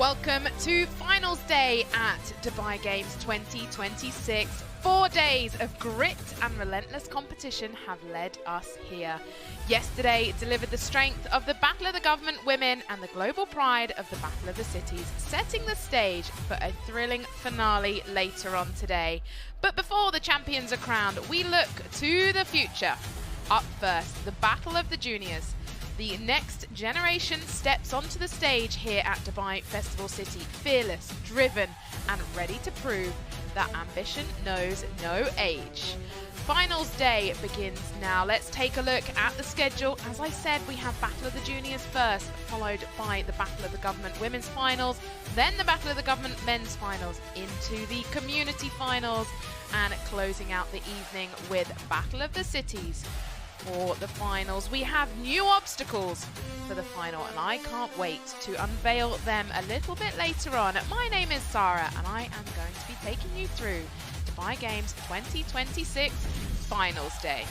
Welcome to finals day at Dubai Games 2026. 4 days of grit and relentless competition have led us here. Yesterday delivered the strength of the Battle of the Government Women and the global pride of the Battle of the Cities, setting the stage for a thrilling finale later on today. But before the champions are crowned, we look to the future. Up first, the Battle of the Juniors. The next generation steps onto the stage here at Dubai Festival City, fearless, driven, and ready to prove that ambition knows no age. Finals day begins now. Let's take a look at the schedule. As I said, we have Battle of the Juniors first, followed by the Battle of the Government Women's Finals, then the Battle of the Government Men's Finals, into the Community Finals, and closing out the evening with Battle of the Cities. For the finals, we have new obstacles for the final, and I can't wait to unveil them a little bit later on. My name is Sarah, and I am going to be taking you through Dubai Games 2026 Finals Day.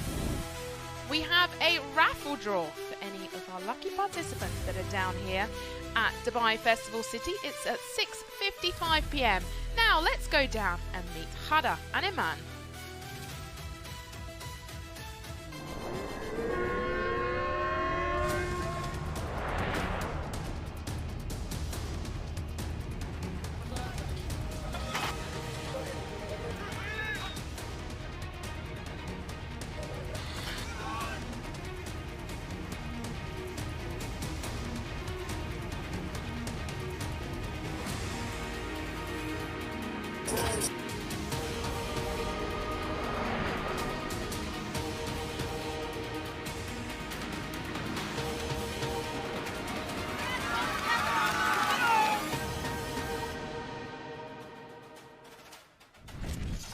We have a raffle draw for any of our lucky participants that are down here at Dubai Festival City. It's at 6:55 p.m. Now let's go down and meet Hada and Iman.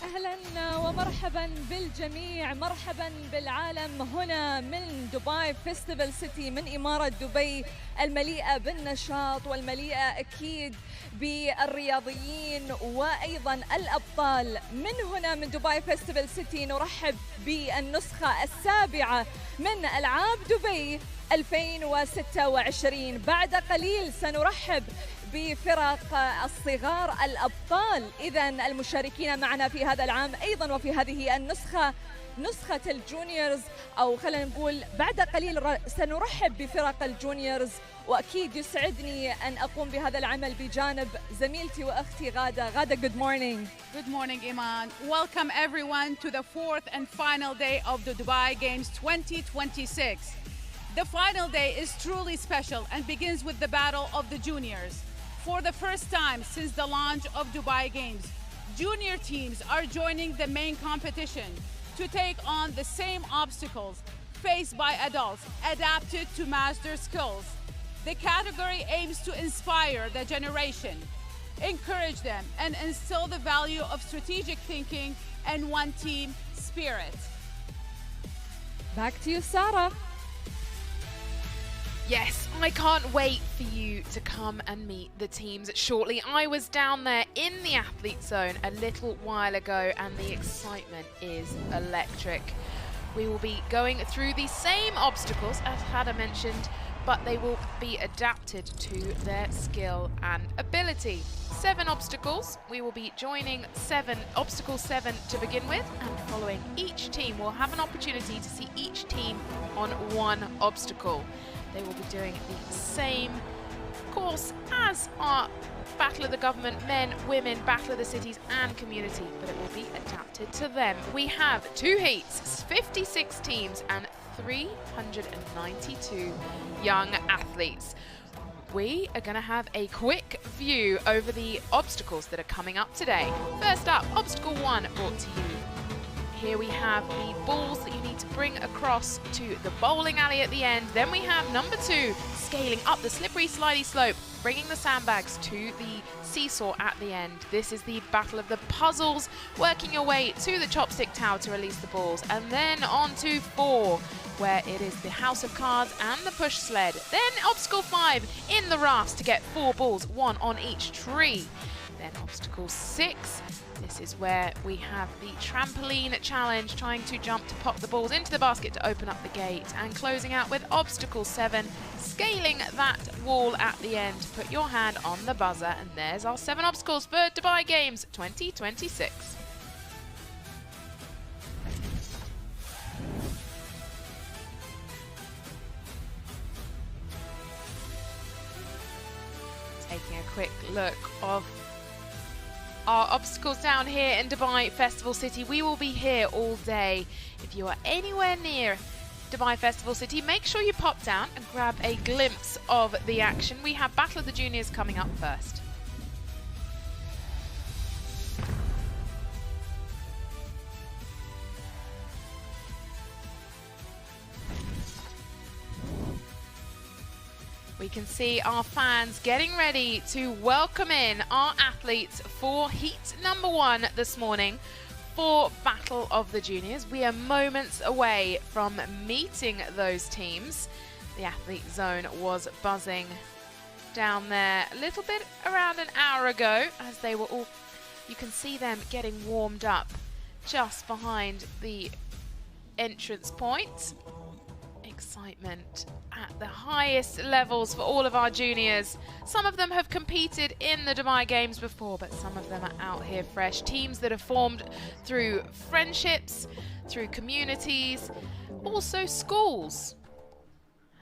أهلا ومرحبا بالجميع، مرحبا بالعالم هنا من دبي فيستيفال سيتي، من إمارة دبي المليئة بالنشاط والمليئة أكيد بالرياضيين وأيضا الأبطال. من هنا من دبي فيستيفال سيتي نرحب بالنسخة السابعة من ألعاب دبي 2026. بعد قليل سنرحب بفرق الصغار الأبطال، إذن المشاركين معنا في هذا العام أيضا وفي هذه النسخة، نسخة الجونيورز، أو خلينا نقول بعد قليل سنرحب بفرق الجونيورز. وأكيد يسعدني أن أقوم بهذا العمل بجانب زميلتي وأختي غادة. Good morning. Good morning, Iman. Welcome everyone to the fourth and final day of the Dubai Games 2026. The final day is truly special and begins with the Battle of the Juniors. For the first time since the launch of Dubai Games, junior teams are joining the main competition to take on the same obstacles faced by adults, adapted to master skills. The category aims to inspire the generation, encourage them, and instill the value of strategic thinking and one team spirit. Back to you, Sarah. Yes, I can't wait for you to come and meet the teams shortly. I was down there in the athlete zone a little while ago and the excitement is electric. We will be going through the same obstacles as Hada mentioned, but they will be adapted to their skill and ability. 7 obstacles. We will be joining obstacle 7 to begin with, and following each team we'll have an opportunity to see each team on one obstacle. They will be doing the same course as our Battle of the Government Men, Women, Battle of the Cities and Community, but it will be adapted to them. We have 2 heats, 56 teams and 392 young athletes. We are going to have a quick view over the obstacles that are coming up today. First up, obstacle 1 brought to you. Here we have the balls that you need to bring across to the bowling alley at the end. Then we have number 2, scaling up the slippery slidey slope, bringing the sandbags to the seesaw at the end. This is the Battle of the Puzzles, working your way to the chopstick tower to release the balls. And then on to 4, where it is the House of Cards and the push sled. Then obstacle 5, in the rafts to get 4 balls, 1 on each tree. Then obstacle 6, This is where we have the trampoline challenge, trying to jump to pop the balls into the basket to open up the gate, and closing out with obstacle 7, scaling that wall at the end. Put your hand on the buzzer, and there's our 7 obstacles for Dubai Games 2026. Taking a quick look of our obstacles down here in Dubai Festival City. We will be here all day. If you are anywhere near Dubai Festival City, make sure you pop down and grab a glimpse of the action. We have Battle of the Juniors coming up first. We can see our fans getting ready to welcome in our athletes for heat number 1 this morning for Battle of the Juniors. We are moments away from meeting those teams. The athlete zone was buzzing down there a little bit around an hour ago as they were all, you can see them getting warmed up just behind the entrance point. Excitement at the highest levels for all of our juniors. Some of them have competed in the Dubai Games before, but some of them are out here fresh. Teams that have formed through friendships, through communities, also schools.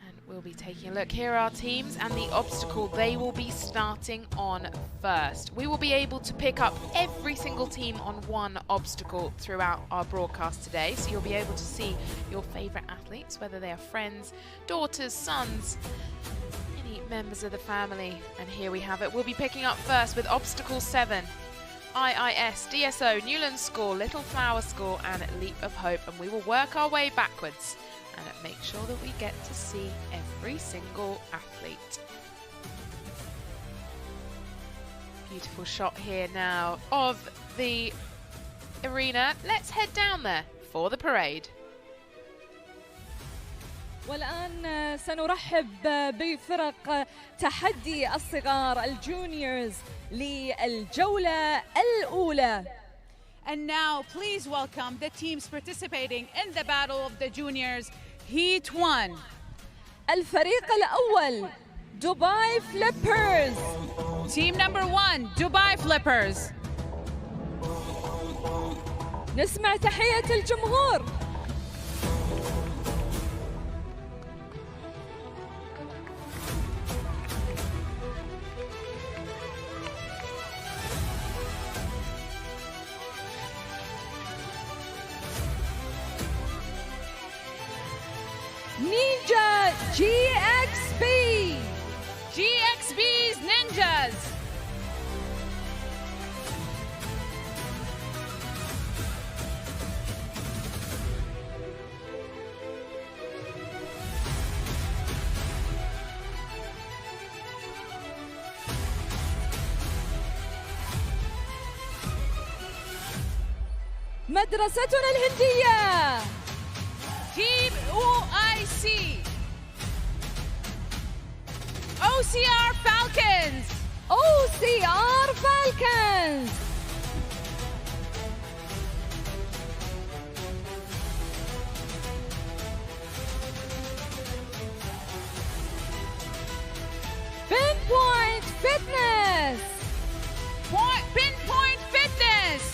And we'll be taking a look. Here are our teams and the obstacle they will be starting on first. We will be able to pick up every single team on one obstacle throughout our broadcast today, so you'll be able to see your favorite athletes, whether they are friends, daughters, sons, any members of the family. And here we have it. We'll be picking up first with obstacle 7, IIS, DSO, Newlands School, Little Flower School and Leap of Hope, and we will work our way backwards and make sure that we get to see every single athlete. Beautiful shot here now of the arena. Let's head down there for the parade. والآن سنرحب بفرق تحدي الصغار الجونيورز للجولة الأولى. And now please welcome the teams participating in the Battle of the Juniors Heat 1. الفريق الأول دبي فليبرز. Team number 1, Dubai Flippers. نسمع تحية الجمهور. Ninja GXB. GXB's Ninjas. مدرستنا الهندية. Team OIC. OCR Falcons. OCR Falcons. Pinpoint Fitness. Pinpoint Fitness.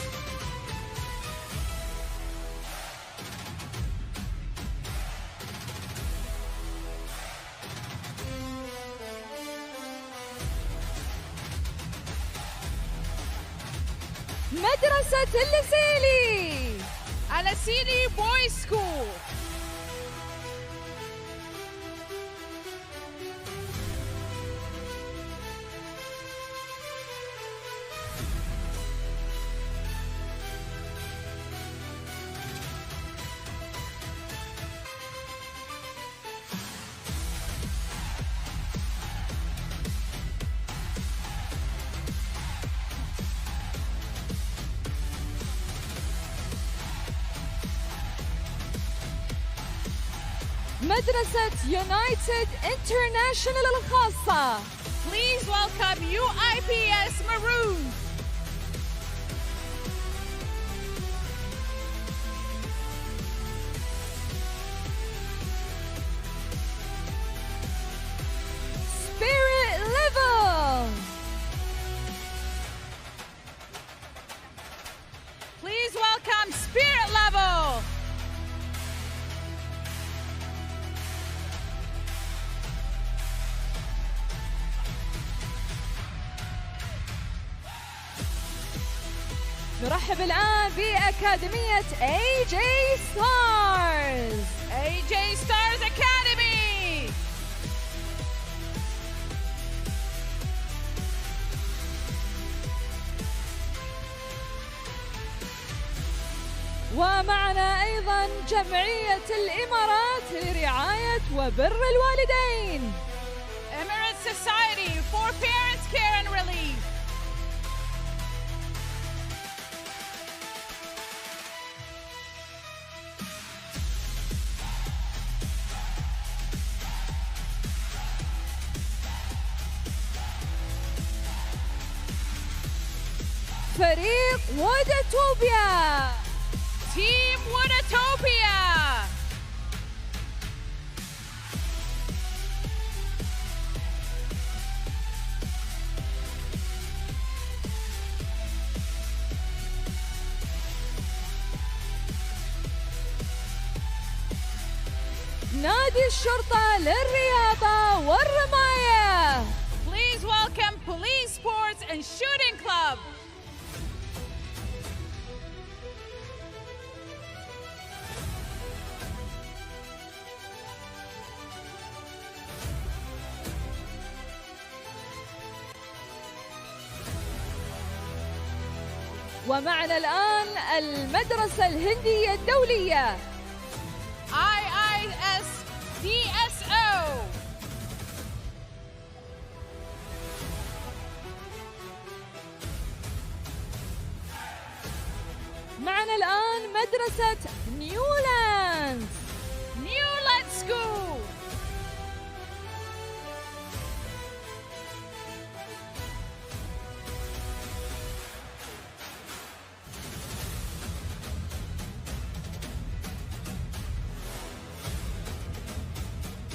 مدرسة اللسيلي. Alasili Boys School. مدرسة يونايتد انترناشونال الخاصة. Please welcome UIPS Maroons. نرحب الآن بأكاديمية AJ Stars. AJ Stars Academy. ومعنا أيضا جمعية الإمارات لرعاية وبر الوالدين. Emirates Society for Parents Care and Relief. فريق ووداتوبيا. Team Woodotopia. نادي الشرطة للرياضة والرماية. Please welcome Police Sports and Shooting Club. ومعنا الآن المدرسة الهندية الدولية IIS DSO. معنا الآن مدرسة نيولاند. Newland School.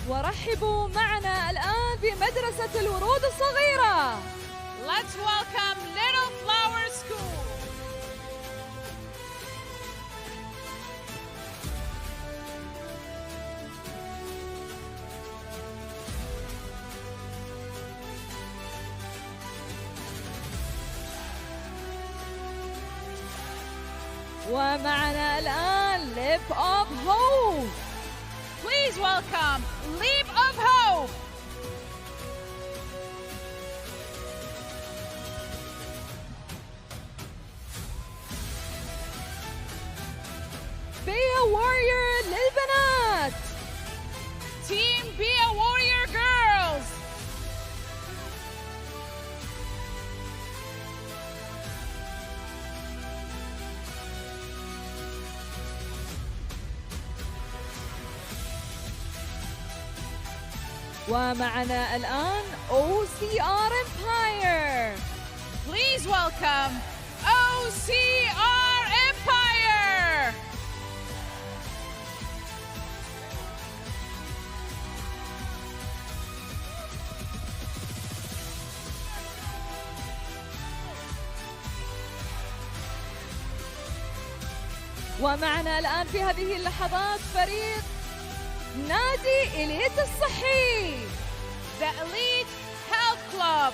ورحبوا معنا الآن بمدرسة الورود الصغيرة. Let's welcome Little Flower School. ومعنا الآن Leap of Hope. Please welcome Leap of Hope. Be a Warrior للبنات. Team Be a Warrior Girls. ومعنا الآن OCR Empire. Please welcome OCR Empire. ومعنا الآن في هذه اللحظات فريق نادي إليت الصحي. The Elite Health Club.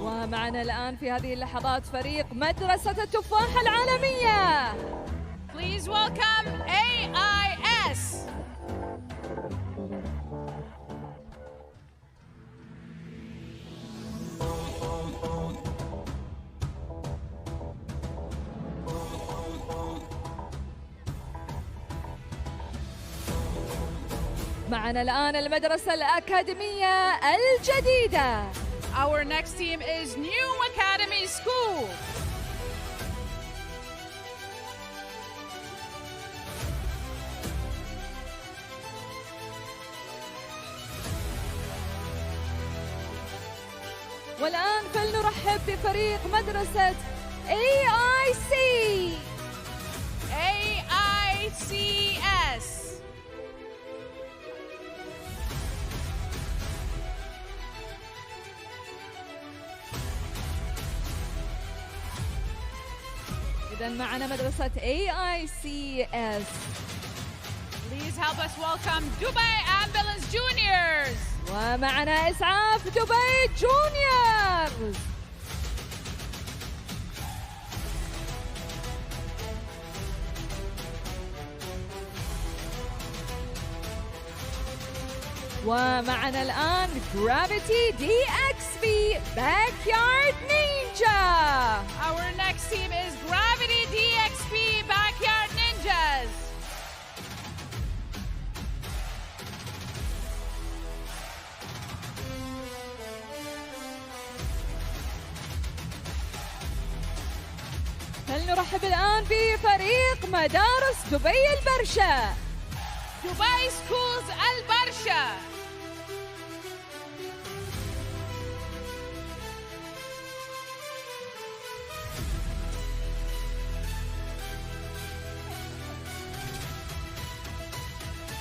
ومعنا الآن في هذه اللحظات فريق مدرسة التفاحة العالمية. Please welcome AIS. معنا الآن المدرسة الأكاديمية الجديدة. Our next team is New Academy School. والآن فلنرحب بفريق مدرسة AIC. AICS. إذا إذا معنا مدرسة AICS. Please help us welcome Dubai Ambulance Juniors. ومعنا إسعاف دبي جونيورز. ومعنا الآن Gravity DXB Backyard Ninja. Our next team is Gravity DXP Backyard Ninjas. فلنرحب الآن بفريق مدارس دبي البرشا. Dubai Schools Al Barsha.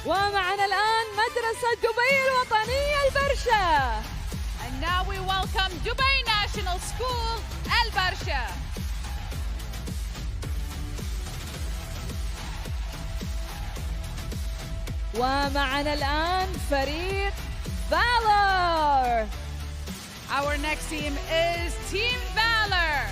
ومعنا الآن مدرسة دبي الوطنية البرشا. And now we welcome Dubai National School Al Barsha. ومعنا الآن فريق Valor. Our next team is Team Valor.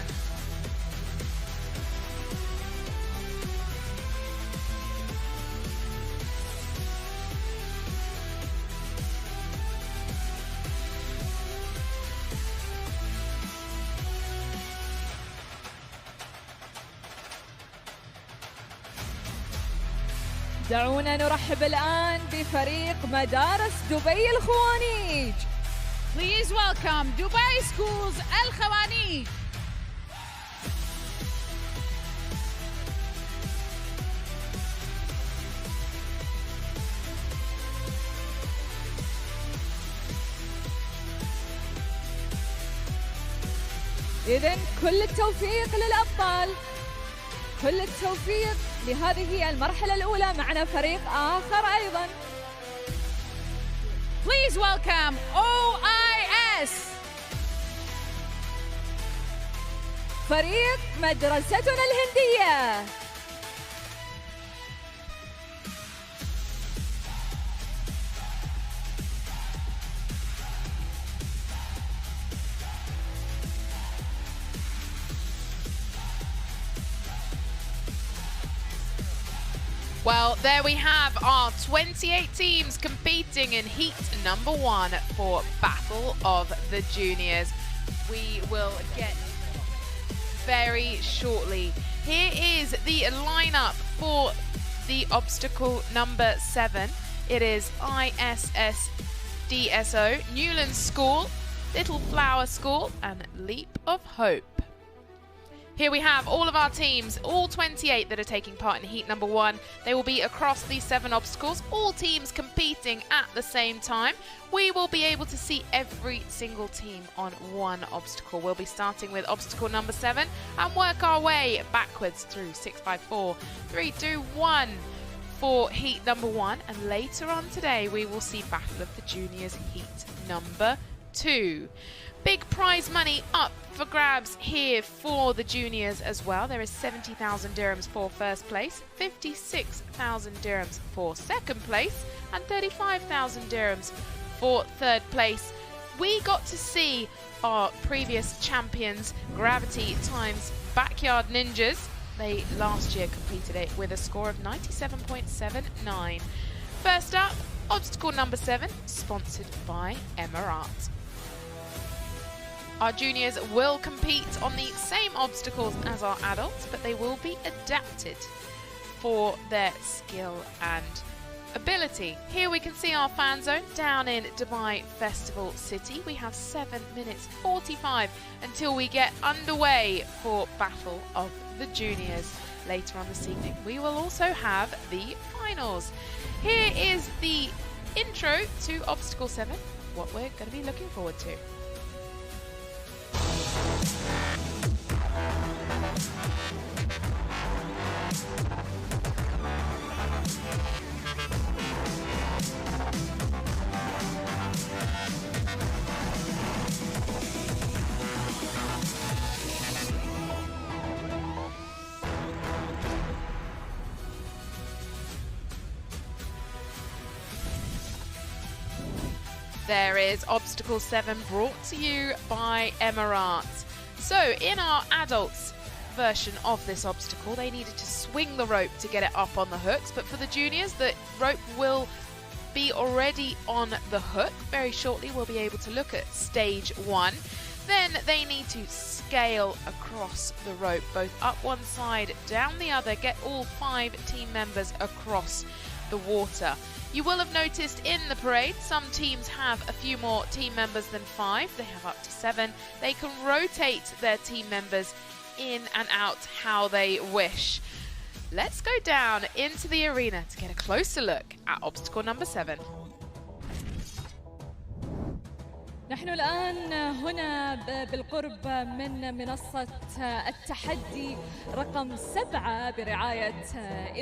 دعونا نرحب الآن بفريق مدارس دبي الخوانيج. Please welcome Dubai Schools Al Khawanij. إذن كل التوفيق للأبطال، كل التوفيق لهذه المرحلة الأولى. معنا فريق آخر أيضاً. Please welcome OIS. فريق مدرستنا الهندية. Well, there we have our 28 teams competing in heat number 1 for Battle of the Juniors. We will get very shortly. Here is the lineup for the obstacle number 7. It is ISS DSO, Newlands School, Little Flower School, and Leap of Hope. Here we have all of our teams, all 28 that are taking part in heat number 1. They will be across these 7 obstacles, all teams competing at the same time. We will be able to see every single team on one obstacle. We'll be starting with obstacle number 7 and work our way backwards through 6, 5, 4, 3, 2, 1 for heat number 1. And later on today, we will see Battle of the Juniors heat number 2. Big prize money up for grabs here for the juniors as well. There is 70,000 dirhams for first place, 56,000 dirhams for second place, and 35,000 dirhams for third place. We got to see our previous champions, Gravity times Backyard Ninjas. They last year completed it with a score of 97.79. First up, obstacle number 7, sponsored by Emirat. Our juniors will compete on the same obstacles as our adults, but they will be adapted for their skill and ability. Here we can see our fan zone down in Dubai Festival City. We have 7 minutes 45 until we get underway for Battle of the Juniors. Later on this evening, we will also have the finals. Here is the intro to Obstacle 7, what we're going to be looking forward to. There is Obstacle 7 brought to you by Emirates. So in our adults version of this obstacle, they needed to swing the rope to get it up on the hooks, but for the juniors, the rope will be already on the hook. Very shortly we'll be able to look at stage 1. Then they need to scale across the rope, both up one side, down the other, get all 5 team members across the water. You will have noticed in the parade, some teams have a few more team members than 5. They have up to 7. They can rotate their team members in and out how they wish. Let's go down into the arena to get a closer look at obstacle number 7. نحن الآن هنا بالقرب من منصة التحدي رقم 7 برعاية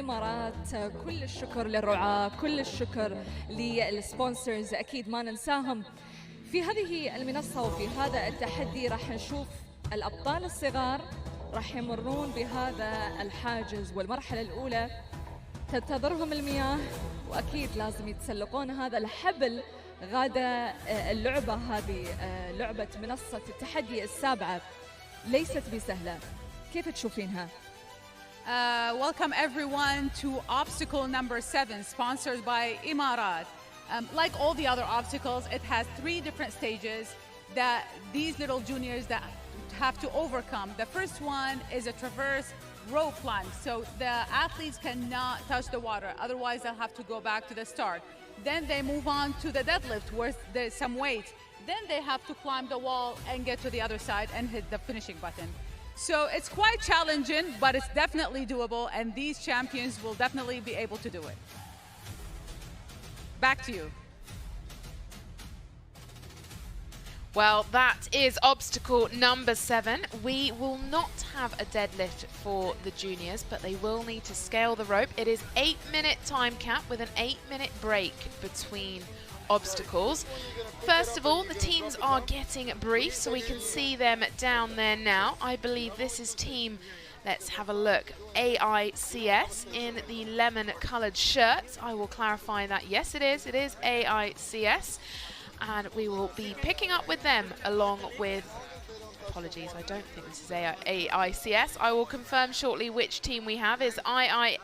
إمارات. كل الشكر للرعاة، كل الشكر للسبونسرز، أكيد ما ننساهم. في هذه المنصة وفي هذا التحدي راح نشوف الأبطال الصغار راح يمرون بهذا الحاجز، والمرحلة الأولى تنتظرهم المياه، وأكيد لازم يتسلقون هذا الحبل. غادة اللعبة هذه لعبة منصة التحدي السابعة ليست بسهلة، كيف تشوفينها؟ Welcome everyone to obstacle number 7, sponsored by Imarat. Like all the other obstacles, it has 3 different stages that these little juniors that have to overcome. The first one is a traverse rope climb, so the athletes cannot touch the water, otherwise they'll have to go back to the start. Then they move on to the deadlift where there's some weight. Then they have to climb the wall and get to the other side and hit the finishing button. So it's quite challenging, but it's definitely doable, and these champions will definitely be able to do it. Back to you. Well, that is obstacle number 7. We will not have a deadlift for the juniors, but they will need to scale the rope. It is 8-minute time cap with an 8-minute break between obstacles. First of all, the teams are getting briefed, so we can see them down there now. I believe this is team, let's have a look, AICS in the lemon-coloured shirts. I will clarify that. Yes, it is AICS. And we will be picking up with them along with, apologies, I don't think this is AICS. I will confirm shortly which team we have. Is IISDSO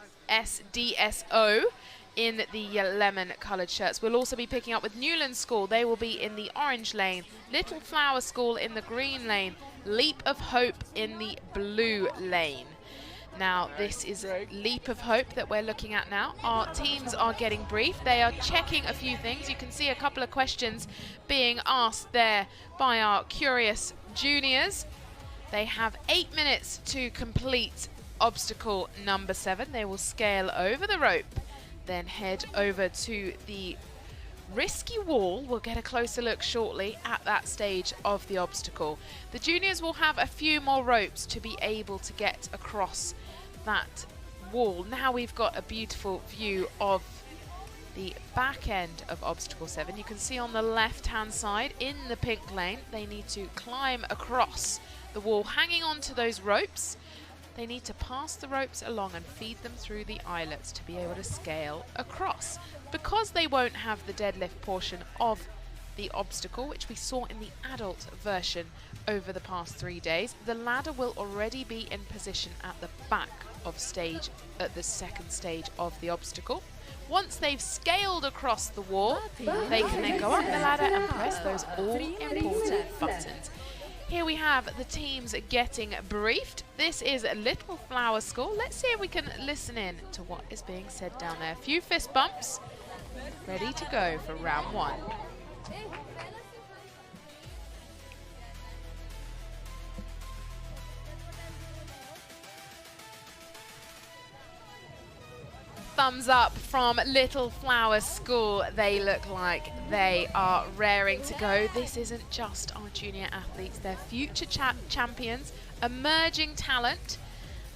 in the lemon coloured shirts. We'll also be picking up with Newland School. They will be in the orange lane. Little Flower School in the green lane. Leap of Hope in the blue lane. Now, this is a Leap of Hope that we're looking at now. Our teams are getting briefed. They are checking a few things. You can see a couple of questions being asked there by our curious juniors. They have 8 minutes to complete obstacle number 7. They will scale over the rope, then head over to the risky wall. We'll get a closer look shortly at that stage of the obstacle. The juniors will have a few more ropes to be able to get across that wall. Now we've got a beautiful view of the back end of obstacle 7. You can see on the left hand side in the pink lane, they need to climb across the wall, hanging on to those ropes. They need to pass the ropes along and feed them through the eyelets to be able to scale across. Because they won't have the deadlift portion of the obstacle, which we saw in the adult version over the past 3 days, the ladder will already be in position at the back of stage, at the second stage of the obstacle. Once they've scaled across the wall, they can then go up the ladder and press those all-important buttons. Here we have the teams getting briefed. This is Little Flower School. Let's see if we can listen in to what is being said down there. A few fist bumps, ready to go for round 1. Thumbs up from Little Flower School. They look like they are raring to go. This isn't just our junior athletes, they're future champions, emerging talent,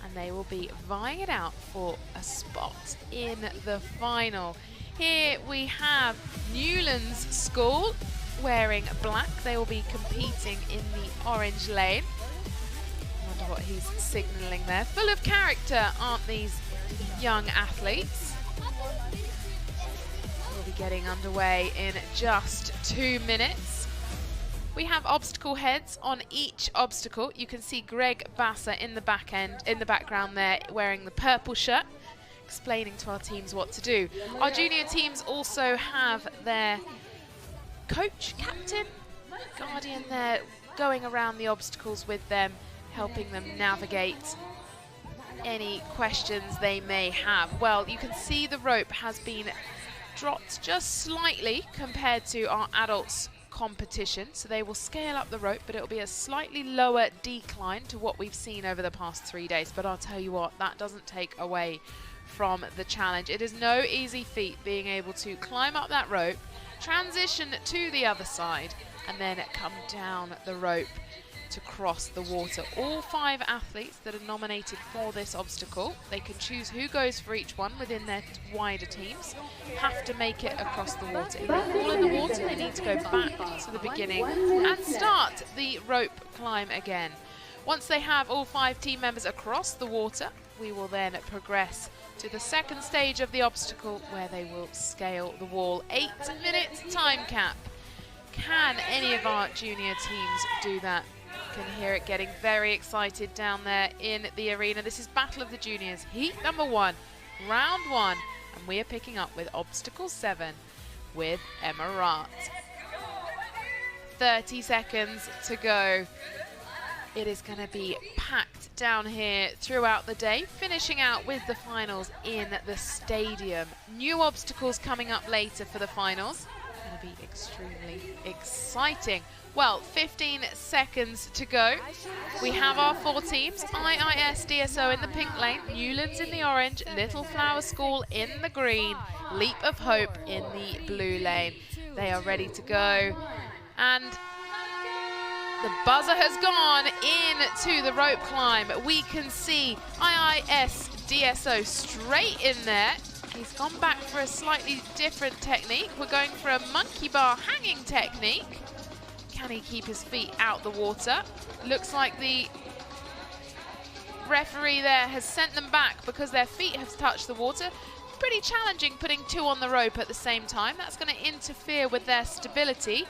and they will be vying it out for a spot in the final. Here we have Newlands School wearing black. They will be competing in the orange lane. I wonder what he's signalling there. Full of character, aren't these young athletes? We'll be getting underway in just 2 minutes. We have obstacle heads on each obstacle. You can see Greg Basser in the background there, wearing the purple shirt, explaining to our teams what to do. Our junior teams also have their coach, captain, guardian there, going around the obstacles with them, helping them navigate any questions they may have. Well, you can see the rope has been dropped just slightly compared to our adults competition, so they will scale up the rope, but it'll be a slightly lower decline to what we've seen over the past 3 days. But I'll tell you what, that doesn't take away from the challenge. It is no easy feat being able to climb up that rope, transition to the other side, and then come down the rope to cross the water. All 5 athletes that are nominated for this obstacle, they can choose who goes for each one within their wider teams, have to make it across the water. If they fall in the water, they need to go back to the beginning and start the rope climb again. Once they have all 5 team members across the water, we will then progress to the second stage of the obstacle, where they will scale the wall. 8-minute time cap. Can any of our junior teams do that? Can hear it getting very excited down there in the arena. This is Battle of the Juniors, heat number 1, round 1, and we are picking up with obstacle 7 with Emma Raat. 30 seconds to go. It is going to be packed down here throughout the day, finishing out with the finals in the stadium. New obstacles coming up later for the finals. Going to be extremely exciting. Well, 15 seconds to go. We have our 4 teams. IIS DSO in the pink lane, Newlands in the orange, Little Flower School in the green, Leap of Hope in the blue lane. They are ready to go. And the buzzer has gone into the rope climb. We can see IIS DSO straight in there. He's gone back for a slightly different technique. We're going for a monkey bar hanging technique. Can he keep his feet out the water? Looks like the referee there has sent them back because their feet have touched the water. Pretty challenging putting 2 on the rope at the same time. That's going to interfere with their stability.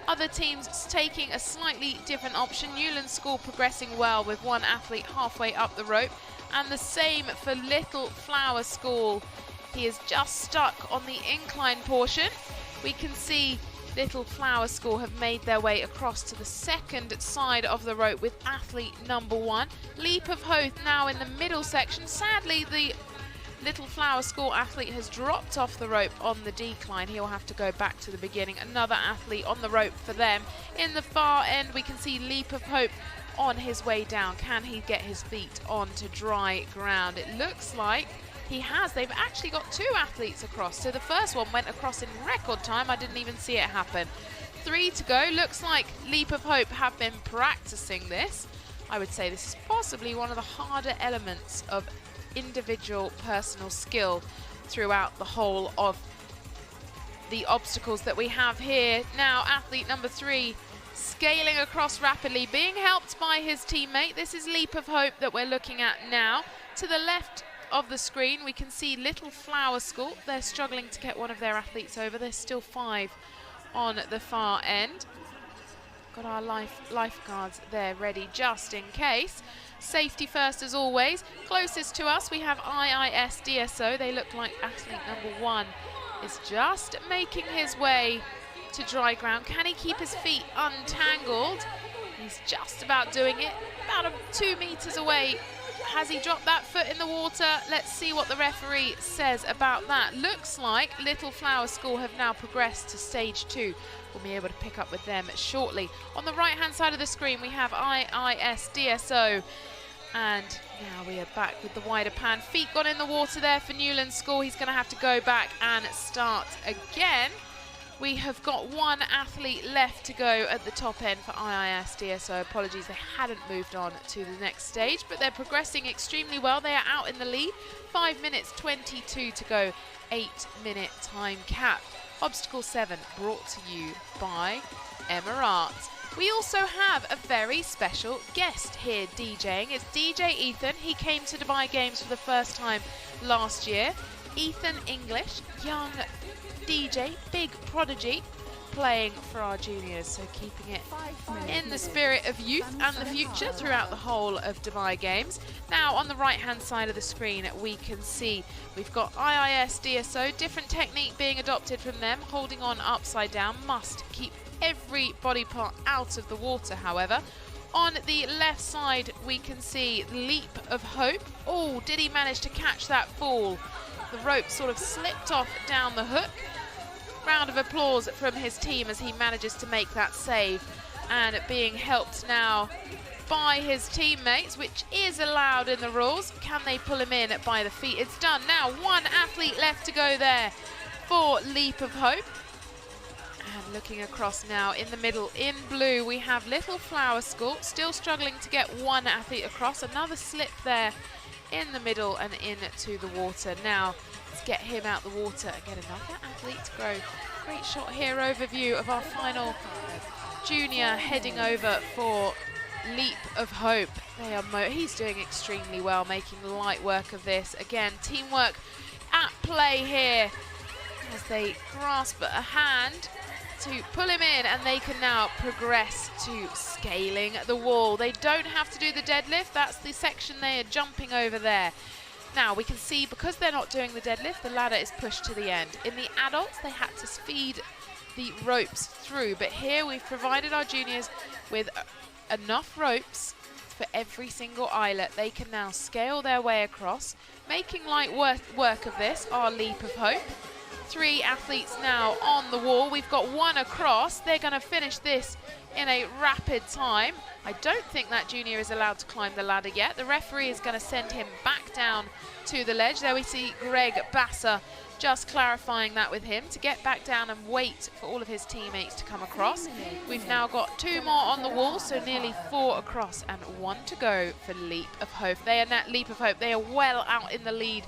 Other teams taking a slightly different option. Newlands School progressing well with 1 athlete halfway up the rope. And the same for Little Flower School. He is just stuck on the incline portion. We can see Little Flower School have made their way across to the second side of the rope with athlete number 1. Leap of Hope now in the middle section. Sadly, the Little Flower School athlete has dropped off the rope on the decline. He'll have to go back to the beginning. Another athlete on the rope for them. In the far end, we can see Leap of Hope on his way down. Can he get his feet onto dry ground? It looks like he has. They've actually got 2 athletes across. So the first one went across in record time. I didn't even see it happen. 3 to go. Looks like Leap of Hope have been practicing this. I would say this is possibly one of the harder elements of individual personal skill throughout the whole of the obstacles that we have here. Now athlete number 3 scaling across rapidly, being helped by his teammate. This is Leap of Hope that we're looking at now. To the left of the screen we can see Little Flower School. They're struggling to get one of their athletes over. There's still 5 on the far end. Got our lifeguards there ready just in case. Safety first as always. Closest to us we have IIS DSO. They look like athlete number 1 is just making his way to dry ground. Can he keep his feet untangled? He's just about doing it. About 2 meters away. Has he dropped that foot in the water? Let's see what the referee says about that. Looks like Little Flower School have now progressed to stage 2. We'll be able to pick up with them shortly. On the right hand side of the screen we have IIS DSO. And now we are back with the wider pan. Feet gone in the water there for Newlands School. He's going to have to go back and start again. We have got 1 athlete left to go at the top end for IIS DSO. Apologies, they hadn't moved on to the next stage, but they're progressing extremely well. They are out in the lead. 5 minutes 22 to go. 8-minute time cap. Obstacle 7 brought to you by Emma Raat. We also have a very special guest here DJing. It's DJ Ethan. He came to Dubai Games for the first time last year. Ethan English, young DJ, big prodigy, playing for our juniors, so keeping it in the spirit of youth and the future throughout the whole of Dubai Games. Now on the right hand side of the screen we can see we've got IIS DSO, different technique being adopted from them, holding on upside down, must keep every body part out of the water however. On the left side we can see Leap of Hope. Oh, did he manage to catch that fall? The rope sort of slipped off down the hook. Round of applause from his team as he manages to make that save, and being helped now by his teammates, which is allowed in the rules. Can they pull him in by the feet? It's done. Now one athlete left to go there for Leap of Hope. And looking across now in the middle in blue we have Little Flower School, still struggling to get one athlete across. Another slip there in the middle and into the water. Now let's get him out the water and get another athlete to go. Great shot here, overview of our final junior heading over for Leap of Hope. They are he's doing extremely well, making light work of this. Again, teamwork at play here as they grasp a hand to pull him in, and they can now progress to scaling the wall. They don't have to do the deadlift, that's the section they are jumping over there. Now we can see because they're not doing the deadlift, the ladder is pushed to the end. In the adults they had to feed the ropes through, but here we've provided our juniors with enough ropes for every single eyelet. They can now scale their way across, making light work of this, our Leap of Hope. 3 athletes now on the wall. We've got one across. They're going to finish this in a rapid time. I don't think that junior is allowed to climb the ladder yet. The referee is going to send him back down to the ledge. There we see Greg Basser just clarifying that with him to get back down and wait for all of his teammates to come across. We've now got 2 more on the wall, so nearly 4 across and 1 to go for Leap of Hope. They are well out in the lead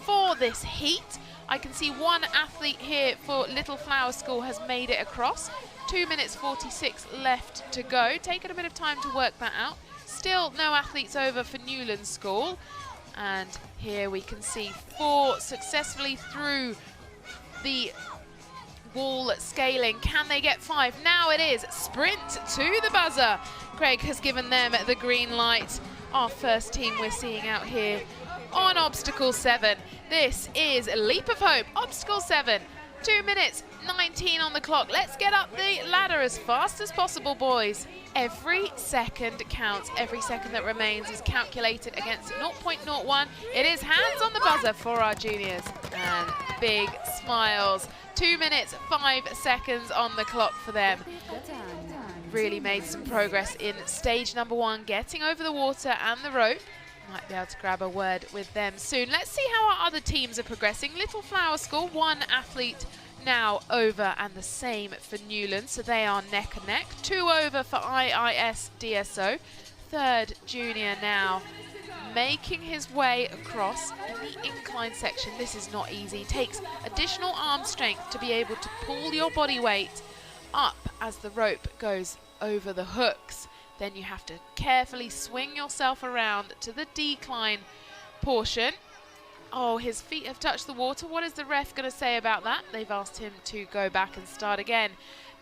for this heat. I can see one athlete here for Little Flower School has made it across. 2 minutes 46 left to go. Taking a bit of time to work that out. Still no athletes over for Newland School. And here we can see 4 successfully through the wall scaling. Can they get 5? Now it is sprint to the buzzer. Craig has given them the green light. Our first team we're seeing out here on obstacle 7. This is Leap of Hope, obstacle 7. 2 minutes 19 on the clock. Let's get up the ladder as fast as possible, boys. Every second counts. Every second that remains is calculated against 0.01. It is hands on the buzzer for our juniors. And big smiles. 2 minutes 5 seconds on the clock for them. Really made some progress in stage number 1, getting over the water and the rope. Might be able to grab a word with them soon. Let's see how our other teams are progressing. Little Flower School, 1 athlete now over, and the same for Newland, so they are neck and neck. 2 over for IIS DSO. 3rd junior now making his way across in the incline section. This is not easy. It takes additional arm strength to be able to pull your body weight up as the rope goes over the hooks. Then you have to carefully swing yourself around to the decline portion. Oh, his feet have touched the water. What is the ref going to say about that? They've asked him to go back and start again.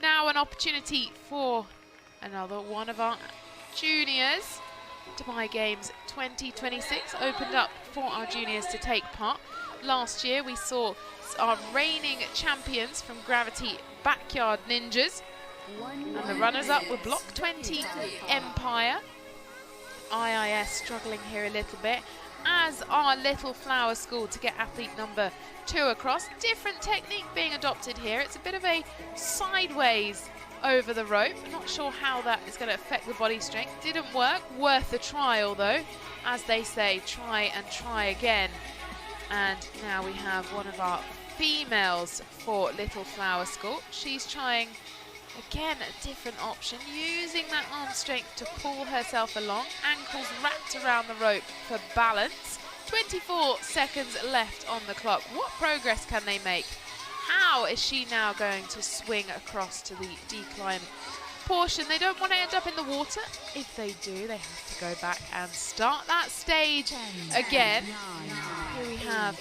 Now an opportunity for another one of our juniors. Dubai Games 2026 opened up for our juniors to take part. Last year we saw our reigning champions from Gravity Backyard Ninjas. And the runners-up were Block 20 Empire. IIS struggling here a little bit, as our Little Flower School to get athlete number 2 across. Different technique being adopted here. It's a bit of a sideways over the rope. I'm not sure how that is going to affect the body strength. Didn't work. Worth a trial though. As they say, try and try again. And now we have one of our females for Little Flower School. She's trying again a different option, using that arm strength to pull herself along, ankles wrapped around the rope for balance. 24 seconds left on the clock. What progress can they make? How is she now going to swing across to the decline portion? They don't want to end up in the water. If they do, they have to go back and start that stage again. Here we have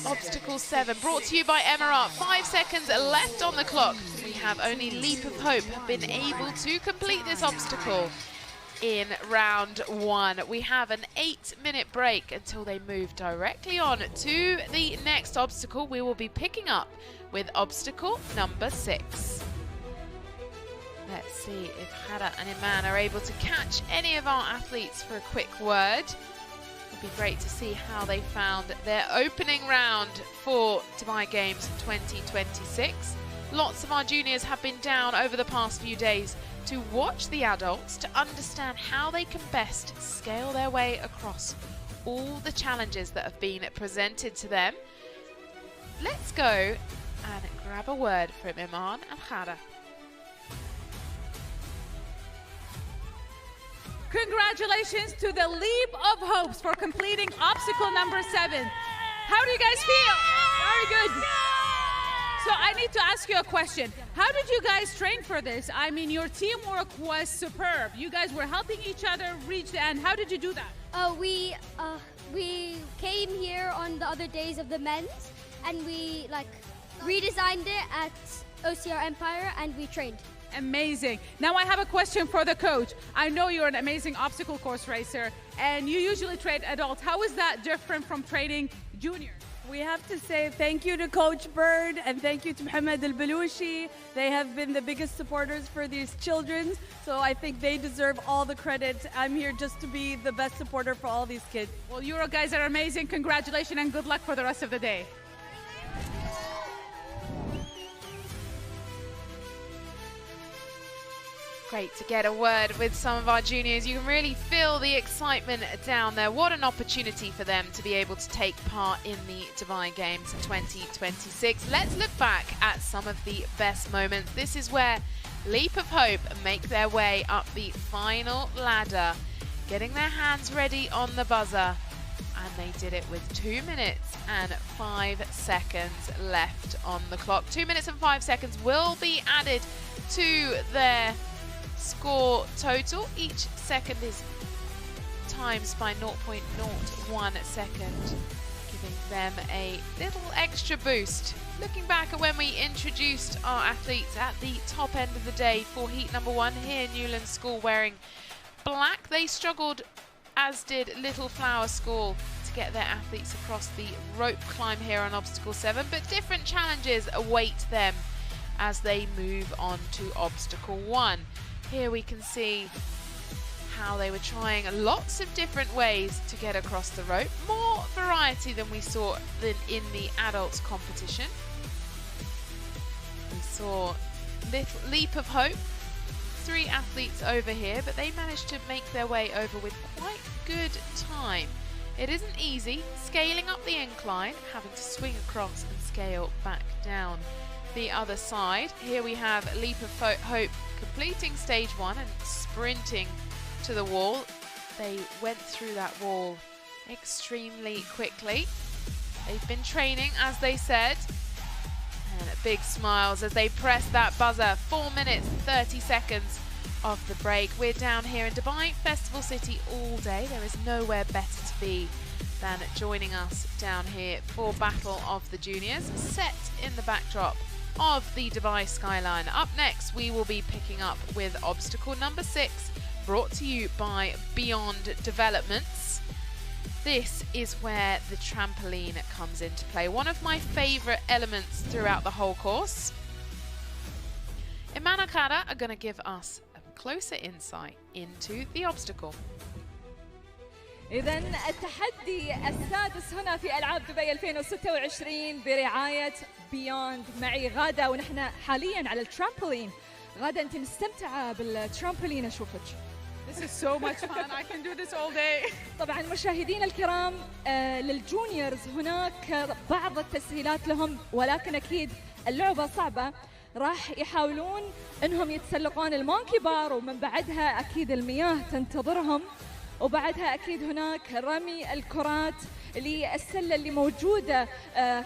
Obstacle 7, brought to you by Emirat. 5 seconds left on the clock. We have only Leap of Hope been able to complete this obstacle in round 1. We have an 8-minute break until they move directly on to the next obstacle. We will be picking up with obstacle number 6. Let's see if Hada and Iman are able to catch any of our athletes for a quick word. It'd be great to see how they found their opening round for Dubai Games 2026. Lots of our juniors have been down over the past few days to watch the adults to understand how they can best scale their way across all the challenges that have been presented to them. Let's go and grab a word from Iman and Hada. Congratulations to the Leap of Hopes for completing obstacle number 7. How do you guys feel? Very good. So I need to ask you a question. How did you guys train for this? I mean, your teamwork was superb. You guys were helping each other reach the end. How did you do that? We came here on the other days of the men's, and we redesigned it at OCR Empire, and we trained. Amazing. Now I have a question for the coach. I know you're an amazing obstacle course racer and you usually train adults. How is that different from training juniors? We have to say thank you to Coach Bird and thank you to Mohamed Al Balouchi. They have been the biggest supporters for these children, so I think they deserve all the credit. I'm here just to be the best supporter for all these kids. Well, you guys are amazing. Congratulations and good luck for the rest of the day. Great to get a word with some of our juniors. You can really feel the excitement down there. What an opportunity for them to be able to take part in the Dubai Games 2026. Let's look back at some of the best moments. This is where Leap of Hope make their way up the final ladder, getting their hands ready on the buzzer. And they did it with 2 minutes and 5 seconds left on the clock. 2 minutes and 5 seconds will be added to their score total. Each second is times by 0.01 second, giving them a little extra boost. Looking back at when we introduced our athletes at the top end of the day for heat number 1 here in Newlands School wearing black, they struggled, as did Little Flower School, to get their athletes across the rope climb here on obstacle 7, but different challenges await them as they move on to obstacle 1. Here we can see how they were trying lots of different ways to get across the rope. More variety than we saw in the adults competition. We saw Leap of Hope, 3 athletes over here, but they managed to make their way over with quite good time. It isn't easy scaling up the incline, having to swing across and scale back down the other side. Here we have Leap of Hope completing stage 1 and sprinting to the wall. They went through that wall extremely quickly. They've been training, as they said, and big smiles as they press that buzzer. 4 minutes 30 seconds of the break. We're down here in Dubai Festival City all day. There is nowhere better to be than joining us down here for Battle of the Juniors, set in the backdrop of the Dubai skyline. Up next, we will be picking up with obstacle number 6, brought to you by Beyond Developments. This is where the trampoline comes into play, one of my favourite elements throughout the whole course. Iman and Hada are going to give us a closer insight into the obstacle. إذن التحدي السادس هنا في ألعاب دبي 2026 برعاية بيوند. معي غادة ونحن حاليا على الترامبولين. غادة أنت مستمتعة بالترامبولين أشوفك. This is so much fun. I can do this all day. طبعا مشاهدينا الكرام، للجونيورز هناك بعض التسهيلات لهم، ولكن أكيد اللعبة صعبة. راح يحاولون أنهم يتسلقون المونكي بار، ومن بعدها أكيد المياه تنتظرهم، وبعدها أكيد هناك رمي الكرات للسلة اللي موجودة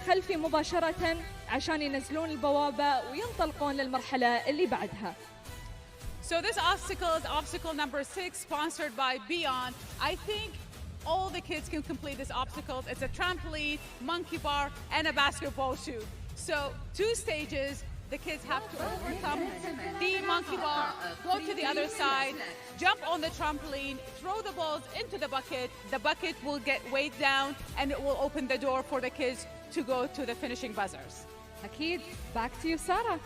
خلفي مباشرة عشان ينزلون البوابة وينطلقون للمرحلة اللي بعدها. So this obstacle is obstacle number 6, sponsored by Beyond. I think all the kids can complete this obstacle. It's a trampoline, monkey bar, and a basketball shoe. So 2 stages. The kids have to overcome the monkey bar, go to the other side, jump on the trampoline, throw the balls into the bucket. The bucket will get weighed down and it will open the door for the kids to go to the finishing buzzers. أكيد. Back to you, Sarah.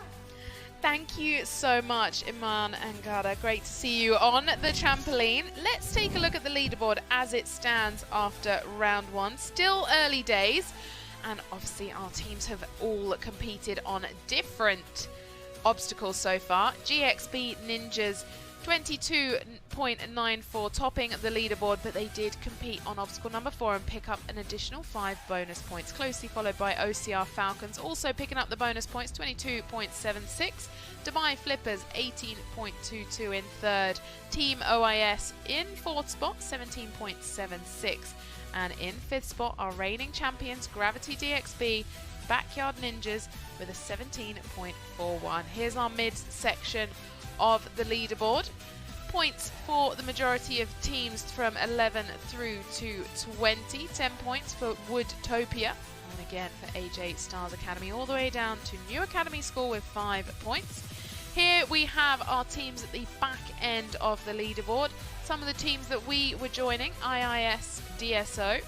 Thank you so much, Iman and Gada. Great to see you on the trampoline. Let's take a look at the leaderboard as it stands after round 1. Still early days. And obviously our teams have all competed on different obstacles so far. GXB Ninjas 22.94 topping the leaderboard, but they did compete on obstacle number 4 and pick up an additional 5 bonus points, closely followed by OCR Falcons, also picking up the bonus points, 22.76. Dubai Flippers 18.22 in 3rd. Team OIS in 4th spot, 17.76. And in 5th spot, our reigning champions, Gravity DXB, Backyard Ninjas, with a 17.41. Here's our mid-section of the leaderboard. Points for the majority of teams from 11 through to 20. 10 points for Woodtopia. And again for AJ Stars Academy, all the way down to New Academy School with 5 points. Here we have our teams at the back end of the leaderboard. Some of the teams that we were joining, IIS DSO,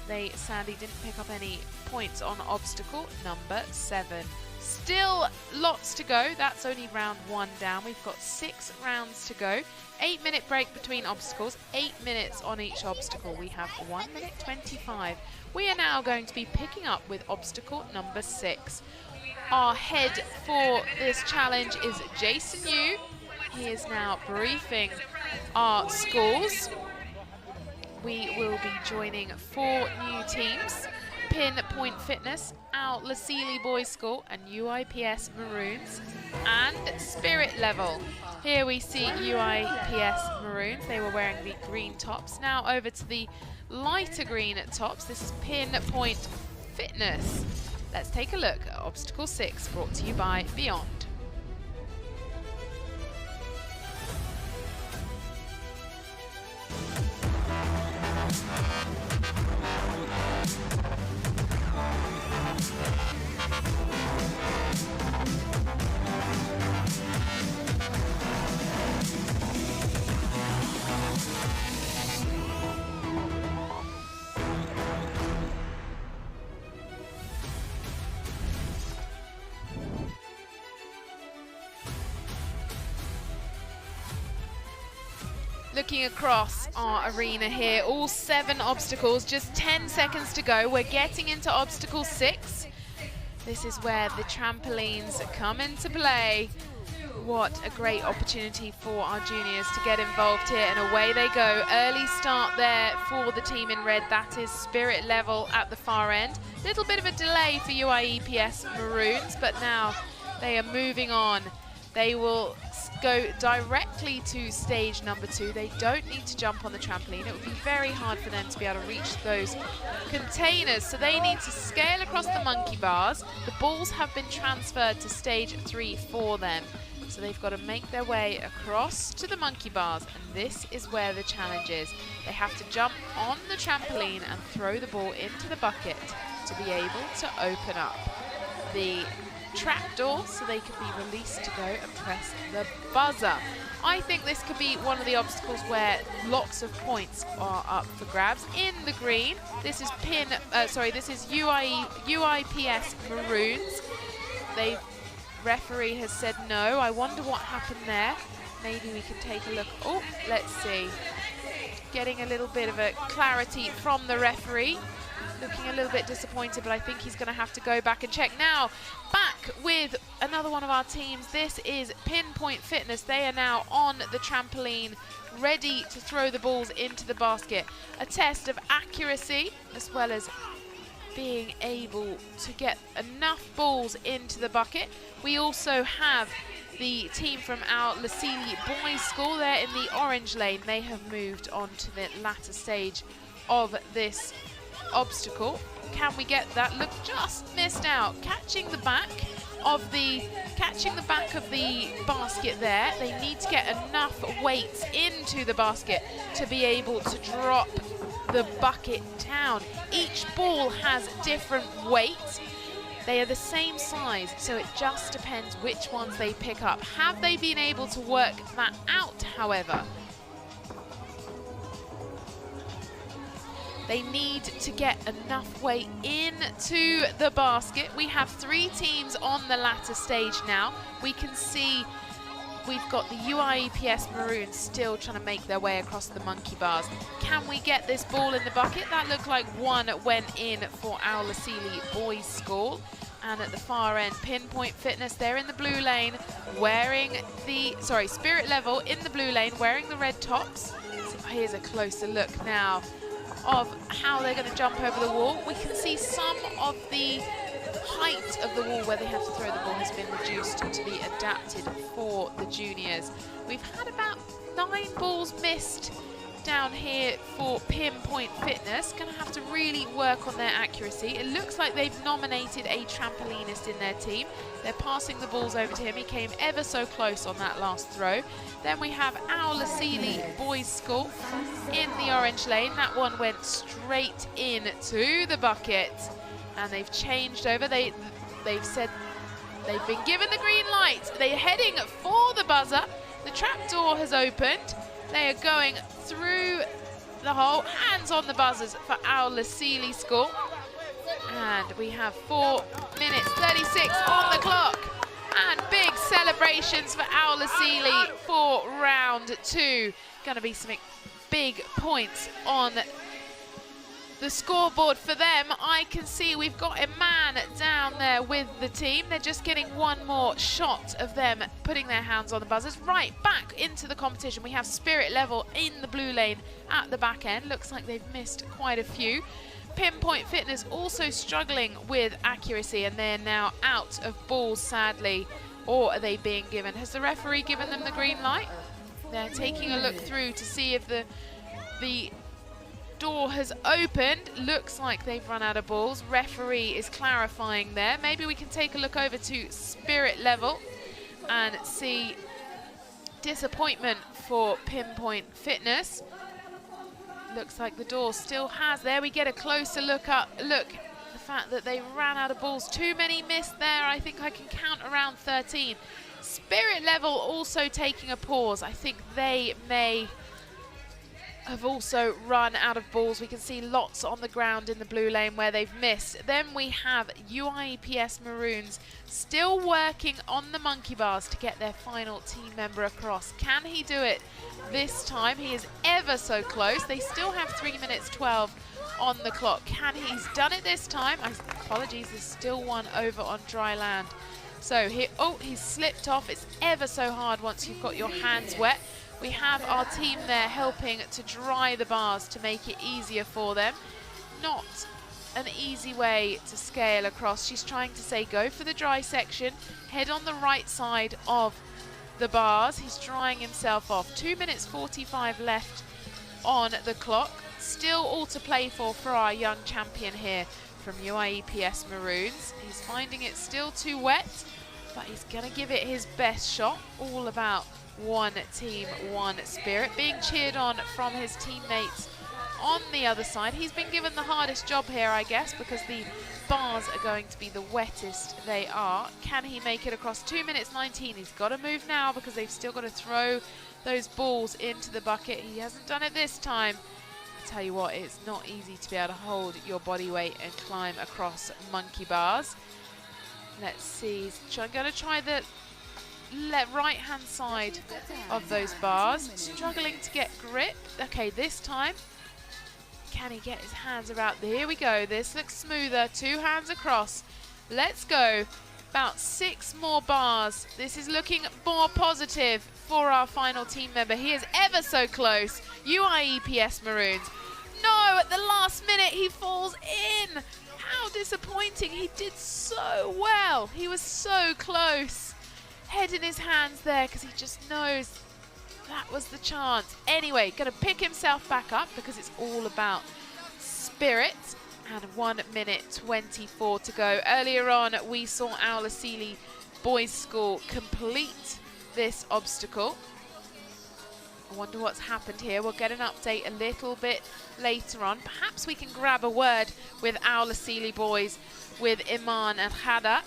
they sadly didn't pick up any points on obstacle number 7. Still lots to go. That's only round 1 down. We've got 6 rounds to go. 8-minute break between obstacles, 8 minutes on each obstacle. We have 1 minute 25. We are now going to be picking up with obstacle number 6. Our head for this challenge is Jason Yu. He is now briefing our schools. We will be joining 4 new teams: Pinpoint Fitness, Al Lasili Boys School, and UIPS Maroons, and Spirit Level. Here we see UIPS Maroons. They were wearing the green tops. Now over to the lighter green tops. This is Pinpoint Fitness. Let's take a look at Obstacle 6, brought to you by Beyond. Looking across our arena here, all 7 obstacles, just 10 seconds to go. We're getting into obstacle 6. This is where the trampolines come into play. What a great opportunity for our juniors to get involved here, and away they go. Early start there for the team in red. That is Spirit Level at the far end. Little bit of a delay for UIEPS Maroons, but now they are moving on. They will go directly to stage number 2. They don't need to jump on the trampoline. It would be very hard for them to be able to reach those containers. So they need to scale across the monkey bars. The balls have been transferred to stage 3 for them. So they've got to make their way across to the monkey bars. And this is where the challenge is. They have to jump on the trampoline and throw the ball into the bucket to be able to open up the trapdoor so they can be released to go and press the buzzer. I think this could be one of the obstacles where lots of points are up for grabs. In the green, this is UIPS Maroons. The referee has said no. I wonder what happened there. Maybe we can take a look. Oh, let's see. Getting a little bit of a clarity from the referee. Looking a little bit disappointed, but I think he's going to have to go back and check. Now, back with another one of our teams. This is Pinpoint Fitness. They are now on the trampoline, ready to throw the balls into the basket. A test of accuracy, as well as being able to get enough balls into the bucket. We also have the team from our Lasili Boys School. They're in the orange lane. They have moved on to the latter stage of this obstacle. Can we get that? Look, just missed out. Catching the back of the basket there. They need to get enough weight into the basket to be able to drop the bucket down. Each ball has different weight. They are the same size, so it just depends which ones they pick up. Have they been able to work that out, however? They need to get enough weight into the basket. We have 3 teams on the latter stage now. We can see we've got the UIEPS Maroons still trying to make their way across the monkey bars. Can we get this ball in the bucket? That looked like one went in for Al Lasili Boys School. And at the far end, Pinpoint Fitness, they're in the blue lane, wearing the, Spirit Level in the blue lane, wearing the red tops. So here's a closer look now of how they're going to jump over the wall. We can see some of the height of the wall where they have to throw the ball has been reduced to be adapted for the juniors. We've had about 9 balls missed down here for Pinpoint Fitness. Going to have to really work on their accuracy. It looks like they've nominated a trampolinist in their team. They're passing the balls over to him. He came ever so close on that last throw. Then we have Al Lasili Boys School in the orange lane. That one went straight into the bucket. And they've changed over. They've said they've been given the green light. They're heading for the buzzer. The trap door has opened. They are going through the hole. Hands on the buzzers for Al Lasili School. And we have 4 minutes 36 on the clock. And big celebrations for Al Lasili for round 2. Going to be some big points on the scoreboard for them. I can see we've got a man down there with the team. They're just getting one more shot of them putting their hands on the buzzers. Right back into the competition. We have Spirit Level in the blue lane at the back end. Looks like they've missed quite a few. Pinpoint Fitness also struggling with accuracy, and they're now out of balls, sadly. Or are they being given? Has the referee given them the green light? They're taking a look through to see if the door has opened. Looks like they've run out of balls. Referee is clarifying there. Maybe we can take a look over to Spirit Level and see disappointment for Pinpoint Fitness. Looks like the door still has. There we get a closer look up. Look, the fact that they ran out of balls. Too many missed there. I think I can count around 13. Spirit Level also taking a pause. I think they may have also run out of balls. We can see lots on the ground in the blue lane where they've missed. Then we have UIEPS Maroons still working on the monkey bars to get their final team member across. Can he do it this time? He is ever so close. They still have 3 minutes 12 on the clock. Can he's done it this time? Apologies, there's still one over on dry land. So here, oh, he's slipped off. It's ever so hard once you've got your hands wet. We have our team there helping to dry the bars to make it easier for them. Not an easy way to scale across. She's trying to say go for the dry section, head on the right side of the bars. He's drying himself off. 2 minutes 45 left on the clock. Still all to play for our young champion here from UIEPS Maroons. He's finding it still too wet, but he's going to give it his best shot. All about one team, one spirit. Being cheered on from his teammates on the other side. He's been given the hardest job here, I guess, because the bars are going to be the wettest they are. Can he make it across? 2 minutes 19. He's got to move now because they've still got to throw those balls into the bucket. He hasn't done it this time. I tell you what, it's not easy to be able to hold your body weight and climb across monkey bars. Let's see. He's going to try the right hand side of those bars, struggling to get grip. Okay, this time can he get his hands around? Here we go. This looks smoother. 2 hands across. Let's go. About 6 more bars. This is looking more positive for our final team member. He is ever so close. UIEPS Maroons. No, at the last minute he falls in. How disappointing. He did so well. He was so close. Head in his hands there because he just knows that was the chance. Anyway, going to pick himself back up because it's all about spirit. And 1 minute 24 to go. Earlier on, we saw Al Lasili Boys School complete this obstacle. I wonder what's happened here. We'll get an update a little bit later on. Perhaps we can grab a word with our Lasili boys, with Iman and Khada.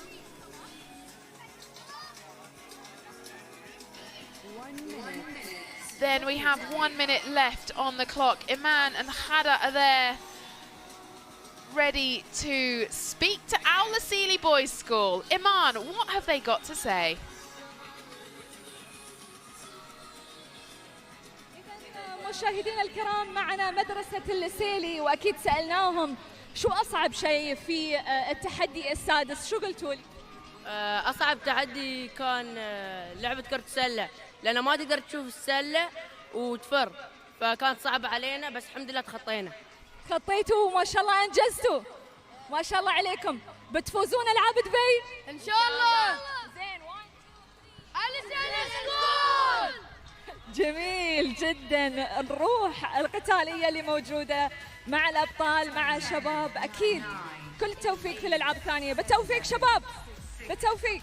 Then we have 1 minute left on the clock. Iman and Khada are there, ready to speak to Al Lasili Boys School. Iman, what have they got to say? مشاهدينا الكرام، معنا مدرسة اللسيلي، وأكيد سألناهم شو أصعب شيء في التحدي السادس، شو قلتوا لي؟ أصعب تحدي كان لعبة كرة السلة، لأن ما تقدر تشوف السلة وتفر، فكانت صعبة علينا، بس الحمد لله تخطينا. خطيتوا وما شاء الله أنجزتوا، ما شاء الله عليكم. بتفوزون ألعاب دبي؟ إن شاء الله. زين. جميل جدا، الروح القتالية اللي موجودة مع الأبطال، مع شباب. أكيد كل التوفيق في الألعاب الثانية. بالتوفيق شباب، بالتوفيق.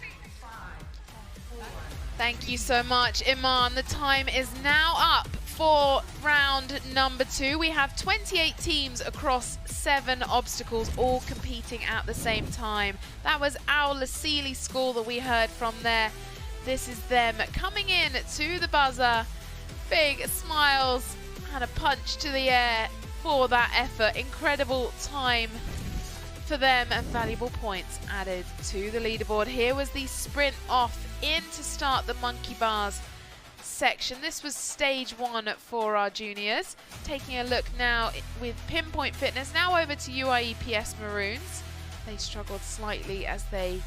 Thank you so much, Iman. The time is now up for round number 2. We have 28 teams across 7 obstacles, all competing at the same time. That was our Lasili school that we heard from there. This is them coming in to the buzzer. Big smiles and a punch to the air for that effort. Incredible time for them and valuable points added to the leaderboard. Here was the sprint off in to start the monkey bars section. This was stage 1 for our juniors. Taking a look now with Pinpoint Fitness. Now over to UIEPS Maroons. They struggled slightly as they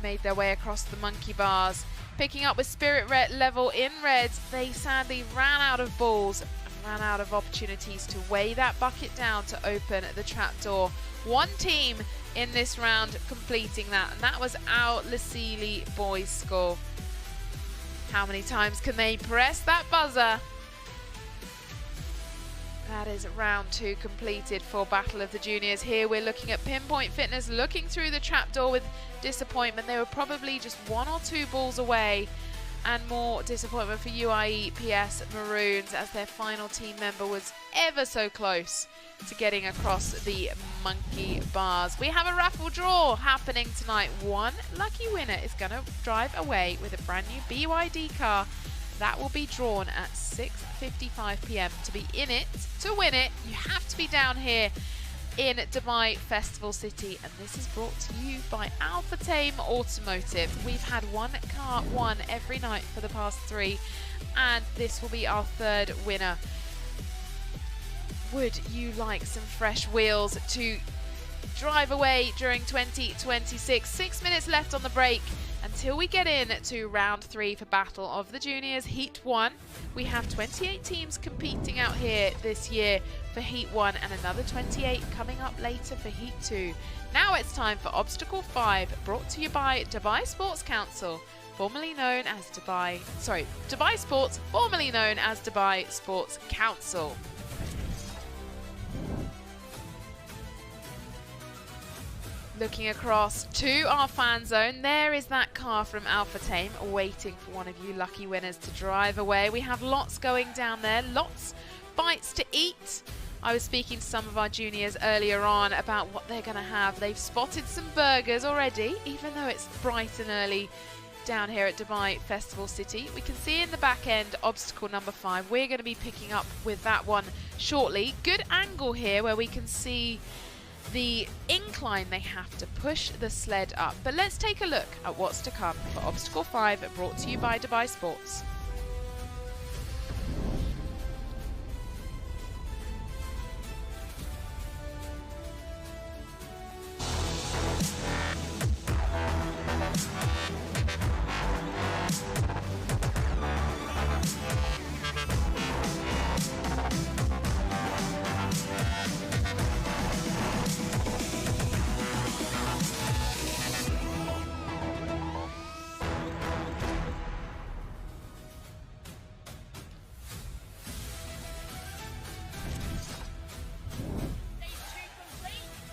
made their way across the monkey bars. Picking up with Spirit Red level in reds, they sadly ran out of balls and ran out of opportunities to weigh that bucket down to open the trapdoor. One team in this round completing that, and that was our Lasili Boys School. How many times can they press that buzzer? That is round 2 completed for Battle of the Juniors. Here we're looking at Pinpoint Fitness looking through the trapdoor with disappointment. They were probably just 1 or 2 balls away, and more disappointment for UIEPS Maroons as their final team member was ever so close to getting across the monkey bars. We have a raffle draw happening tonight. One lucky winner is going to drive away with a brand new BYD car. That will be drawn at 6:55 p.m. To be in it, to win it, you have to be down here in Dubai Festival City, and this is brought to you by Alpha Tame Automotive. We've had one car won every night for the past 3, and this will be our 3rd winner. Would you like some fresh wheels to drive away during 2026? 6 minutes left on the break until we get in to round 3 for Battle of the Juniors Heat 1. We have 28 teams competing out here this year for Heat 1 and another 28 coming up later for Heat 2. Now it's time for Obstacle 5, brought to you by Dubai Sports Council, formerly known as Dubai Sports, formerly known as Dubai Sports Council. Looking across to our fan zone, there is that car from Alpha Tame waiting for one of you lucky winners to drive away. We have lots going down there, lots bites to eat. I was speaking to some of our juniors earlier on about what they're going to have. They've spotted some burgers already, even though it's bright and early down here at Dubai Festival City. We can see in the back end obstacle number 5. We're going to be picking up with that one shortly. Good angle here where we can see the incline they have to push the sled up. But let's take a look at what's to come for Obstacle 5, brought to you by Dubai Sports.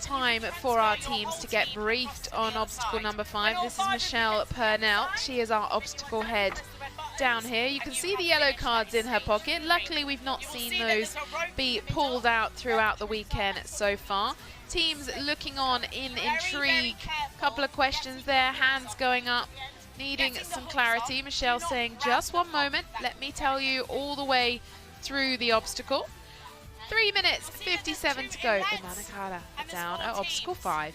Time for our teams to get briefed on obstacle number 5. This is Michelle Purnell. She is our obstacle head down here. You can see the yellow cards in her pocket. Luckily, we've not seen those be pulled out throughout the weekend so far. Teams looking on in intrigue. Couple of questions there, hands going up, needing some clarity. Michelle saying, just one moment, let me tell you all the way through the obstacle. 3 minutes, 57 to go. Imanakara down at obstacle 5.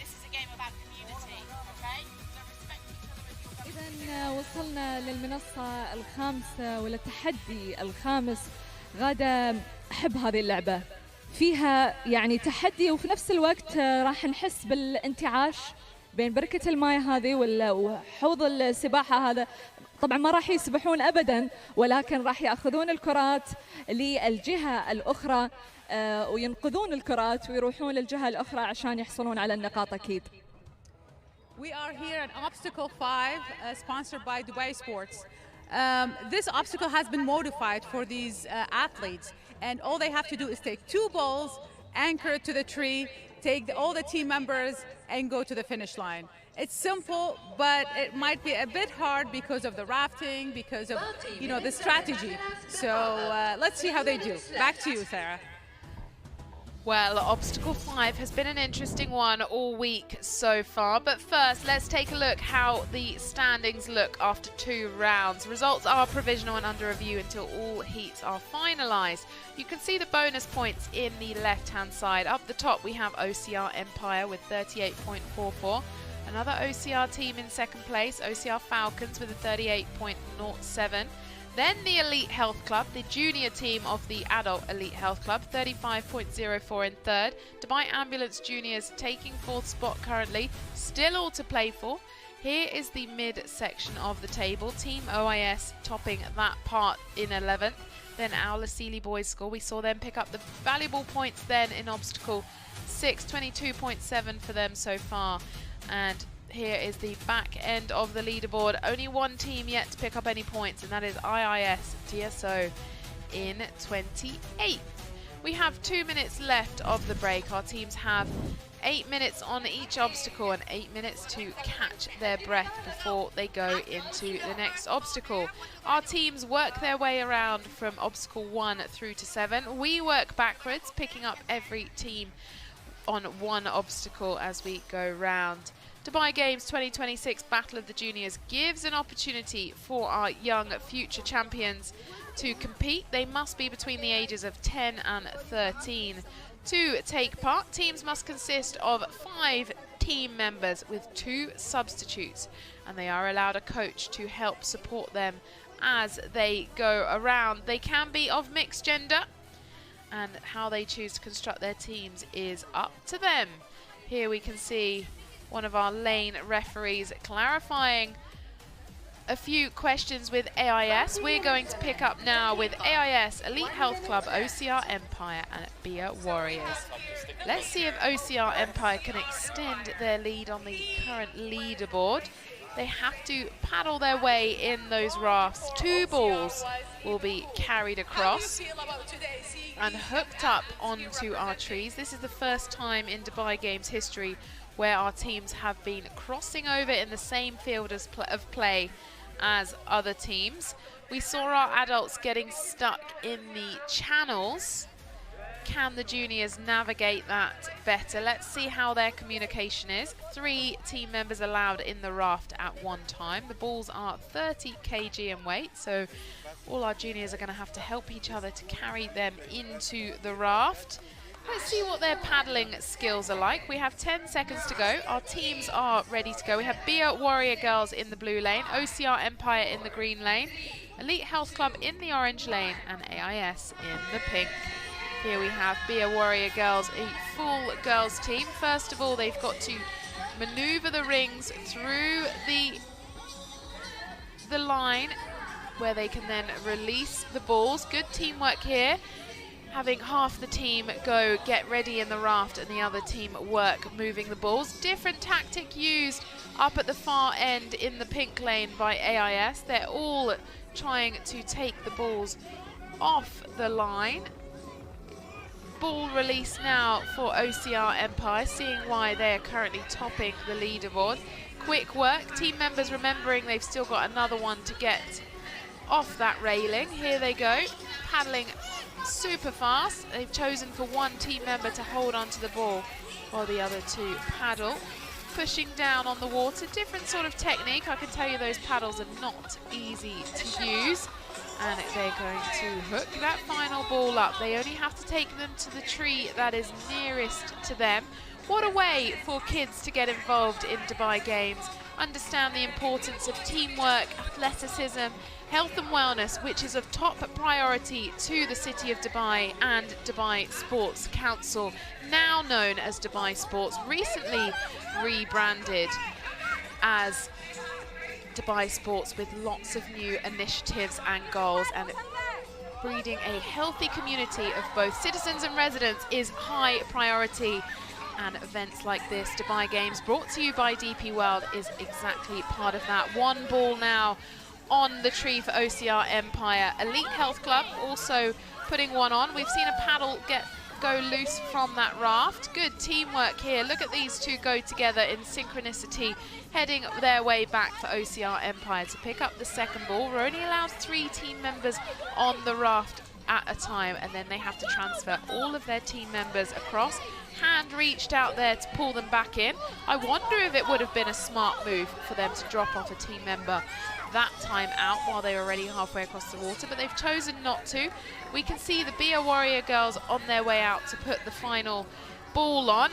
إذن وصلنا للمنصة الخامسة وللتحدي الخامس. غادة، أحب هذه اللعبة، فيها يعني تحدي وفي نفس الوقت راح نحس بالانتعاش بين بركة الماء هذه وحوض السباحة هذا. طبعا ما راح يسبحون أبدا، ولكن راح يأخذون الكرات للجهة الأخرى وينقذون الكرات ويروحون للجهة الأخرى عشان يحصلون على النقاط أكيد. We are here at Obstacle 5, sponsored by Dubai Sports. This obstacle has been modified for these athletes, and all they have to do is take 2 balls, anchor it to the tree, take all the team members, and go to the finish line. It's simple, but it might be a bit hard because of the rafting, because of, you know, the strategy. So let's see how they do. Back to you, Sarah. Well, obstacle 5 has been an interesting one all week so far, but first let's take a look how the standings look after 2 rounds. Results are provisional and under review until all heats are finalised. You can see the bonus points in the left-hand side. Up the top we have OCR Empire with 38.44. Another OCR team in second place, OCR Falcons with a 38.07. Then the Elite Health Club, the junior team of the adult Elite Health Club, 35.04 in third. Dubai Ambulance Juniors taking 4th spot currently, still all to play for. Here is the mid-section of the table. Team OIS topping that part in 11th. Then our Lasili Boys School, we saw them pick up the valuable points then in Obstacle 6, 22.7 for them so far. And here is the back end of the leaderboard. Only one team yet to pick up any points, and that is IIS DSO in 28th. We have 2 minutes left of the break. Our teams have 8 minutes on each obstacle and 8 minutes to catch their breath before they go into the next obstacle. Our teams work their way around from obstacle 1 through to 7. We work backwards, picking up every team on one obstacle as we go round. Dubai Games 2026 Battle of the Juniors gives an opportunity for our young future champions to compete. They must be between the ages of 10 and 13 to take part. Teams must consist of 5 team members with 2 substitutes, and they are allowed a coach to help support them as they go around. They can be of mixed gender, and how they choose to construct their teams is up to them. Here we can see one of our lane referees clarifying a few questions with AIS. We're going to pick up now with AIS, Elite Health Club, OCR Empire and BIA Warriors. Let's see if OCR Empire can extend their lead on the current leaderboard. They have to paddle their way in those rafts. 2 balls will be carried across and hooked up onto our trees. This is the first time in Dubai Games history where our teams have been crossing over in the same field of play as other teams. We saw our adults getting stuck in the channels. Can the juniors navigate that better? Let's see how their communication is. 3 team members allowed in the raft at one time. The balls are 30 kg in weight, so all our juniors are going to have to help each other to carry them into the raft. Let's see what their paddling skills are like. We have 10 seconds to go. Our teams are ready to go. We have BIA Warrior Girls in the blue lane, OCR Empire in the green lane, Elite Health Club in the orange lane, and AIS in the pink. Here we have BIA Warrior Girls, a full girls team. First of all, they've got to maneuver the rings through the line where they can then release the balls. Good teamwork here. Having half the team go get ready in the raft and the other team work moving the balls. Different tactic used up at the far end in the pink lane by AIS. They're all trying to take the balls off the line. Ball release now for OCR Empire, seeing why they're currently topping the leaderboard. Quick work, team members remembering they've still got another one to get off that railing. Here they go, paddling super fast. They've chosen for one team member to hold onto the ball while the other two paddle. Pushing down on the water, different sort of technique. I can tell you those paddles are not easy to use. And they're going to hook that final ball up. They only have to take them to the tree that is nearest to them. What a way for kids to get involved in Dubai Games, understand the importance of teamwork, athleticism, health and wellness, which is of top priority to the City of Dubai and Dubai Sports Council, now known as Dubai Sports, recently rebranded as Dubai Sports, with lots of new initiatives and goals, and breeding a healthy community of both citizens and residents is high priority. And events like this, Dubai Games, brought to you by DP World, is exactly part of that. One ball now on the tree for OCR Empire. Elite Health Club also putting one on. We've seen a paddle go loose from that raft. Good teamwork here. Look at these two go together in synchronicity, heading their way back for OCR Empire to pick up the second ball. We're only allowed 3 team members on the raft at a time, and then they have to transfer all of their team members across. Hand reached out there to pull them back in. I wonder if it would have been a smart move for them to drop off a team member that time out while they were already halfway across the water, but they've chosen not to. We can see the Bia Warrior girls on their way out to put the final ball on.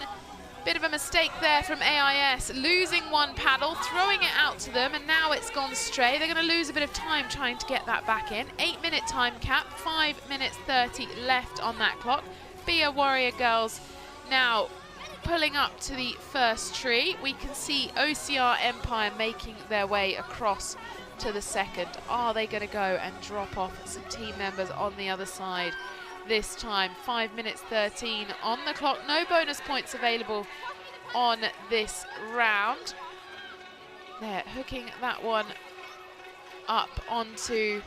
Bit of a mistake there from AIS, losing one paddle, throwing it out to them, and now it's gone stray. They're going to lose a bit of time trying to get that back in. 8-minute time cap, 5 minutes 30 left on that clock. Bia Warrior girls now pulling up to the first tree. We can see OCR Empire making their way across to the second. Are they going to go and drop off some team members on the other side this time? 5 minutes 13 on the clock. No bonus points available on this round. They're hooking that one up onto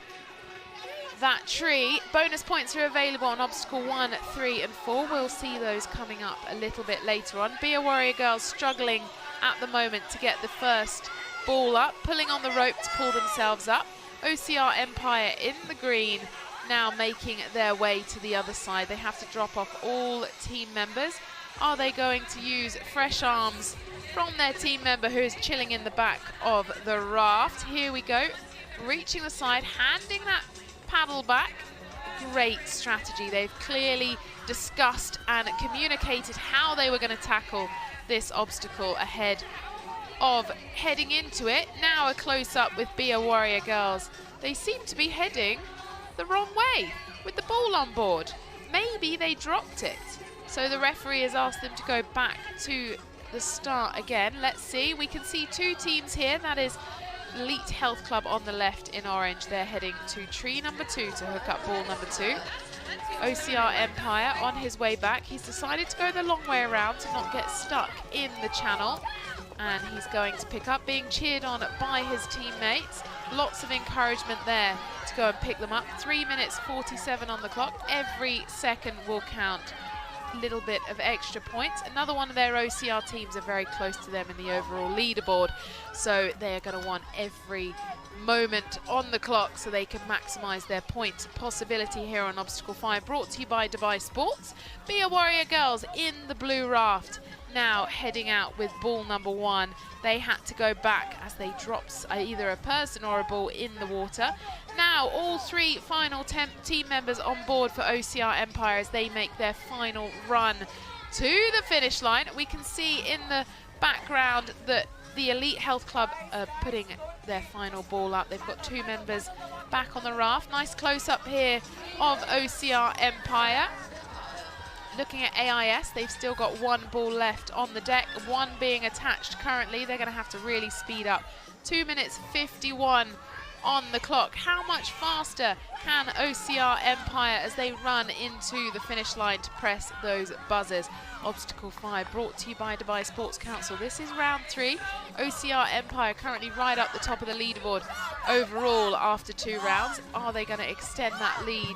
that tree. Bonus points are available on obstacle 1, 3 and 4. We'll see those coming up a little bit later on. Bia Warrior girls struggling at the moment to get the first ball up, pulling on the rope to pull themselves up. OCR Empire in the green, now making their way to the other side. They have to drop off all team members. Are they going to use fresh arms from their team member who is chilling in the back of the raft? Here we go, reaching the side, handing that paddle back. Great strategy. They've clearly discussed and communicated how they were going to tackle this obstacle ahead of heading into it. Now a close-up with Bia Warrior girls. They seem to be heading the wrong way with the ball on board. Maybe they dropped it, so the referee has asked them to go back to the start again. Let's see. We can see 2 teams here. That is Elite Health Club on the left in orange. They're heading to tree number 2 to hook up ball number 2. OCR Empire on his way back. He's decided to go the long way around to not get stuck in the channel, and he's going to pick up, being cheered on by his teammates. Lots of encouragement there to go and pick them up. 3 minutes 47 on the clock. Every second will count. Little bit of extra points. Another one of their OCR teams are very close to them in the overall leaderboard, so they're going to want every moment on the clock so they can maximize their point possibility here on obstacle 5, brought to you by Dubai Sports. Bia Warrior girls in the blue raft, now heading out with ball number 1. They had to go back as they dropped either a person or a ball in the water. Now all 3 final team members on board for OCR Empire as they make their final run to the finish line. We can see in the background that the Elite Health Club are putting their final ball up. They've got 2 members back on the raft. Nice close-up here of OCR Empire. Looking at AIS, they've still got 1 ball left on the deck, 1 being attached currently. They're going to have to really speed up. 2 minutes 51 on the clock. How much faster can OCR Empire as they run into the finish line to press those buzzers? Obstacle 5 brought to you by Dubai Sports Council. This is round 3. OCR Empire currently right up the top of the leaderboard overall after 2 rounds. Are they going to extend that lead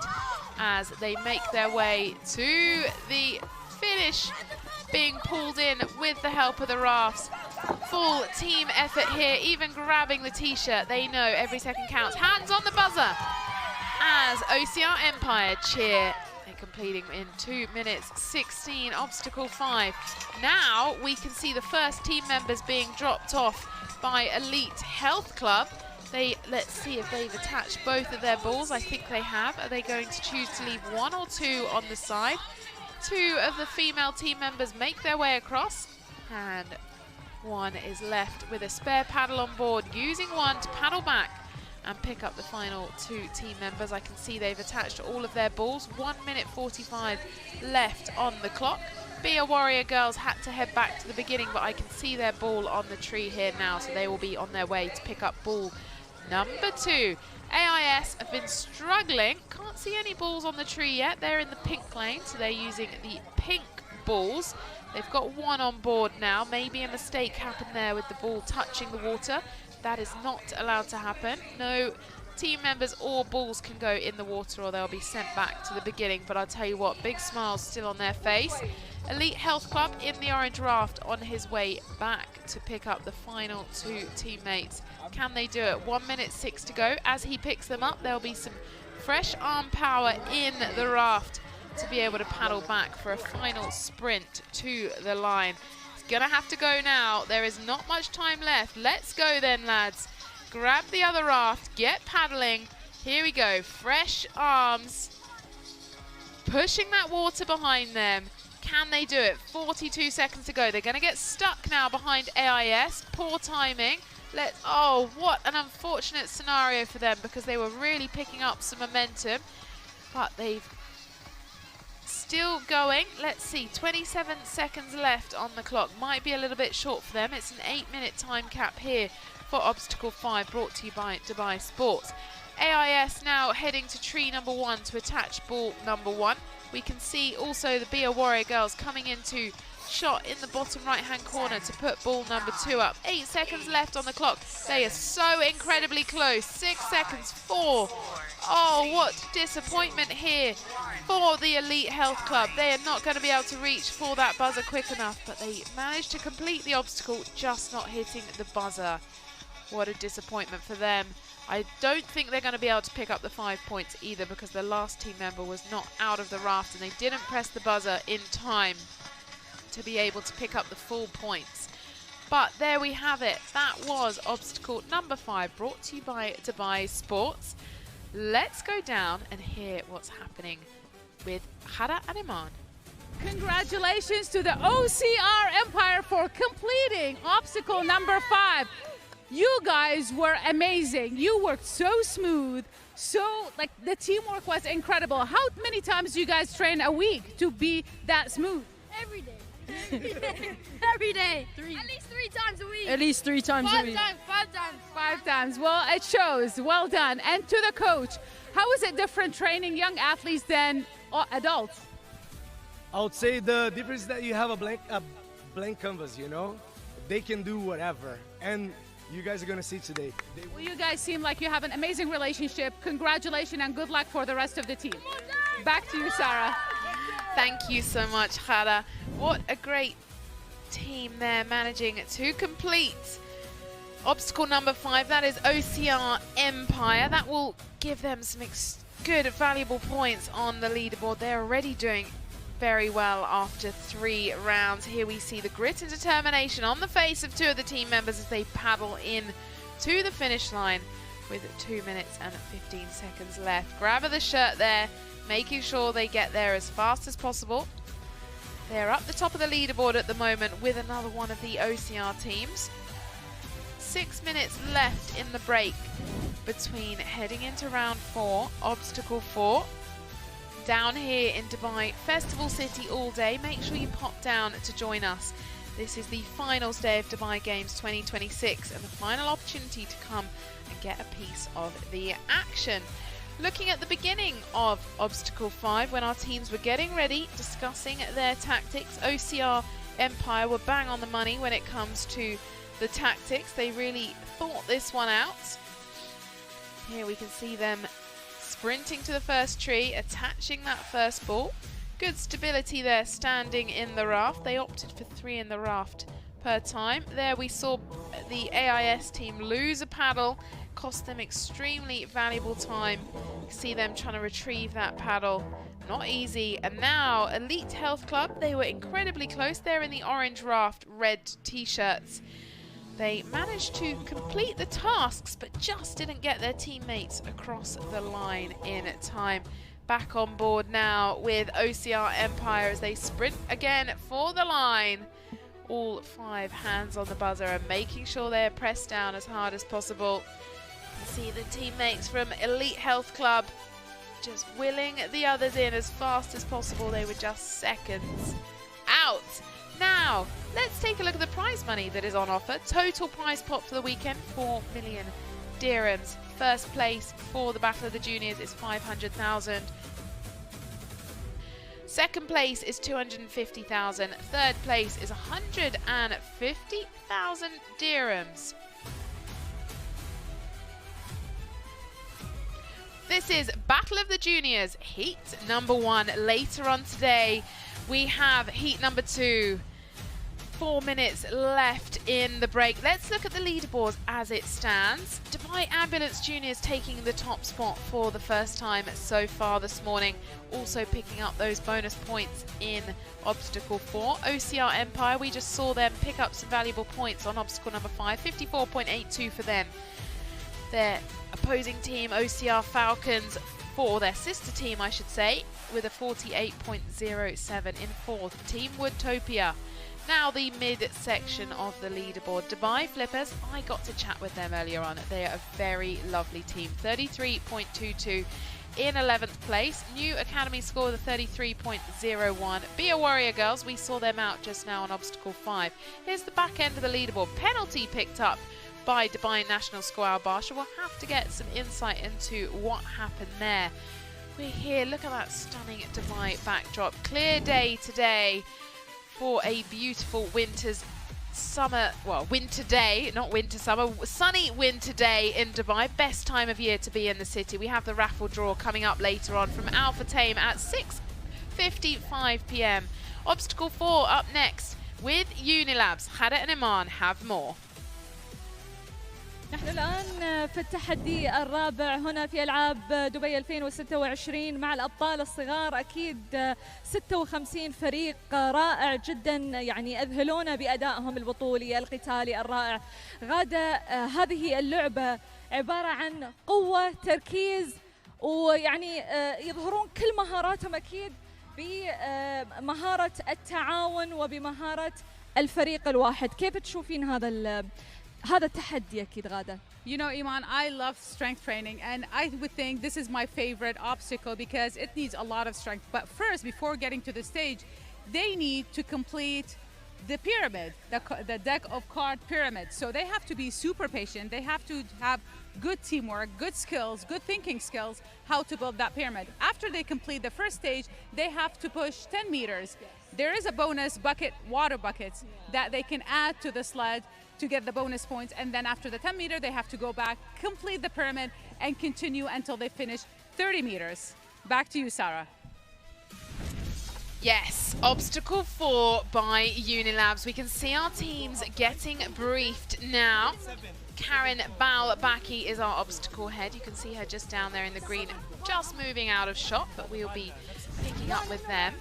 as they make their way to the finish, being pulled in with the help of the rafts full team effort here, even grabbing the t-shirt. They know every second counts. Hands on the buzzer as OCR Empire cheer. They're completing in 2 minutes 16, obstacle 5. Now we can see the first team members being dropped off by Elite Health Club. Let's see if they've attached both of their balls. I think they have. Are they going to choose to leave 1 or 2 on the side? 2 of the female team members make their way across, and 1 is left with a spare paddle on board, using 1 to paddle back and pick up the final 2 team members. I can see they've attached all of their balls. 1 minute 45 left on the clock. Be a Warrior girls had to head back to the beginning, but I can see their ball on the tree here now, so they will be on their way to pick up ball number 2. AIS have been struggling. Can't see any balls on the tree yet. They're in the pink lane, so they're using the pink balls. They've got 1 on board now. Maybe a mistake happened there with the ball touching the water. That is not allowed to happen. No team members or balls can go in the water, or they'll be sent back to the beginning. But I'll tell you what, big smiles still on their face. Elite Health Club in the orange raft on his way back to pick up the final 2 teammates. Can they do it? 1 minute 6 to go. As he picks them up, there'll be some fresh arm power in the raft to be able to paddle back for a final sprint to the line. It's gonna have to go now. There is not much time left. Let's go then, lads. Grab the other raft, get paddling. Here we go, fresh arms. Pushing that water behind them. Can they do it? 42 seconds to go. They're gonna get stuck now behind AIS. Poor timing. Oh, what an unfortunate scenario for them, because they were really picking up some momentum, but they've still going. Let's see, 27 seconds left on the clock. Might be a little bit short for them. It's an 8-minute time cap here for obstacle 5, brought to you by Dubai Sports. AIS now heading to tree number 1 to attach ball number 1. We can see also the Be a Warrior girls coming into shot in the bottom right-hand corner to put ball number 2 up. 8 seconds left on the clock. They are so incredibly close. 6 seconds, 4. Oh, what disappointment here for the Elite Health Club. They are not going to be able to reach for that buzzer quick enough, but they managed to complete the obstacle, just not hitting the buzzer. What a disappointment for them. I don't think they're going to be able to pick up the 5 points either, because the last team member was not out of the raft and they didn't press the buzzer in time to be able to pick up the full points. But there we have it. That was obstacle number 5, brought to you by Dubai Sports. Let's go down and hear what's happening with Hara and Iman. Congratulations to the OCR Empire for completing obstacle number 5. You guys were amazing. You worked so smooth. Like, the teamwork was incredible. How many times do you guys train a week to be that smooth? Every day. Every day. At least 3 times a week. At least 3 times a week. 5 times. 5 times. Well, it shows. Well done. And to the coach, how is it different training young athletes than adults? I would say the difference is that you have a blank canvas, you know? They can do whatever. And you guys are going to see today. Well, you guys seem like you have an amazing relationship. Congratulations and good luck for the rest of the team. Back to you, Sarah. Thank you so much, Hara. What a great team there, managing to complete obstacle number 5. That is OCR Empire. That will give them some good, valuable points on the leaderboard. They're already doing very well after 3 rounds. Here we see the grit and determination on the face of 2 of the team members as they paddle in to the finish line with 2 minutes and 15 seconds left. Grab of the shirt there, making sure they get there as fast as possible. They're up the top of the leaderboard at the moment with another one of the OCR teams. 6 minutes left in the break between heading into round 4, obstacle 4. Down here in Dubai Festival City all day. Make sure you pop down to join us. This is the finals day of Dubai Games 2026 and the final opportunity to come and get a piece of the action. Looking at the beginning of obstacle 5, when our teams were getting ready, discussing their tactics, OCR Empire were bang on the money when it comes to the tactics. They really thought this one out. Here we can see them sprinting to the first tree, attaching that first ball. Good stability there, standing in the raft. They opted for 3 in the raft per time. There we saw the AIS team lose a paddle, cost them extremely valuable time. You see them trying to retrieve that paddle. Not easy. And now Elite Health Club, they were incredibly close. They're in the orange raft, red t-shirts. They managed to complete the tasks, but just didn't get their teammates across the line in time. Back on board now with OCR Empire as they sprint again for the line. All 5 hands on the buzzer and making sure they're pressed down as hard as possible. You see the teammates from Elite Health Club just willing the others in as fast as possible. They were just seconds out. Now, let's take a look at the prize money that is on offer. Total prize pot for the weekend, 4 million dirhams. First place for the Battle of the Juniors is 500,000. Second place is 250,000. Third place is 150,000 dirhams. This is Battle of the Juniors, heat number 1. Later on today, we have heat number 2. 4 minutes left in the break. Let's look at the leaderboard as it stands. Dubai Ambulance Juniors taking the top spot for the first time so far this morning. Also picking up those bonus points in Obstacle 4. OCR Empire, we just saw them pick up some valuable points on Obstacle number 5. 54.82 for them. Their opposing team, OCR Falcons, for their sister team, I should say, with a 48.07 in 4th. Team Woodtopia. Now the mid-section of the leaderboard. Dubai Flippers, I got to chat with them earlier on. They are a very lovely team. 33.22 in 11th place. New Academy score the 33.01. Be a Warrior Girls, we saw them out just now on Obstacle 5. Here's the back end of the leaderboard. Penalty picked up by Dubai National Square Barsha. We'll have to get some insight into what happened there. We're here, look at that stunning Dubai backdrop. Clear day today for a beautiful winter day, not winter summer, sunny winter day in Dubai. Best time of year to be in the city. We have the raffle draw coming up later on from Al Fatame at 6:55 p.m. Obstacle 4 up next with Unilabs. Hada and Iman have more. نحن الآن في التحدي الرابع هنا في ألعاب دبي 2026 مع الأبطال الصغار. أكيد 56 فريق رائع جدا، يعني أذهلونا بأدائهم البطولي القتالي الرائع. غادة، هذه اللعبة عبارة عن قوة، تركيز، ويعني يظهرون كل مهاراتهم أكيد بمهارة التعاون وبمهارة الفريق الواحد. كيف تشوفين هذا التحدي أكيد غادة؟ You know, Iman, I love strength training, and I would think this is my favorite obstacle because it needs a lot of strength. But first, before getting to the stage, they need to complete the pyramid, the deck of card pyramid. So they have to be super patient. They have to have good teamwork, good skills, good thinking skills, how to build that pyramid. After they complete the first stage, they have to push 10 meters. There is a bonus bucket, water buckets, that they can add to the sled to get the bonus points, and then after the 10 meter they have to go back, complete the pyramid, and continue until they finish 30 meters. Back to you, Sarah. Yes, Obstacle 4 by Unilabs. We can see our teams getting briefed now. Karen Balbaki is our obstacle head. You can see her just down there in the green, just moving out of shot, but we'll be picking up with them.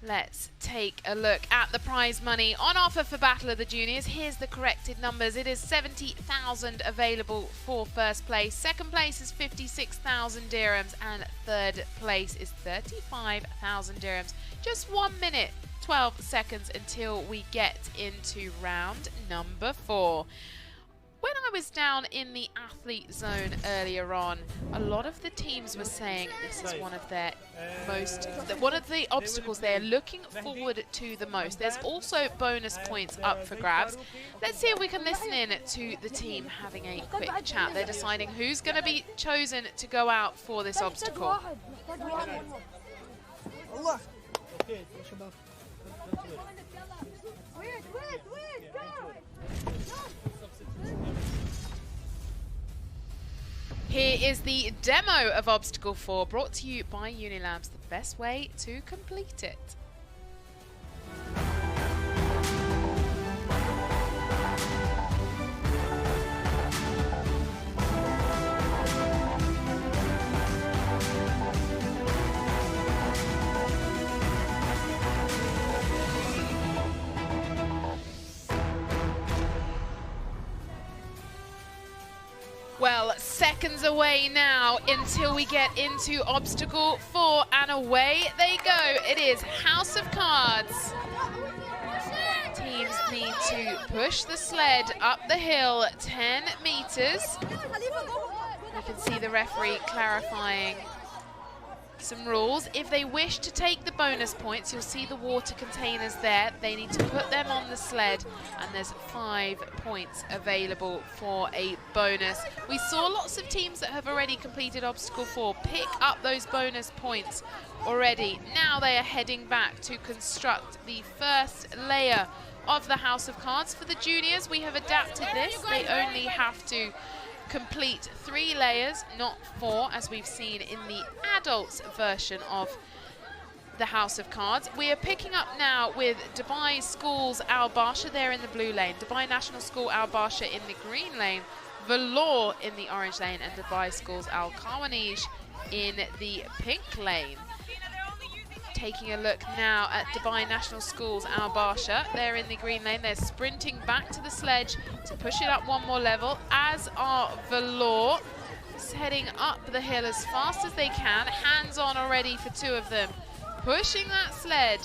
Let's take a look at the prize money on offer for Battle of the Juniors. Here's the corrected numbers. It is 70,000 available for first place. Second place is 56,000 dirhams and third place is 35,000 dirhams. Just 1 minute, 12 seconds until we get into round number 4. When I was down in the athlete zone earlier on, a lot of the teams were saying this is one of their one of the obstacles they're looking forward to the most. There's also bonus points up for grabs. Let's see if we can listen in to the team having a quick chat. They're deciding who's going to be chosen to go out for this obstacle. Here is the demo of Obstacle 4, brought to you by Unilabs, the best way to complete it. Well, seconds away now until we get into obstacle 4, and away they go. It is House of Cards. Teams need to push the sled up the hill 10 meters. You can see the referee clarifying some rules. If they wish to take the bonus points, you'll see the water containers there. They need to put them on the sled, and there's 5 points available for a bonus. We saw lots of teams that have already completed obstacle 4 pick up those bonus points already. Now they are heading back to construct the first layer of the House of Cards. For the juniors, we have adapted this. They only have to complete 3 layers, not 4, as we've seen in the adults version of the House of Cards. We are picking up now with Dubai Schools Al Barsha there in the blue lane, Dubai National School Al Barsha in the green lane, Velour in the orange lane, and Dubai Schools Al Kawanij in the pink lane. Taking a look now at Dubai National Schools Al Barsha. They're in the green lane. They're sprinting back to the sledge to push it up one more level, as are Velour, heading up the hill as fast as they can. Hands on already for 2 of them. Pushing that sled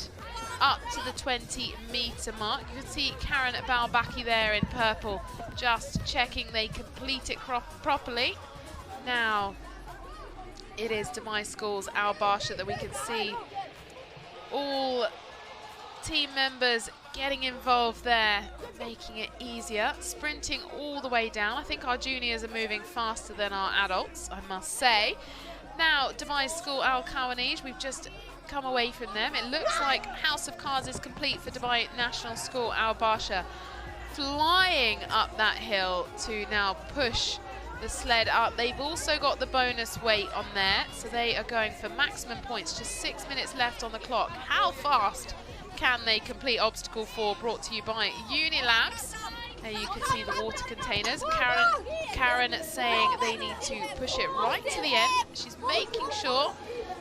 up to the 20-meter mark. You can see Karen Balbaki there in purple, just checking they complete it properly. Now, it is Dubai Schools Al Barsha that we can see all team members getting involved there, making it easier, sprinting all the way down. I think our juniors are moving faster than our adults, I must say. Now, Dubai School Al Kawanij, we've just come away from them. It looks like House of Cards is complete for Dubai National School Al Barsha, flying up that hill to now push the sled up. They've also got the bonus weight on there, so they are going for maximum points. Just 6 minutes left on the clock. How fast can they complete obstacle 4, brought to you by Unilabs? There you can see the water containers. Karen saying they need to push it right to the end. She's making sure,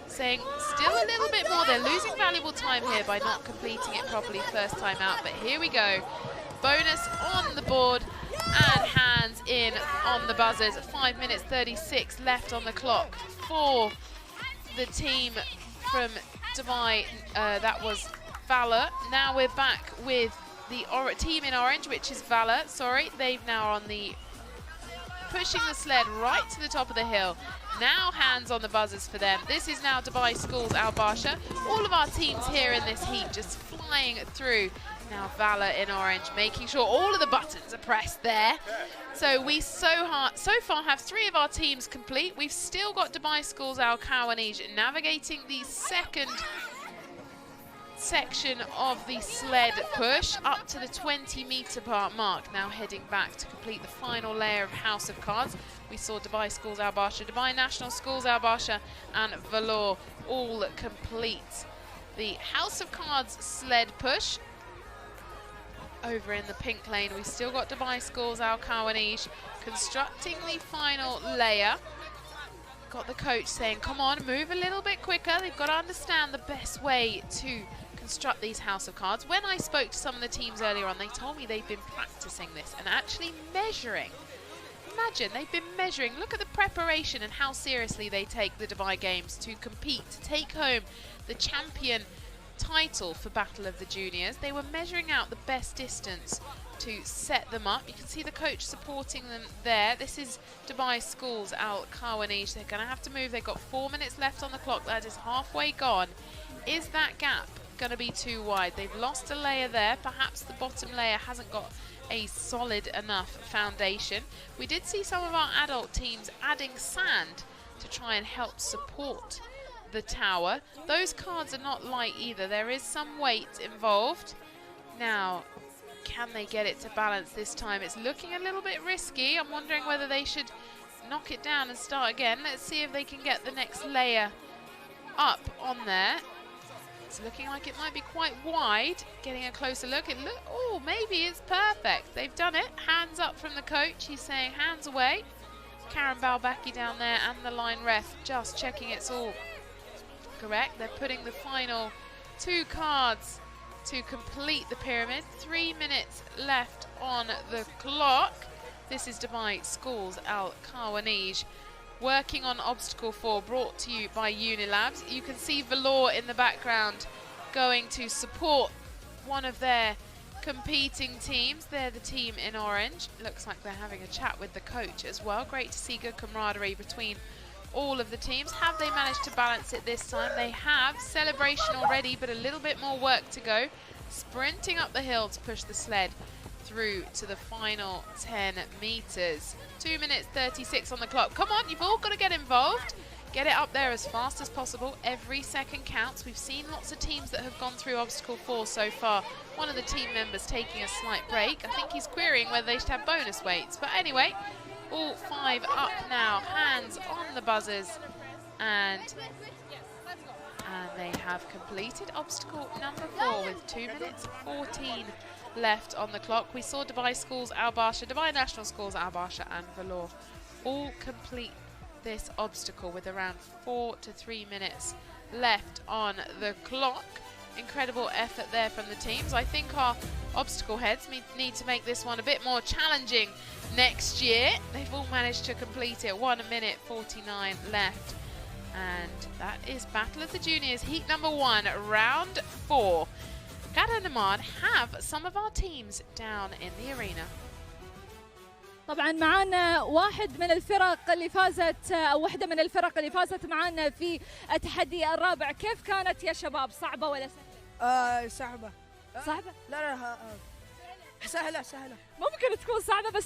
saying still a little bit more. They're losing valuable time here by not completing it properly first time out, but here we go. Bonus on the board and hands in on the buzzers. 5 minutes 36 left on the clock for the team from Dubai. That was Valor. Now we're back with the team in orange, which is Valor. Sorry, they've now on the pushing the sled right to the top of the hill. Now hands on the buzzers for them. This is now Dubai Schools Al Barsha. All of our teams here in this heat just flying through. Now Valor in orange, making sure all of the buttons are pressed there. So we so far have 3 of our teams complete. We've still got Dubai Schools Al Kawanij navigating the second section of the sled push up to the 20-meter mark. Now heading back to complete the final layer of House of Cards. We saw Dubai Schools Al Barsha, Dubai National Schools Al Barsha, and Velour all complete the House of Cards sled push. Over in the pink lane, we've still got Dubai Schools Al Kawanij constructing the final layer. Got the coach saying, come on, move a little bit quicker. They've got to understand the best way to construct these House of Cards. When I spoke to some of the teams earlier on, they told me they've been practicing this and actually measuring. Imagine, they've been measuring. Look at the preparation and how seriously they take the Dubai Games to compete, to take home the champion title for Battle of the Juniors. They were measuring out the best distance to set them up. You can see the coach supporting them there. This is Dubai Schools Al Kawanij. They're going to have to move. They've got 4 minutes left on the clock. That is halfway gone. Is that gap going to be too wide? They've lost a layer there. Perhaps the bottom layer hasn't got a solid enough foundation. We did see some of our adult teams adding sand to try and help support the tower. Those cards are not light either. There is some weight involved. Now, can they get it to balance this time? It's looking a little bit risky. I'm wondering whether they should knock it down and start again. Let's see if they can get the next layer up on there. It's looking like it might be quite wide. Getting a closer look. Oh, maybe it's perfect. They've done it. Hands up from the coach. He's saying hands away. Karen Balbaki down there and the line ref just checking it's all correct. They're putting the final 2 cards to complete the pyramid. 3 minutes left on the clock. This is Dubai Schools Al Kawanij working on obstacle 4, brought to you by Unilabs. You can see Velour in the background going to support one of their competing teams. They're the team in orange. Looks like they're having a chat with the coach as well. Great to see good camaraderie between all of the teams. Have they managed to balance it this time? They have. Celebration already, but a little bit more work to go. Sprinting up the hill to push the sled through to the final 10 meters. 2 minutes 36 on the clock. Come on, you've all got to get involved. Get it up there as fast as possible. Every second counts. We've seen lots of teams that have gone through obstacle 4 so far. One of the team members taking a slight break. I think he's querying whether they should have bonus weights. But anyway, all 5 up now. Hands on the buzzers. And they have completed obstacle number 4 with 2 minutes 14 left on the clock. We saw Dubai Schools Al Barsha, Dubai National Schools Al Barsha and Velour all complete this obstacle with around 4 to 3 minutes left on the clock. Incredible effort there from the teams. I think our obstacle heads need to make this one a bit more challenging next year. They've all managed to complete it. 1 minute 49 left. And that is Battle of the Juniors, heat number 1, round 4. Gada and Ahmad have some of our teams down in the arena. طبعا معنا واحد من الفرق اللي فازت او واحده من الفرق اللي فازت معنا في التحدي الرابع. كيف كانت يا شباب؟ صعبه ولا سهله؟ صعبه. صعبه؟ لا سهله. ممكن تكون صعبه بس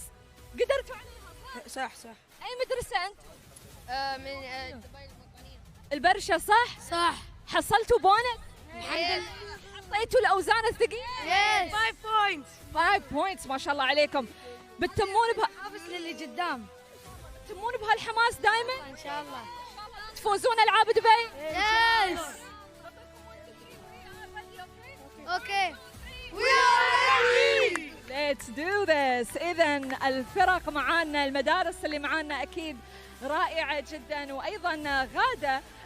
قدرتوا عليها. صح. اي مدرسه انت؟ من دبي الوطنية. البرشا صح؟ حصلتوا بونس؟ الحمد لله. حطيتوا الاوزان الثقيله؟ 5 بوينتس ما شاء الله عليكم. بتتمون حافز للي قدام بتتمون بهالحماس دائما ان شاء الله. تفوزون العاب دبي؟ يس. اوكي. Let's do this. إذا الفرق معانا، المدارس اللي معانا أكيد رائعة جدا، وأيضا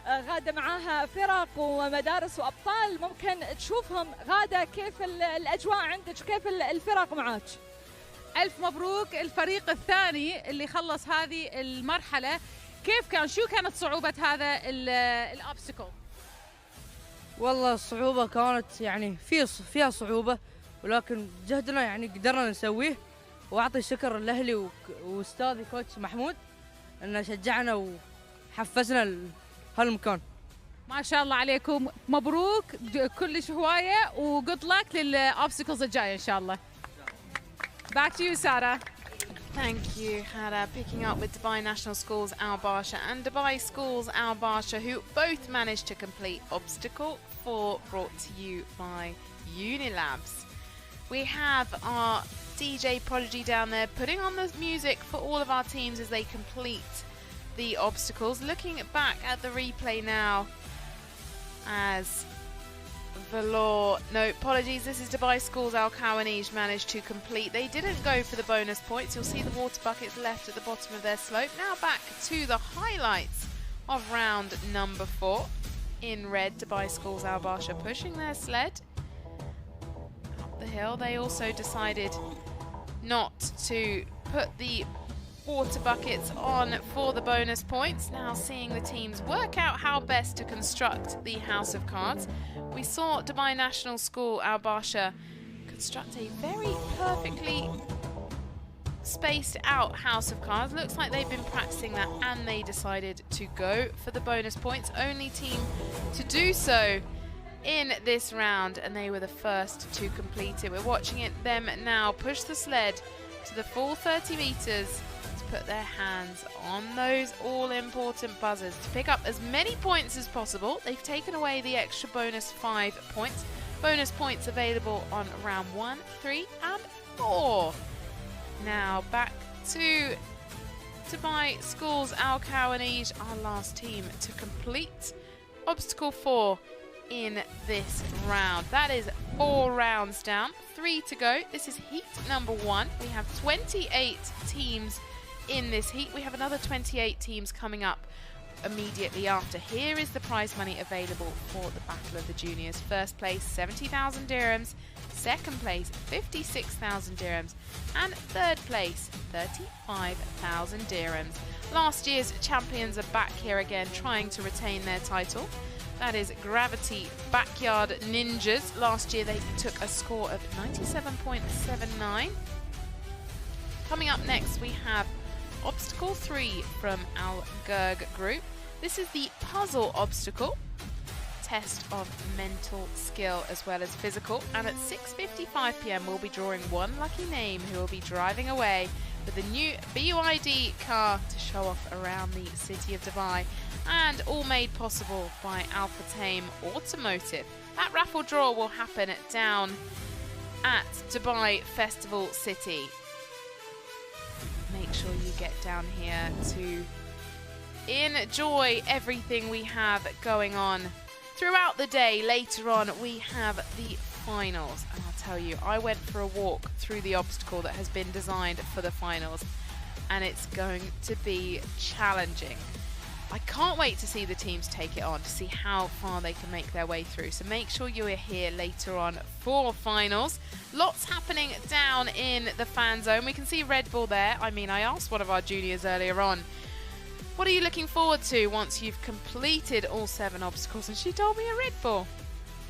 غادة معاها فرق ومدارس وأبطال ممكن تشوفهم. غادة، كيف الأجواء عندك؟ كيف الفرق معاك؟ ألف مبروك الفريق الثاني اللي خلص هذه المرحلة. كيف كان؟ شو كانت صعوبة هذا الأوبستكل؟ والله الصعوبة كانت يعني فيها صعوبة، ولكن جهدنا يعني قدرنا نسويه. وأعطي شكر لأهلي وأستاذي كوتش محمود أنه شجعنا وحفزنا هالمكان. ما شاء الله عليكم، مبروك كلش هواية وجود لك للأوبستكلز الجاية إن شاء الله. Back to you, Sarah. Thank you, Hada. Picking up with Dubai National Schools Al Barsha and Dubai Schools Al Barsha, who both managed to complete obstacle 4, brought to you by Unilabs. We have our DJ Prodigy down there putting on the music for all of our teams as they complete the obstacles. Looking back at the replay now as Velour, no, apologies, this is Dubai Schools Al Kawanij managed to complete. They didn't go for the bonus points. You'll see the water buckets left at the bottom of their slope. Now back to the highlights of round number 4. In red, Dubai Schools Al Barsha pushing their sled up the hill. They also decided not to put the water buckets on for the bonus points. Now seeing the teams work out how best to construct the house of cards. We saw Dubai National School Al Barsha construct a very perfectly spaced out house of cards. Looks like they've been practicing that and they decided to go for the bonus points. Only team to do so in this round, and they were the first to complete it. We're watching them now push the sled to the full 30 meters to put their hands on those all-important buzzers to pick up as many points as possible. They've taken away the extra bonus 5 points. Bonus points available on round 1, 3 and 4. Now back to Dubai Schools Al Kawanij, our last team to complete obstacle 4 in this round. That is 4 rounds down, 3 to go. This is heat number 1. We have 28 teams in this heat. We have another 28 teams coming up immediately after. Here is the prize money available for the Battle of the Juniors. First place, 70,000 dirhams. Second place, 56,000 dirhams. And third place, 35,000 dirhams. Last year's champions are back here again, trying to retain their title. That is Gravity Backyard Ninjas. Last year they took a score of 97.79. Coming up next, we have Obstacle 3 from Al Gurg Group. This is the puzzle obstacle. Test of mental skill as well as physical. And at 6:55 p.m. we'll be drawing one lucky name who will be driving away with a new BYD car to show off around the city of Dubai. And all made possible by Alpha Tame Automotive. That raffle draw will happen down at Dubai Festival City. Make sure you get down here to enjoy everything we have going on throughout the day. Later on, we have the finals. And I'll tell you, I went for a walk through the obstacle that has been designed for the finals, and it's going to be challenging. I can't wait to see the teams take it on, to see how far they can make their way through. So make sure you are here later on for finals. Lots happening down in the fan zone. We can see Red Bull there. I mean, I asked one of our juniors earlier on, what are you looking forward to once you've completed all 7 obstacles? And she told me a Red Bull.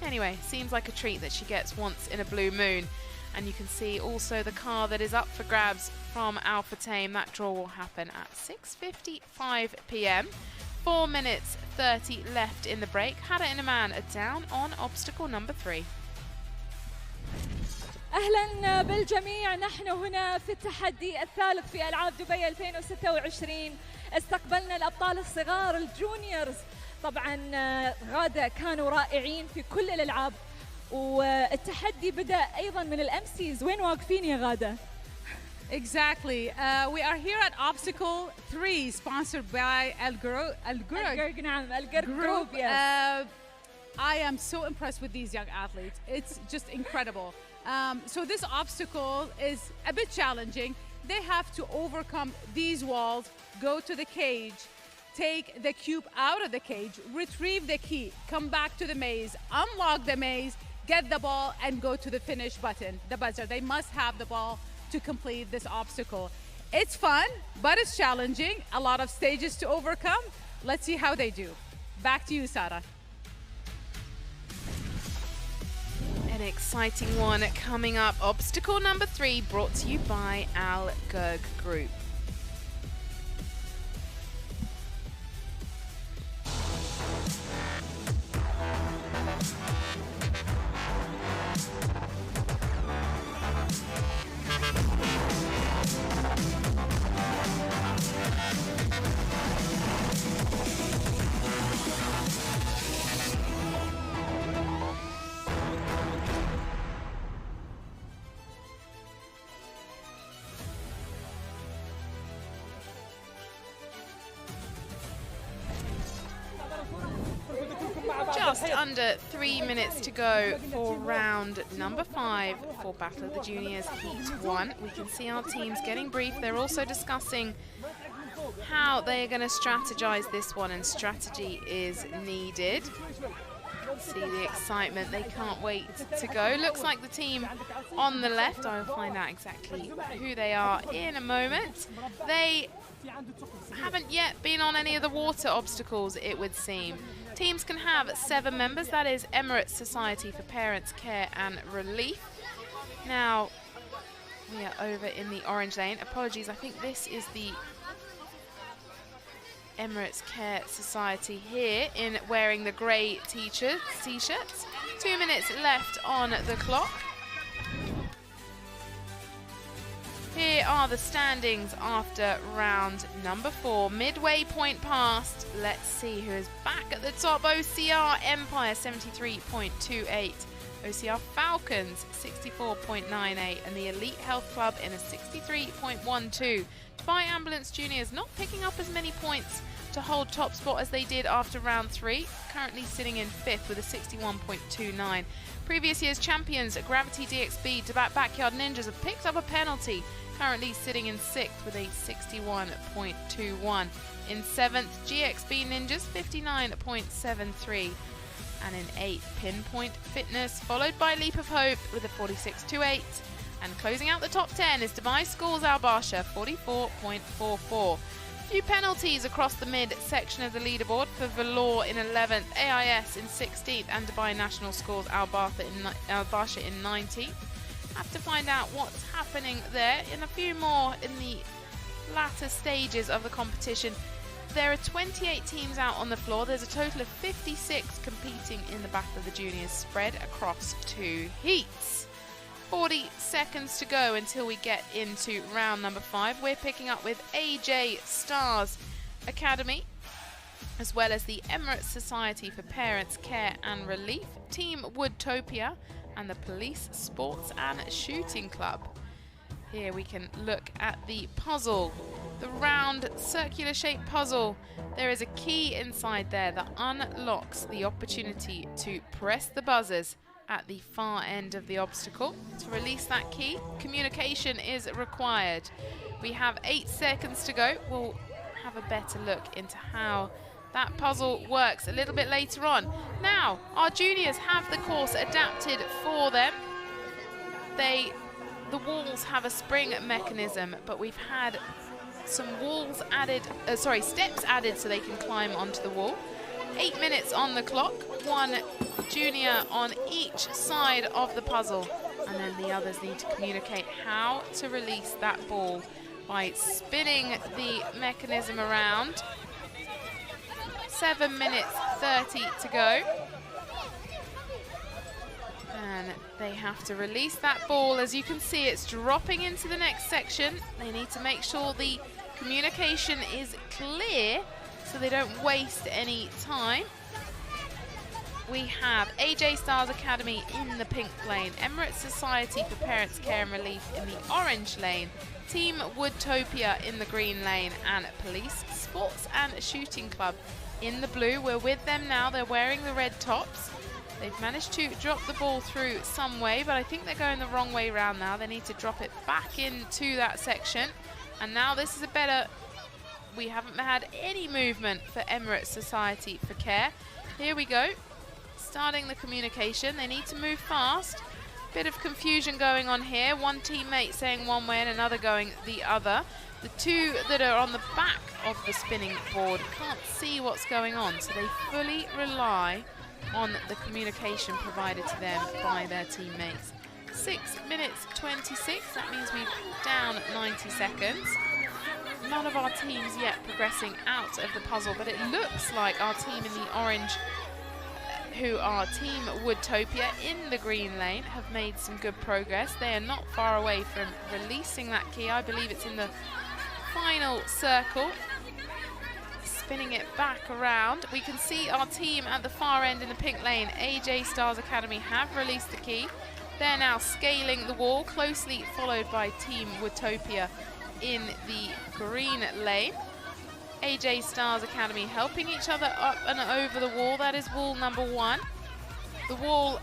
Anyway, seems like a treat that she gets once in a blue moon. And you can see also the car that is up for grabs from Alpha Tame. That draw will happen at 6:55 p.m. 4 minutes 30 left in the break. Hada Inaman are down on obstacle number 3. أهلا بالجميع. نحن هنا في التحدي الثالث في ألعاب دبي 2026. استقبلنا الأبطال الصغار الجونيورز. طبعا غادة كانوا رائعين في كل الألعاب، والتحدي بدأ أيضا من الأمسيز. وين واقفين يا غادة؟ Exactly. We are here at Obstacle 3, sponsored by Al Gurg. نعم Al Gurg Group. Yes. I am so impressed with these young athletes. It's just incredible. So this obstacle is a bit challenging. They have to overcome these walls, go to the cage, take the cube out of the cage, retrieve the key, come back to the maze, unlock the maze, get the ball, and go to the finish button, the buzzer. They must have the ball to complete this obstacle. It's fun, but it's challenging. A lot of stages to overcome. Let's see how they do. Back to you, Sarah. An exciting one coming up. Obstacle number 3 brought to you by Al Gurg Group. Just under 3 minutes to go for round number 5 for Battle of the Juniors Heat 1. We can see our teams getting briefed. They're also discussing how they are going to strategize this one, and strategy is needed. See the excitement. They can't wait to go. Looks like the team on the left. I will find out exactly who they are in a moment. They haven't yet been on any of the water obstacles, it would seem. Teams can have 7 members. That is Emirates Society for Parents, Care and Relief. Now, we are over in the orange lane. Apologies, I think this is the Emirates Care Society here in wearing the grey t-shirts. 2 minutes left on the clock. Here are the standings after round number 4. Midway point passed. Let's see who is back at the top. OCR Empire 73.28 OCR Falcons 64.98, and the Elite Health Club in a 63.12. Dubai Ambulance Juniors not picking up as many points to hold top spot as they did after round 3, currently sitting in 5th with a 61.29. Previous year's champions Gravity DXB Backyard Ninjas have picked up a penalty, currently sitting in 6th with a 61.21. In 7th, GXB Ninjas 59.73. And in 8th, Pinpoint Fitness, followed by Leap of Hope with a 46.28. And closing out the top 10 is Dubai Schools Al Barsha, 44.44. Few penalties across the mid-section of the leaderboard for Vellore in 11th, AIS in 16th, and Dubai National Schools Al Barsha in 19th. Have to find out what's happening there. And a few more in the latter stages of the competition. There are 28 teams out on the floor. There's a total of 56 competing in the Battle of the Juniors, spread across 2 heats. 40 seconds to go until we get into round number 5. We're picking up with AJ Stars Academy, as well as the Emirates Society for Parents, Care and Relief, Team Woodtopia, and the Police Sports and Shooting Club. Here we can look at the puzzle, the round circular shaped puzzle. There is a key inside there that unlocks the opportunity to press the buzzers at the far end of the obstacle. To release that key, communication is required. We have 8 seconds to go. We'll have a better look into how that puzzle works a little bit later on. Now, our juniors have the course adapted for them. The walls have a spring mechanism, but we've had some steps added so they can climb onto the wall. 8 minutes on the clock, 1 junior on each side of the puzzle, and then the others need to communicate how to release that ball by spinning the mechanism around. 7 minutes 30 to go. And they have to release that ball. As you can see, it's dropping into the next section. They need to make sure the communication is clear so they don't waste any time. We have AJ Stars Academy in the pink lane, Emirates Society for Parents, Care and Relief in the orange lane, Team Woodtopia in the green lane, and Police Sports and Shooting Club in the blue. We're with them now. They're wearing the red tops. They've managed to drop the ball through some way, but I think they're going the wrong way around now. They need to drop it back into that section. And now this is a better... We haven't had any movement for Emirates Society for Care. Here we go. Starting the communication. They need to move fast. Bit of confusion going on here. One teammate saying one way and another going the other. The two that are on the back of the spinning board can't see what's going on, so they fully rely on the communication provided to them by their teammates. 6 minutes 26, that means we're down 90 seconds. None of our teams yet progressing out of the puzzle, but it looks like our team in the orange, who are Team Woodtopia in the green lane, have made some good progress. They are not far away from releasing that key. I believe it's in the final circle. Spinning it back around. We can see our team at the far end in the pink lane, AJ Stars Academy, have released the key. They're now scaling the wall, closely followed by Team Woodtopia in the green lane. AJ Stars Academy helping each other up and over the wall. That is wall number 1. The wall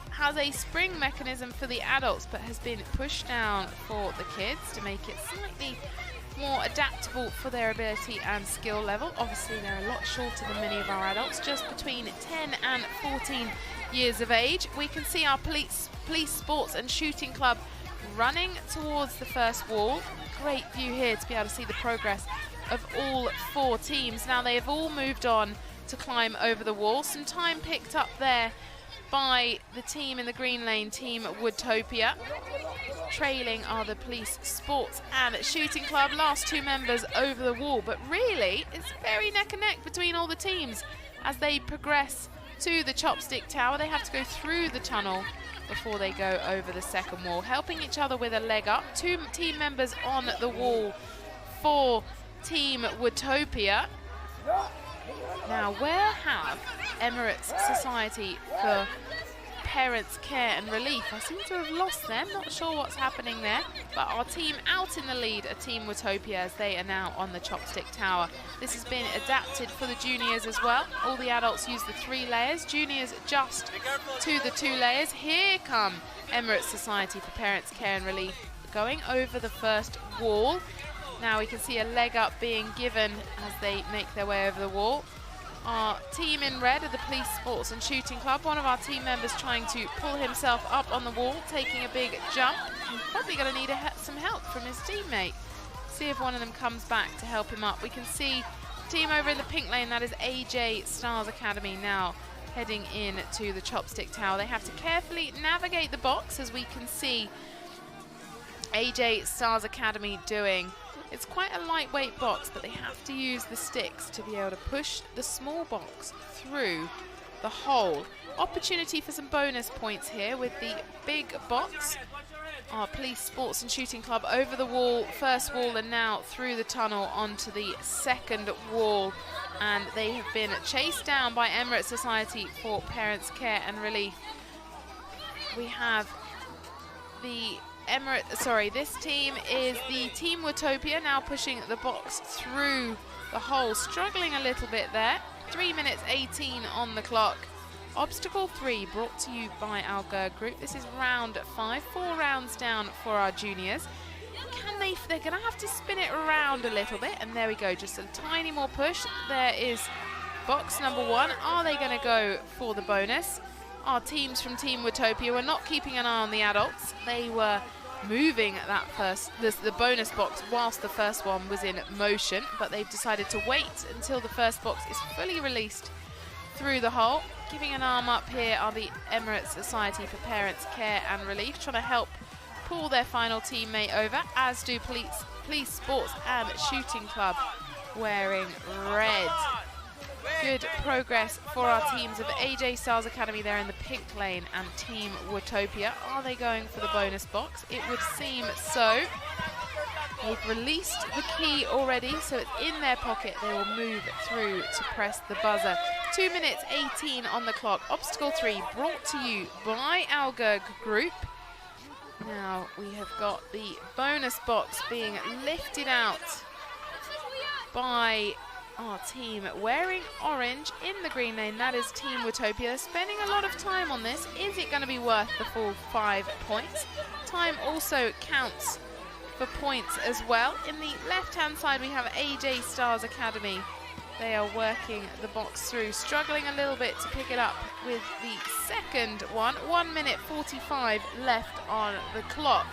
has a spring mechanism for the adults, but has been pushed down for the kids to make it slightly more adaptable for their ability and skill level. Obviously, they're a lot shorter than many of our adults, just between 10 and 14 years of age. We can see our police sports and shooting club running towards the first wall. Great view here to be able to see the progress of all 4 teams. Now they have all moved on to climb over the wall. Some time picked up there by the team in the green lane, Team Woodtopia. Trailing are the Police Sports and Shooting Club, last 2 members over the wall. But really, it's very neck and neck between all the teams as they progress to the Chopstick Tower. They have to go through the tunnel before they go over the second wall, helping each other with a leg up. 2 team members on the wall for Team Woodtopia. Now, where have Emirates Society for Parents Care and Relief. I seem to have lost them, not sure what's happening there, but our team out in the lead are Team Watopia as they are now on the chopstick tower. This has been adapted for the juniors as well. All the adults use the 3 layers, juniors just to the 2 layers. Here come Emirates Society for Parents Care and Relief going over the first wall. Now we can see a leg up being given as they make their way over the wall. Our team in red are the Police Sports and Shooting Club. One of our team members trying to pull himself up on the wall, taking a big jump. Probably going to need some help from his teammate. See if one of them comes back to help him up. We can see team over in the pink lane, that is AJ Stars Academy now heading in to the chopstick tower. They have to carefully navigate the box, as we can see AJ Stars Academy doing. It's quite a lightweight box, but they have to use the sticks to be able to push the small box through the hole. Opportunity for some bonus points here with the big box. Our Police Sports and Shooting Club over the wall, first wall, and now through the tunnel onto the second wall. And they have been chased down by Emirates Society for Parents Care and Relief. We have the this team is the Team Watopia, now pushing the box through the hole, struggling a little bit there. 3 minutes 18 on the clock. Obstacle 3 brought to you by our GERG group. This is round 5, 4 rounds down for our juniors. They're going to have to spin it around a little bit, and there we go, just a tiny more push. There is box number 1. Are they going to go for the bonus? Our teams from Team Watopia were not keeping an eye on the adults. They were moving that the bonus box whilst the first one was in motion, but they've decided to wait until the first box is fully released through the hole. Giving an arm up here are the Emirates Society for Parents Care and Relief, trying to help pull their final teammate over, as do Police Sports and Shooting Club wearing red. Good progress for our teams of AJ Stars Academy there in the pink lane and Team Watopia. Are they going for the bonus box? It would seem so. They've released the key already, so it's in their pocket. They will move through to press the buzzer. 2 minutes 18 on the clock. Obstacle 3 brought to you by our GERG group. Now we have got the bonus box being lifted out by our team wearing orange in the green lane. That is Team Watopia. Spending a lot of time on this. Is it going to be worth the full 5 points? Time also counts for points as well. In the left-hand side, we have AJ Stars Academy. They are working the box through, struggling a little bit to pick it up with the second one. 1 minute 45 left on the clock.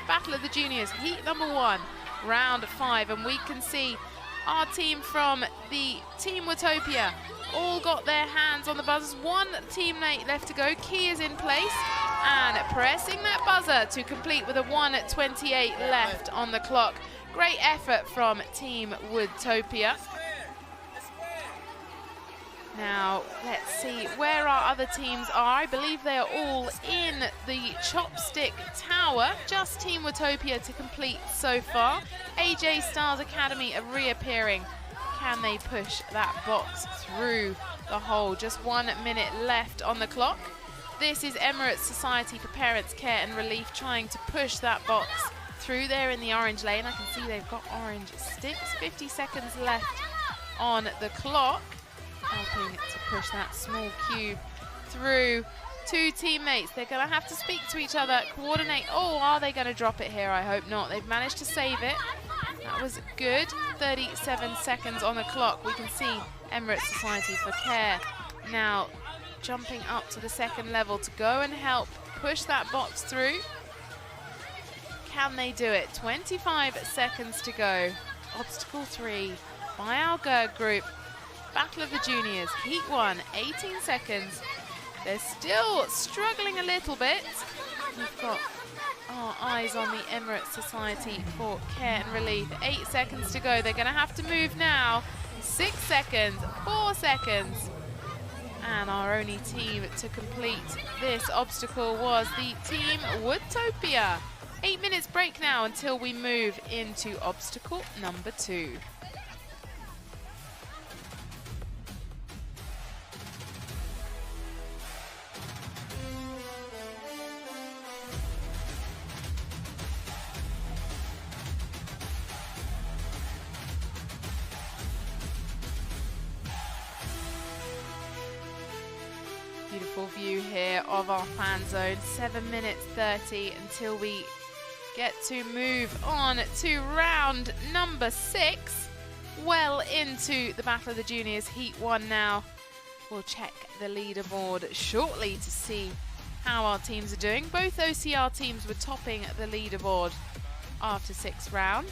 Battle of the Juniors, heat number 1, round 5, and we can see our team from the Team Watopia all got their hands on the buzzers. One teammate left to go. Key is in place and pressing that buzzer to complete with a 1:28 left on the clock. Great effort from Team Watopia. Now, let's see where our other teams are. I believe they are all in the chopstick tower. Just Team Watopia to complete so far. AJ Stars Academy are reappearing. Can they push that box through the hole? Just 1 minute left on the clock. This is Emirates Society for Parents Care and Relief trying to push that box through there in the orange lane. I can see they've got orange sticks. 50 seconds left on the clock. Helping to push that small cube through. 2 teammates, they're going to have to speak to each other, coordinate. Oh, are they going to drop it here? I hope not. They've managed to save it. That was good. 37 seconds on the clock. We can see Emirates Society for Care now jumping up to the second level to go and help push that box through. Can they do it? 25 seconds to go. Obstacle 3 by our GERG group. Battle of the Juniors, Heat 1, 18 seconds. They're still struggling a little bit. We've got our eyes on the Emirates Society for Care and Relief. 8 seconds to go. They're going to have to move now. 6 seconds, 4 seconds. And our only team to complete this obstacle was the Team Watopia. 8 minutes break now until we move into obstacle number 2. Beautiful view here of our fan zone. 7 minutes 30 until we get to move on to round number 6. Well into the Battle of the Juniors Heat 1 now. We'll check the leaderboard shortly to see how our teams are doing. Both OCR teams were topping the leaderboard after 6 rounds.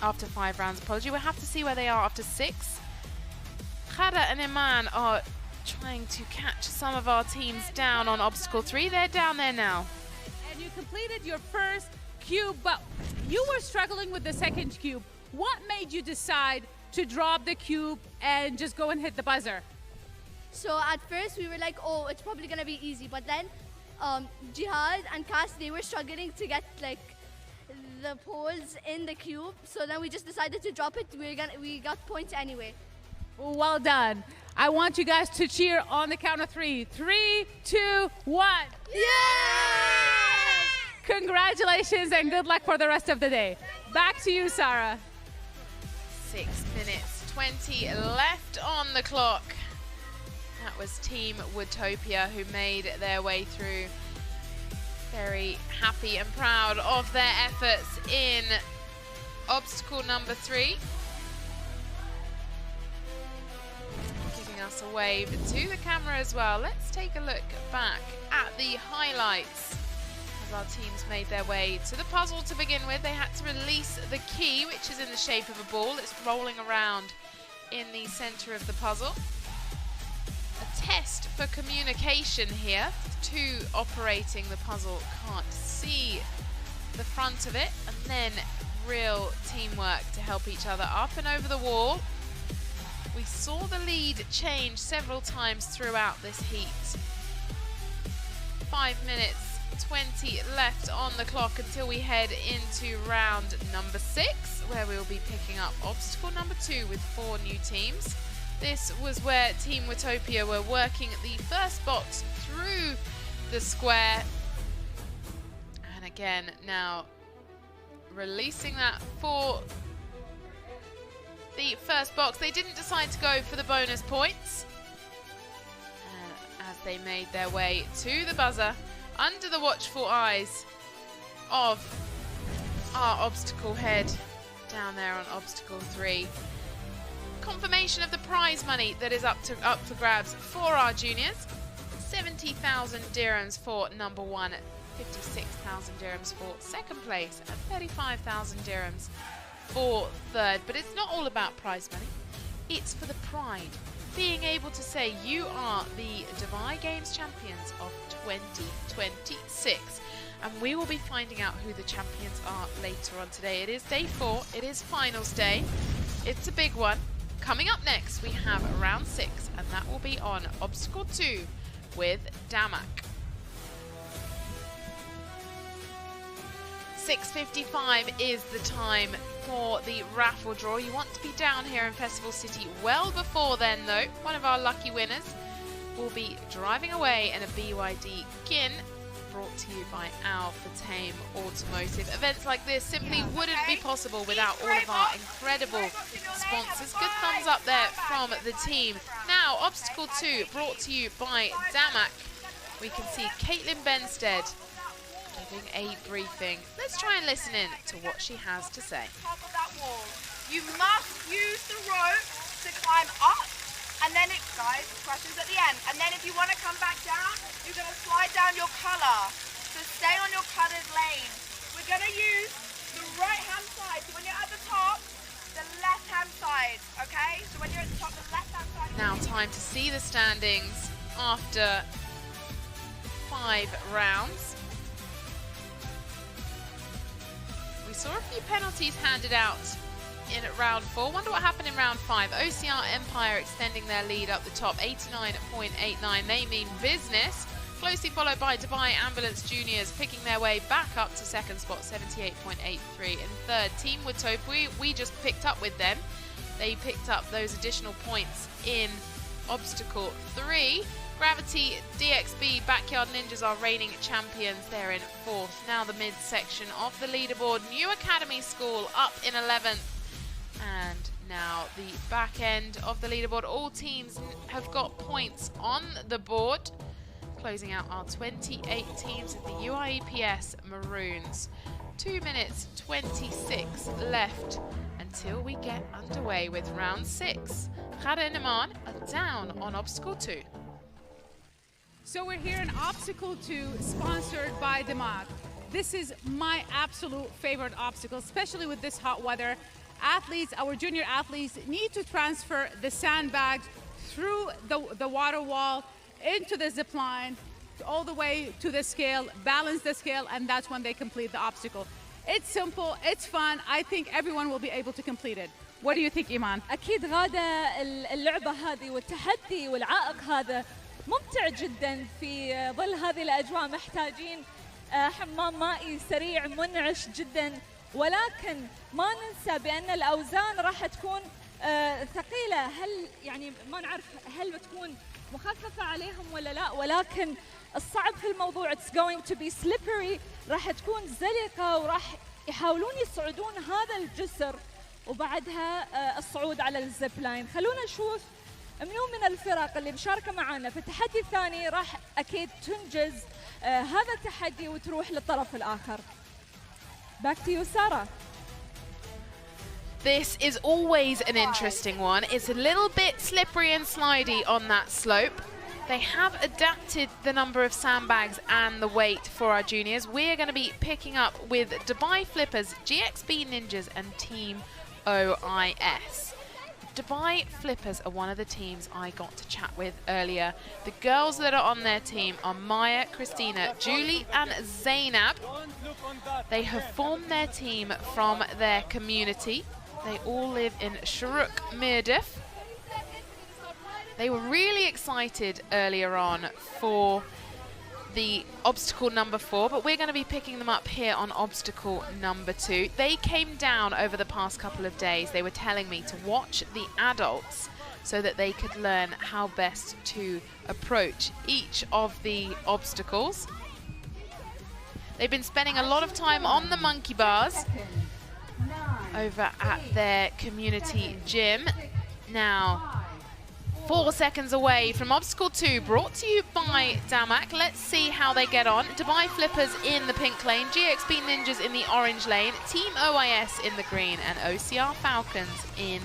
After 5 rounds, apology. We'll have to see where they are after 6. Khada and Iman are trying to catch some of our teams down on obstacle 3. They're down there now. And you completed your first cube, but you were struggling with the second cube. What made you decide to drop the cube and just go and hit the buzzer? So at first we were like, oh, it's probably gonna be easy, but then Jihad and Cass, they were struggling to get like the poles in the cube, so then we just decided to drop it. We got points anyway. Well done. I want you guys to cheer on the count of 3. 3, 2, 1. Yes! Congratulations and good luck for the rest of the day. Back to you, Sarah. 6 minutes 20 left on the clock. That was Team Woodtopia who made their way through. Very happy and proud of their efforts in obstacle number 3. Giving us a wave to the camera as well. Let's take a look back at the highlights as our teams made their way to the puzzle to begin with. They had to release the key, which is in the shape of a ball. It's rolling around in the center of the puzzle. A test for communication here. 2 operating the puzzle can't see the front of it, and then real teamwork to help each other up and over the wall. We saw the lead change several times throughout this heat. 5 minutes 20 left on the clock until we head into round number 6, where we will be picking up obstacle number 2 with 4 new teams. This was where Team Woodtopia were working the first box through the square. And again, now releasing that for the first box. They didn't decide to go for the bonus points as they made their way to the buzzer under the watchful eyes of our obstacle head down there on obstacle 3. Confirmation of the prize money that is up for grabs for our juniors. 70,000 dirhams for number 1, 56,000 dirhams for second place, and 35,000 dirhams for third. But it's not all about prize money. It's for the pride. Being able to say you are the Dubai Games champions of 2026. And we will be finding out who the champions are later on today. It is day 4. It is finals day. It's a big one. Coming up next, we have round 6, and that will be on obstacle 2 with Damak. 6:55 is the time for the raffle draw. You want to be down here in Festival City well before then, though. One of our lucky winners will be driving away in a BYD Gin, brought to you by Al Fatame Automotive. Events like this simply wouldn't be possible without all of our incredible sponsors. Good thumbs up there from the team. Now, obstacle 2 brought to you by Damak. We can see Caitlin Benstead giving a briefing. Let's try and listen in to what she has to say. Top of that wall. You must use the rope to climb up, and then it, guys, crashes at the end. And then if you want to come back down, you're going to slide down your colour. So stay on your coloured lane. We're going to use the right-hand side. So when you're at the top, the left-hand side, okay? So when you're at the top, the left-hand side. Now time to see the standings after 5 rounds. We saw a few penalties handed out in round 4. Wonder what happened in round 5. OCR Empire extending their lead up the top, 89.89. They mean business. Closely followed by Dubai Ambulance Juniors picking their way back up to second spot, 78.83. And third, Team Woodtopia, we just picked up with them. They picked up those additional points in obstacle 3. Gravity DXB Backyard Ninjas are reigning champions. They're in 4th. Now the mid section of the leaderboard. New Academy School up in 11th. And Now, the back end of the leaderboard, all teams have got points on the board. Closing out our 28 teams of the UIEPS Maroons. 2 minutes 26 left until we get underway with round 6. Ghada and Iman are down on obstacle 2. So we're here in obstacle 2, sponsored by Demag. This is my absolute favorite obstacle, especially with this hot weather. Athletes, our junior athletes, need to transfer the sandbags through the water wall into the zip line, all the way to the scale, balance the scale, and that's when they complete the obstacle. It's simple, it's fun. I think everyone will be able to complete it. What do you think, Iman? أكيد غادة اللعبة هذه والتحدي والعائق هذا ممتع جدا في ظل هذه الأجواء. محتاجين حمام مائي سريع منعش جدا، ولكن ما ننسى بأن الأوزان راح تكون ثقيلة. هل يعني ما نعرف هل بتكون مخففة عليهم ولا لا، ولكن الصعب في الموضوع it's going to be slippery. راح تكون زلقة وراح يحاولون يصعدون هذا الجسر وبعدها الصعود على الزيب لاين. خلونا نشوف منو من الفرق اللي مشاركة معنا في التحدي الثاني راح أكيد تنجز هذا التحدي وتروح للطرف الآخر. Back to you, Sarah. This is always an interesting one. It's a little bit slippery and slidey on that slope. They have adapted the number of sandbags and the weight for our juniors. We're going to be picking up with Dubai Flippers, GXB Ninjas and Team OIS. Dubai Flippers are one of the teams I got to chat with earlier. The girls that are on their team are Maya, Christina, Julie and Zainab. They have formed their team from their community. They all live in Shuruk Mirdif. They were really excited earlier on for the obstacle number 4, but we're going to be picking them up here on obstacle number 2. They came down over the past couple of days. They were telling me to watch the adults so that they could learn how best to approach each of the obstacles. They've been spending a lot of time on the monkey bars over at their community gym. Now, 4 seconds away from obstacle 2, brought to you by Damak. Let's see how they get on. Dubai Flippers in the pink lane, GXB Ninjas in the orange lane, Team OIS in the green, and OCR Falcons in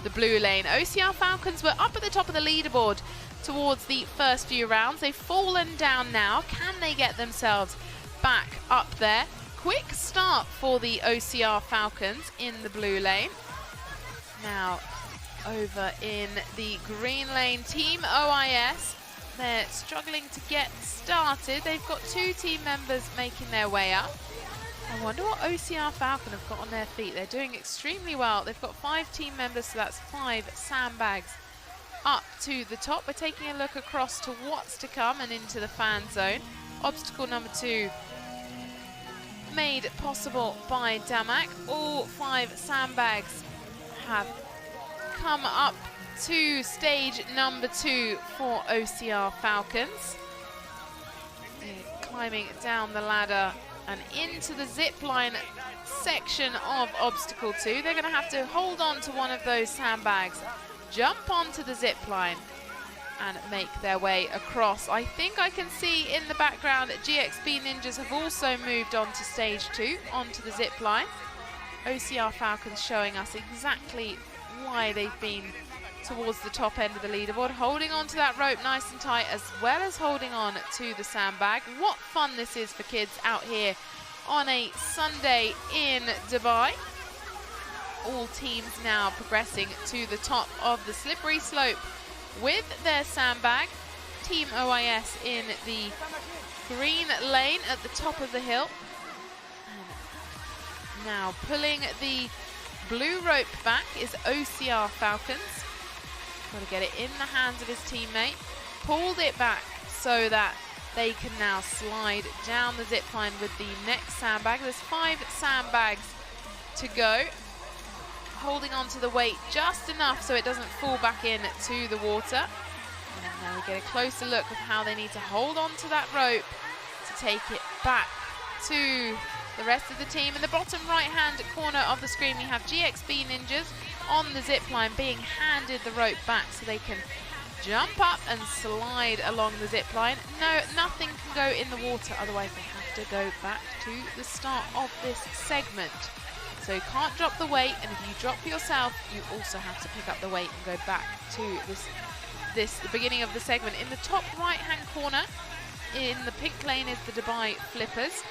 the blue lane. OCR Falcons were up at the top of the leaderboard towards the first few rounds. They've fallen down now. Can they get themselves back up there? Quick start for the OCR Falcons in the blue lane. Now, over in the green lane, Team OIS, they're struggling to get started. They've got 2 team members making their way up. I wonder what OCR Falcon have got on their feet. They're doing extremely well. They've got 5 team members, so that's 5 sandbags up to the top. We're taking a look across to what's to come and into the fan zone. Obstacle number 2 made possible by Damak. All 5 sandbags have come up to stage number 2 for OCR Falcons. They're climbing down the ladder and into the zip line section of obstacle 2. They're going to have to hold on to one of those sandbags, jump onto the zip line and make their way across. I think I can see in the background that GXB Ninjas have also moved on to stage 2, onto the zip line. OCR Falcons showing us exactly why they've been towards the top end of the leaderboard, holding on to that rope nice and tight, as well as holding on to the sandbag. What fun this is for kids out here on a Sunday in Dubai. All teams now progressing to the top of the slippery slope with their sandbag. Team OIS in the green lane at the top of the hill. And now pulling the blue rope back is OCR Falcons. Got to get it in the hands of his teammate. Pulled it back so that they can now slide down the zip line with the next sandbag. There's 5 sandbags to go. Holding on to the weight just enough so it doesn't fall back into the water. And now we get a closer look of how they need to hold on to that rope to take it back to the rest of the team. In the bottom right-hand corner of the screen, we have GXB Ninjas on the zip line being handed the rope back so they can jump up and slide along the zip line. No, nothing can go in the water, otherwise they have to go back to the start of this segment. So you can't drop the weight, and if you drop yourself, you also have to pick up the weight and go back to the beginning of the segment. In the top right-hand corner, in the pink lane, is the Dubai Flippers.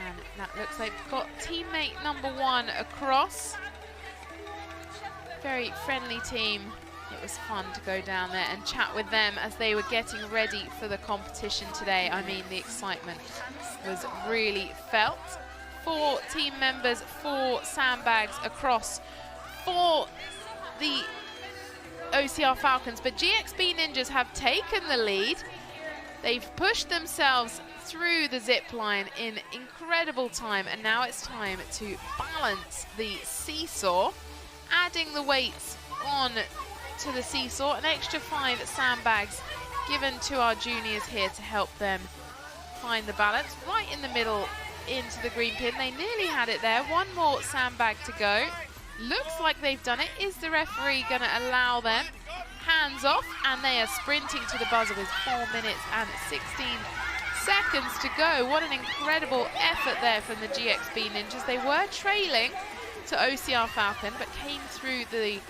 And that looks like we've got teammate number 1 across. Very friendly team. It was fun to go down there and chat with them as they were getting ready for the competition today. I mean, the excitement was really felt. 4 team members, 4 sandbags across for the OCR Falcons, but GXB Ninjas have taken the lead. They've pushed themselves through the zip line in incredible time, and now it's time to balance the seesaw, adding the weights on to the seesaw. An extra 5 sandbags given to our juniors here to help them find the balance. Right in the middle into the green pin. They nearly had it there. 1 more sandbag to go. Looks like they've done it. Is the referee going to allow them? Hands off, and they are sprinting to the buzzer with 4 minutes and 16 seconds to go. What an incredible effort there from the GXB Ninjas. They were trailing to OCR Falcon, but came through the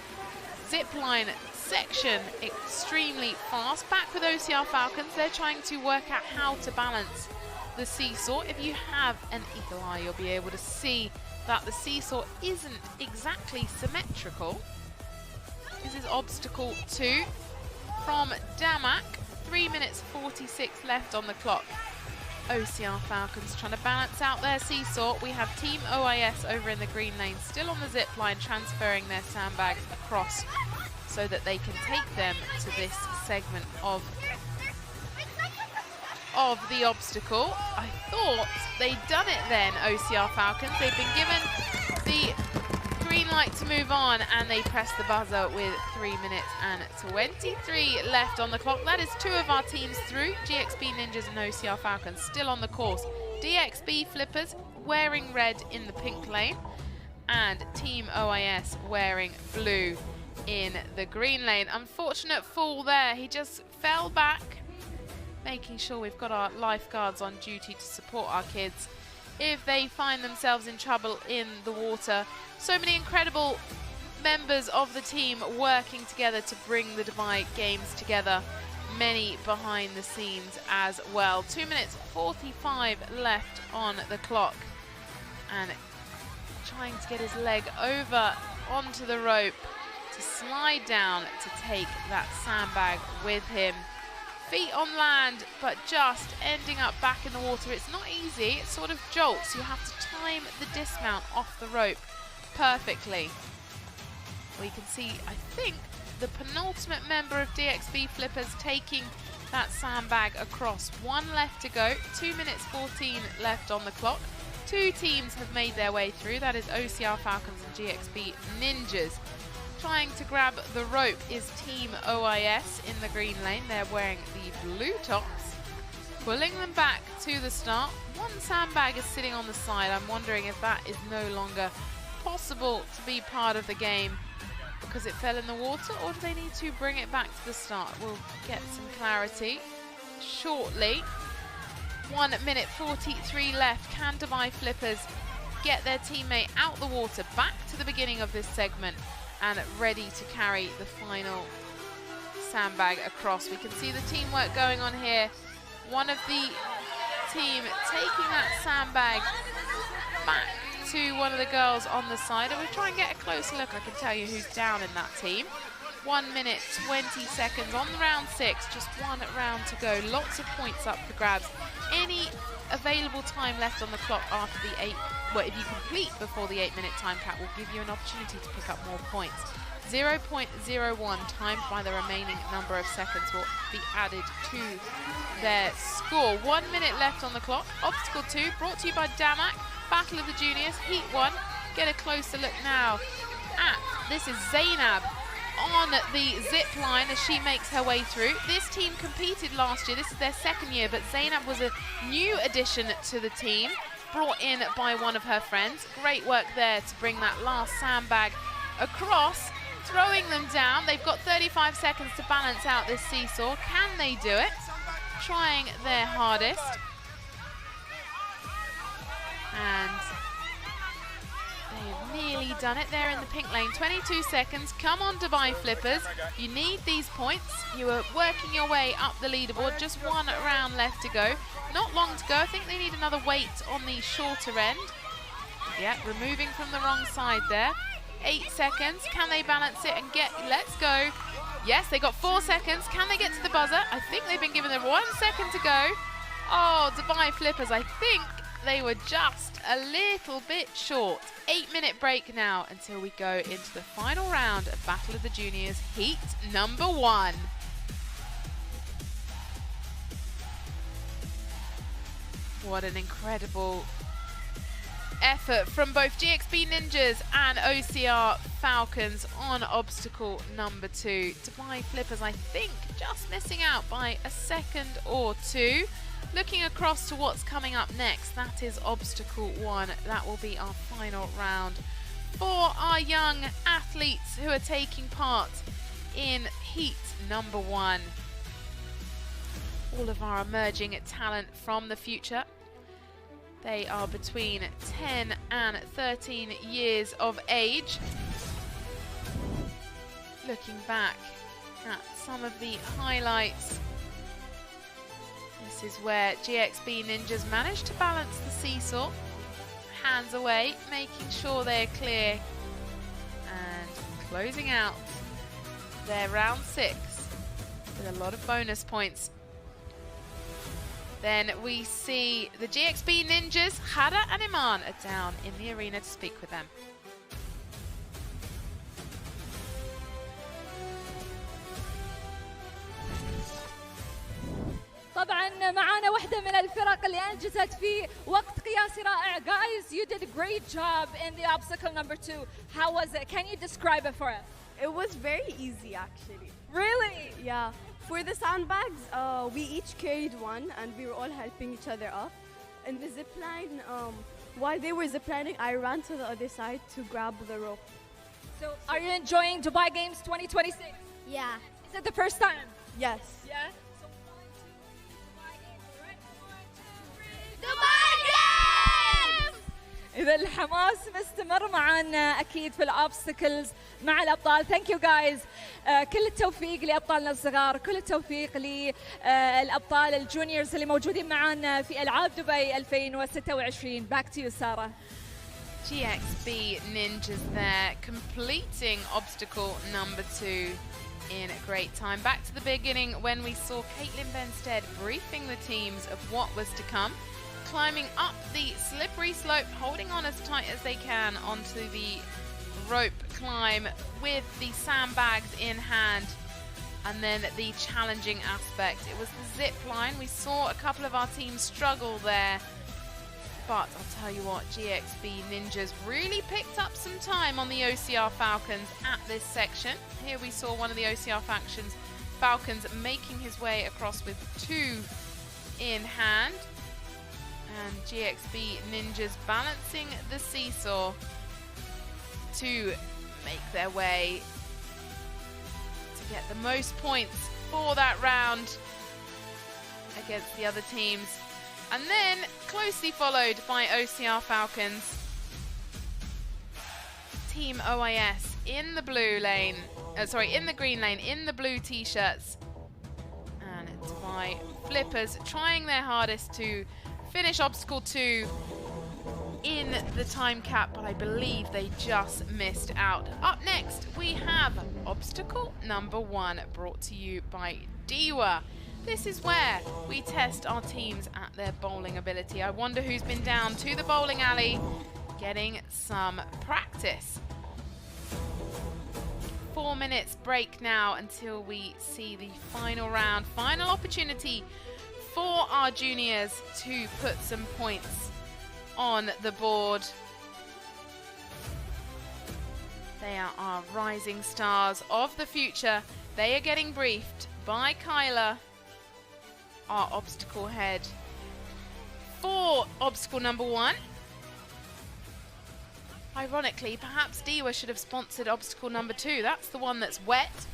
zipline section extremely fast. Back with OCR Falcons, they're trying to work out how to balance the seesaw. If you have an eagle eye, you'll be able to see that the seesaw isn't exactly symmetrical. This is obstacle 2 from Damak. 3 minutes 46 left on the clock. OCR Falcons trying to balance out their seesaw. We have Team OIS over in the green lane, still on the zip line, transferring their sandbags across so that they can take them to this segment of the obstacle. I thought they'd done it then, OCR Falcons. They've been given the green light to move on, and they press the buzzer with 3 minutes and 23 left on the clock. That is 2 of our teams through. GXB Ninjas and OCR Falcons still on the course. DXB Flippers wearing red in the pink lane, and Team OIS wearing blue in the green lane. Unfortunate fall there. He just fell back, making sure we've got our lifeguards on duty to support our kids if they find themselves in trouble in the water. So many incredible members of the team working together to bring the Dubai Games together. Many behind the scenes as well. 2 minutes 45 left on the clock, and trying to get his leg over onto the rope to slide down to take that sandbag with him. Feet on land, but just ending up back in the water. It's not easy. It sort of jolts. You have to time the dismount off the rope perfectly. We can see, I think, the penultimate member of DXB Flippers taking that sandbag across. 1 left to go. 2 minutes 14 left on the clock. 2 teams have made their way through. That is OCR Falcons and GXB Ninjas. Trying to grab the rope is Team OIS in the green lane. They're wearing the blue tops, pulling them back to the start. 1 sandbag is sitting on the side. I'm wondering if that is no longer possible to be part of the game because it fell in the water, or do they need to bring it back to the start? We'll get some clarity shortly. 1 minute 43 left. Can Dubai Flippers get their teammate out the water, back to the beginning of this segment, and ready to carry the final sandbag across? We can see the teamwork going on here. One of the team taking that sandbag back to one of the girls on the side, and we'll try and get a closer look. I can tell you who's down in that team. 1 minute 20 seconds on round 6, just 1 round to go. Lots of points up for grabs. Any available time left on the clock after the 8, well, if you complete before the 8 minute time cap, will give you an opportunity to pick up more points. 0.01 timed by the remaining number of seconds will be added to their score. 1 minute left on the clock. Obstacle 2 brought to you by Damak. Battle of the Juniors, Heat 1. Get a closer look now at, this is Zainab on the zip line as she makes her way through. This team competed last year. This is their second year, but Zainab was a new addition to the team, brought in by one of her friends. Great work there to bring that last sandbag across, throwing them down. They've got 35 seconds to balance out this seesaw. Can they do it? Trying their hardest. And they've nearly done it. They're in the pink lane. 22 seconds. Come on, Dubai Flippers. You need these points. You are working your way up the leaderboard. Just one round left to go. Not long to go. I think they need another weight on the shorter end. Yeah, removing from the wrong side there. 8 seconds. Can they balance it and get... Let's go. Yes, they got 4 seconds. Can they get to the buzzer? I think they've been given them 1 second to go. Oh, Dubai Flippers, I think they were just a little bit short. 8-minute break now until we go into the final round of Battle of the Juniors, heat number 1. What an incredible effort from both GXB Ninjas and OCR Falcons on obstacle number 2. Dubai Flippers, I think, just missing out by a second or two. Looking across to what's coming up next, that is obstacle 1. That will be our final round for our young athletes who are taking part in heat number 1. All of our emerging talent from the future. They are between 10 and 13 years of age. Looking back at some of the highlights, this is where GXB Ninjas managed to balance the seesaw. Hands away, making sure they're clear and closing out their round 6 with a lot of bonus points. Then we see the GXB Ninjas, Hada and Iman, are down in the arena to speak with them. طبعا معانا واحدة من الفرق اللي أنجزت في وقت قياسي رائع. Guys, you did a great job in the obstacle number 2. How was it? Can you describe it for us? It was very easy, actually. Really? Yeah. For the sandbags, we each carried one, and we were all helping each other up. In the zip line, while they were ziplining, I ran to the other side to grab the rope. So, are you enjoying Dubai Games 2026? Yeah. Is it the first time? Yes. Yeah. إذا الحماس مستمر معنا أكيد في الأوبستكلز مع الأبطال. Thank you guys. كل التوفيق لأبطالنا الصغار، كل التوفيق للأبطال الجونيورز اللي موجودين معنا في ألعاب دبي 2026. Back to you, Sarah. GXB Ninjas there, completing obstacle number 2 in great time. Back to the beginning when we saw Caitlin Benstead briefing the teams of what was to come. Climbing up the slippery slope, holding on as tight as they can onto the rope climb with the sandbags in hand, and then the challenging aspect. It was the zip line. We saw a couple of our teams struggle there, but I'll tell you what, GXB Ninjas really picked up some time on the OCR Falcons at this section. Here we saw one of the OCR Falcons making his way across with 2 in hand. And GXB Ninjas balancing the seesaw to make their way to get the most points for that round against the other teams. And then closely followed by OCR Falcons. Team OIS in the blue lane, in the green lane, in the blue t-shirts. And Dubai Flippers trying their hardest to finish obstacle 2 in the time cap, but I believe they just missed out. Up next, we have obstacle number 1, brought to you by Diwa. This is where we test our teams at their bowling ability. I wonder who's been down to the bowling alley getting some practice. 4 minutes break now until we see the final round, final opportunity for our juniors to put some points on the board. They are our rising stars of the future. They are getting briefed by Kyla, our obstacle head, for obstacle number 1. Ironically, perhaps Diwa should have sponsored obstacle number 2. That's the one that's wet.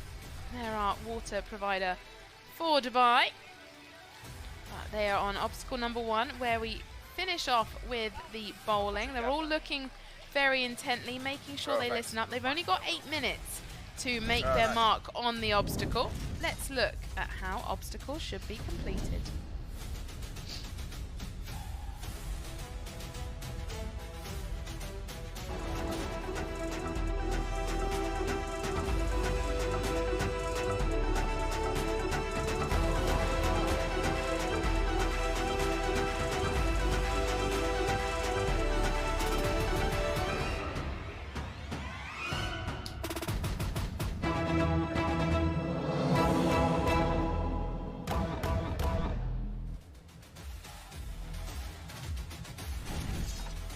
They're our water provider for Dubai. But they are on obstacle number 1, where we finish off with the bowling. They're all looking very intently, making sure they listen up. They've only got 8 minutes to make their mark on the obstacle. Let's look at how obstacles should be completed.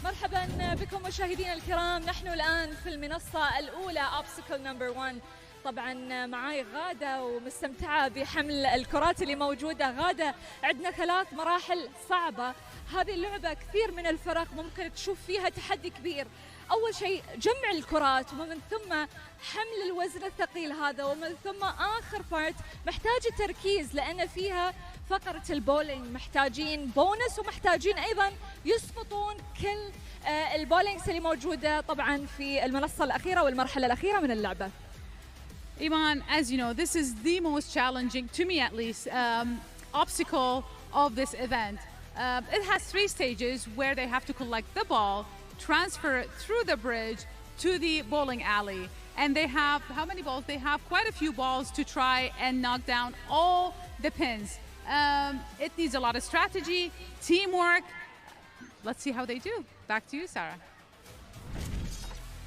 مرحبا بكم مشاهدينا الكرام. نحن الآن في المنصة الأولى obstacle number 1. طبعا معاي غادة ومستمتعة بحمل الكرات اللي موجودة. غادة، عندنا 3 مراحل صعبة. هذه اللعبة كثير من الفرق ممكن تشوف فيها تحدي كبير. أول شيء جمع الكرات، ومن ثم حمل الوزن الثقيل هذا، ومن ثم آخر بارت محتاجة تركيز لأن فيها فقرة البولينج. محتاجين بونس ومحتاجين أيضا يسقطون كل البولينجز اللي موجودة طبعا في المنصة الأخيرة والمرحلة الأخيرة من اللعبة. Iman, as you know, this is the most challenging, to me at least, obstacle of this event. It has 3 stages where they have to collect the ball, transfer it through the bridge to the bowling alley. And they have, how many balls? They have quite a few balls to try and knock down all the pins. It needs a lot of strategy, teamwork. Let's see how they do. Back to you, Sarah.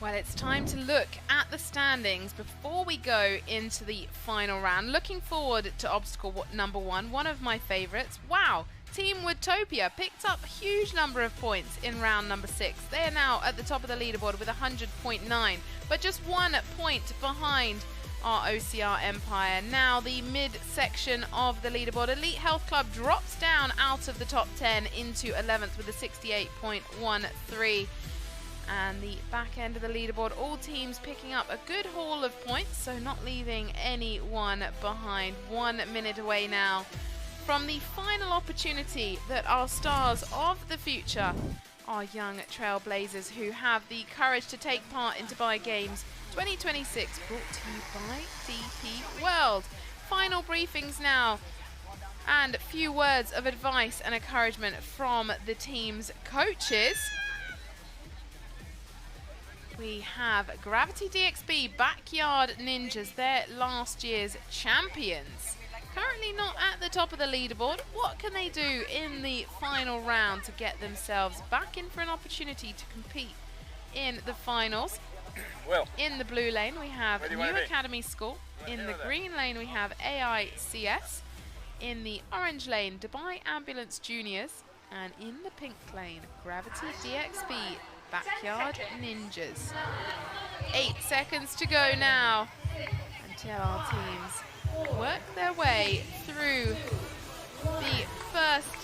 Well, it's time to look at the standings before we go into the final round. Looking forward to obstacle number 1, one of my favorites. Wow, Team Woodtopia picked up a huge number of points in round number 6. They are now at the top of the leaderboard with 100.9, but just 1 point behind our OCR Empire. Now the mid-section of the leaderboard, Elite Health Club drops down out of the top 10 into 11th with a 68.13. And the back end of the leaderboard, all teams picking up a good haul of points, so not leaving anyone behind. 1 minute away now from the final opportunity that our stars of the future, our young trailblazers who have the courage to take part in Dubai Games 2026, brought to you by DP World. Final briefings now, and a few words of advice and encouragement from the team's coaches. We have Gravity DXB Backyard Ninjas, they're last year's champions. Currently not at the top of the leaderboard. What can they do in the final round to get themselves back in for an opportunity to compete in the finals? Well, in the blue lane we have New Academy School. In the green lane we have AICS. In the orange lane, Dubai Ambulance Juniors. And in the pink lane, Gravity DXB Backyard Ninjas. 8 seconds to go now until our teams work their way through the first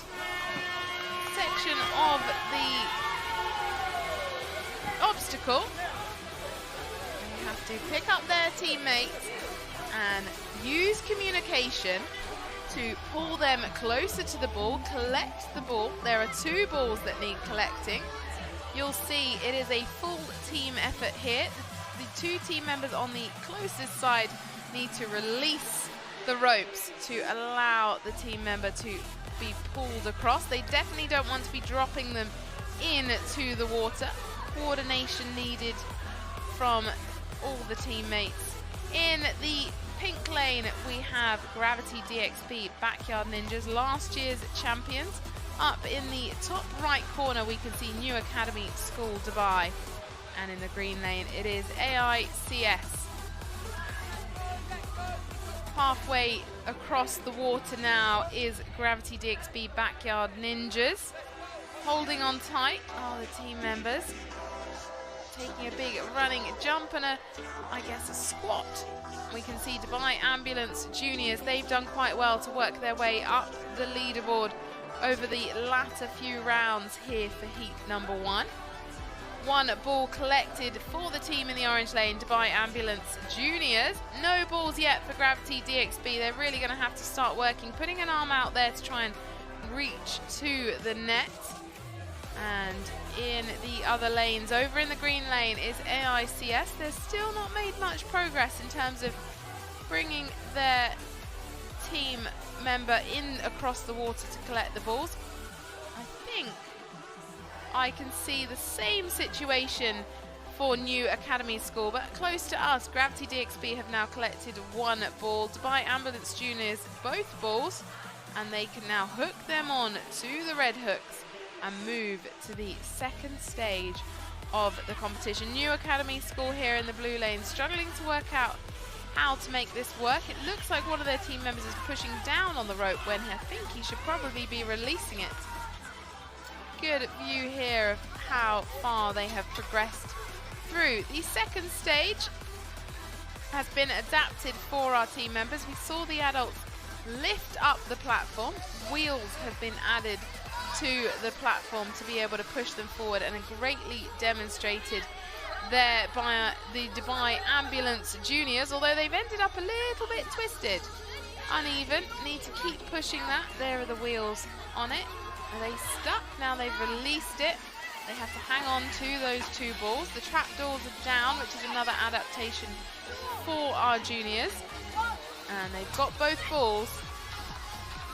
section of the obstacle. They have to pick up their teammates and use communication to pull them closer to the ball, collect the ball. There are 2 balls that need collecting. You'll see it is a full team effort here. The 2 team members on the closest side need to release the ropes to allow the team member to be pulled across. They definitely don't want to be dropping them into the water. Coordination needed from all the teammates. In the pink lane, we have Gravity DXB Backyard Ninjas, last year's champions. Up in the top right corner, we can see New Academy School Dubai. And in the green lane, it is AICS. Halfway across the water now is Gravity DXB Backyard Ninjas. Holding on tight are the team members. taking a big running jump and I guess a squat. We can see Dubai Ambulance Juniors, they've done quite well to work their way up the leaderboard over the latter few rounds here for heat number 1. 1 ball collected for the team in the orange lane, Dubai Ambulance Juniors. No balls yet for Gravity DXB. They're really going to have to start working, putting an arm out there to try and reach to the net. And in the other lanes, over in the green lane is AICS. They're still not made much progress in terms of bringing their team member in across the water to collect the balls. I think I can see the same situation for New Academy School, but close to us, Gravity DXB have now collected 1 ball. Dubai Ambulance Juniors, both balls, and they can now hook them on to the red hooks and move to the second stage of the competition. New Academy School here in the blue lane, struggling to work out how to make this work. It looks like one of their team members is pushing down on the rope when I think he should probably be releasing it. Good view here of how far they have progressed through. The second stage has been adapted for our team members. We saw the adults lift up the platform. Wheels have been added to the platform to be able to push them forward, and greatly demonstrated there by the Dubai Ambulance Juniors, although they've ended up a little bit twisted. Uneven, need to keep pushing that. There are the wheels on it. Are they stuck? Now they've released it. They have to hang on to those 2 balls. The trapdoors are down, which is another adaptation for our juniors. And they've got both balls.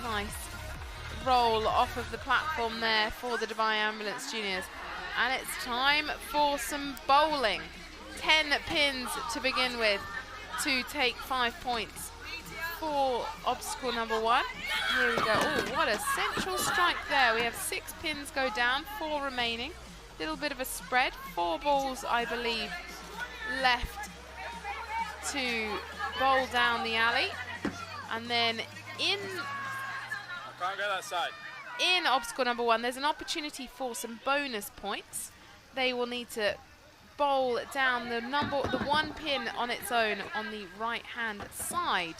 Nice roll off of the platform there for the Dubai Ambulance Juniors. And it's time for some bowling. 10 pins to begin with to take 5 points for obstacle number 1. Here we go. Oh, what a central strike there. We have 6 pins go down, 4 remaining. Little bit of a spread. 4 balls, I believe, left to bowl down the alley. And then in can't go that side. In obstacle number 1, there's an opportunity for some bonus points. They will need to bowl down the 1 pin on its own on the right-hand side.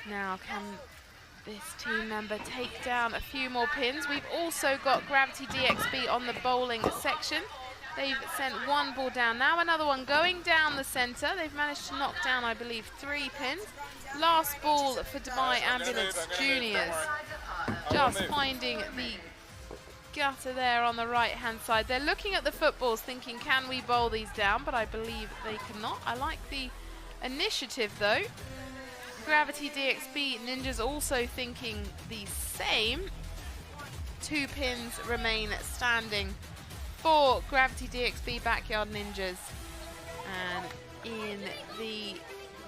Now, can this team member take down a few more pins? We've also got Gravity DXB on the bowling section. They've sent 1 ball down. Now another one going down the centre. They've managed to knock down, I believe, 3 pins. Last ball for Dubai Ambulance Juniors. Just finding the gutter there on the right-hand side. They're looking at the footballs thinking, can we bowl these down? But I believe they cannot. I like the initiative, though. Gravity DXB Ninjas also thinking the same. 2 pins remain standing for Gravity DXB Backyard Ninjas. And in the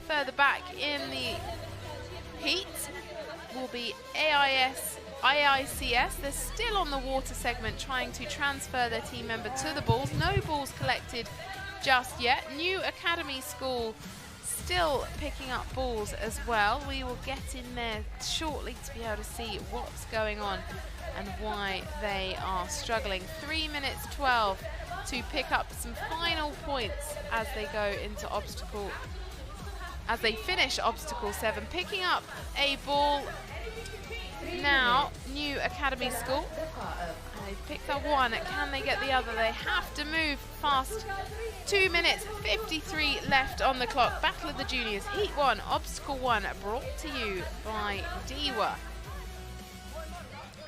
further back in the heat will be AICS. They're still on the water segment trying to transfer their team member to the balls. No balls collected just yet. New Academy School still picking up balls as well. We will get in there shortly to be able to see what's going on and why they are struggling. 3 minutes 12 to pick up some final points as they go into as they finish obstacle 7. Picking up a ball now, New Academy School. They've picked up 1. Can they get the other? They have to move fast. 2 minutes 53 left on the clock. Battle of the Juniors, Heat 1, Obstacle 1, brought to you by Diwa.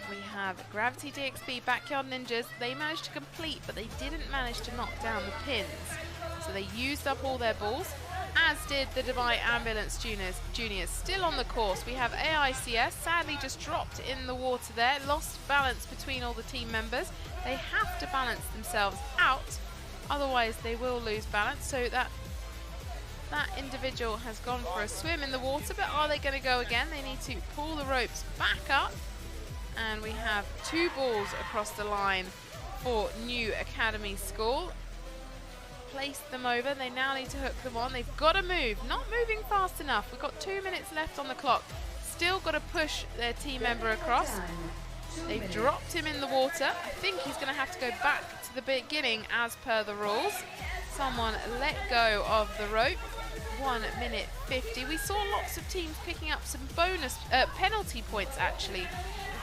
We have Gravity DXB Backyard Ninjas. They managed to complete, but they didn't manage to knock down the pins. So they used up all their balls, as did the Dubai Ambulance Juniors. Still on the course, we have AICS, sadly just dropped in the water there, lost balance between all the team members. They have to balance themselves out, otherwise they will lose balance. So that individual has gone for a swim in the water, but are they going to go again? They need to pull the ropes back up. And we have 2 balls across the line for New Academy School. Place them over. They now need to hook them on. They've got to move. Not moving fast enough. We've got 2 minutes left on the clock. Still got to push their team member across. They've dropped him in the water. I think he's going to have to go back to the beginning as per the rules. Someone let go of the rope. 1 minute 50. We saw lots of teams picking up some bonus penalty points actually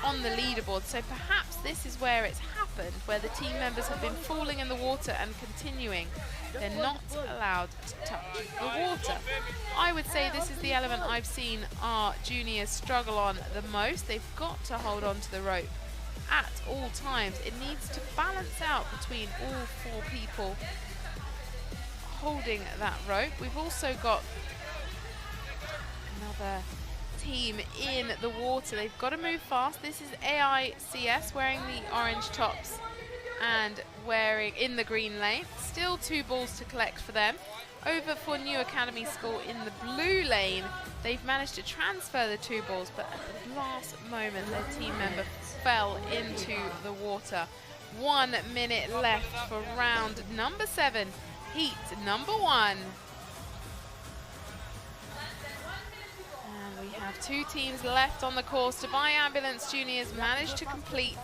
on the leaderboard, so perhaps this is where it's happened, where the team members have been falling in the water and continuing. They're not allowed to touch the water. I would say this is the element I've seen our juniors struggle on the most. They've got to hold on to the rope at all times. It needs to balance out between all 4 people holding that rope. We've also got another team in the water. They've got to move fast. This is AICS wearing the orange tops and wearing in the green lane. Still 2 balls to collect for them. Over for New Academy School in the blue lane. They've managed to transfer the 2 balls, but at the last moment their team member fell into the water. 1 minute left for round number 7, heat number 1. And we have 2 teams left on the course. Dubai Ambulance Juniors managed to complete,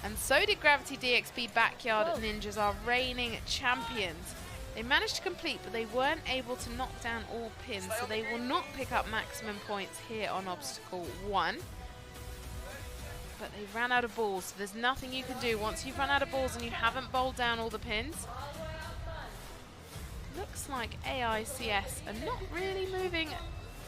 and so did Gravity DXB Backyard Ninjas, our reigning champions. They managed to complete, but they weren't able to knock down all pins, so they will not pick up maximum points here on obstacle 1. But they ran out of balls, so there's nothing you can do once you've run out of balls and you haven't bowled down all the pins. Looks like AICS are not really moving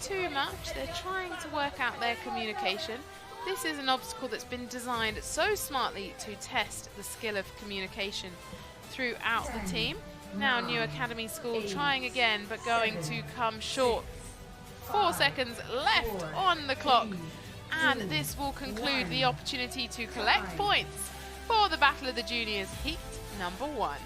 too much. They're trying to work out their communication. This is an obstacle that's been designed so smartly to test the skill of communication throughout the team. Now New Academy School trying again, but going to come short. 4 seconds left on the clock, and this will conclude the opportunity to collect points for the Battle of the Juniors heat number 1.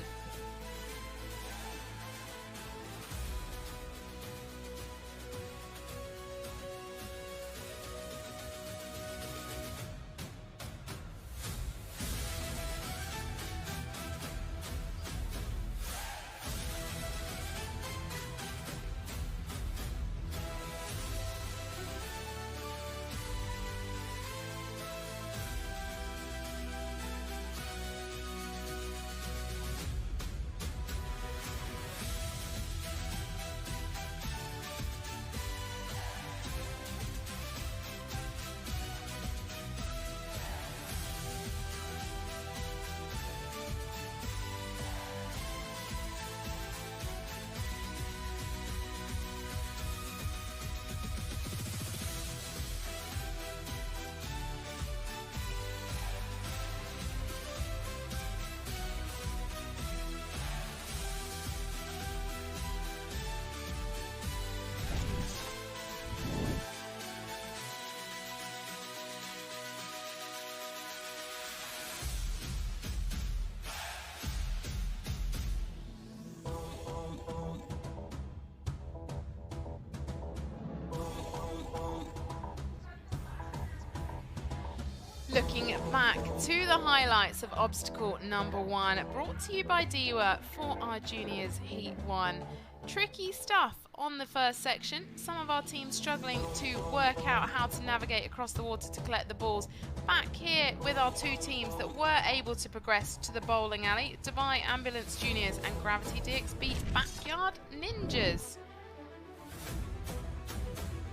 Looking back to the highlights of obstacle number 1, brought to you by DEWA for our juniors heat 1. Tricky stuff on the first section. Some of our teams struggling to work out how to navigate across the water to collect the balls. Back here with our 2 teams that were able to progress to the bowling alley, Dubai Ambulance Juniors and Gravity DXB Backyard Ninjas.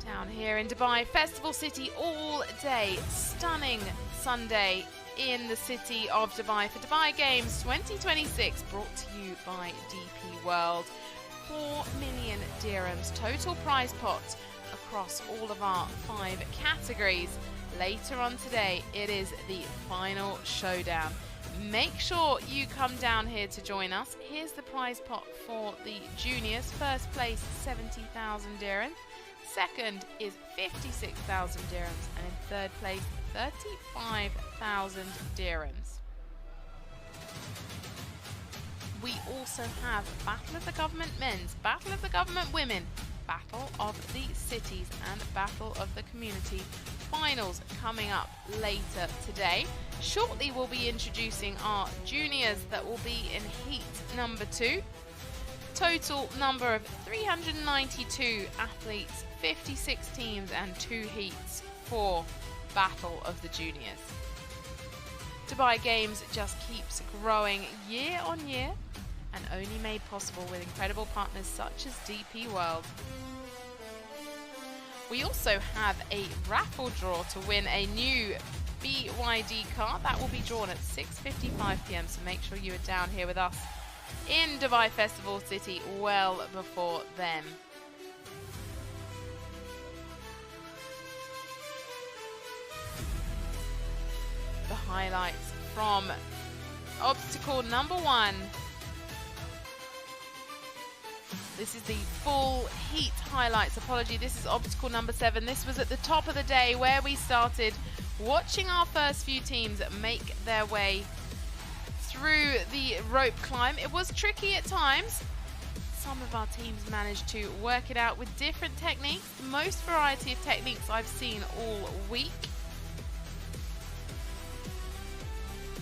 Down here in Dubai, Festival City all day. Stunning Sunday in the city of Dubai for Dubai Games 2026, brought to you by DP World. 4 million dirhams total prize pot across all of our 5 categories. Later on today, it is the final showdown. Make sure you come down here to join us. Here's the prize pot for the juniors. First place, 70,000 dirhams. Second is 56,000 dirhams, and in third place, 35,000 dirhams. We also have Battle of the Government Men's, Battle of the Government Women, Battle of the Cities, and Battle of the Community finals coming up later today. Shortly, we'll be introducing our juniors that will be in heat number 2. Total number of 392 athletes, 56 teams and 2 heats for Battle of the Juniors. Dubai Games just keeps growing year on year and only made possible with incredible partners such as DP World. We also have a raffle draw to win a new BYD car. That will be drawn at 6:55 p.m, so make sure you are down here with us in Dubai Festival City well before then. The highlights from obstacle number 1. This is the full heat highlights. Apology, this is obstacle number 7. This was at the top of the day where we started watching our first few teams make their way through the rope climb. It was tricky at times. Some of our teams managed to work it out with different techniques. The most variety of techniques I've seen all week.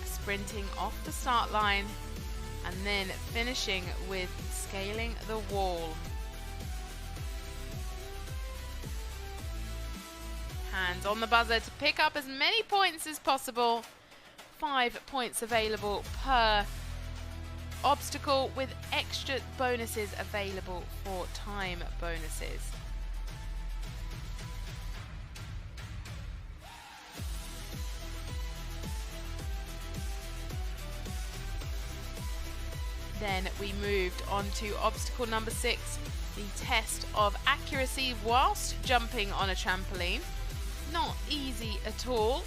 Sprinting off the start line and then finishing with scaling the wall. Hands on the buzzer to pick up as many points as possible. 5 points available per obstacle with extra bonuses available for time bonuses. Then we moved on to obstacle number 6, the test of accuracy whilst jumping on a trampoline. Not easy at all.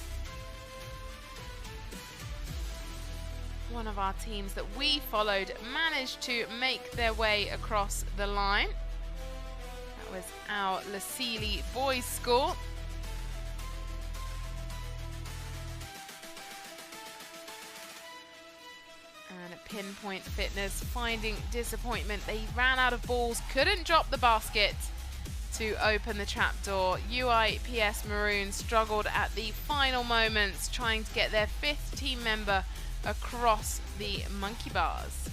One of our teams that we followed managed to make their way across the line. That was our Lasili Boys School. And Pinpoint Fitness finding disappointment. They ran out of balls, couldn't drop the basket to open the trapdoor. UIPS Maroon struggled at the final moments trying to get their 5th team member across the monkey bars.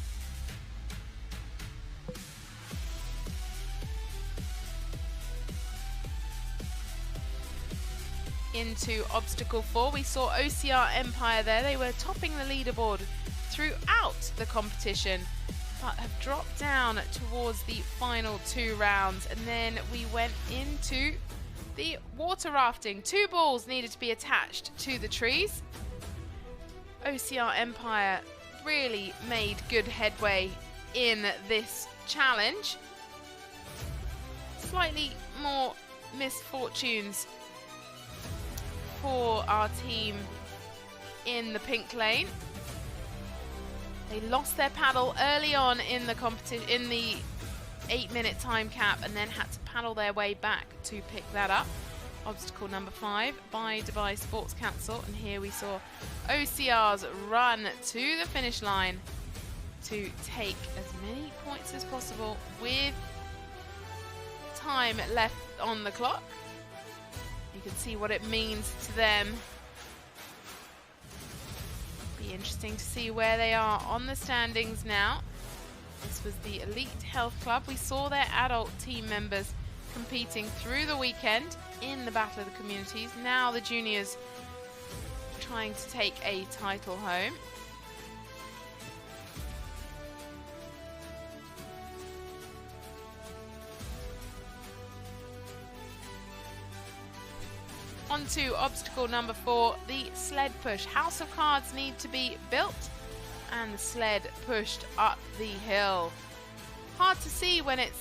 Into obstacle 4, we saw OCR Empire there. They were topping the leaderboard throughout the competition, but have dropped down towards the final 2 rounds. And then we went into the water rafting. 2 balls needed to be attached to the trees. OCR Empire really made good headway in this challenge. Slightly more misfortunes for our team in the pink lane. They lost their paddle early on in the competition, in the 8-minute time cap, and then had to paddle their way back to pick that up. Obstacle number 5 by Dubai Sports Council, and here we saw OCRs run to the finish line to take as many points as possible with time left on the clock. You can see what it means to them. Be interesting to see where they are on the standings now. This was the Elite Health Club. We saw their adult team members competing through the weekend in the Battle of the Communities. Now the juniors trying to take a title home. On to obstacle number 4, the sled push. House of cards need to be built and the sled pushed up the hill. Hard to see when it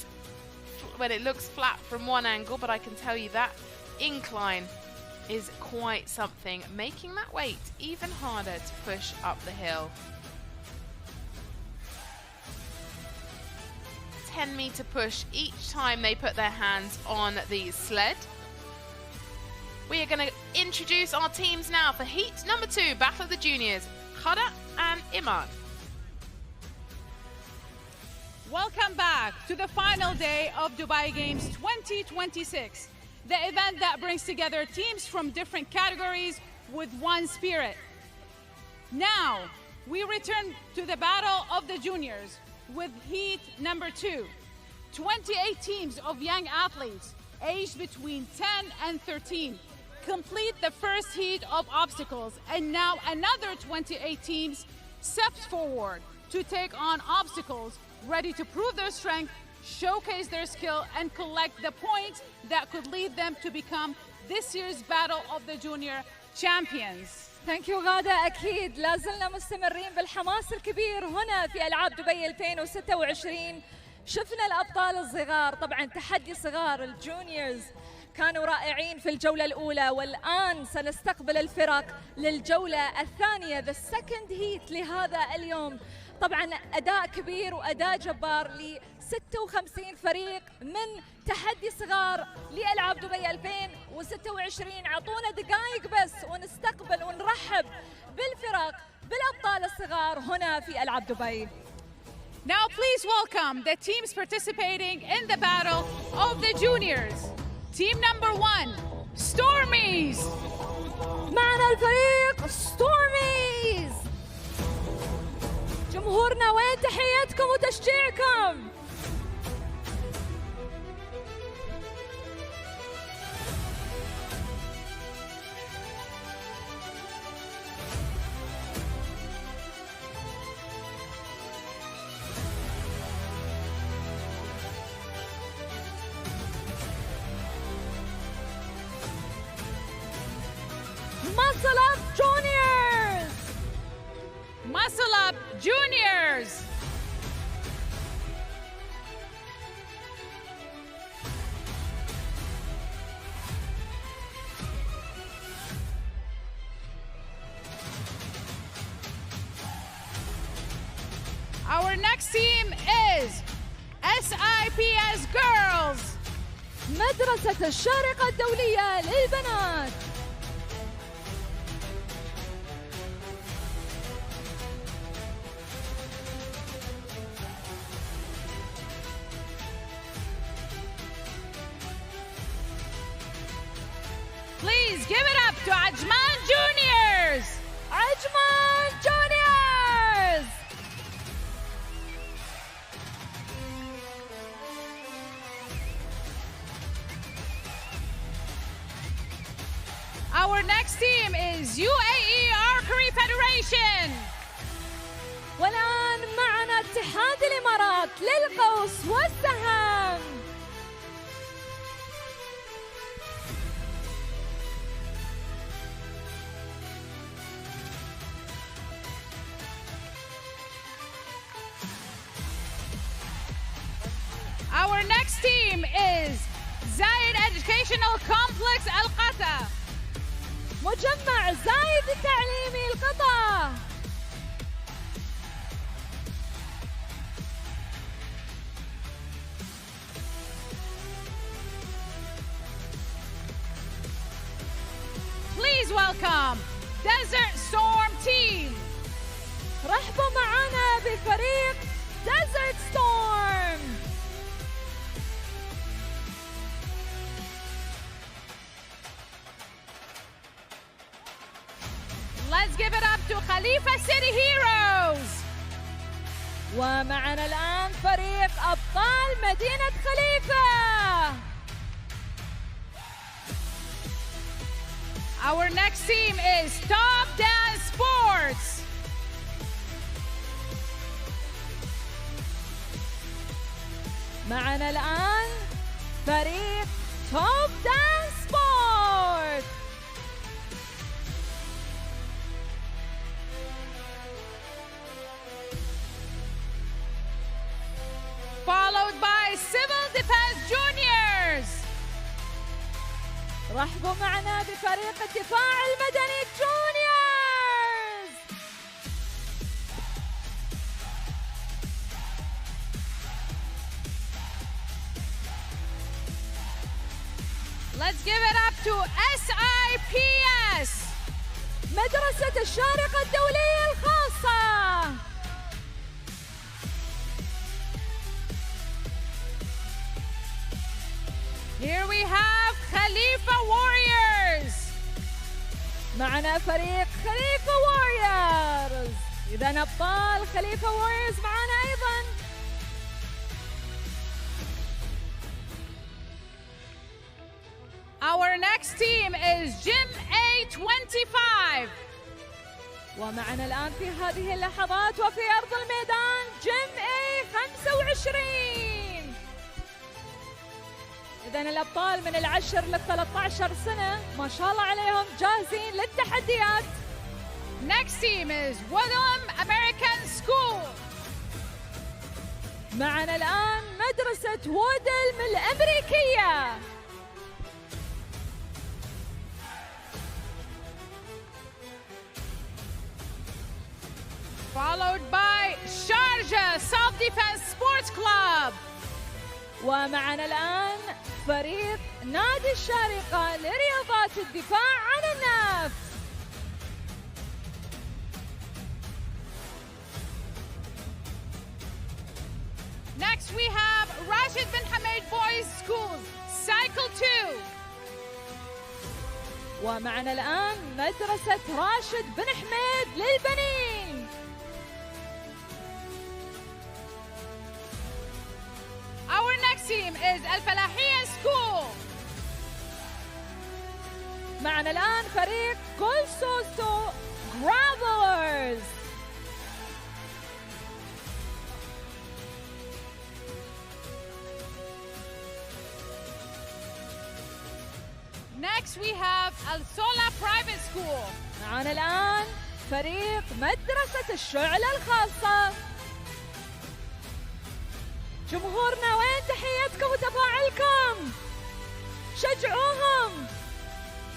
looks flat from one angle, but I can tell you that incline is quite something, making that weight even harder to push up the hill. 10-meter push each time they put their hands on the sled. We are going to introduce our teams now for heat number 2, Battle of the Juniors, Khada and Iman. Welcome back to the final day of Dubai Games 2026, the event that brings together teams from different categories with one spirit. Now, we return to the Battle of the Juniors with heat number 2. 28 teams of young athletes aged between 10 and 13 complete the first heat of obstacles, and now another 28 teams steps forward to take on obstacles, ready to prove their strength, showcase their skill, and collect the points that could lead them to become this year's Battle of the Junior Champions. ثانك يو غادة. أكيد لازلنا مستمرين بالحماس الكبير هنا في ألعاب دبي 2026. شفنا الأبطال الصغار، طبعا تحدي صغار الجونيورز كانوا رائعين في الجولة الأولى، والآن سنستقبل الفرق للجولة الثانية the second heat لهذا اليوم. طبعا أداء كبير وأداء جبار ل 56 فريق من تحدي صغار لألعاب دبي 2026. عطونا دقائق بس ونستقبل ونرحب بالفرق بالأبطال الصغار هنا في ألعاب دبي. Now please welcome the teams participating in the Battle of the Juniors. Team number 1, Stormies. معنا الفريق ستورميز. جمهورنا وين تحياتكم وتشجيعكم؟ Muscle Up Juniors! Muscle Up Juniors! Our next team is SIPS Girls. مدرسة الشارقة الدولية للبنات. Please give it up to Ajman Juniors! Ajman Juniors! Our next team is UAE Archery Federation. والآن معنا اتحاد الإمارات للقوس والسهام. Our next team is Zayed Educational Complex Al Qata. مجمع زايد التعليمي القطا. Please welcome Desert Storm Team. رحبوا معنا بفريق Desert Storm. Let's give it up to Khalifa City Heroes. ومعنا الآن فريق أبطال مدينة خليفة. Our next team is Top Dance Sports. معنا الآن فريق توب دانس سبورت. Followed by Civil Defense Juniors. رحبوا معنا بفريق الدفاع المدني جونيورز. Let's give it up to SIPS. مدرسة الشارقة الدولية الخاصة. Here we have Khalifa Warriors. معنا فريق خليفة ووريرز. إذا أبطال خليفة ووريرز معنا أيضا. Our next team is Gym A25. ومعنا الآن في هذه اللحظات وفي أرض الميدان جيم A25. إذن الأبطال من 10 ل 13 سنة ما شاء الله عليهم جاهزين للتحديات. Next team is Woodham American School. معنا الآن مدرسة وودلم الأمريكية. Followed by Sharjah Self-Defense Sports Club. ومعنا الآن فريق نادي الشارقة لرياضات الدفاع عن النفس. Next we have Rashid bin Hamid Boys Schools, Cycle 2. ومعنا الآن مدرسة راشد بن حميد للبنين. Our next team is Al Falahiyya School. معنا الآن فريق كل سوستو جرافلرز. Next we have Al Sola Private School. معنا الآن فريق مدرسة الشعلة الخاصة. جمهورنا وين تحياتكم وتفاعلكم؟ شجعوهم.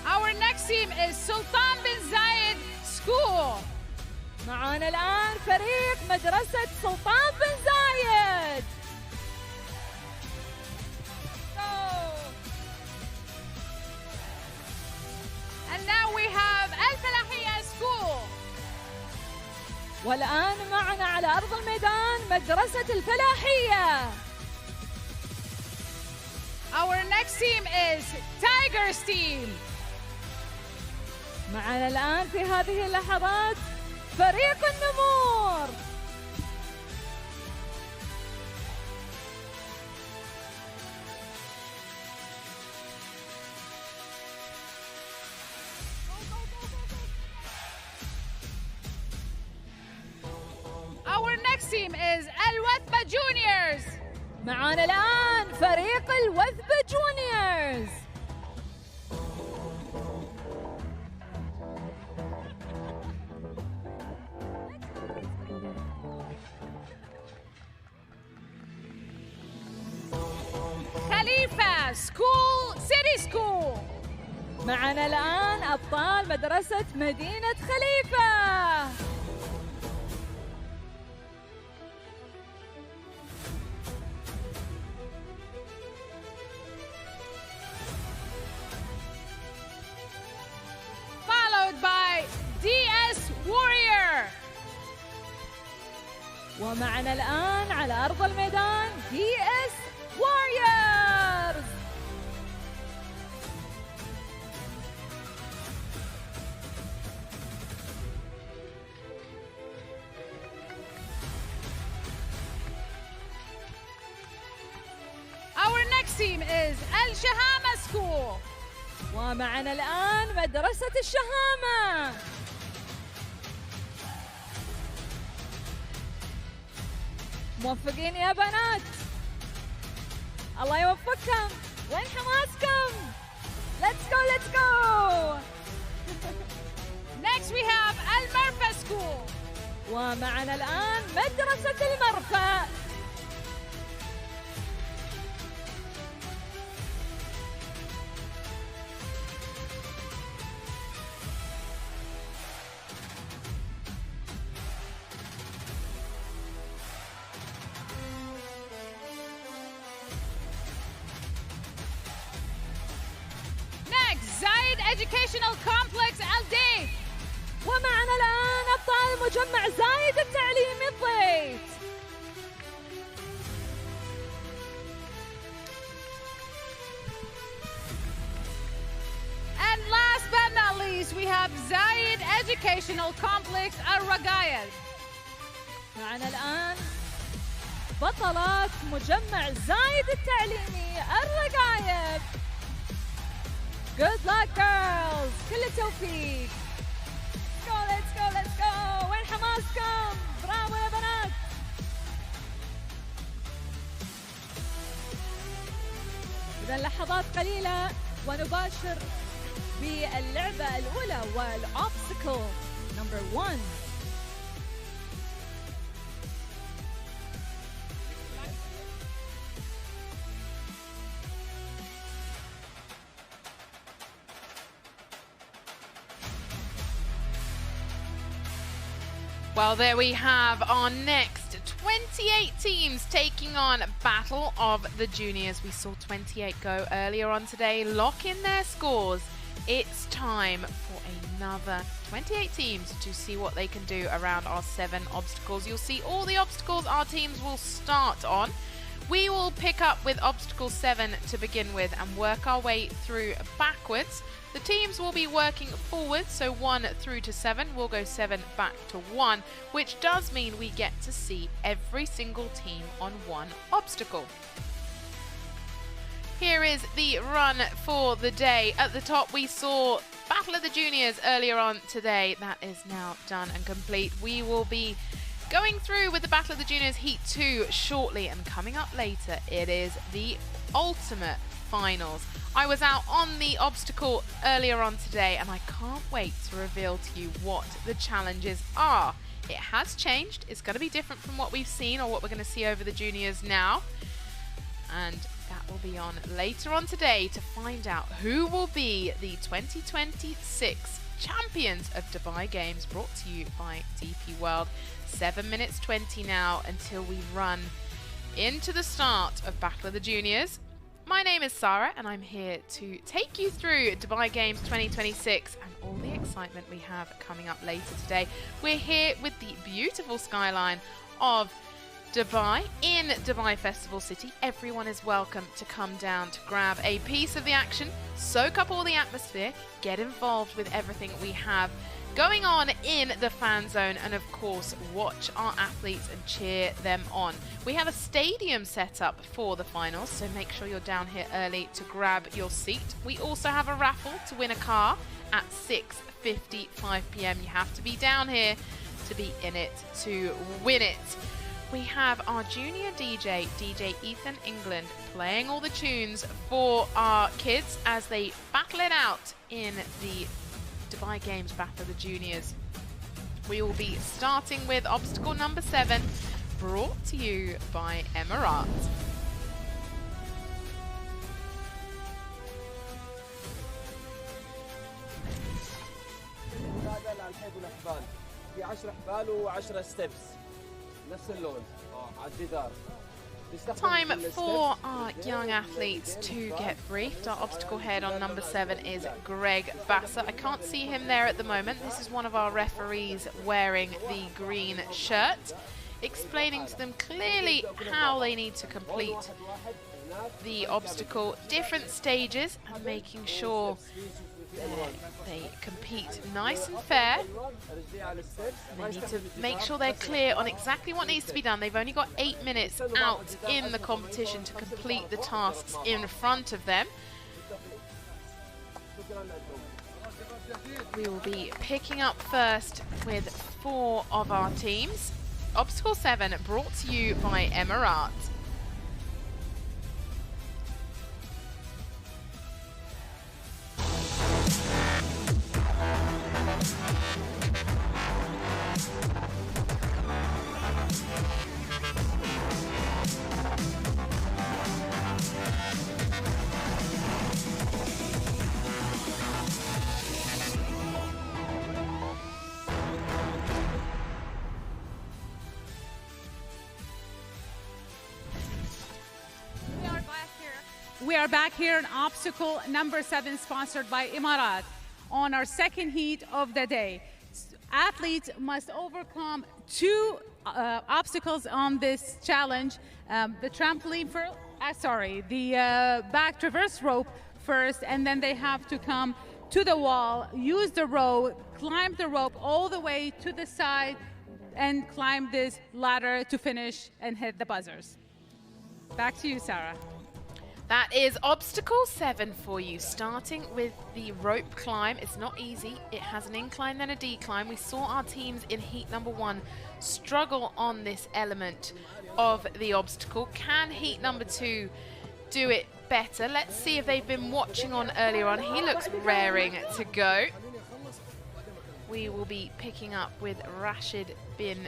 Our next team is Sultan bin Zayed School. معانا الآن فريق مدرسة سلطان بن زايد. And now we have Al Falahiyya School. والآن معنا على أرض الميدان مدرسة الفلاحية. Our next team is Tigers team. معنا الآن في هذه اللحظات فريق النمور. Our next team is Al Wathba Juniors. معنا الآن فريق الوثبة جونيورز. Khalifa School City School. معنا الآن أبطال مدرسة مدينة خليفة. Followed by DS Warrior. ومعنا الآن على أرض الميدان DS Warriors. Our next team is Al Shahama School. ومعنا الآن مدرسة الشهامة. موفقين يا بنات، الله يوفقكم. وين حماسكم؟ Let's go, let's go. Next we have Al Marfa School. ومعنا الآن مدرسة المرفأ. Zayed Educational Complex Al Date. ومعنا الآن أبطال مجمع زايد التعليمي الضيت. And last but not least, we have Zayed Educational Complex Al Ragayad. معنا الآن بطلات مجمع زايد التعليمي الرقايب. Good luck girls. كل التوفيق. Let's go, let's go. وين حماسكم؟ برافو يا بنات. إذا لحظات قليلة ونباشر باللعبة الأولى والأوبستكل نمبر 1. Well, there we have our next 28 teams taking on Battle of the Juniors. We saw 28 go earlier on today, lock in their scores. It's time for another 28 teams to see what they can do around our 7 obstacles. You'll see all the obstacles our teams will start on. We will pick up with obstacle 7 to begin with and work our way through backwards. The teams will be working forward, so 1 through to 7. We'll go 7 back to 1, which does mean we get to see every single team on one obstacle. Here is the run for the day. At the top we saw Battle of the Juniors earlier on today. That is now done and complete. We will be going through with the Battle of the Juniors Heat 2 shortly, and coming up later it is the ultimate finals. I was out on the obstacle earlier on today and I can't wait to reveal to you what the challenges are. It has changed. It's going to be different from what we've seen or what we're going to see over the juniors now. And that will be on later on today to find out who will be the 2026 champions of Dubai Games, brought to you by DP World. 7 minutes 20 now until we run into the start of Battle of the Juniors. My name is Sarah and I'm here to take you through Dubai Games 2026 and all the excitement we have coming up later today. We're here with the beautiful skyline of Dubai in Dubai Festival City. Everyone is welcome to come down to grab a piece of the action, soak up all the atmosphere, get involved with everything we have going on in the fan zone, and of course watch our athletes and cheer them on. We have a stadium set up for the finals, so make sure you're down here early to grab your seat. We also have a raffle to win a car at 6:55 p.m. You have to be down here to be in it to win it. We have our junior DJ, DJ Ethan England, playing all the tunes for our kids as they battle it out in the Dubai Games Battle of the Juniors. We will be starting with obstacle number 7, brought to you by Emirat. في 10 حبال و10 ستيبس نفس اللون على الجدار. Time for our young athletes to get briefed. Our obstacle head on number 7 is Greg Basser. I can't see him there at the moment. This is one of our referees wearing the green shirt, explaining to them clearly how they need to complete the obstacle, different stages, and making sure they compete nice and fair. They need to make sure they're clear on exactly what needs to be done. They've only got 8 minutes out in the competition to complete the tasks in front of them. We will be picking up first with 4 of our teams. Obstacle 7 brought to you by Emirat. We are back here in obstacle number 7, sponsored by Emirat, on our second heat of the day. Athletes must overcome 2 obstacles on this challenge. The trampoline the back traverse rope first, and then they have to come to the wall, use the rope, climb the rope all the way to the side, and climb this ladder to finish and hit the buzzers. Back to you, Sarah. That is obstacle 7 for you, starting with the rope climb. It's not easy. It has an incline then a decline. We saw our teams in heat number 1 struggle on this element of the obstacle. Can heat number 2 do it better? Let's see if they've been watching on earlier on. He looks raring to go. We will be picking up with Rashid bin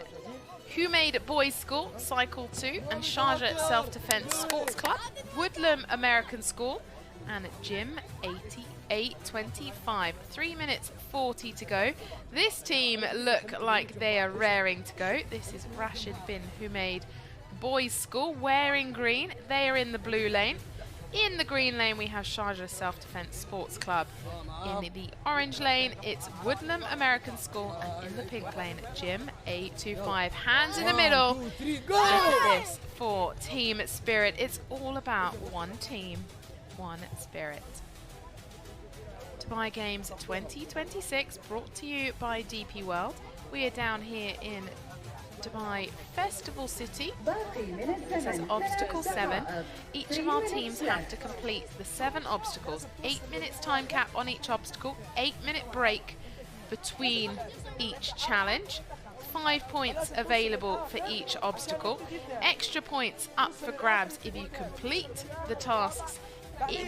Humaid Boys School, Cycle 2, and Sharjah Self-Defense Sports Club, Woodlam American School, and Gym 8825. 3 minutes 40 to go. This team look like they are raring to go. This is Rashid bin Humaid Boys School, wearing green. They are in the blue lane. In the green lane, we have Sharjah Self-Defense Sports Club. In the orange lane, it's Woodlam American School. And in the pink lane, Gym 825. Hands in the middle. Look at this for team spirit. It's all about one team, one spirit. Dubai Games 2026, brought to you by DP World. We are down here in Dubai Festival City. This is obstacle 7. Each of our teams have to complete the 7 obstacles. 8 minutes time cap on each obstacle, 8-minute break between each challenge. 5 points available for each obstacle. Extra points up for grabs if you complete the tasks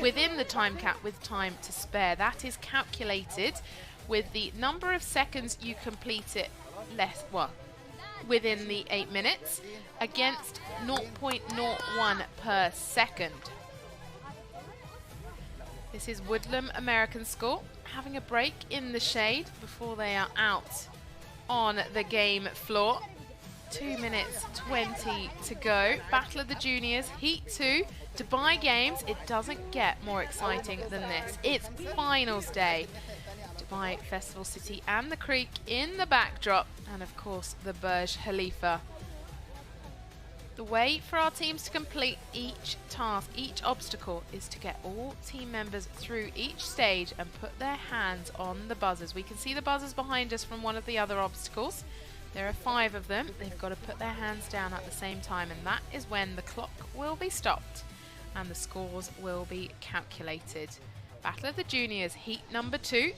within the time cap with time to spare. That is calculated with the number of seconds you complete it within the 8 minutes against 0.01 per second. This is Woodlam American School having a break in the shade before they are out on the game floor. 2 minutes 20 to go. Battle of the Juniors, Heat 2, Dubai Games. It doesn't get more exciting than this. It's finals day. Dubai Festival City and the creek in the backdrop, and of course the Burj Khalifa. The way for our teams to complete each task, each obstacle, is to get all team members through each stage and put their hands on the buzzers. We can see the buzzers behind us from one of the other obstacles. There are 5 of them. They've got to put their hands down at the same time, and that is when the clock will be stopped and the scores will be calculated. Battle of the Juniors, heat number 2.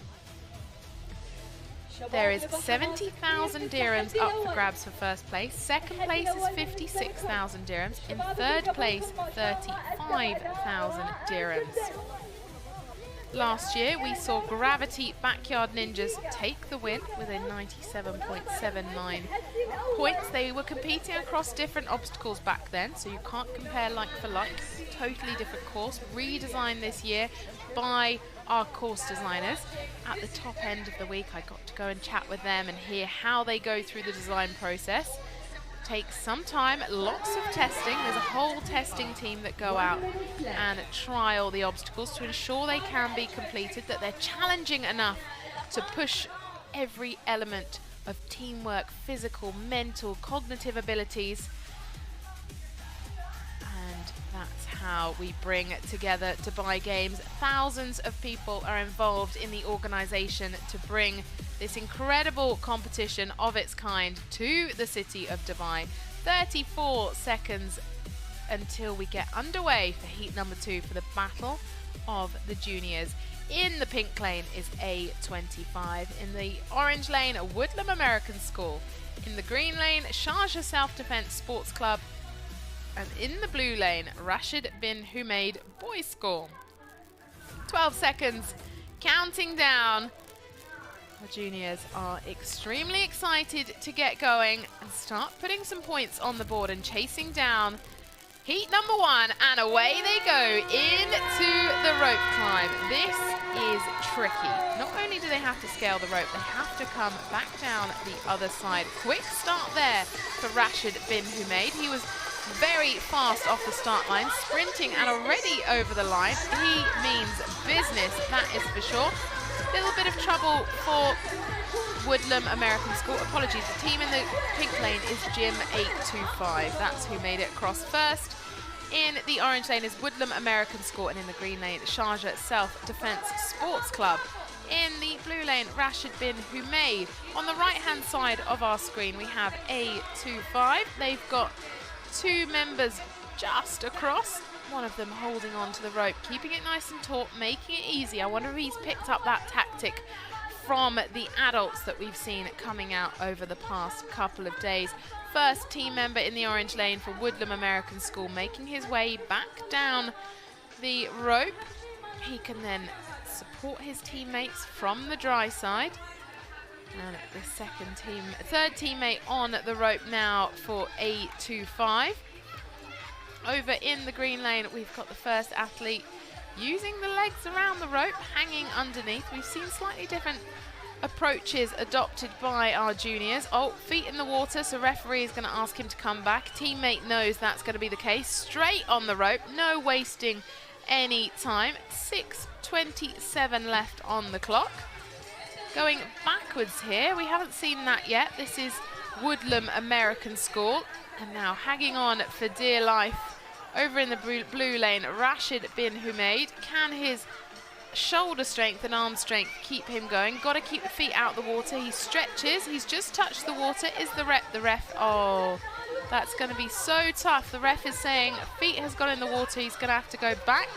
There is 70,000 dirhams up for grabs for first place. Second place is 56,000 dirhams. In third place, 35,000 dirhams. Last year, we saw Gravity Backyard Ninjas take the win with a 97.79 points. They were competing across different obstacles back then, so you can't compare like for like. Totally different course, redesigned this year by our course designers. At the top end of the week, I got to go and chat with them and hear how they go through the design process. Takes some time, lots of testing. There's a whole testing team that go out and trial the obstacles to ensure they can be completed, that they're challenging enough to push every element of teamwork, physical, mental, cognitive abilities. And that's how we bring together Dubai Games. Thousands of people are involved in the organisation to bring this incredible competition of its kind to the city of Dubai. 34 seconds until we get underway for heat number 2 for the Battle of the Juniors. In the pink lane is A25. In the orange lane, Woodlam American School. In the green lane, Sharjah Self-Defense Sports Club. And in the blue lane, Rashid bin Humaid Boys School. 12 seconds, counting down. The juniors are extremely excited to get going and start putting some points on the board and chasing down heat number 1, and away they go into the rope climb. This is tricky. Not only do they have to scale the rope, they have to come back down the other side. Quick start there for Rashid bin Humaid. He was very fast off the start line, sprinting and already over the line. He means business, that is for sure. Little bit of trouble for Woodlam American School. Apologies, the team in the pink lane is Gym 825. That's who made it across first. In the orange lane is Woodlam American School, and in the green lane, Sharjah Self-Defense Sports Club. In the blue lane, Rashid bin Humaid. On the right-hand side of our screen, we have A25. They've got 2 members just across. One of them holding on to the rope, keeping it nice and taut, making it easy. I wonder if he's picked up that tactic from the adults that we've seen coming out over the past couple of days. First team member in the orange lane for Woodland American School, making his way back down the rope. He can then support his teammates from the dry side. And the third teammate on the rope now for A25. Over in the green lane, we've got the first athlete using the legs around the rope, hanging underneath. We've seen slightly different approaches adopted by our juniors. Oh, feet in the water, so referee is going to ask him to come back. Teammate knows that's going to be the case. Straight on the rope, no wasting any time. 6:27 left on the clock. Going backwards here, we haven't seen that yet. This is Woodland American School. And now hanging on for dear life over in the blue lane, Rashid bin Humaid. Can his shoulder strength and arm strength keep him going? Got to keep the feet out of the water. He stretches. He's just touched the water. Is the ref? Oh, that's going to be so tough. The ref is saying feet has gone in the water. He's going to have to go back.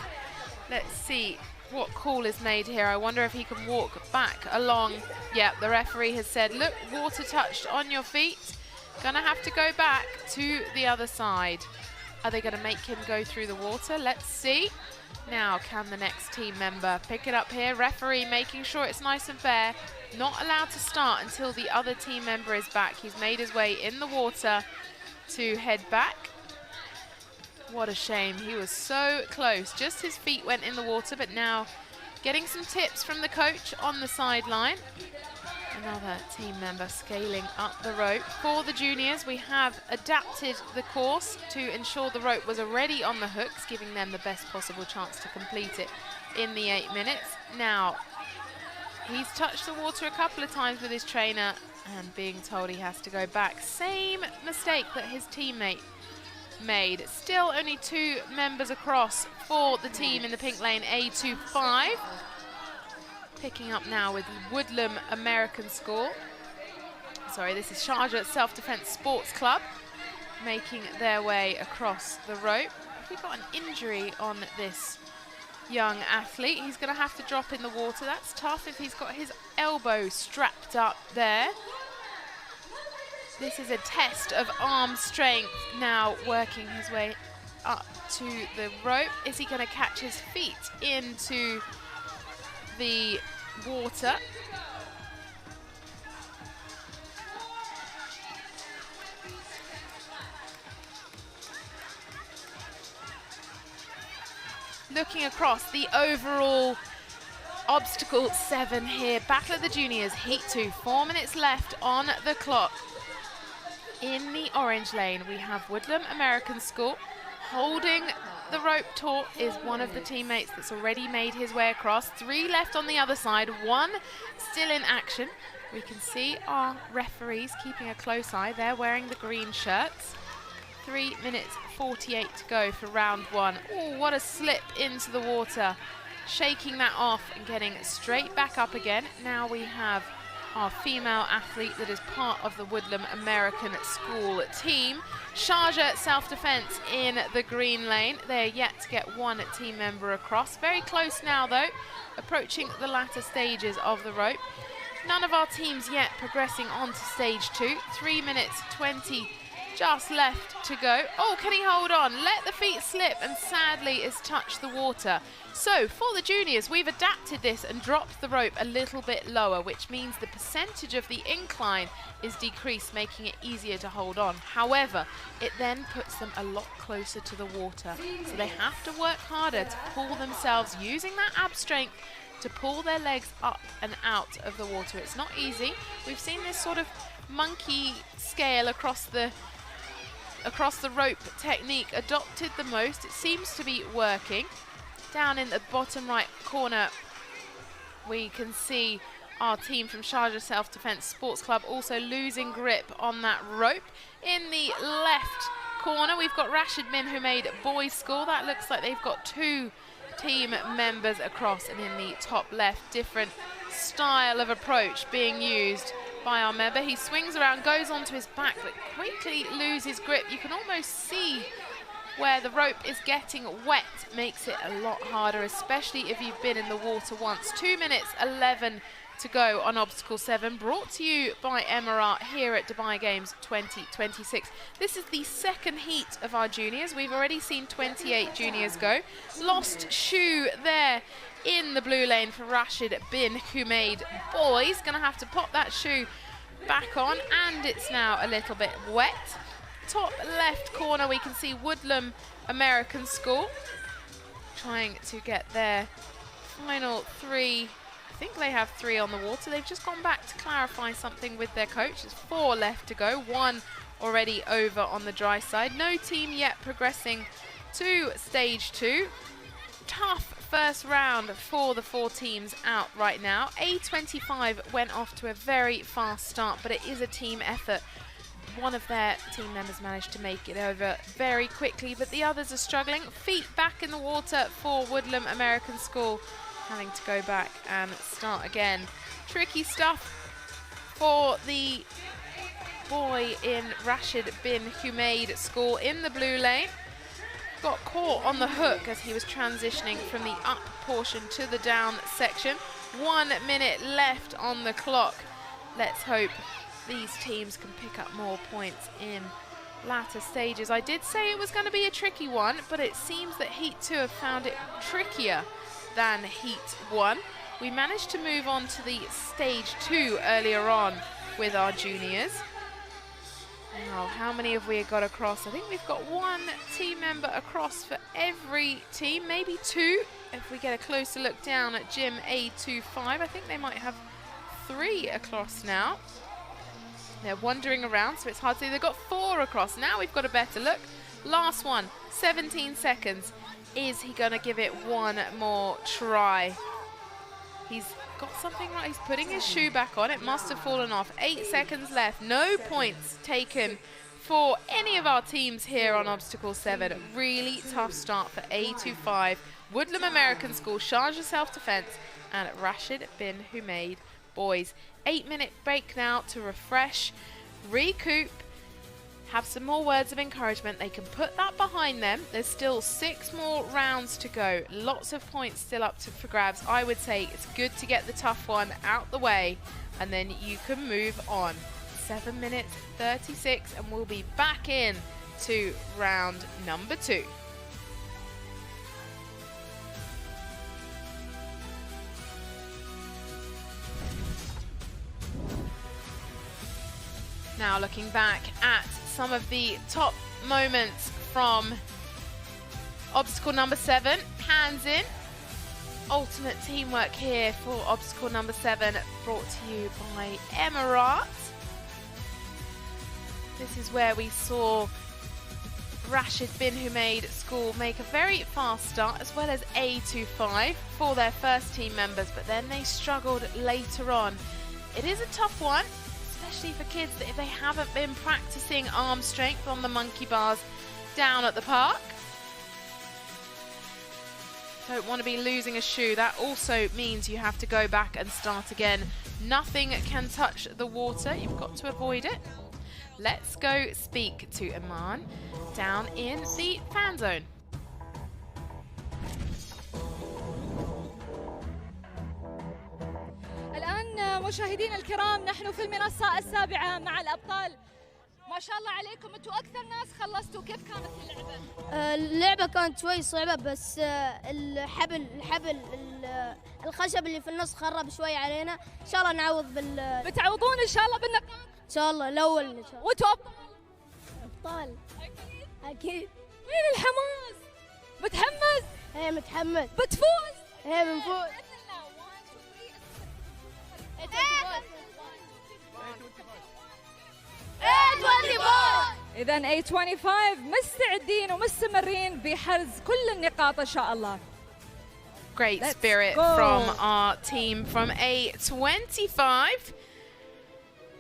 Let's see what call is made here. I wonder if he can walk back along. Yeah, the referee has said, look, water touched on your feet. Gonna have to go back to the other side. Are they gonna make him go through the water? Let's see. Now, can the next team member pick it up here? Referee making sure it's nice and fair. Not allowed to start until the other team member is back. He's made his way in the water to head back. What a shame. He was so close. Just his feet went in the water, but now getting some tips from the coach on the sideline. Another team member scaling up the rope. For the juniors, we have adapted the course to ensure the rope was already on the hooks, giving them the best possible chance to complete it in the 8 minutes. Now, he's touched the water a couple of times with his trainer and being told he has to go back. Same mistake that his teammate made. Still only 2 members across for the team in the pink lane, A25. Picking up now with Woodland American School. Sorry, this is Sharjah Self-Defense Sports Club making their way across the rope. We've got an injury on this young athlete. He's going to have to drop in the water. That's tough if he's got his elbow strapped up there. This is a test of arm strength. Now working his way up to the rope. Is he going to catch his feet into the water? Looking across the overall obstacle 7 here. Battle of the Juniors, Heat 2, 4 minutes left on the clock. In the orange lane, we have Woodland American School. Holding the rope taut is one of the teammates that's already made his way across. 3 left on the other side, 1 still in action. We can see our referees keeping a close eye. They're wearing the green shirts. 3 minutes 48 to go for round 1. Oh, what a slip into the water. Shaking that off and getting straight back up again. Now we have our female athlete that is part of the Woodland American School team. Sharjah Self-Defense in the green lane. They're yet to get 1 team member across. Very close now though, approaching the latter stages of the rope. None of our teams yet progressing on to stage 2. 3 minutes 20 just left to go. Oh, can he hold on? Let the feet slip and sadly has touched the water. So for the juniors, we've adapted this and dropped the rope a little bit lower, which means the percentage of the incline is decreased, making it easier to hold on. However, it then puts them a lot closer to the water. So they have to work harder to pull themselves, using that ab strength, to pull their legs up and out of the water. It's not easy. We've seen this sort of monkey scale across the rope technique adopted the most. It seems to be working. Down in the bottom right corner, we can see our team from Sharjah Self-Defense Sports Club also losing grip on that rope. In the left corner, we've got Rashid bin Humaid Boys School. That looks like they've got 2 team members across, and in the top left, different style of approach being used by our member. He swings around, goes onto his back, but quickly loses grip. You can almost see where the rope is getting wet makes it a lot harder, especially if you've been in the water once. 2 minutes 11 to go on Obstacle 7, brought to you by Emirat here at Dubai Games 2026. This is the second heat of our juniors. We've already seen 28 juniors go. Lost shoe there in the blue lane for Rashid bin Humaid. Boys gonna have to pop that shoe back on, and it's now a little bit wet. Top left corner we can see Woodland American School trying to get their final 3. I think they have 3 on the water. They've just gone back to clarify something with their coach. There's 4 left to go, 1 already over on the dry side. No team yet progressing to stage 2. Tough first round for the 4 teams out right now. A25 went off to a very fast start, but it is a team effort. One of their team members managed to make it over very quickly, but the others are struggling. Feet back in the water for Woodland American School, having to go back and start again. Tricky stuff for the boy in Rashid bin Humaid School in the blue lane. Got caught on the hook as he was transitioning from the up portion to the down section. 1 minute left on the clock. Let's hope these teams can pick up more points in latter stages. I did say it was going to be a tricky one, but it seems that Heat 2 have found it trickier than Heat 1. We managed to move on to the stage 2 earlier on with our juniors. Now, how many have we got across? I think we've got 1 team member across for every team, maybe 2. If we get a closer look down at Gym A25, I think they might have 3 across now. They're wandering around, so it's hard to see. They've got 4 across. Now we've got a better look. Last one, 17 seconds. Is he going to give it one more try? He's got something right. He's putting his shoe back on. It must have fallen off. 8 seconds left. No points taken for any of our teams here on Obstacle 7. Really tough start for A25, Woodland American School, Sharjah Self-Defense, and Rashid bin Humaid boys. 8-minute break now to refresh, recoup, have some more words of encouragement. They can put that behind them. There's still 6 more rounds to go. Lots of points still up for grabs. I would say it's good to get the tough one out the way, and then you can move on. 7 minutes 36, and we'll be back in to round number 2. Now looking back at some of the top moments from obstacle number 7, hands in. Ultimate teamwork here for obstacle number 7, brought to you by Emirat. This is where we saw Rashid bin Humaid School make a very fast start, as well as A25 for their first team members, but then they struggled later on. It is a tough one, especially for kids that if they haven't been practicing arm strength on the monkey bars down at the park. Don't want to be losing a shoe. That also means you have to go back and start again. Nothing can touch the water. You've got to avoid it. Let's go speak to Iman down in the fan zone. الآن مشاهدينا الكرام نحن في المنصة السابعة مع الأبطال. ما شاء الله عليكم، انتوا أكثر ناس خلصتوا. كيف كانت اللعبة؟ اللعبة كانت شوي صعبة، بس الحبل الخشب اللي في النص خرب شوي علينا. إن شاء الله نعوض بتعوضون إن شاء الله بالنقاط. إن شاء الله الأول إن شاء الله. وانتوا أبطال. أكيد. وين الحماس؟ متحمس؟ إيه متحمس. بتفوز؟ إيه بنفوز. إذن A25 مستعدين ومستمرين بحرز كل النقاط إن شاء الله. Great spirit from our team from A25.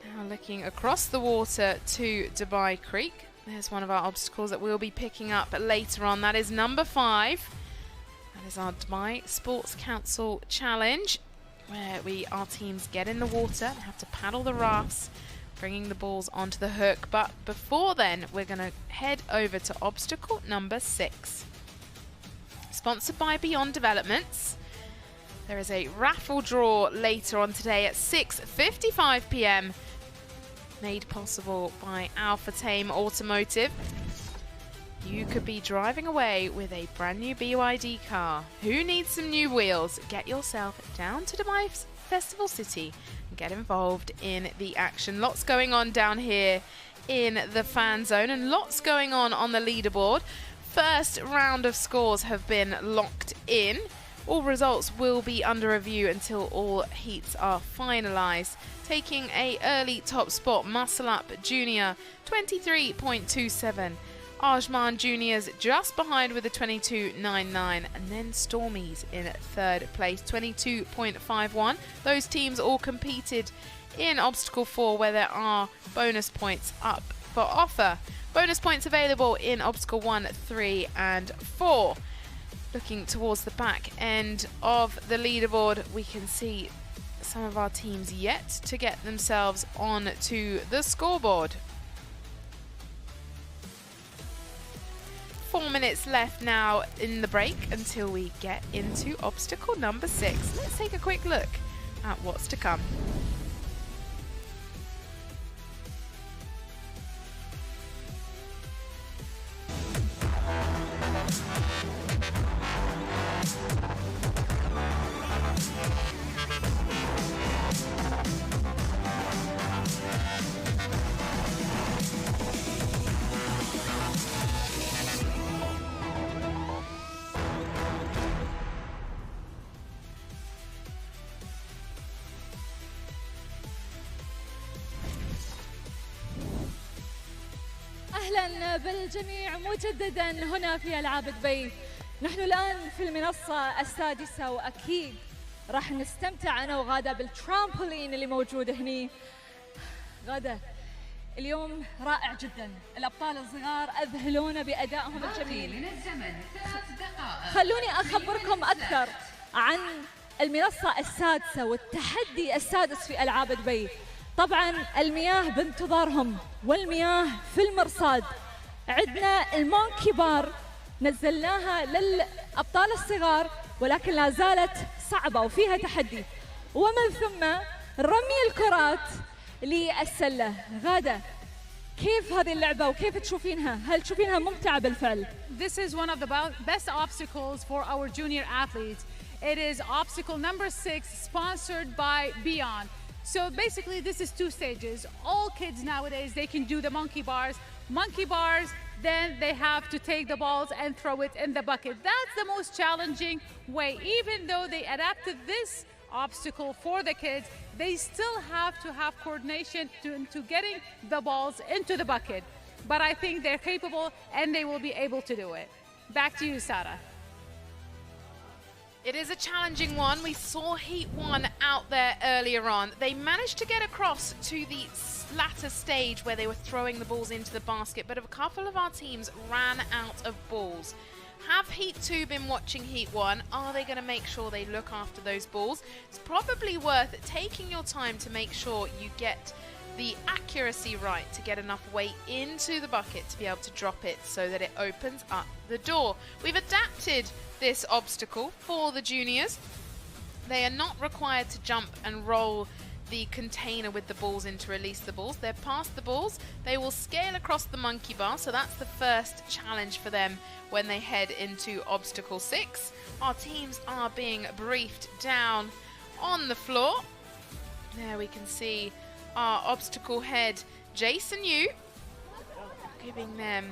Now looking across the water to Dubai Creek. There's one of our obstacles that we'll be picking up later on. That is number 5. That is our Dubai Sports Council Challenge, where our teams get in the water and have to paddle the rafts bringing the balls onto the hook. But before then, we're going to head over to obstacle number 6. Sponsored by Beyond Developments. There is a raffle draw later on today at 6:55 p.m. made possible by Alpha Tame Automotive. You could be driving away with a brand new BYD car. Who needs some new wheels? Get yourself down to Dubai Festival City and get involved in the action. Lots going on down here in the fan zone and lots going on the leaderboard. First round of scores have been locked in. All results will be under review until all heats are finalised. Taking a early top spot, Muscle Up Junior, 23.27. Ajman Juniors just behind with a 22.99, and then Stormies in third place, 22.51. Those teams all competed in Obstacle 4, where there are bonus points up for offer. Bonus points available in Obstacle 1, 3 and 4. Looking towards the back end of the leaderboard, we can see some of our teams yet to get themselves on to the scoreboard. 4 minutes left now in the break until we get into obstacle number 6. Let's take a quick look at what's to come. أهلا بالجميع مجددا هنا في ألعاب دبي. نحن الآن في المنصة السادسة، وأكيد راح نستمتع أنا وغادة بالترامبولين اللي موجود هني. غادة، اليوم رائع جدا، الأبطال الصغار أذهلونا بأدائهم الجميل. خلوني أخبركم أكثر عن المنصة السادسة والتحدي السادس في ألعاب دبي. طبعا المياه بانتظارهم والمياه في المرصاد. عندنا المونكي بار نزلناها للأبطال الصغار، ولكن لا زالت صعبة وفيها تحدي، ومن ثم رمي الكرات للسلة. غادة، كيف هذه اللعبة وكيف تشوفينها؟ هل تشوفينها ممتعة بالفعل؟ This is one of the best obstacles for our junior athletes. It is obstacle number 6, sponsored by Beyond. So basically this is 2 stages. All kids nowadays, they can do the monkey bars. Monkey bars, then they have to take the balls and throw it in the bucket. That's the most challenging way. Even though they adapted this obstacle for the kids, they still have to have coordination to getting the balls into the bucket. But I think they're capable and they will be able to do it. Back to you, Sarah. It is a challenging one. We saw Heat 1 out there earlier on. They managed to get across to the latter stage where they were throwing the balls into the basket, but a couple of our teams ran out of balls. Have Heat 2 been watching Heat 1? Are they going to make sure they look after those balls? It's probably worth taking your time to make sure you get the accuracy right to get enough weight into the bucket to be able to drop it so that it opens up the door. We've adapted this obstacle for the juniors. They are not required to jump and roll the container with the balls in to release the balls. They're past the balls. They will scale across the monkey bar, so that's the first challenge for them when they head into obstacle 6. Our teams are being briefed down on the floor. There we can see our obstacle head, Jason Yu, giving them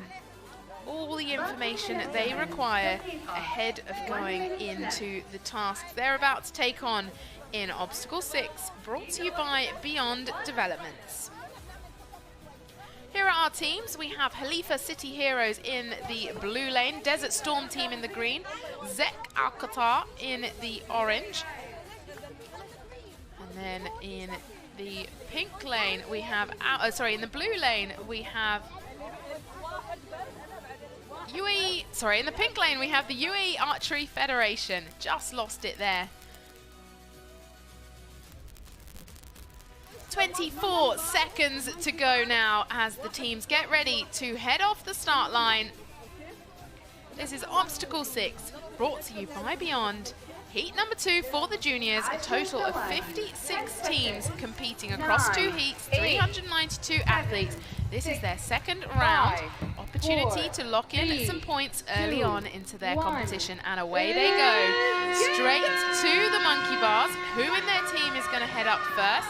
all the information that they require ahead of going into the task they're about to take on in Obstacle 6, brought to you by Beyond Developments. Here are our teams. We have Khalifa City Heroes in the blue lane, Desert Storm team in the green, Zek Al-Qatar in the orange, and then in the pink lane we have, in the blue lane we have UAE, in the pink lane we have the UAE Archery Federation. Just lost it there. 24 seconds to go now as the teams get ready to head off the start line. This is Obstacle 6, brought to you by Beyond. Heat number 2 for the juniors, a total of 56 teams competing across 2 heats, 392 athletes. This is their second round. Opportunity to lock in some points early on into their competition, and away they go. Straight to the monkey bars. Who in their team is going to head up first?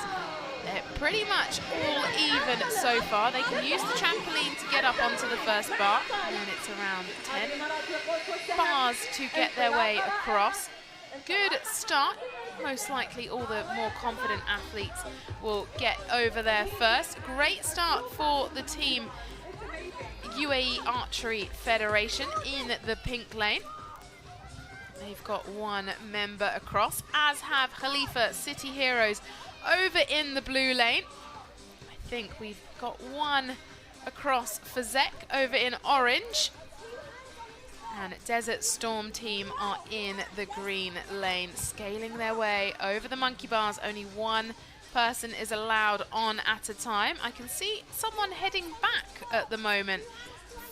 They're pretty much all even so far. They can use the trampoline to get up onto the first bar, and then it's around 10 bars to get their way across. Good start. Most likely all the more confident athletes will get over there first. Great start for the team UAE Archery Federation in the pink lane. They've got one member across, as have Khalifa City Heroes over in the blue lane. I think we've got one across for Zek over in orange. And Desert Storm team are in the green lane, scaling their way over the monkey bars. Only one person is allowed on at a time. I can see someone heading back at the moment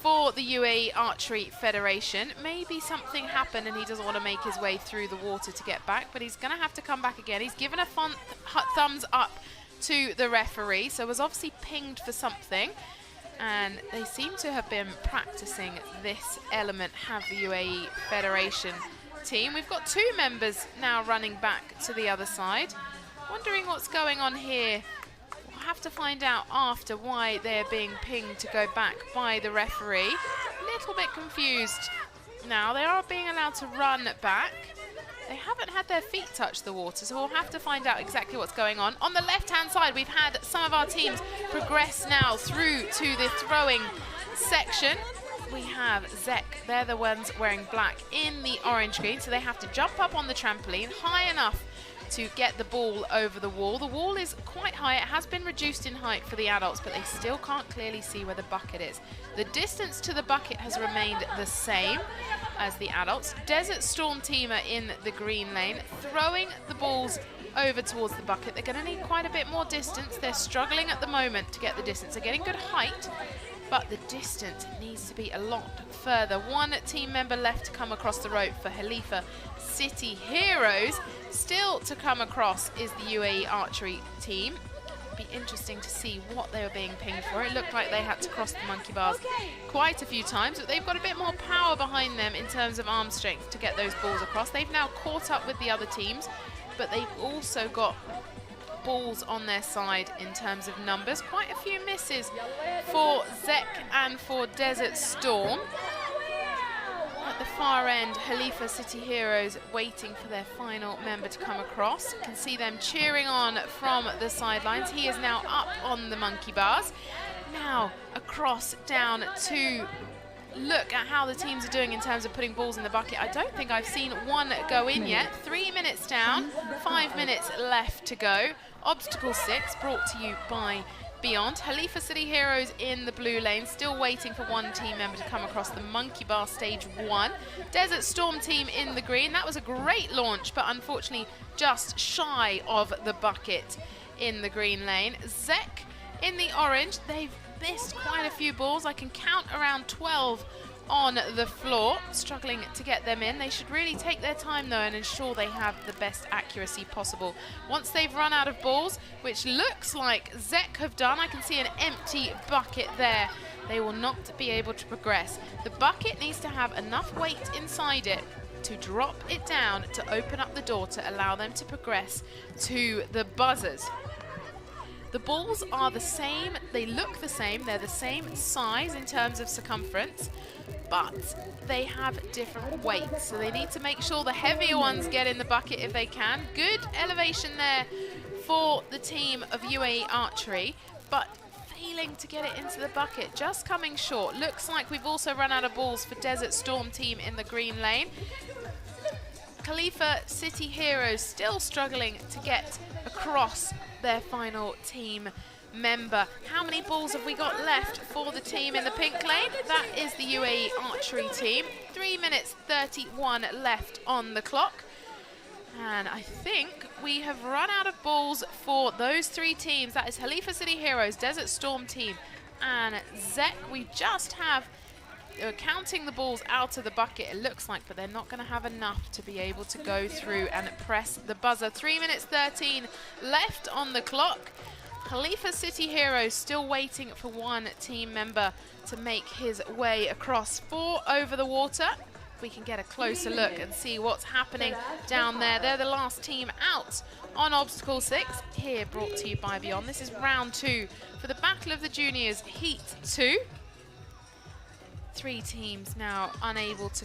for the UAE Archery Federation. Maybe something happened and he doesn't want to make his way through the water to get back, but he's going to have to come back again. He's given a thumbs up to the referee, so was obviously pinged for something. And they seem to have been practicing this element, have the UAE Federation team. We've got 2 members now running back to the other side. Wondering what's going on here. We'll have to find out after why they're being pinged to go back by the referee. Little bit confused now. They are being allowed to run back. They haven't had their feet touch the water, so we'll have to find out exactly what's going on. On the left-hand side, we've had some of our teams progress now through to the throwing section. We have Zek, they're the ones wearing black in the orange green, so they have to jump up on the trampoline high enough to get the ball over the wall. The wall is quite high. It has been reduced in height for the adults, but they still can't clearly see where the bucket is. The distance to the bucket has remained the same as the adults. Desert Storm team are in the green lane, throwing the balls over towards the bucket. They're going to need quite a bit more distance. They're struggling at the moment to get the distance. They're getting good height, but the distance needs to be a lot further. One team member left to come across the rope for Khalifa City Heroes. Still to come across is the UAE Archery team. Be interesting to see what they were being pinged for. It looked like they had to cross the monkey bars quite a few times, but they've got a bit more power behind them in terms of arm strength to get those balls across. They've now caught up with the other teams, but they've also got balls on their side in terms of numbers. Quite a few misses for Zek and for Desert Storm. At the far end, Khalifa City Heroes waiting for their final member to come across. You can see them cheering on from the sidelines. He is now up on the monkey bars. Now across down to look at how the teams are doing in terms of putting balls in the bucket. I don't think I've seen one go in yet. 3 minutes down, 5 minutes left to go. Obstacle 6 brought to you by Beyond. Khalifa City Heroes in the blue lane, still waiting for one team member to come across the monkey bar stage 1. Desert Storm team in the green. That was a great launch, but unfortunately just shy of the bucket in the green lane. Zek in the orange. They've missed quite a few balls. I can count around 12 on the floor, struggling to get them in. They should really take their time though and ensure they have the best accuracy possible. Once they've run out of balls, which looks like Zek have done, I can see an empty bucket there. They will not be able to progress. The bucket needs to have enough weight inside it to drop it down to open up the door to allow them to progress to the buzzers. The balls are the same, they look the same, they're the same size in terms of circumference, but they have different weights. So they need to make sure the heavier ones get in the bucket if they can. Good elevation there for the team of UAE Archery, but failing to get it into the bucket, just coming short. Looks like we've also run out of balls for Desert Storm team in the green lane. Khalifa City Heroes still struggling to get across their final team member. How many balls have we got left for the team in the pink lane? That is the UAE Archery team. 3 minutes 31 left on the clock. And I think we have run out of balls for those three teams. That is Khalifa City Heroes, Desert Storm team, and Zek. We just have counting the balls out of the bucket, it looks like, but they're not going to have enough to be able to go through and press the buzzer. 3 minutes 13 left on the clock. Khalifa City Heroes still waiting for one team member to make his way across. 4 over the water. We can get a closer look and see what's happening down there. They're the last team out on Obstacle 6, here brought to you by Beyond. This is round 2 for the Battle of the Juniors Heat 2. 3 teams now unable to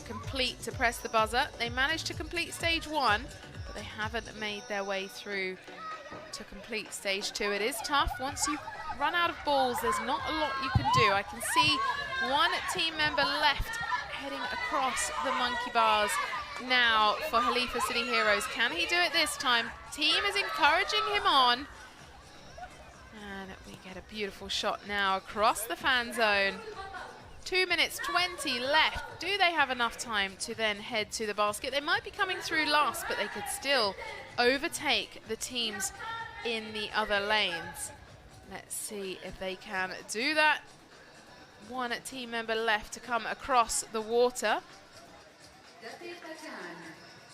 press the buzzer. They managed to complete stage 1, but they haven't made their way through to complete stage 2. It is tough. Once you run out of balls, there's not a lot you can do. I can see one team member left heading across the monkey bars now for Khalifa City Heroes. Can he do it this time? Team is encouraging him on. And we get a beautiful shot now across the fan zone. 2 minutes 20 left. Do they have enough time to then head to the basket? They might be coming through last, but they could still overtake the teams in the other lanes. Let's see if they can do that. One team member left to come across the water.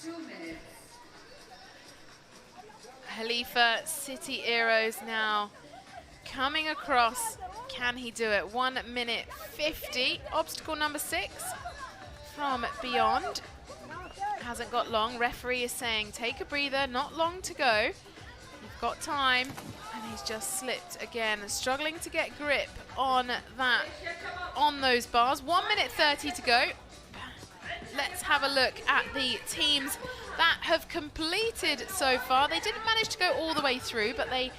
2 minutes. Khalifa City Heroes now coming across. Can he do it? 1 minute 50. Obstacle number 6 from Beyond. Hasn't got long. Referee is saying take a breather, not long to go. You've got time. And he's just slipped again, struggling to get grip on those bars. 1 minute 30 to go. Let's have a look at the teams that have completed so far. They didn't manage to go all the way through, but they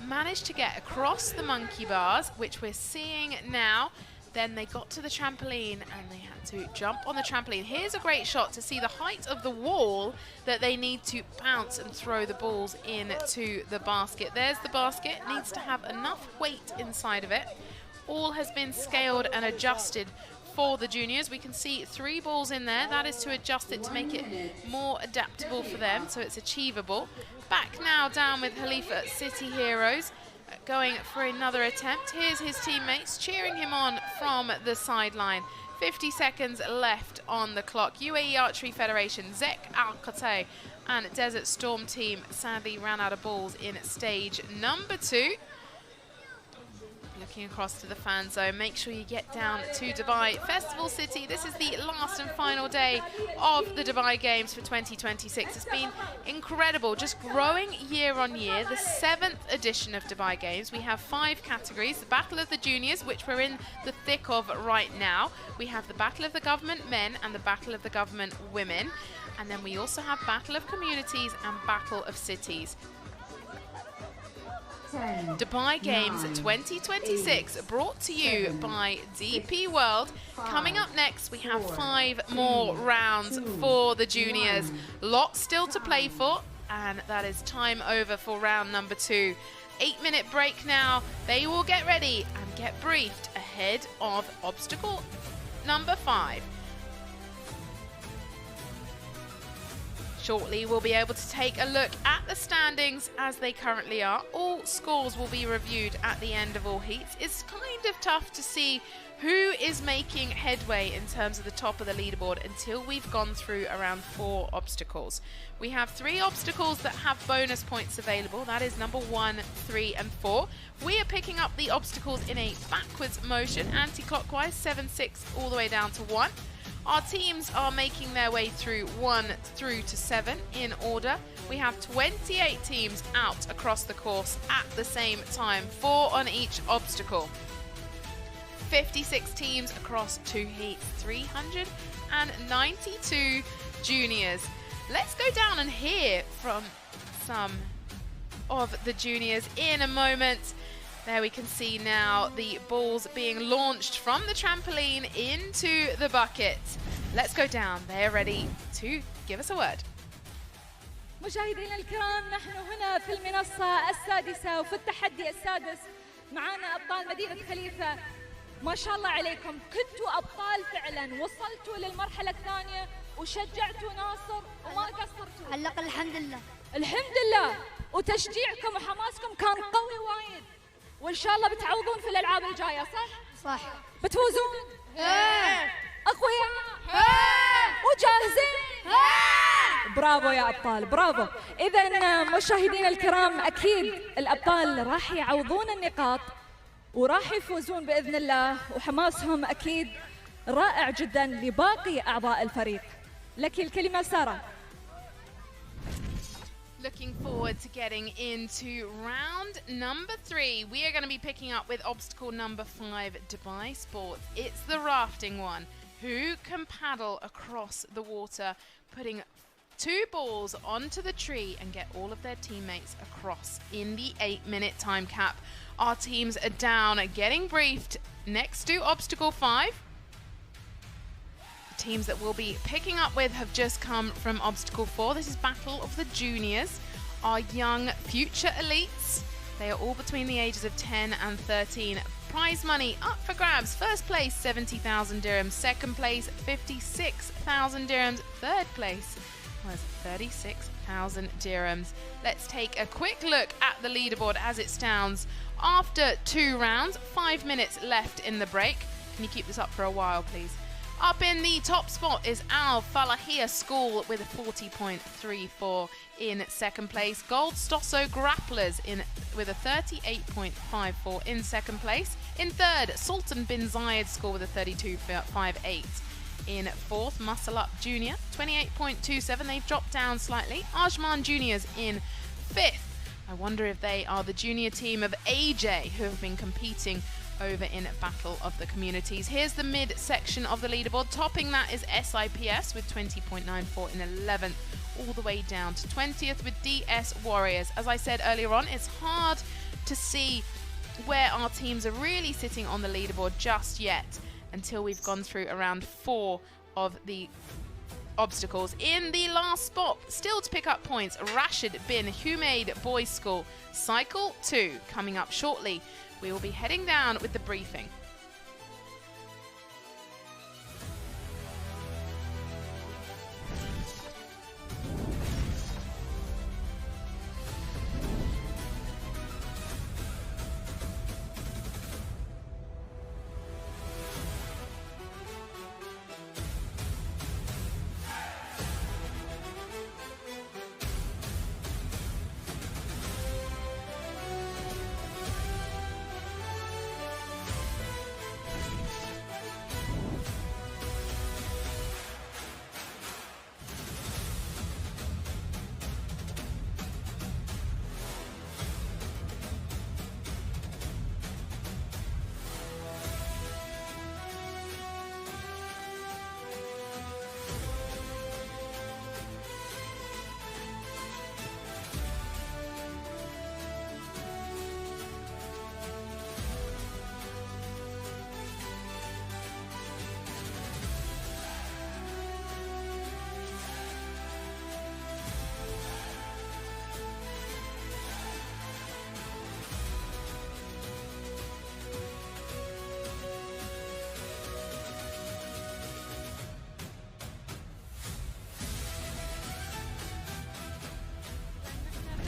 managed to get across the monkey bars, which we're seeing now. Then they got to the trampoline and they had to jump on the trampoline. Here's a great shot to see the height of the wall that they need to bounce and throw the balls into the basket. There's the basket. It needs to have enough weight inside of it. All has been scaled and adjusted for the juniors. We can see 3 balls in there. That is to adjust it to make it more adaptable for them, so it's achievable. Back now down with Khalifa City Heroes, going for another attempt. Here's his teammates cheering him on from the sideline. 50 seconds left on the clock. UAE Archery Federation, Zek Al-Qatay and Desert Storm team sadly ran out of balls in stage number 2. Looking across to the fan zone, make sure you get down to Dubai Festival City. This is the last and final day of the Dubai Games for 2026. It's been incredible, just growing year on year. The 7th edition of Dubai Games. We have 5 categories. The Battle of the Juniors, which we're in the thick of right now. We have the Battle of the Government Men and the Battle of the Government Women. And then we also have Battle of Communities and Battle of Cities. 10, Dubai Games 9, 2026 brought to you 7, by DP World. 5, Coming up next, we have 4, 5 3, more rounds 2, for the juniors. 1. Lots still to play for, and that is time over for round number 2. 8-minute break now. They will get ready and get briefed ahead of obstacle number 5. Shortly, we'll be able to take a look at the standings as they currently are. All scores will be reviewed at the end of all heats. It's kind of tough to see who is making headway in terms of the top of the leaderboard until we've gone through around 4 obstacles. We have 3 obstacles that have bonus points available. That is number 1, 3 and 4. We are picking up the obstacles in a backwards motion, anti-clockwise, 7, 6, all the way down to 1. Our teams are making their way through 1 through to 7 in order. We have 28 teams out across the course at the same time, 4 on each obstacle. 56 teams across 2 heats, 392 juniors. Let's go down and hear from some of the juniors in a moment. There we can see now the balls being launched from the trampoline into the bucket. Let's go down. They're ready to give us a word. مشاهدينا الكرام، نحن هنا في المنصة السادسة وفي التحدي السادس. معانا أبطال مدينة خليفة. ما شاء الله عليكم، كنتوا أبطال فعلا، وصلتوا للمرحلة الثانية وشجعتوا ناصر وما قصرتوا. على الأقل الحمد لله. الحمد لله، وتشجيعكم وحماسكم كان قوي وايد، وإن شاء الله بتعوضون في الألعاب الجاية. صح؟ بتفوزون؟ أقوياء؟ وجاهزين؟ برافو يا أبطال، برافو. إذا مشاهدينا الكرام، أكيد الأبطال راح يعوضون النقاط وراح يفوزون بإذن الله، وحماسهم أكيد رائع جدا لباقي أعضاء الفريق. لك الكلمة سارة. Looking forward to getting into round number 3. We are going to be picking up with obstacle number 5, Dubai Sports. It's the rafting one. Who can paddle across the water, putting 2 balls onto the tree and get all of their teammates across in the 8-minute time cap. Our teams are down, getting briefed next to obstacle 5. Teams that we'll be picking up with have just come from obstacle 4. This is Battle of the Juniors, our young future elites. They are all between the ages of 10 and 13. Prize money up for grabs. First place 70,000 dirhams, second place 56,000 dirhams, third place was 36,000 dirhams. Let's take a quick look at the leaderboard as it stands after 2 rounds. 5 minutes left in the break. Can you keep this up for a while, please? Up in the top spot is Al Falahia School with a 40.34 in second place. Gold Stosso Grapplers with a 38.54 in second place. In third, Sultan bin Zayed School with a 32.58. In fourth, Muscle Up Junior, 28.27. They've dropped down slightly. Ajman Juniors in fifth. I wonder if they are the junior team of AJ who have been competing over in Battle of the Communities. Here's the mid section of the leaderboard. Topping that is SIPS with 20.94 in 11th, all the way down to 20th with DS Warriors. As I said earlier on, it's hard to see where our teams are really sitting on the leaderboard just yet until we've gone through around 4 of the obstacles. In the last spot, still to pick up points, Rashid bin Humaid Boys School. Cycle 2 coming up shortly. We will be heading down with the briefing.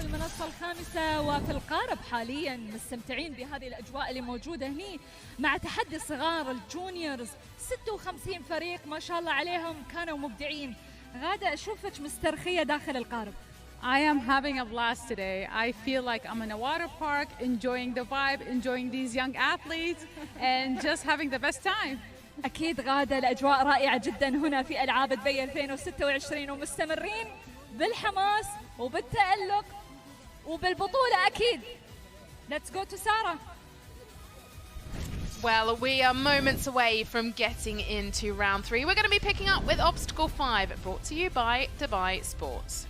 المنصة الخامسة وفي القارب حاليا مستمتعين بهذه الأجواء اللي موجودة هني مع تحدي صغار الجونيورز. 56 فريق ما شاء الله عليهم كانوا مبدعين. غادة أشوفك مسترخية داخل القارب. I am having a blast today. I feel like I'm in a water park, enjoying the vibe, enjoying these young athletes, and just having the best time. أكيد غادة الأجواء رائعة جدا هنا في ألعاب دبي 2026 ومستمرين بالحماس وبالتألق وبالبطولة أكيد. Let's go to Sarah. Well, we are moments away from getting into round 3. We're going to be picking up with obstacle 5, brought to you by Dubai Sports.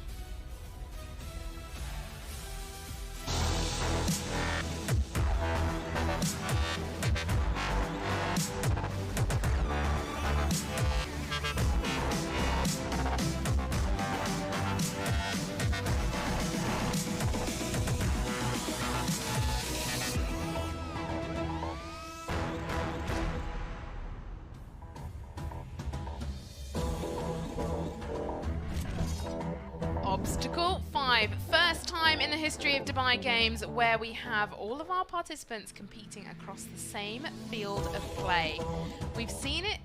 time in the history of Dubai Games where we have all of our participants competing across the same field of play. We've seen it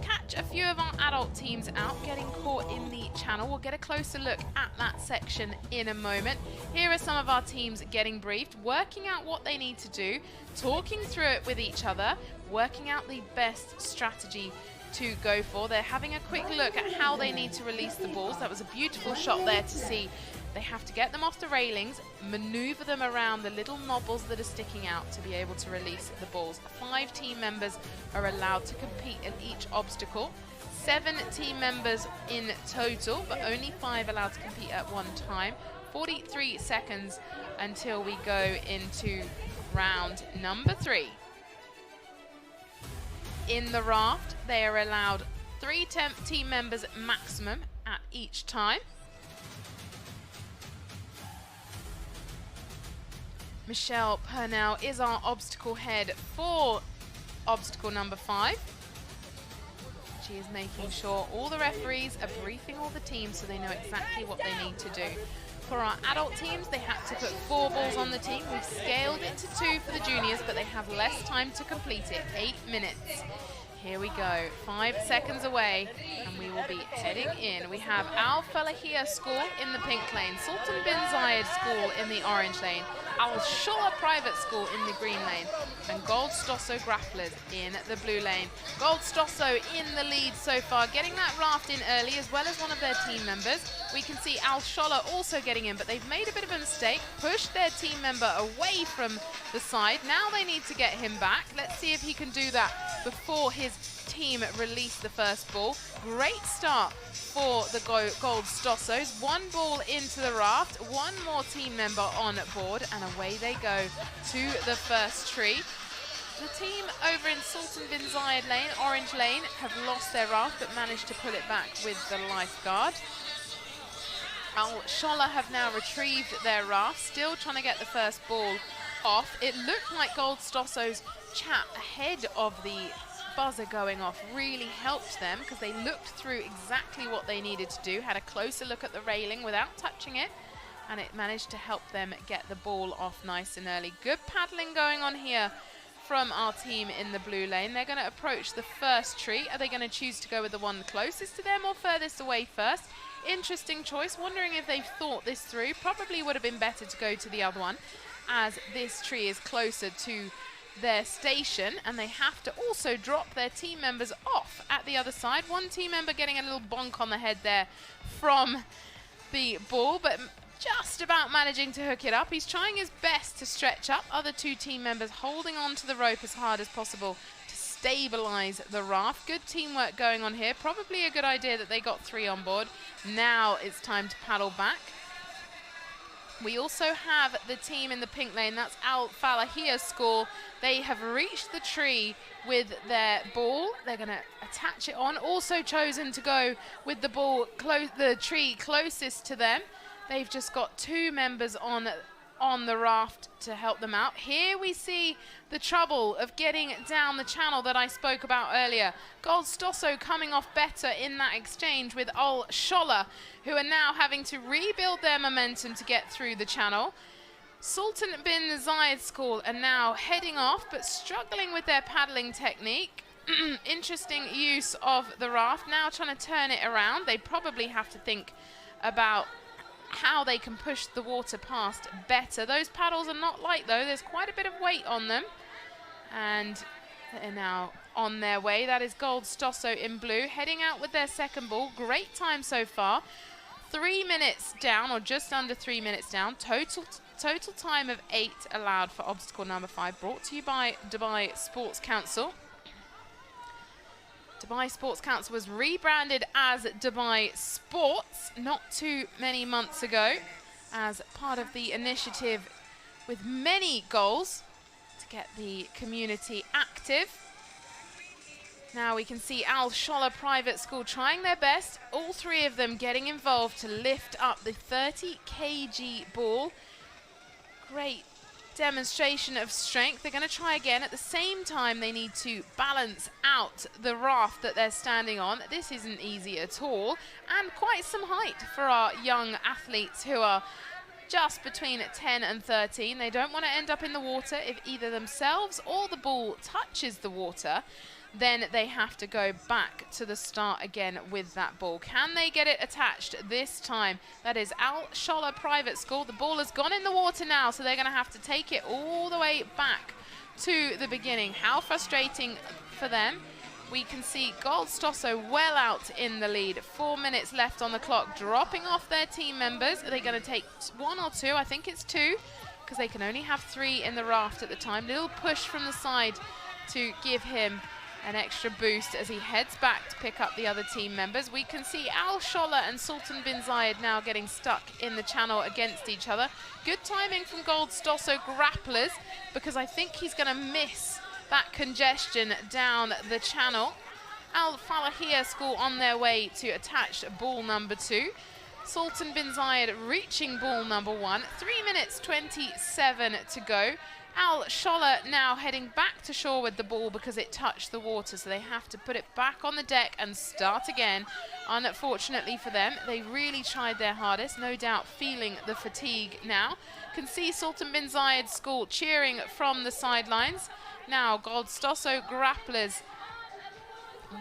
catch a few of our adult teams out getting caught in the channel. We'll get a closer look at that section in a moment. Here are some of our teams getting briefed, working out what they need to do, talking through it with each other, working out the best strategy to go for. They're having a quick look at how they need to release the balls. That was a beautiful shot there to see. They have to get them off the railings, maneuver them around the little knobbles that are sticking out to be able to release the balls. 5 team members are allowed to compete at each obstacle. 7 team members in total, but only 5 allowed to compete at one time. 43 seconds until we go into round number 3. In the raft, they are allowed 3 team members maximum at each time. Michelle Purnell is our obstacle head for obstacle number 5. She is making sure all the referees are briefing all the teams so they know exactly what they need to do. For our adult teams, they had to put 4 balls on the team. We've scaled it to 2 for the juniors, but they have less time to complete it, 8 minutes. Here we go, 5 seconds away, and we will be heading in. We have Al Falahia School in the pink lane, Sultan bin Zayed School in the orange lane, Al Shola Private School in the green lane, and Gold Stosso Grapplers in the blue lane. Gold Stosso in the lead so far, getting that raft in early as well as one of their team members. We can see Al Shola also getting in, but they've made a bit of a mistake, pushed their team member away from the side. Now they need to get him back. Let's see if he can do that before his team release the first ball. Great start for the Gold Stossos. 1 ball into the raft, 1 more team member on board, and away they go to the first tree. The team over in Sultan bin Zayed lane, orange lane, have lost their raft but managed to pull it back with the lifeguard. Al Shola have now retrieved their raft, still trying to get the first ball off. It looked like Gold Stosso's chat ahead of the buzzer going off really helped them because they looked through exactly what they needed to do, had a closer look at the railing without touching it, and it managed to help them get the ball off nice and early. Good paddling going on here from our team in the blue lane. They're going to approach the first tree. Are they going to choose to go with the one closest to them or furthest away first? Interesting choice. Wondering if they've thought this through. Probably would have been better to go to the other one, as this tree is closer to their station, and they have to also drop their team members off at the other side. One team member getting a little bonk on the head there from the ball, but just about managing to hook it up. He's trying his best to stretch up. Other 2 team members holding on to the rope as hard as possible to stabilize the raft. Good teamwork going on here. Probably a good idea that they got 3 on board. Now it's time to paddle back. We also have the team in the pink lane, that's Al Falahia School. They have reached the tree with their ball. They're going to attach it on. Also chosen to go with the ball, the tree closest to them. They've just got 2 members on the raft to help them out. Here we see the trouble of getting down the channel that I spoke about earlier. Gold Stosso coming off better in that exchange with Al Shola, who are now having to rebuild their momentum to get through the channel. Sultan bin Zayed School are now heading off, but struggling with their paddling technique. Interesting use of the raft, now trying to turn it around. They probably have to think about how they can push the water past better. Those paddles are not light though, there's quite a bit of weight on them, and they're now on their way. That is Gold Stosso in blue, heading out with their second ball. Great time so far. 3 minutes down, or just under 3 minutes down. Total time of 8 allowed for obstacle number 5, brought to you by Dubai Sports Council. Dubai Sports Council was rebranded as Dubai Sports not too many months ago as part of the initiative with many goals to get the community active. Now we can see Al Shola Private School trying their best, all 3 of them getting involved to lift up the 30 kg ball. Great demonstration of strength. They're going to try again. At the same time, they need to balance out the raft that they're standing on. This isn't easy at all, and quite some height for our young athletes who are just between 10 and 13. They don't want to end up in the water. If either themselves or the ball touches the water, then they have to go back to the start again with that ball. Can they get it attached this time? That is Al Shola Private School. The ball has gone in the water now, so they're going to have to take it all the way back to the beginning. How frustrating for them. We can see Gold Stosso well out in the lead. 4 minutes left on the clock, dropping off their team members. Are they going to take 1 or 2? I think it's 2, because they can only have 3 in the raft at the time. Little push from the side to give him an extra boost as he heads back to pick up the other team members. We can see Al Shola and Sultan bin Zayed now getting stuck in the channel against each other. Good timing from Gold Stosso grapplers, because I think he's going to miss that congestion down the channel. Al Falahiyya School on their way to attach ball number 2. Sultan bin Zayed reaching ball number 1. 3 minutes 27 to go. Al Shola now heading back to shore with the ball because it touched the water, so they have to put it back on the deck and start again. Unfortunately for them, they really tried their hardest, no doubt feeling the fatigue now. Can see Sultan bin Zayed School cheering from the sidelines. Now Gold Stosso grapplers,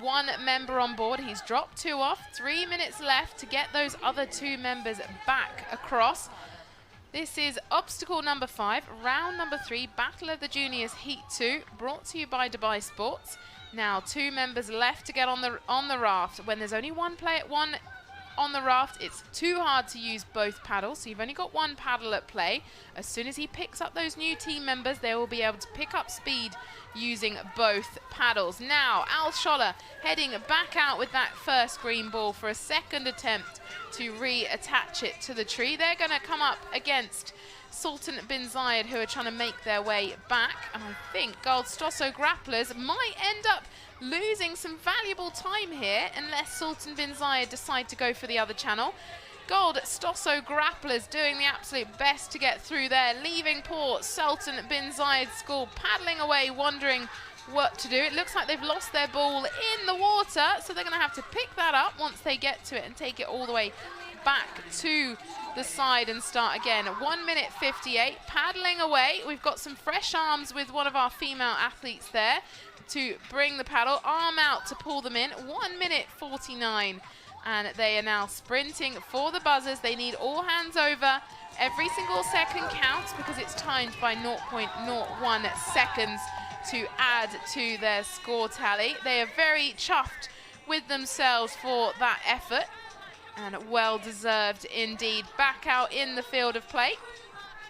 1 member on board. He's dropped 2 off. 3 minutes left to get those other 2 members back across. This is obstacle number 5, round number 3, Battle of the Juniors Heat 2, brought to you by Dubai Sports. Now 2 members left to get on the raft. When there's only one on the raft, it's too hard to use both paddles, so you've only got 1 paddle at play. As soon as he picks up those new team members, they will be able to pick up speed using both paddles. Now Al Shola heading back out with that first green ball for a second attempt to reattach it to the tree. They're going to come up against Sultan bin Zayed, who are trying to make their way back, and I think Gold Stosso grapplers might end up losing some valuable time here unless Sultan bin Zayed decide to go for the other channel. Gold Stosso grapplers doing the absolute best to get through there, leaving port. Sultan bin Zayed School paddling away, wondering what to do. It looks like they've lost their ball in the water, so they're going to have to pick that up once they get to it and take it all the way back to the side and start again. 1 minute 58, paddling away. We've got some fresh arms with one of our female athletes there to bring the paddle, arm out to pull them in. 1 minute 49, and they are now sprinting for the buzzers. They need all hands over. Every single second counts because it's timed by 0.01 seconds to add to their score tally. They are very chuffed with themselves for that effort, and well deserved indeed. Back out in the field of play,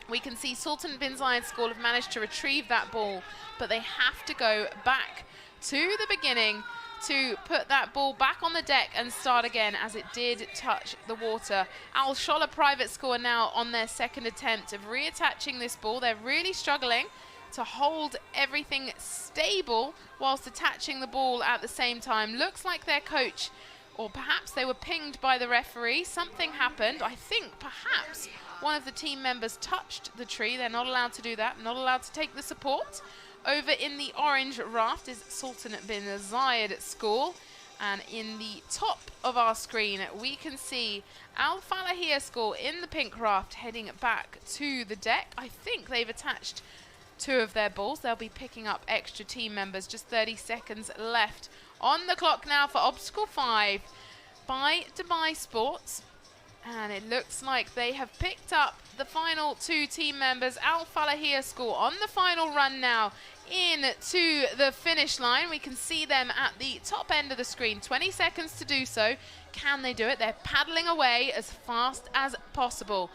we can see Sultan bin Zayed School have managed to retrieve that ball, but they have to go back to the beginning to put that ball back on the deck and start again, as it did touch the water. Al Shola Private School are now on their second attempt of reattaching this ball. They're really struggling to hold everything stable whilst attaching the ball at the same time. Looks like their coach, or perhaps they were pinged by the referee. Something happened. I think perhaps one of the team members touched the tree. They're not allowed to do that, not allowed to take the support. Over in the orange raft is Sultan bin Zayed School. And in the top of our screen, we can see Al Falahiyya School in the pink raft heading back to the deck. I think they've attached 2 of their balls. They'll be picking up extra team members. Just 30 seconds left on the clock now for obstacle 5 by Dubai Sports. And it looks like they have picked up the final 2 team members. Al Falahiyya School on the final run now into the finish line. We can see them at the top end of the screen. 20 seconds to do so. Can they do it? They're paddling away as fast as possible.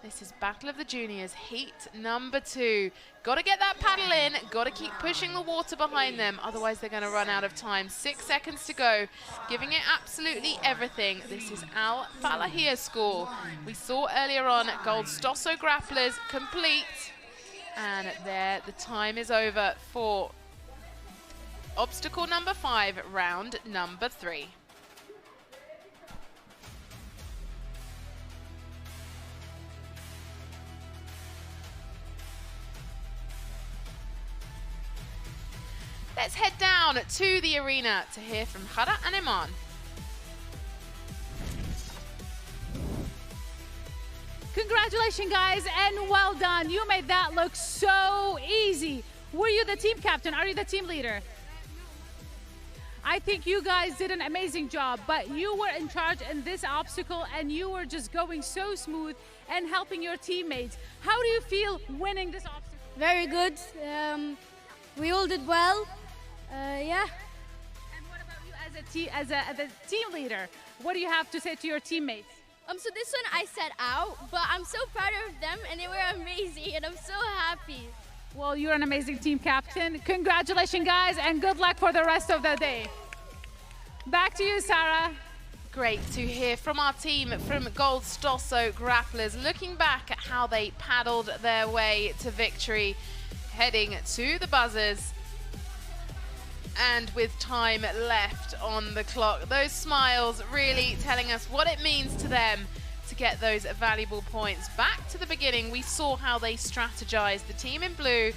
This is Battle of the Juniors, heat number 2. Got to get that paddle in, got to keep pushing the water behind them, otherwise they're going to run out of time. 6 seconds to go, giving it absolutely everything. This is Al Falahiyya School. We saw earlier on Gold Stosso grapplers complete, and there the time is over for obstacle number 5, round number 3. Let's head down to the arena to hear from Khara and Iman. Congratulations Congratulations, guys, and well done. You made that look so easy. Were you the team captain? Are you the team leader? I think you guys did an amazing job, but you were in charge in this obstacle and you were just going so smooth and helping your teammates. How do you feel winning this obstacle? Very good. We all did well. Yeah. And what about you as a team leader? What do you have to say to your teammates? So this one I set out, but I'm so proud of them and they were amazing and I'm so happy. Well, you're an amazing team captain. Congratulations, guys, and good luck for the rest of the day. Back to you, Sarah. Great to hear from our team from Gold Stosso Grapplers, looking back at how they paddled their way to victory, heading to the buzzers. And with time left on the clock, those smiles really telling us what it means to them to get those valuable points. Back to the beginning, we saw how they strategized. The team in blue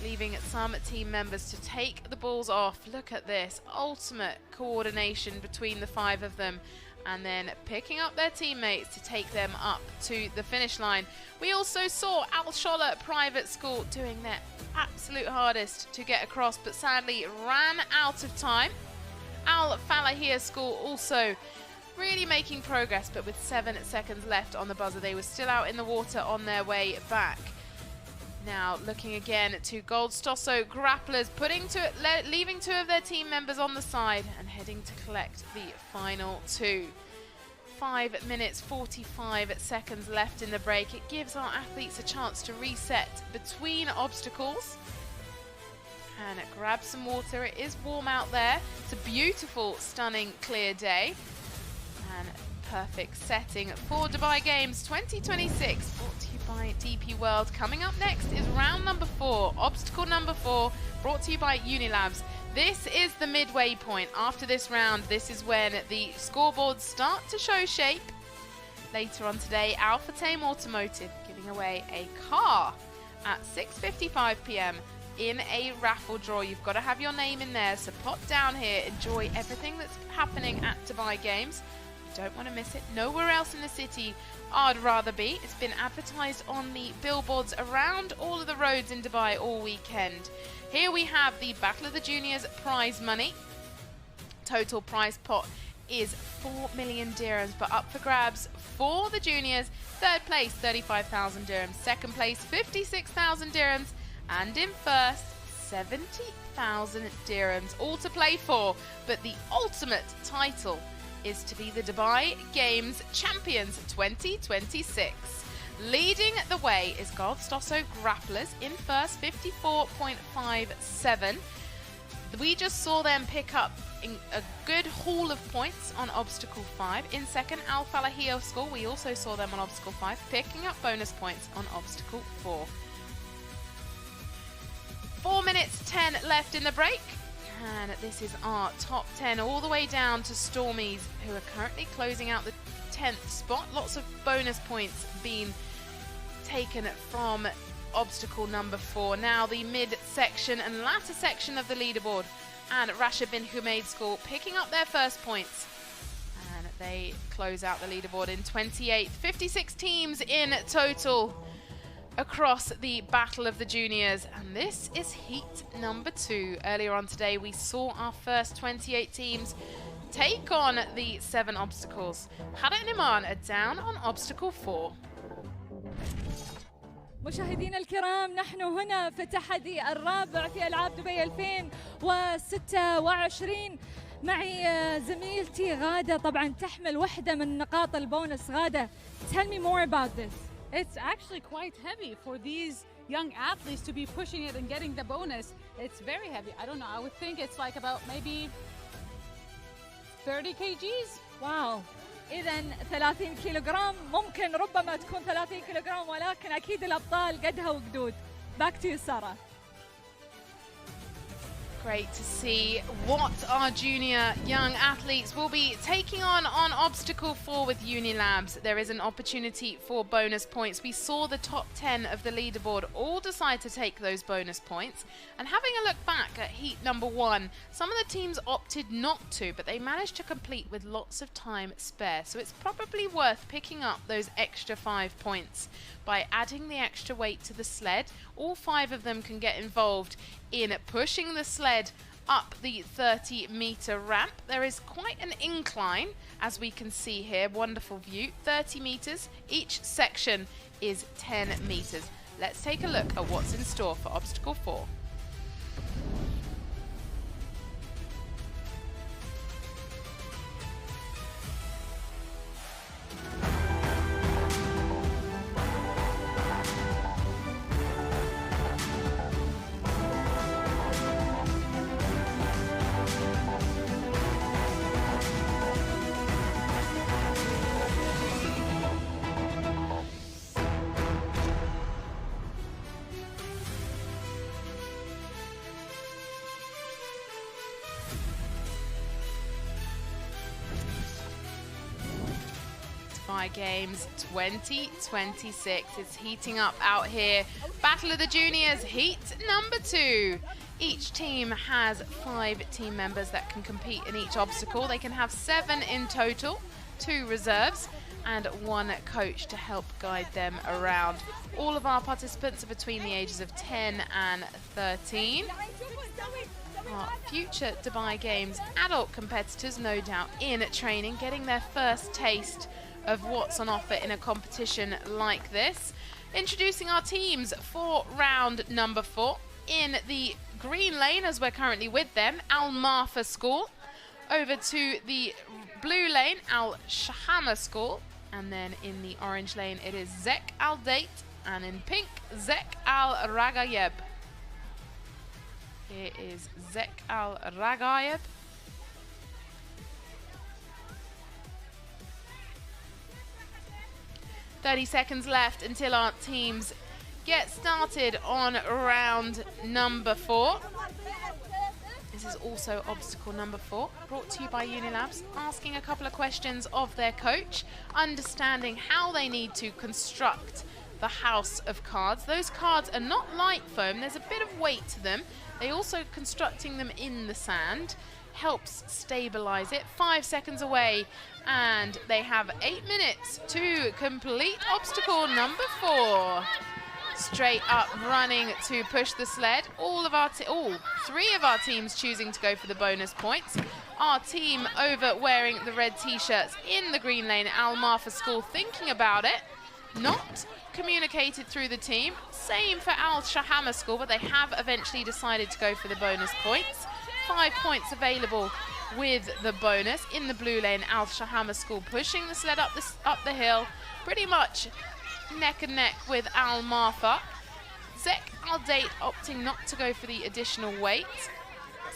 leaving some team members to take the balls off. Look at this, ultimate coordination between the 5 of them, and then picking up their teammates to take them up to the finish line. We also saw Al Shola Private School doing their absolute hardest to get across, but sadly ran out of time. Al Falahia School also really making progress, but with 7 seconds left on the buzzer, they were still out in the water on their way back. Now looking again to Gold Stosso Grapplers, leaving 2 of their team members on the side and heading to collect the final 2. 5 minutes 45 seconds left in the break. It gives our athletes a chance to reset between obstacles and grab some water. It is warm out there. It's a beautiful, stunning, clear day. And perfect setting for Dubai Games 2026, brought to you by DP World. Coming up next is round number 4, obstacle number 4, brought to you by Unilabs. This is the midway point. After this round, this is when the scoreboards start to show shape. Later on today, Alpha Tame Automotive giving away a car at 6:55 p.m. in a raffle draw. You've got to have your name in there, so pop down here, enjoy everything that's happening at Dubai Games. Don't want to miss it. Nowhere else in the city I'd rather be. It's been advertised on the billboards around all of the roads in Dubai all weekend. Here we have the Battle of the Juniors prize money. Total prize pot is 4 million dirhams, but up for grabs for the juniors. 3rd place, 35,000 dirhams. 2nd place, 56,000 dirhams. And in 1st, 70,000 dirhams. All to play for, but the ultimate title is to be the Dubai Games Champions 2026. Leading the way is Gold Stosso Grapplers in 1st, 54.57. We just saw them pick up a good haul of points on Obstacle 5. In 2nd, Al Falahia School, we also saw them on Obstacle 5, picking up bonus points on Obstacle 4. 4 minutes 10 left in the break. And this is our top 10 all the way down to Stormies, who are currently closing out the 10th spot. Lots of bonus points being taken from obstacle number 4. Now the mid-section and latter section of the leaderboard, and Rashid bin Humaid School picking up their first points. And they close out the leaderboard in 28th. 56 teams in total across the Battle of the Juniors, and this is heat number 2. Earlier on today we saw our first 28 teams take on the 7 obstacles. Hadat Niman are down on obstacle 4. مشاهدينا الكرام، نحن هنا في التحدي الرابع في ألعاب دبي 2026. معي زميلتي غادة، طبعا تحمل واحدة من نقاط البونس. غادة, tell me more about this. It's actually quite heavy for these young athletes to be pushing it and getting the bonus. It's very heavy. I don't know. I would think it's like about maybe 30 kgs. Wow. إذا 30 كيلوغرام، ممكن ربما تكون 30 كيلوغرام، ولكن أكيد الأبطال قدها وقدود. Back to you, Sarah. Great to see what our junior young athletes will be taking on Obstacle 4 with Unilabs. There is an opportunity for bonus points. We saw the top 10 of the leaderboard all decide to take those bonus points. And having a look back at heat number 1, some of the teams opted not to, but they managed to complete with lots of time spare. So it's probably worth picking up those extra 5 points by adding the extra weight to the sled. All 5 of them can get involved in pushing the sled up the 30-meter ramp. There is quite an incline, as we can see here. Wonderful view. 30 meters. Each section is 10 meters. Let's take a look at what's in store for Obstacle 4. Games 2026 is heating up out here. Battle of the Juniors, heat number 2. Each team has 5 team members that can compete in each obstacle. They can have 7 in total, 2 reserves, and 1 coach to help guide them around. All of our participants are between the ages of 10 and 13. Our future Dubai Games adult competitors, no doubt in training, getting their first taste of what's on offer in a competition like this. Introducing our teams for round number 4. In the green lane, as we're currently with them, Al Marfa School. Over to the blue lane, Al Shahama School. And then in the orange lane, it is Zek Al Date. And in pink, Zek Al Ragayeb. Here is Zek Al Ragayeb. 30 seconds left until our teams get started on round number 4. This is also obstacle number 4, brought to you by Unilabs, asking a couple of questions of their coach, understanding how they need to construct the house of cards. Those cards are not light foam, there's a bit of weight to them. They also constructing them in the sand helps stabilize it. 5 seconds away, and they have 8 minutes to complete obstacle number 4. Straight up running to push the sled. All 3 of our teams choosing to go for the bonus points. Our team over wearing the red t-shirts in the green lane, Al Marfa School, thinking about it. Not communicated through the team. Same for Al Shahama School, but they have eventually decided to go for the bonus points. 5 points available with the bonus. In the blue lane, Al Shahama School pushing the sled up the hill, pretty much neck and neck with Al Marfa. Zek Al Date opting not to go for the additional weight.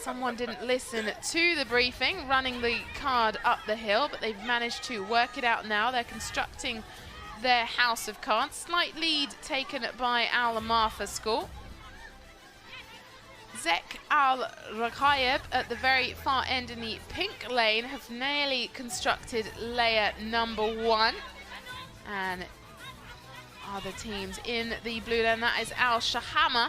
Someone didn't listen to the briefing, running the card up the hill, but they've managed to work it out now. They're constructing their house of cards. Slight lead taken by Al Marfa School. Zek Al Rakhayeb at the very far end in the pink lane have nearly constructed layer number 1. And other teams in the blue lane, that is Al Shahama,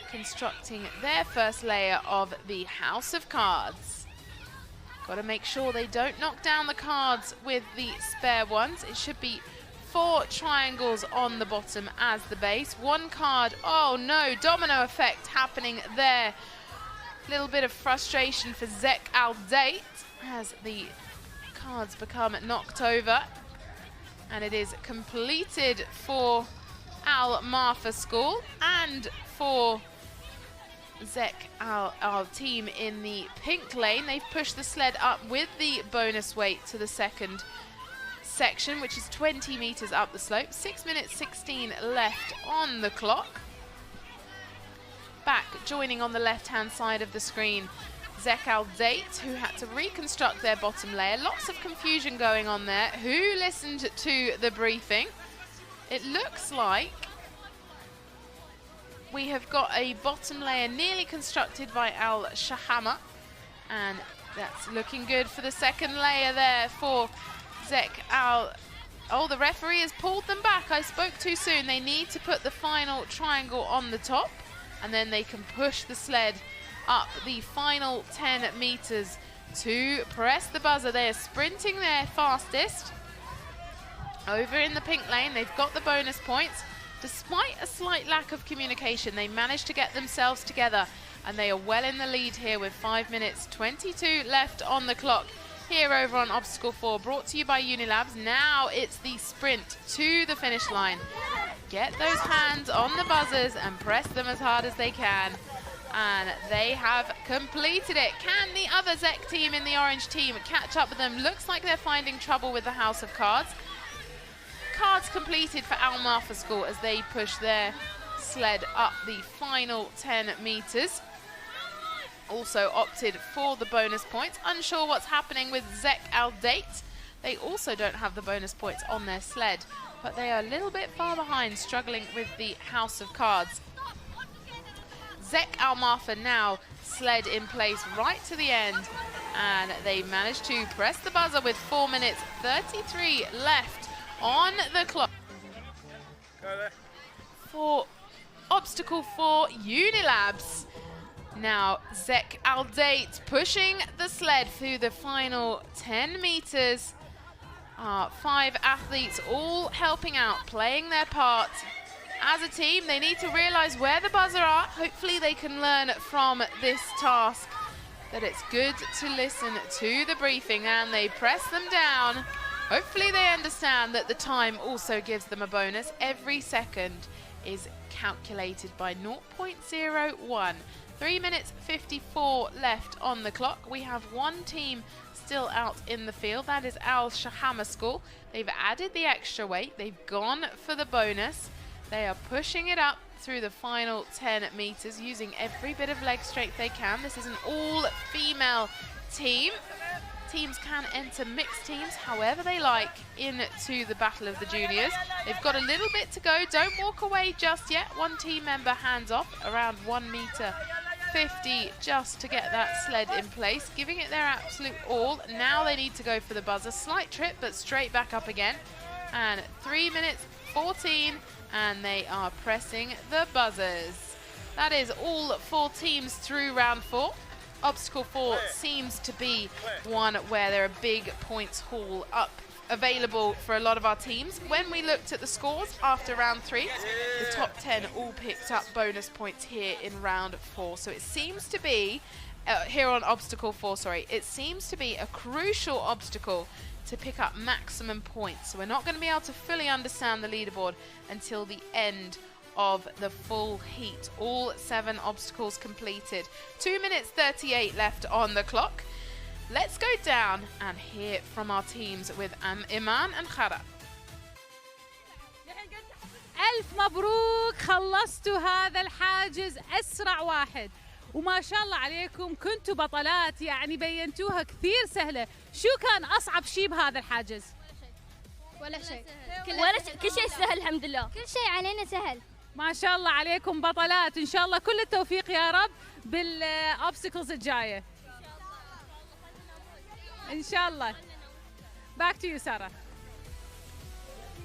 constructing their first layer of the house of cards. Got to make sure they don't knock down the cards with the spare ones. It should be 4 triangles on the bottom as the base. 1 card, oh no, domino effect happening there. Little bit of frustration for Zek Al Date as the cards become knocked over. And it is completed for Al Marfa School and for Zek our team in the pink lane. They've pushed the sled up with the bonus weight to the second section, which is 20 meters up the slope. 6 minutes 16 left on the clock. Back joining on the left hand side of the screen, Zek Al Date, who had to reconstruct their bottom layer. Lots of confusion going on there. Who listened to the briefing? It looks like we have got a bottom layer nearly constructed by Al Shahama, and that's looking good for the second layer there for Zek Al. Oh, the referee has pulled them back. I spoke too soon. They need to put the final triangle on the top, and then they can push the sled up the final 10 meters to press the buzzer. They are sprinting their fastest. Over in the pink lane, they've got the bonus points. Despite a slight lack of communication, they managed to get themselves together, and they are well in the lead here with 5 minutes 22 left on the clock. Here over on Obstacle 4, brought to you by Unilabs. Now it's the sprint to the finish line. Get those hands on the buzzers and press them as hard as they can. And they have completed it. Can the other Zek team in the orange team catch up with them? Looks like they're finding trouble with the House of Cards. Cards completed for Al Marfa School as they push their sled up the final 10 meters. Also opted for the bonus points. Unsure what's happening with Zek Al Date. They also don't have the bonus points on their sled, but they are a little bit far behind, struggling with the House of Cards. Zek Al Marfa now sled in place right to the end, and they managed to press the buzzer with 4 minutes 33 left on the clock. For Obstacle 4 Unilabs. Now Zek Al Date pushing the sled through the final 10 meters. 5 athletes all helping out, playing their part. As a team, they need to realize where the buzzer are. Hopefully they can learn from this task that it's good to listen to the briefing, and they press them down. Hopefully they understand that the time also gives them a bonus. Every second is calculated by 0.01. 3 minutes 54 left on the clock. We have one team still out in the field. That is Al Shahama School. They've added the extra weight. They've gone for the bonus. They are pushing it up through the final 10 meters using every bit of leg strength they can. This is an all-female team. Teams can enter mixed teams however they like into the Battle of the Juniors. They've got a little bit to go. Don't walk away just yet. One team member hands off around 1 meter 50 just to get that sled in place, giving it their absolute all. Now they need to go for the buzzer. Slight trip, but straight back up again. And 3 minutes 14, and they are pressing the buzzers. That is all 4 teams through round 4. Obstacle 4 seems to be one where there are big points haul up available for a lot of our teams. When we looked at the scores after round 3, the top 10 all picked up bonus points here in round 4. So it seems to be, here on Obstacle 4, sorry, it seems to be a crucial obstacle to pick up maximum points. So we're not going to be able to fully understand the leaderboard until the end of the full heat. All 7 obstacles completed. 2 minutes 38 left on the clock. Let's go down and hear from our teams with Iman and Khara. ألف مبروك، خلصتوا هذا الحاجز أسرع واحد، وما شاء الله عليكم كنتوا بطلات، يعني بينتوها كثير سهلة. شو كان أصعب شيء بهذا الحاجز؟ ولا شيء. كل شيء سهل الحمد لله. كل شيء علينا سهل. ما شاء الله عليكم بطلات، إن شاء الله كل التوفيق يا رب بالأوبستكلز الجاية. إن شاء الله. Back to you, Sarah.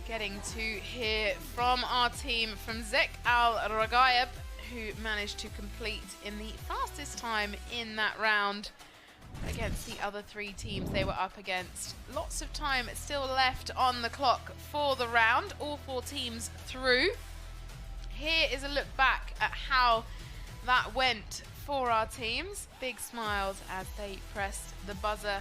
Getting to hear from our team, from Zek Al Ragayab, who managed to complete in the fastest time in that round against the other 3 teams they were up against. Lots of time still left on the clock for the round. All 4 teams through. Here is a look back at how that went for our teams. Big smiles as they pressed the buzzer.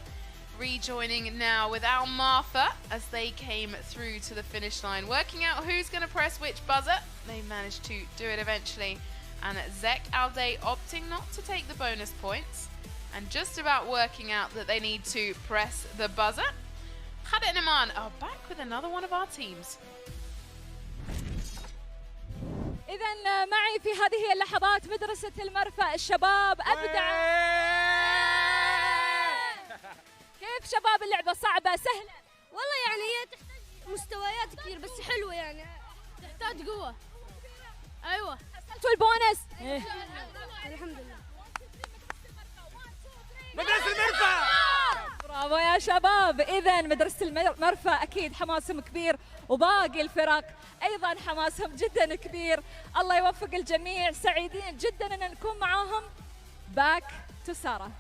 Rejoining now with Al Marfa as they came through to the finish line. Working out who's going to press which buzzer. They managed to do it eventually. And Zek Al Day opting not to take the bonus points. And just about working out that they need to press the buzzer. Khada and Iman are back with another one of our teams. إذا معي في هذه اللحظات مدرسة المرفأ الشباب أبدع. كيف شباب اللعبة صعبة سهلة؟ والله يعني هي تحتاج مستويات كثير بس حلوة يعني. تحتاج قوة. أيوة. شفتوا البونس؟ الحمد لله. مدرسة المرفأ. برافو يا شباب. إذا مدرسة المرفأ أكيد حماسهم كبير، وباقي الفرق أيضا حماسهم جدا كبير. الله يوفق الجميع، سعيدين جدا أن نكون معاهم. Back to Sarah.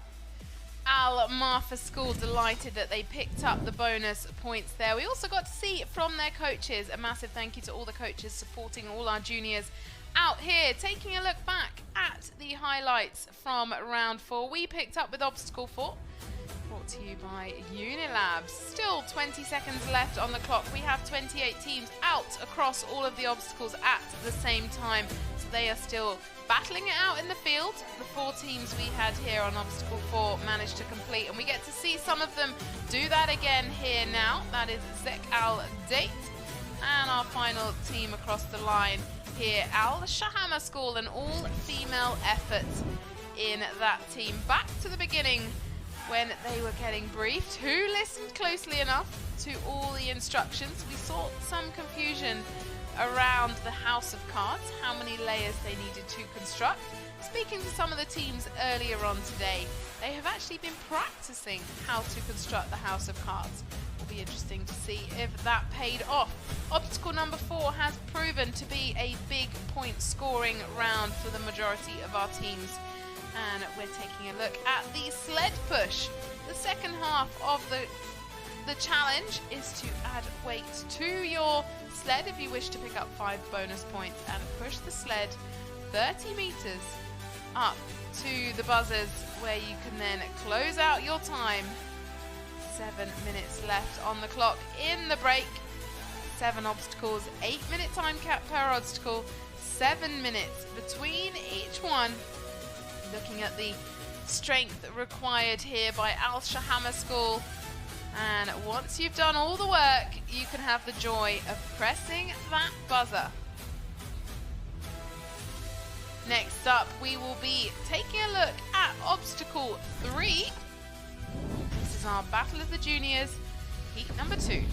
Al Marfa School delighted that they picked up the bonus points there. We also got to see from their coaches. A massive thank you to all the coaches supporting all our juniors out here. Taking a look back at the highlights from round 4, we picked up with obstacle 4. Brought to you by Unilabs. Still 20 seconds left on the clock. We have 28 teams out across all of the obstacles at the same time. So they are still battling it out in the field. The 4 teams we had here on obstacle 4 managed to complete, and we get to see some of them do that again here now. That is Zek Al Date and our final team across the line here, Al Shahama School, an all-female effort in that team. Back to the beginning, when they were getting briefed. Who listened closely enough to all the instructions? We saw some confusion around the house of cards, how many layers they needed to construct. Speaking to some of the teams earlier on today, they have actually been practicing how to construct the house of cards. Will be interesting to see if that paid off. Obstacle number 4 has proven to be a big point scoring round for the majority of our teams. And we're taking a look at the sled push. The second half of the challenge is to add weight to your sled if you wish to pick up 5 bonus points and push the sled 30 meters up to the buzzers, where you can then close out your time. 7 minutes left on the clock in the break. 7 obstacles, 8-minute time cap per obstacle, 7 minutes between each one. Looking at the strength required here by Al Shahama School. And once you've done all the work, you can have the joy of pressing that buzzer. Next up, we will be taking a look at obstacle 3. This is our Battle of the Juniors, heat number 2.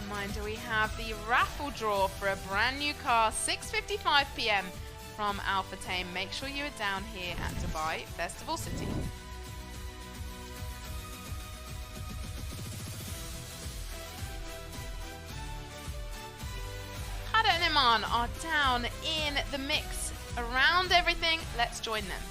Reminder, we have the raffle draw for a brand new car, 6:55 p.m. from Alpha Tame. Make sure you are down here at Dubai Festival City. Hada and Iman are down in the mix around everything. Let's join them.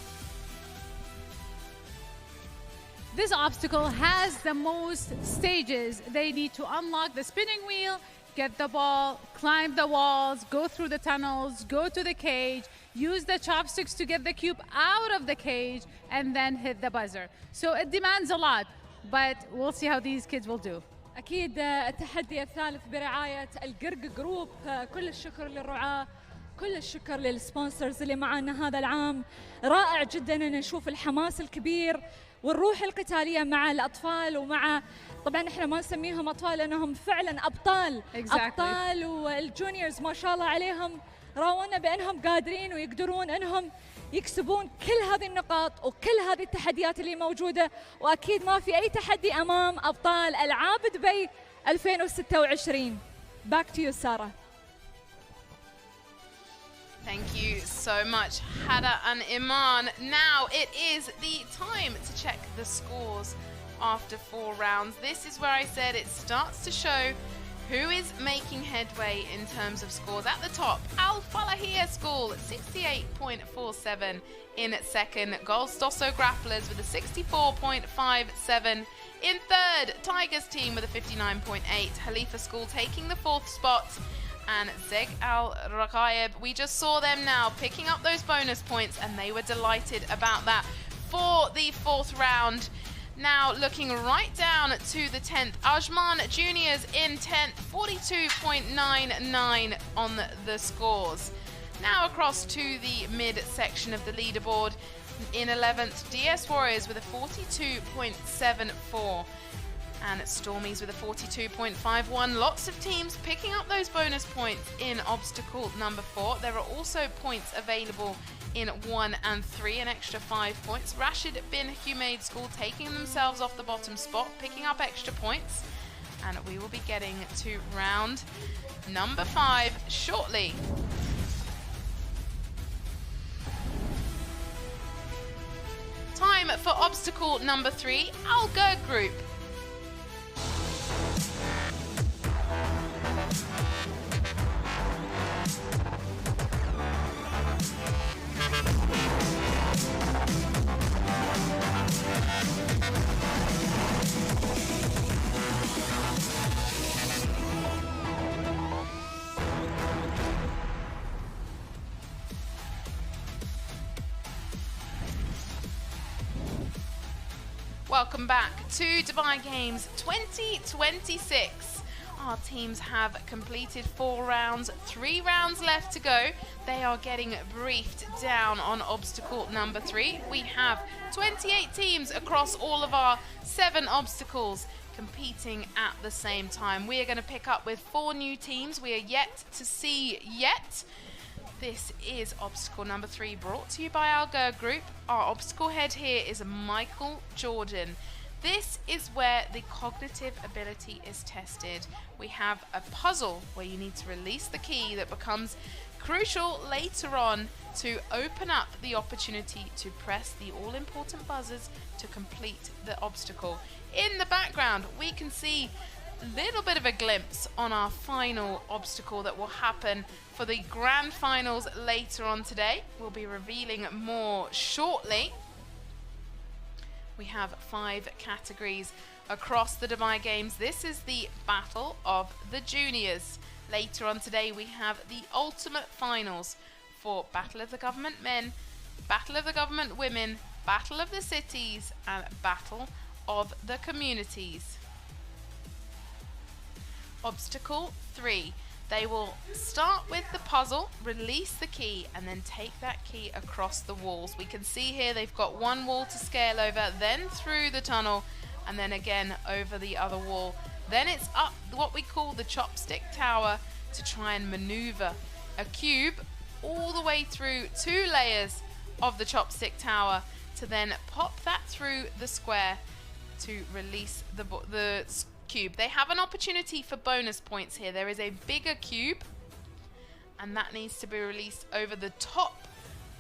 This obstacle has the most stages. They need to unlock the spinning wheel, get the ball, climb the walls, go through the tunnels, go to the cage, use the chopsticks to get the cube out of the cage, and then hit the buzzer. So it demands a lot, but we'll see how these kids will do. أكيد التحدي الثالث برعاية القرق جروب. كل الشكر للرعاة، كل الشكر للسبونسرز اللي معنا هذا العام. رائع جدا أن نشوف الحماس الكبير والروح القتالية مع الأطفال، ومع طبعا احنا ما نسميهم أطفال لأنهم فعلا أبطال. أبطال، والجونيورز ما شاء الله عليهم راونا بأنهم قادرين ويقدرون أنهم يكسبون كل هذه النقاط وكل هذه التحديات اللي موجودة، وأكيد ما في أي تحدي أمام أبطال ألعاب دبي 2026. Back to you, Sarah. Thank you so much, Hada and Iman. Now it is the time to check the scores after 4 rounds. This is where I said it starts to show who is making headway in terms of scores. At the top, Al Falahiyya School, 68.47 in second. Golstoso Grapplers with a 64.57. In third, Tigers team with a 59.8. Khalifa School taking the 4th spot. And Zeg Al Raqaib, we just saw them now picking up those bonus points, and they were delighted about that for the 4th round. Now looking right down to the 10th, Ajman Juniors in 10th, 42.99 on the scores. Now across to the mid section of the leaderboard. In 11th, DS Warriors with a 42.74. and Stormies with a 42.51. Lots of teams picking up those bonus points in obstacle number 4. There are also points available in 1 and 3, an extra 5 points. Rashid bin Humaid School taking themselves off the bottom spot, picking up extra points, and we will be getting to round number 5 shortly. Time for obstacle number 3, Alger Group. Welcome back to Dubai Games 2026. Our teams have completed 4 rounds, 3 rounds left to go. They are getting briefed down on obstacle number 3. We have 28 teams across all of our 7 obstacles competing at the same time. We are going to pick up with 4 new teams we are yet to see yet. This is obstacle number 3, brought to you by Alger Group. Our obstacle head here is Michael Jordan. This is where the cognitive ability is tested. We have a puzzle where you need to release the key that becomes crucial later on to open up the opportunity to press the all-important buzzers to complete the obstacle. In the background, we can see a little bit of a glimpse on our final obstacle that will happen for the grand finals later on today. We'll be revealing more shortly. We have 5 categories across the Dubai Games. This is the Battle of the Juniors. Later on today, we have the ultimate finals for Battle of the Government Men, Battle of the Government Women, Battle of the Cities, and Battle of the Communities. Obstacle 3. They will start with the puzzle, release the key, and then take that key across the walls. We can see here they've got one wall to scale over, then through the tunnel, and then again over the other wall. Then it's up what we call the chopstick tower to try and maneuver a cube all the way through 2 layers of the chopstick tower to then pop that through the square to release the cube. They have an opportunity for bonus points here. There is a bigger cube, and that needs to be released over the top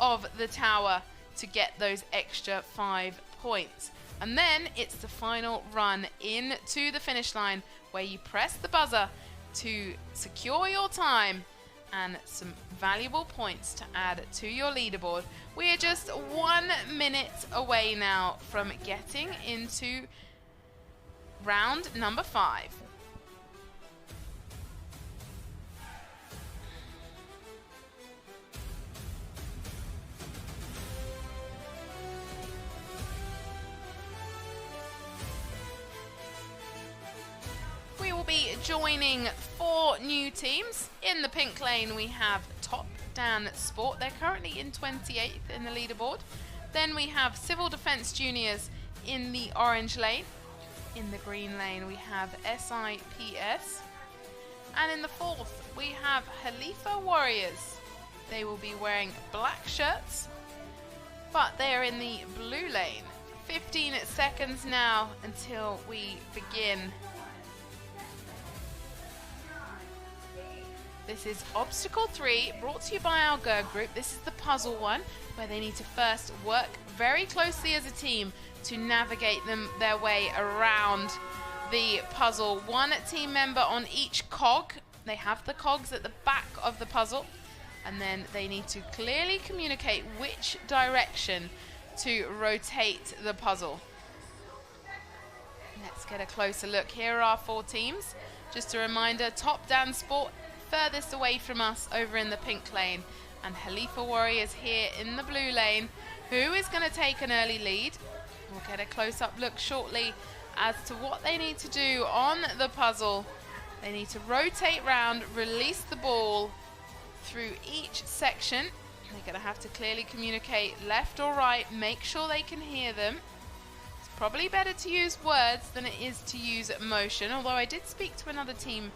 of the tower to get those extra 5 points. And then it's the final run in to the finish line where you press the buzzer to secure your time and some valuable points to add to your leaderboard. We are just 1 minute away now from getting into round number 5. We will be joining 4 new teams. In the pink lane we have Top Dan Sport. They're currently in 28th in the leaderboard. Then we have Civil Defence Juniors in the orange lane. In the green lane we have SIPS, and in the 4th we have Khalifa Warriors. They will be wearing black shirts, but they are in the blue lane. 15 seconds now until we begin. This is obstacle 3, brought to you by Alger Group. This is the puzzle one, where they need to first work very closely as a team to navigate their way around the puzzle. 1 team member on each cog. They have the cogs at the back of the puzzle, and then they need to clearly communicate which direction to rotate the puzzle. Let's get a closer look. Here are our 4 teams. Just a reminder, Top Dan Sport furthest away from us over in the pink lane, and Khalifa Warriors here in the blue lane. Who is going to take an early lead? We'll get a close-up look shortly as to what they need to do on the puzzle. They need to rotate round, release the ball through each section. They're going to have to clearly communicate left or right, make sure they can hear them. It's Probably better to use words than it is to use motion, although I did speak to another team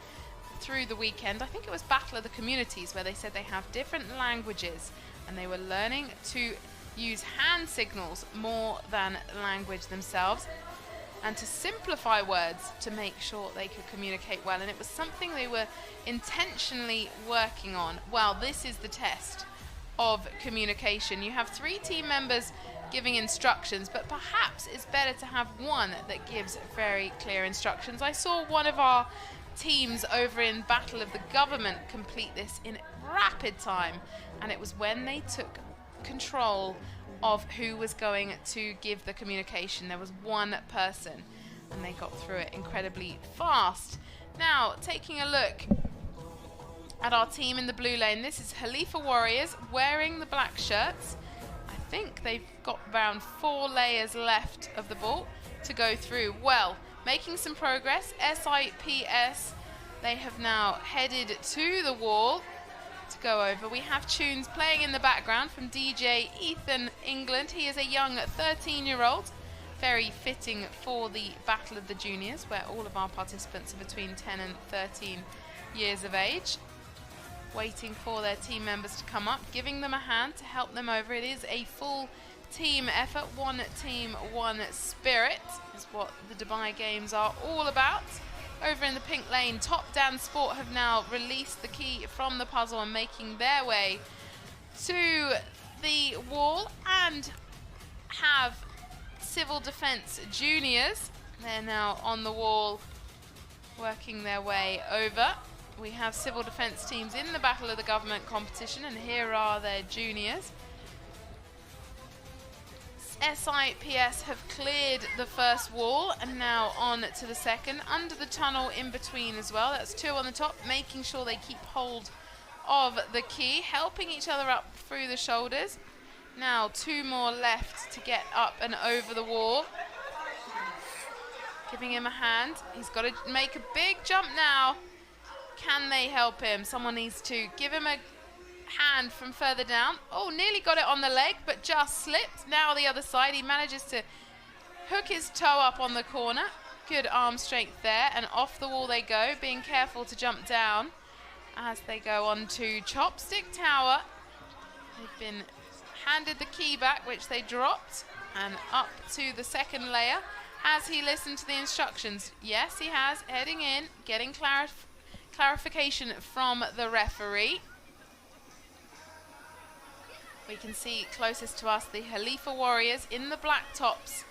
through the weekend. I think it was Battle of the Communities, where they said they have different languages and they were learning to use hand signals more than language themselves, and to simplify words to make sure they could communicate well. And it was something they were intentionally working on. Well, this is the test of communication. You have 3 team members giving instructions, but perhaps it's better to have one that gives very clear instructions. I saw one of our teams over in Battle of the Government complete this in rapid time, and it was when they took control of who was going to give the communication. There was one person and they got through it incredibly fast. Now, taking a look at our team in the blue lane, this is Khalifa Warriors wearing the black shirts. I think they've got around 4 layers left of the ball to go through. Well, making some progress. SIPS, they have now headed to the wall to go over. We have tunes playing in the background from DJ Ethan England. He is a young 13-year-old, very fitting for the Battle of the Juniors, where all of our participants are between 10 and 13 years of age. Waiting for their team members to come up, giving them a hand to help them over. It is a full team effort. One team, one spirit is what the Dubai Games are all about. Over in the pink lane, Top Dan Sport have now released the key from the puzzle and making their way to the wall, and have Civil Defence Juniors. They're now on the wall working their way over. We have Civil Defence teams in the Battle of the Government competition, and here are their juniors. SIPS have cleared the first wall and now on to the second, under the tunnel in between as well. That's 2 on the top, making sure they keep hold of the key, helping each other up through the shoulders. Now 2 more left to get up and over the wall. Giving him a hand. He's got to make a big jump now. Can they help him? Someone needs to give him a hand from further down. Oh, nearly got it on the leg, but just slipped. Now the other side, he manages to hook his toe up on the corner. Good arm strength there, and off the wall they go, being careful to jump down as they go on to Chopstick Tower. They've been handed the key back, which they dropped, and up to the second layer. Has he listened to the instructions? Yes, he has. Heading in, getting clarification from the referee. We can see closest to us the Khalifa Warriors in the black tops,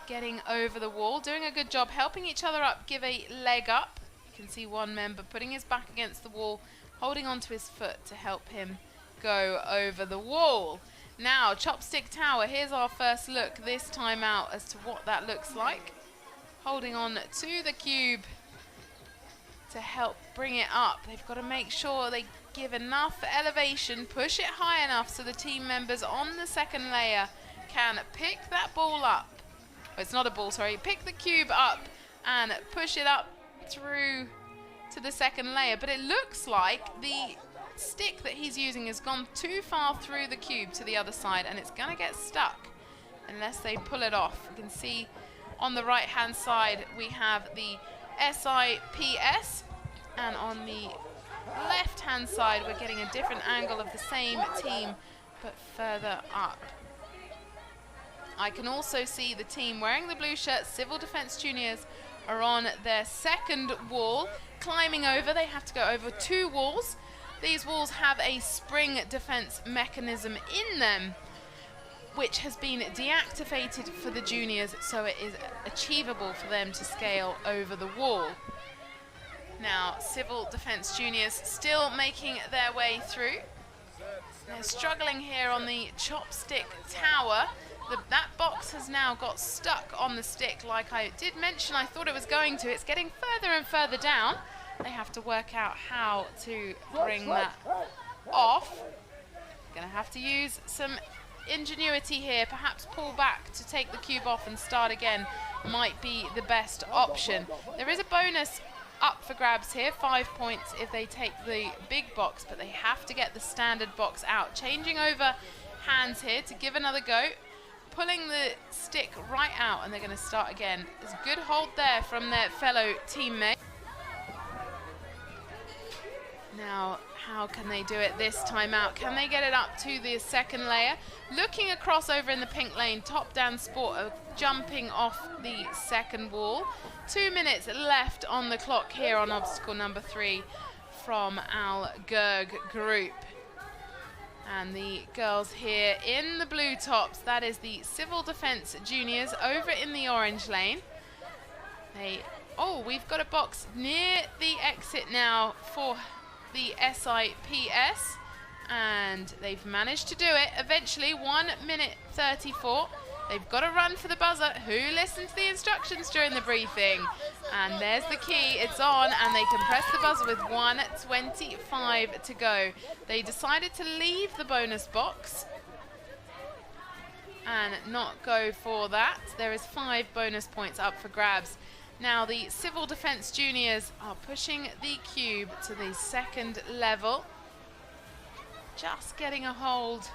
getting over the wall, doing a good job helping each other up, give a leg up. You can see one member putting his back against the wall, holding onto his foot to help him go over the wall. Now, Chopstick Tower, here's our first look this time out as to what that looks like. Holding on to the cube to help bring it up. They've got to make sure they give enough elevation, push it high enough so the team members on the second layer can pick that ball up. Oh, it's not a ball, sorry. Pick the cube up and push it up through to the second layer. But it looks like the stick that he's using has gone too far through the cube to the other side, and it's going to get stuck unless they pull it off. You can see on the right-hand side we have the SIPS, and on the left-hand side we're getting a different angle of the same team but further up. I can also see the team wearing the blue shirts, Civil Defence Juniors, are on their second wall, climbing over. They have to go over 2 walls. These walls have a spring defence mechanism in them, which has been deactivated for the juniors, so it is achievable for them to scale over the wall. Now, Civil Defence Juniors still making their way through. They're struggling here on the Chopstick Tower. That box has now got stuck on the stick, like I did mention I thought it was going to. It's getting further and further down. They have to work out how to bring that off. Gonna have to use some ingenuity here, perhaps pull back to take the cube off and start again might be the best option. There is a bonus up for grabs here, 5 points if they take the big box, but they have to get the standard box out. Changing over hands here to give another go. pulling the stick right out, and they're going to start again. There's a good hold there from their fellow teammate. Now, how can they do it this time out? Can they get it up to the second layer? Looking across over in the pink lane, Top Dan Sport are jumping off the second wall. 2 minutes left on the clock here on obstacle number 3 from Al Gerg group. And the girls here in the blue tops, that is the Civil Defence Juniors over in the orange lane. We've got a box near the exit now for the SIPS, and they've managed to do it eventually. 1 minute 34. They've got to run for the buzzer. Who listened to the instructions during the briefing? And there's the key. It's on, and they can press the buzzer with 1:25 to go. They decided to leave the bonus box and not go for that. There is 5 bonus points up for grabs. Now the Civil Defence Juniors are pushing the cube to the second level. Just getting a hold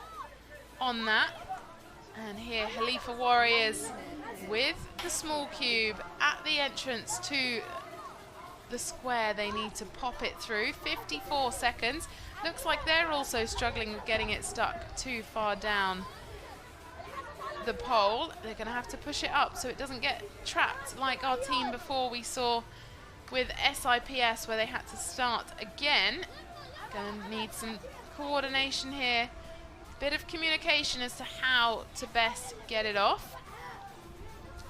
on that. And here Halifa Warriors with the small cube at the entrance to the square. They need to pop it through. 54 seconds. Looks like they're also struggling with getting it stuck too far down the pole. They're going to have to push it up so it doesn't get trapped like our team before we saw with SIPS, where they had to start again. Going to need some coordination here, bit of communication as to how to best get it off.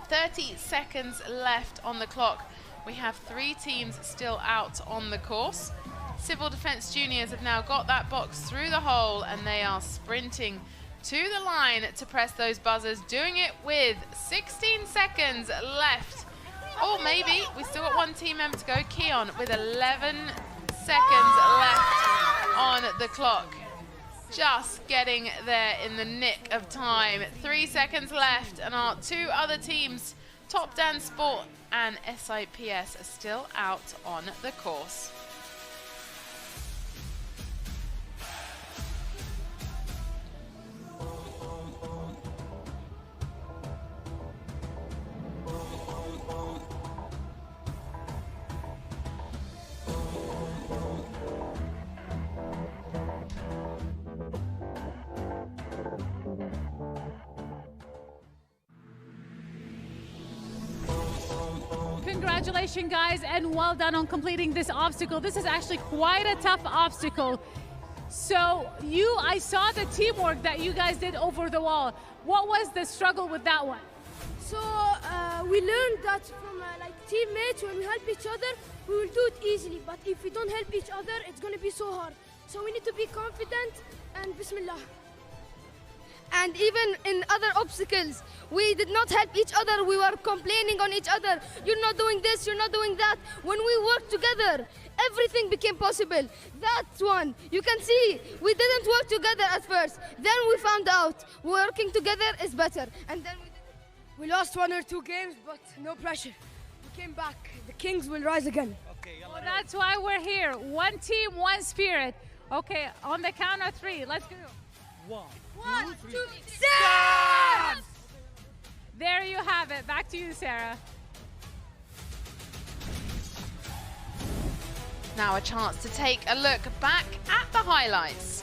30 seconds left on the clock. We have 3 teams still out on the course. Civil Defence Juniors have now got that box through the hole, and they are sprinting to the line to press those buzzers, doing it with 16 seconds left. Or maybe we still got 1 team member to go. Keon with 11 seconds left on the clock. Just getting there in the nick of time. 3 seconds left, and our 2 other teams, Top Dan Sport and SIPS, are still out on the course. Congratulations, guys, and well done on completing this obstacle. This is actually quite a tough obstacle. So I saw the teamwork that you guys did over the wall. What was the struggle with that one? So we learned that from teammates, when we help each other, we will do it easily. But if we don't help each other, it's going to be so hard. So we need to be confident and Bismillah. And even in other obstacles, we did not help each other. We were complaining on each other. You're not doing this, you're not doing that. When we worked together, everything became possible. That's one. You can see, we didn't work together at first. Then we found out working together is better. And then we lost 1 or 2 games, but no pressure. We came back. The Kings will rise again. Well, that's why we're here. 1 team, 1 spirit. Okay, on the count of 3, let's go. 1, 2, 3, 6! There you have it. Back to you, Sarah. Now a chance to take a look back at the highlights.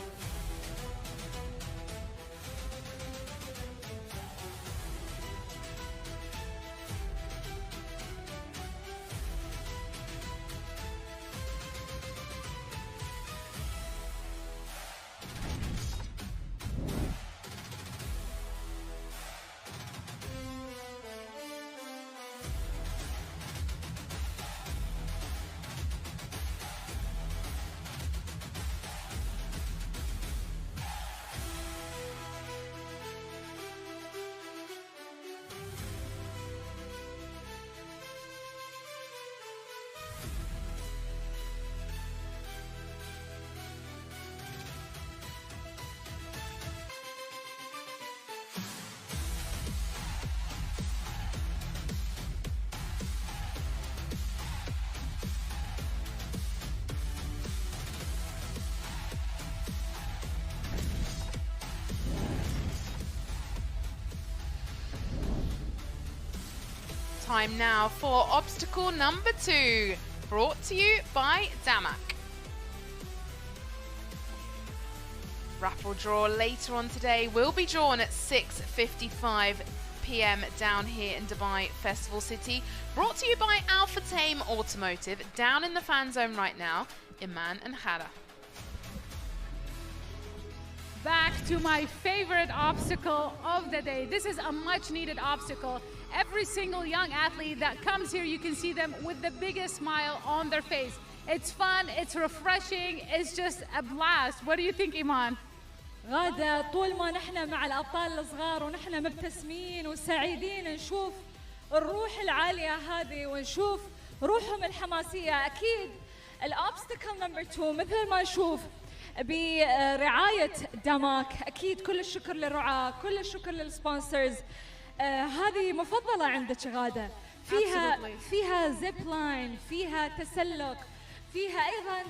time now for obstacle number 2, brought to you by Damak. Raffle draw later on today will be drawn at 6:55 p.m. down here in Dubai Festival City. Brought to you by Alpha Tame Automotive, down in the fan zone right now, Iman and Hara. Back to my favorite obstacle of the day. This is a much needed obstacle. Every single young athlete that comes here, you can see them with the biggest smile on their face. It's fun, it's refreshing, it's just a blast. What do you think, Iman? غادة، طول ما نحن مع الأبطال الصغار ونحن مبتسمين وسعيدين نشوف الروح العالية هذه ونشوف روحهم الحماسية. أكيد الأوبستكل نمبر 2 مثل ما نشوف برعاية داماك، أكيد كل الشكر للرعاة، كل الشكر للسبونسرز. هذه مفضلة عندك غادة، فيها زيب لاين، فيها تسلق، فيها أيضا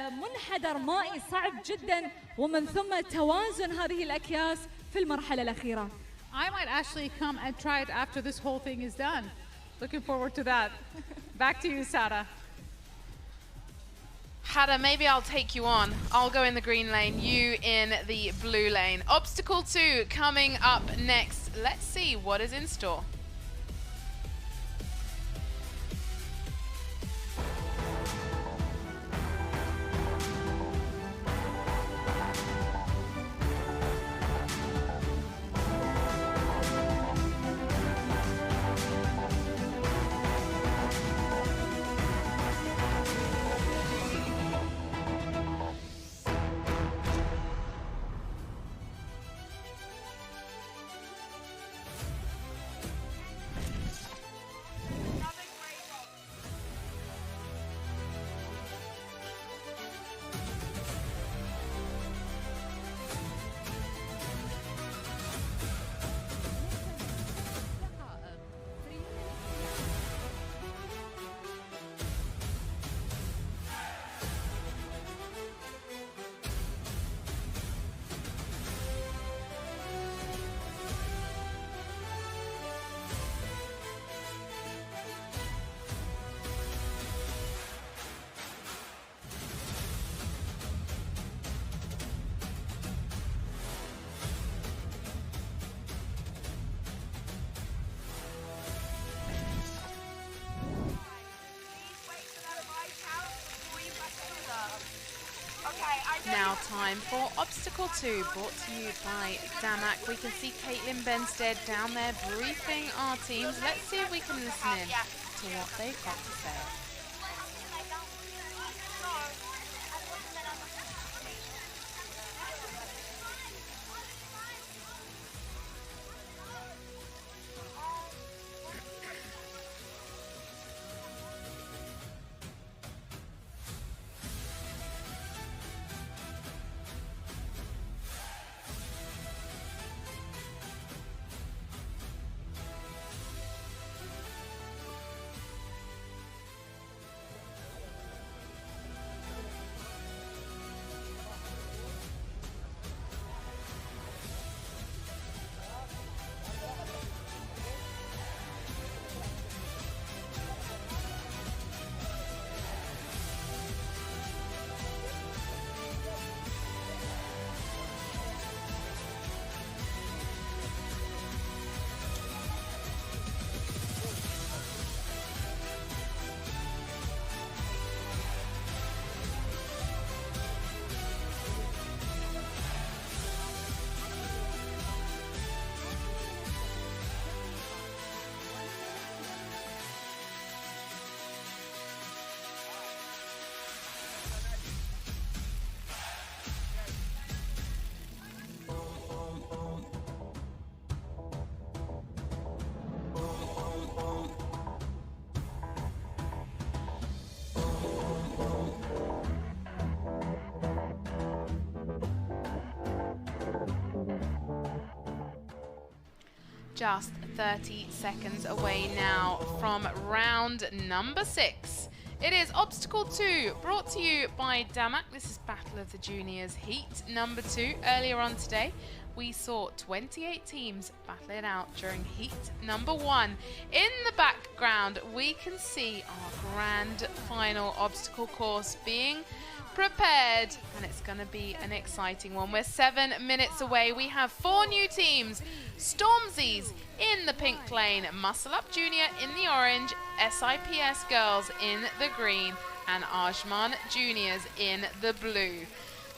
منحدر مائي صعب جدا، ومن ثم توازن هذه الأكياس في المرحلة الأخيرة. I might actually come and try it after this whole thing is done. Looking forward to that. Back to you, Sarah. Hada, maybe I'll take you on. I'll go in the green lane, you in the blue lane. Obstacle 2 coming up next. Let's see what is in store. Now time for Obstacle 2, brought to you by Damak. We can see Caitlin Benstead down there briefing our teams. Let's see if we can listen in to what they've got to say. Just 30 seconds away now from round number 6. It is Obstacle 2, brought to you by Damak. This is Battle of the Juniors Heat number 2. Earlier on today, we saw 28 teams battle it out during heat number 1. In the background, we can see our grand final obstacle course being prepared, and it's going to be an exciting one. We're 7 minutes away. We have 4 new teams. Stormzy's in the pink lane, Muscle Up Junior in the orange, SIPS Girls in the green, and Ajman Juniors in the blue.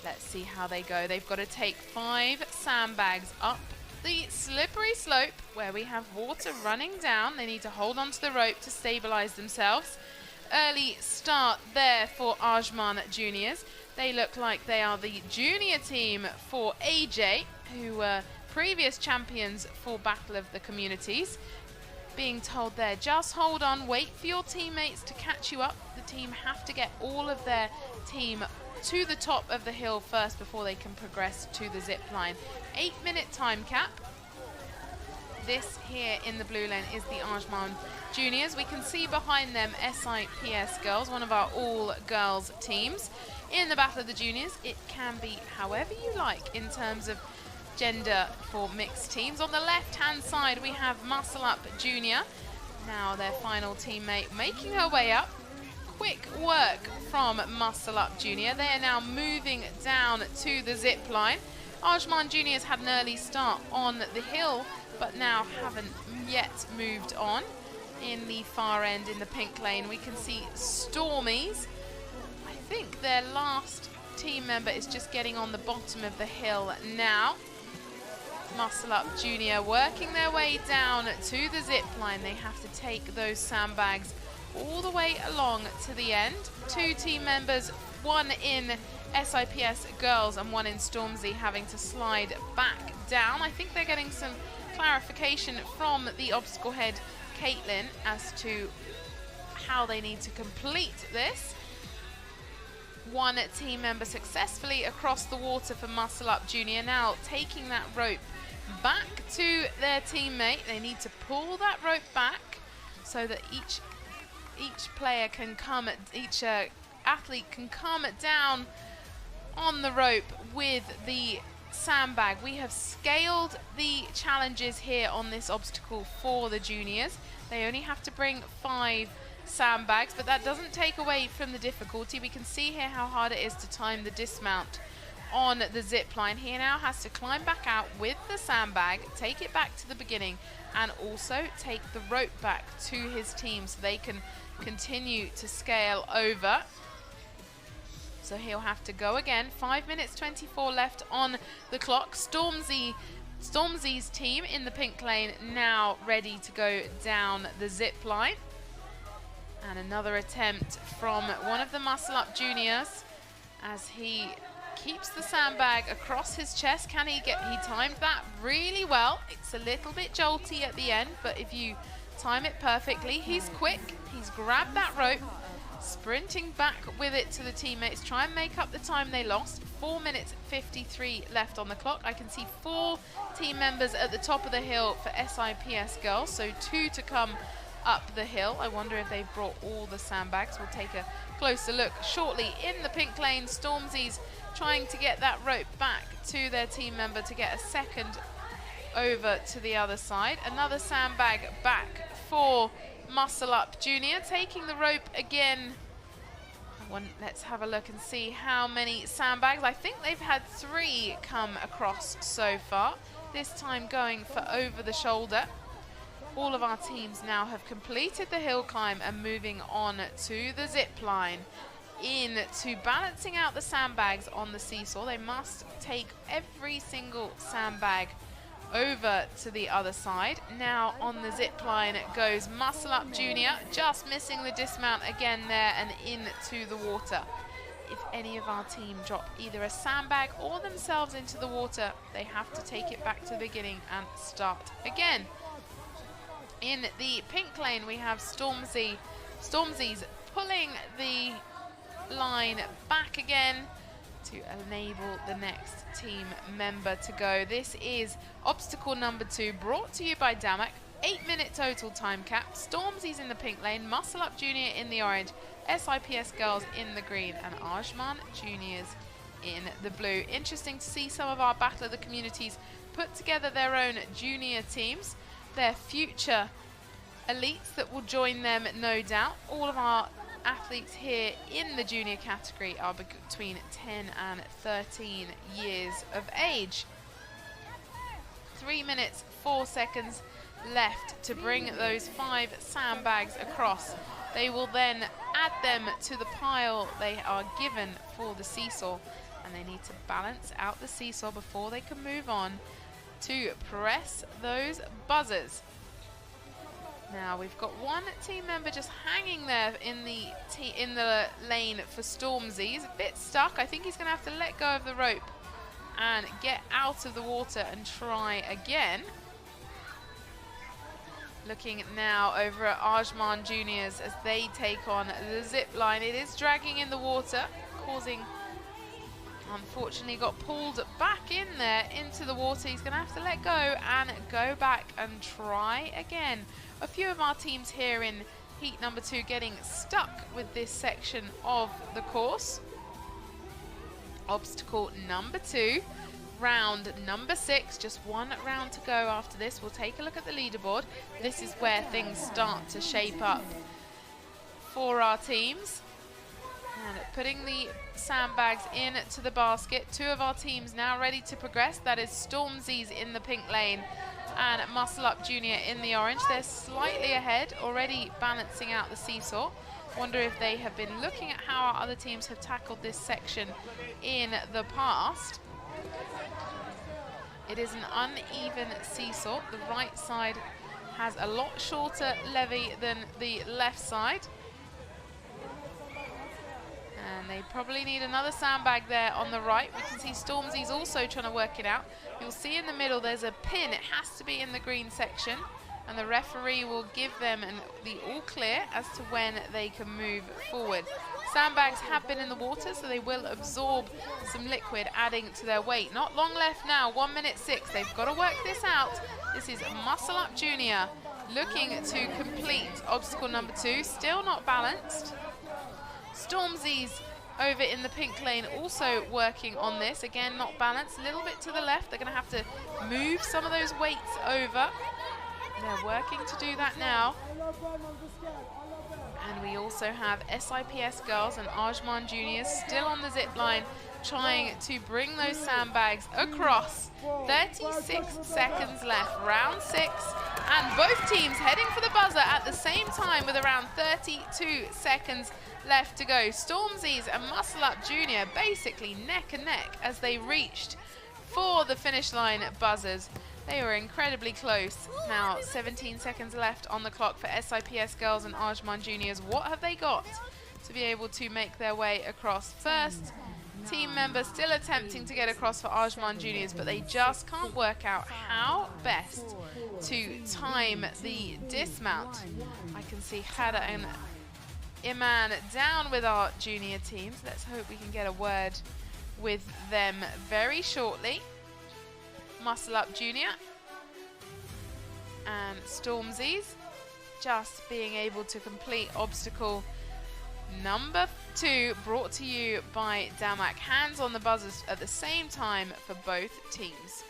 Let's see how they go. They've got to take 5 sandbags up the slippery slope where we have water running down. They need to hold onto the rope to stabilize themselves. Early start there for Ajman Juniors. They look like they are the junior team for AJ, who were previous champions for Battle of the Communities. Being told there, just hold on, wait for your teammates to catch you up. The team have to get all of their team to the top of the hill first before they can progress to the zip line. 8-minute time cap. This here in the blue lane is the Ajman Juniors. We can see behind them SIPS Girls, one of our all-girls teams. In the Battle of the Juniors, it can be however you like in terms of gender for mixed teams. On the left-hand side, we have Muscle Up Junior. Now their final teammate making her way up. Quick work from Muscle Up Junior. They are now moving down to the zip line. Ajman Juniors had an early start on the hill, but now haven't yet moved on. In the far end, in the pink lane, we can see Stormies. I think their last team member is just getting on the bottom of the hill now. Muscle Up Junior working their way down to the zip line. They have to take those sandbags all the way along to the end. 2 team members, 1 in SIPS Girls and 1 in Stormzy, having to slide back down. I think they're getting some clarification from the obstacle head Caitlin as to how they need to complete this. 1 team member successfully across the water for Muscle Up Junior, now taking that rope back to their teammate. They need to pull that rope back so that each player can come, each athlete can come down on the rope with the sandbag. We have scaled the challenges here on this obstacle for the juniors. They only have to bring 5 sandbags, but that doesn't take away from the difficulty. We can see here how hard it is to time the dismount on the zip line. He now has to climb back out with the sandbag, take it back to the beginning, and also take the rope back to his team so they can continue to scale over. So he'll have to go again. 5 minutes 24 left on the clock. Stormzy's team in the pink lane now ready to go down the zip line. And another attempt from one of the Muscle Up Juniors as he keeps the sandbag across his chest. Can he get, he timed that really well. It's a little bit jolty at the end, but if you time it perfectly, he's quick. He's grabbed that rope, sprinting back with it to the teammates, try and make up the time they lost. 4 minutes 53 left on the clock. I can see 4 team members at the top of the hill for SIPS Girls, so 2 to come up the hill. I wonder if they've brought all the sandbags. We'll take a closer look shortly. In the pink lane, Stormzy's trying to get that rope back to their team member to get a second over to the other side. Another sandbag back for Muscle Up Junior, taking the rope again. Let's have a look and see how many sandbags. I think they've had 3 come across so far, this time going for over the shoulder. All of our teams now have completed the hill climb and moving on to the zip line. To balancing out the sandbags on the seesaw, they must take every single sandbag over to the other side. Now on the zip line goes Muscle Up Junior, just missing the dismount again there and into the water. If any of our team drop either a sandbag or themselves into the water, they have to take it back to the beginning and start again. In the pink lane, we have Stormzy's pulling the line back again to enable the next team member to go. This is obstacle number 2, brought to you by Damak. 8-minute total time cap. Stormzy's in the pink lane, Muscle Up Junior in the orange, SIPS Girls in the green, and Ajman Juniors in the blue. Interesting to see some of our Battle of the Communities put together their own junior teams, their future elites that will join them, no doubt. All of our athletes here in the junior category are between 10 and 13 years of age. 3 minutes, 4 seconds left to bring those 5 sandbags across. They will then add them to the pile they are given for the seesaw, and they need to balance out the seesaw before they can move on to press those buzzers. Now we've got one team member just hanging there in the lane for Stormzy. He's a bit stuck. I think he's going to have to let go of the rope and get out of the water and try again. Looking now over at Ajman Juniors as they take on the zip line. It is dragging in the water, causing, unfortunately, got pulled back in there into the water. He's going to have to let go and go back and try again. A few of our teams here in heat number 2 getting stuck with this section of the course. Obstacle number 2, round number 6, just one round to go after this. We'll take a look at the leaderboard. This is where things start to shape up for our teams. And putting the sandbags into the basket. 2 of our teams now ready to progress. That is Stormzy's in the pink lane and Muscle Up Junior in the orange. They're slightly ahead, already balancing out the seesaw. Wonder if they have been looking at how our other teams have tackled this section in the past. It is an uneven seesaw. The right side has a lot shorter levee than the left side. And they probably need another sandbag there on the right. We can see Stormzy's also trying to work it out. You'll see in the middle there's a pin. It has to be in the green section. And the referee will give them the all clear as to when they can move forward. Sandbags have been in the water, so they will absorb some liquid, adding to their weight. Not long left now, 1 minute 6. They've got to work this out. This is Muscle Up Junior looking to complete obstacle number 2. Still not balanced. Stormzy's over in the pink lane also working on this. Again, not balanced. A little bit to the left. They're going to have to move some of those weights over. They're working to do that now. And we also have SIPS girls and Ajman Juniors still on the zip line, trying to bring those sandbags across. 36 seconds left, round 6, and both teams heading for the buzzer at the same time with around 32 seconds left to go. Stormzy's and Muscle Up Junior basically neck and neck as they reached for the finish line buzzers. They were incredibly close. Now 17 seconds left on the clock for SIPS girls and Ajman Juniors. What have they got to be able to make their way across? First team member still attempting to get across for Ajman Juniors, but they just can't work out how best to time the dismount. I can see Hada and Iman down with our junior teams. Let's hope we can get a word with them very shortly. Muscle Up Junior and Stormzy's just being able to complete obstacle number 2, brought to you by Damak. Hands on the buzzers at the same time for both teams.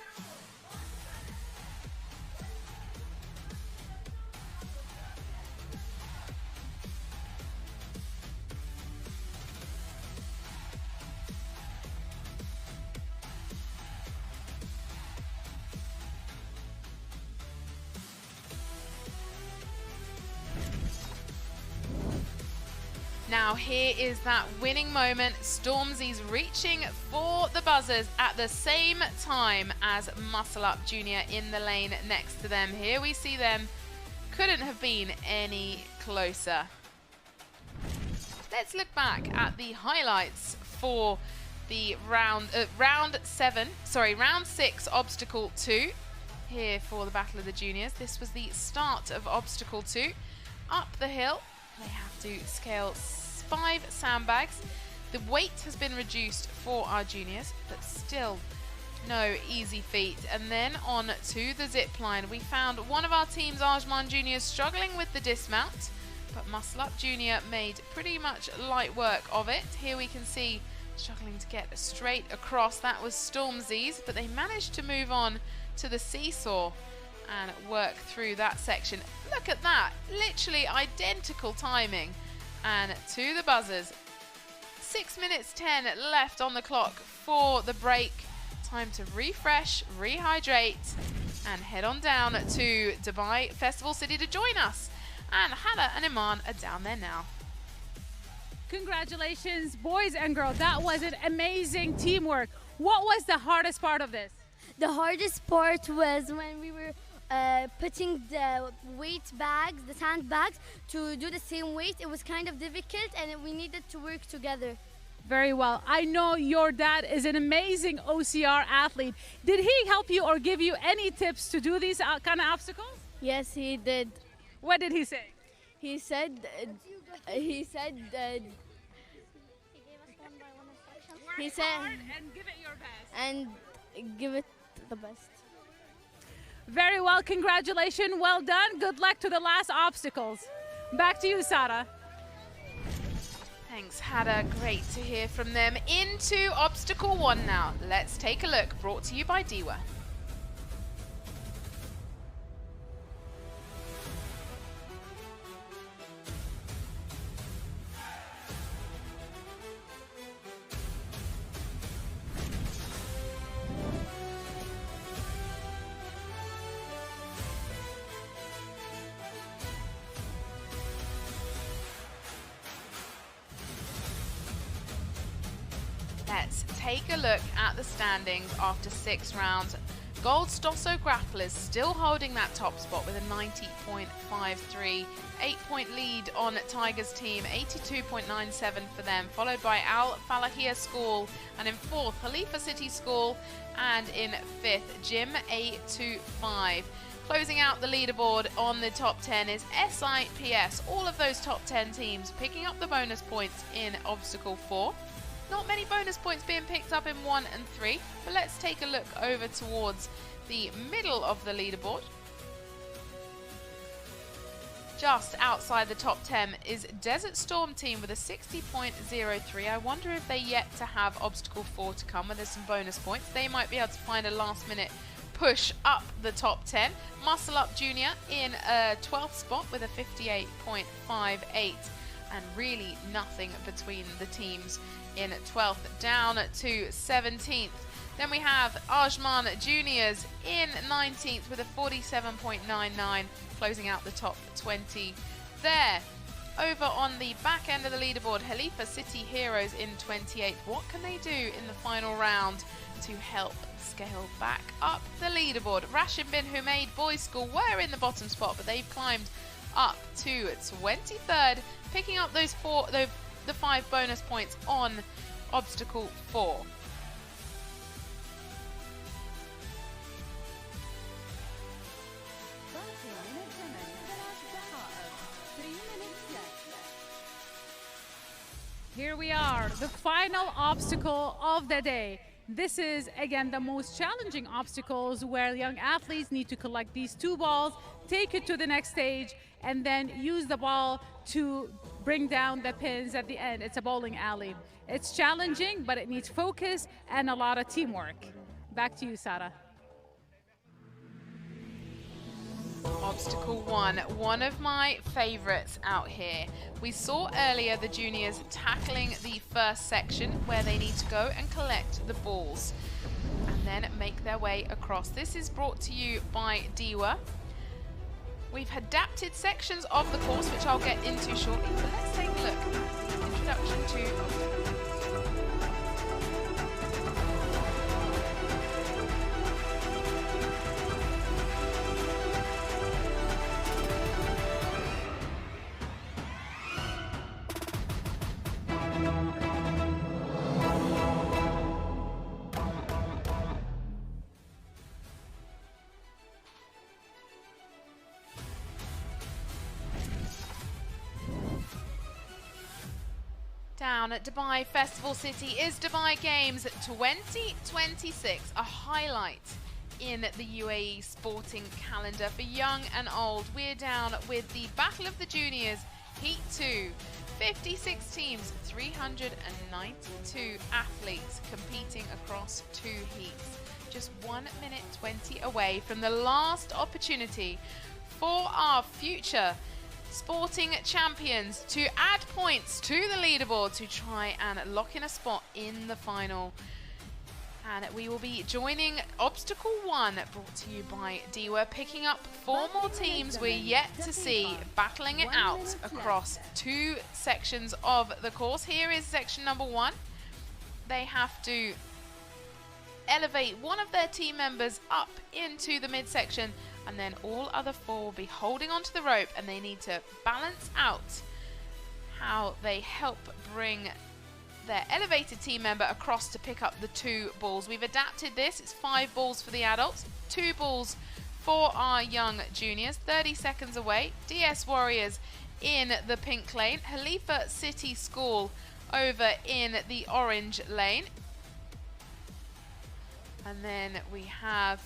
Now here is that winning moment. Stormzy's reaching for the buzzers at the same time as Muscle Up Junior in the lane next to them. Here we see them. Couldn't have been any closer. Let's look back at the highlights for the round 6 obstacle 2 here for the Battle of the Juniors. This was the start of obstacle 2. Up the hill, they have to scale 5 sandbags. The weight has been reduced for our juniors, but still no easy feat. And then on to the zip line. We found one of our teams, Ajman Juniors, struggling with the dismount, but Muscle Up Junior made pretty much light work of it. Here we can see struggling to get straight across. That was Stormzy's, but they managed to move on to the seesaw and work through that section. Look at that, literally identical timing. And to the buzzers. 6 minutes 10 left on the clock for the break. Time to refresh, rehydrate, and head on down to Dubai Festival City to join us. And Hannah and Iman are down there now. Congratulations, boys and girls. That was an amazing teamwork. What was the hardest part of this? The hardest part was when we were putting the weight bags, the sandbags, to do the same weight. It was kind of difficult and we needed to work together. Very well. I know your dad is an amazing OCR athlete. Did he help you or give you any tips to do these kind of obstacles? Yes, he did. What did he say? He said he said and give it your best. And give it the best. Very well, congratulations, well done. Good luck to the last obstacles. Back to you, Sarah. Thanks, Hada. Great to hear from them. Into obstacle 1 now. Let's take a look. Brought to you by Diwa. Let's take a look at the standings after 6 rounds. Gold Stosso Grapplers still holding that top spot with a 90.53. 8-point lead on Tiger's team, 82.97 for them, followed by Al Falahia School, and in 4th, Khalifa City School, and in 5th, Jim A25. Closing out the leaderboard on the top 10 is SIPS. All of those top 10 teams picking up the bonus points in Obstacle 4. Not many bonus points being picked up in 1 and 3, but let's take a look over towards the middle of the leaderboard. Just outside the top 10 is Desert Storm team with a 60.03. I wonder if they yet to have Obstacle 4 to come, where there's some bonus points. They might be able to find a last minute push up the top 10. Muscle Up Junior in a 12th spot with a 58.58. And really nothing between the teams in 12th down to 17th. Then we have Ajman Juniors in 19th with a 47.99, closing out the top 20 there. Over on the back end of the leaderboard, Khalifa City Heroes in 28th. What can they do in the final round to help scale back up the leaderboard? Rashid bin Humaid Boys School were in the bottom spot, but they've climbed up to 23rd, picking up those the 5 bonus points on Obstacle 4. Here we are, the final obstacle of the day. This is, again, the most challenging obstacles where young athletes need to collect these 2 balls, take it to the next stage, and then use the ball to bring down the pins at the end. It's a bowling alley. It's challenging, but it needs focus and a lot of teamwork. Back to you, Sarah. Obstacle 1, one of my favorites out here. We saw earlier the juniors tackling the first section where they need to go and collect the balls and then make their way across. This is brought to you by Diwa. We've adapted sections of the course, which I'll get into shortly, but let's take a look at the introduction to obstacles. Down at Dubai Festival City is Dubai Games 2026, a highlight in the UAE sporting calendar for young and old. We're down with the Battle of the Juniors, Heat 2. 56 teams, 392 athletes competing across 2 heats. Just 1 minute 20 away from the last opportunity for our future sporting champions to add points to the leaderboard to try and lock in a spot in the final. And we will be joining Obstacle 1, brought to you by DEWA, picking up 4 more teams we're yet to see, battling it out across 2 sections of the course. Here is section number 1. They have to elevate one of their team members up into the midsection, and then all other 4 will be holding onto the rope, and they need to balance out how they help bring their elevated team member across to pick up the 2 balls. We've adapted this. It's 5 balls for the adults, 2 balls for our young juniors. 30 seconds away. DS Warriors in the pink lane. Khalifa City School over in the orange lane. And then we have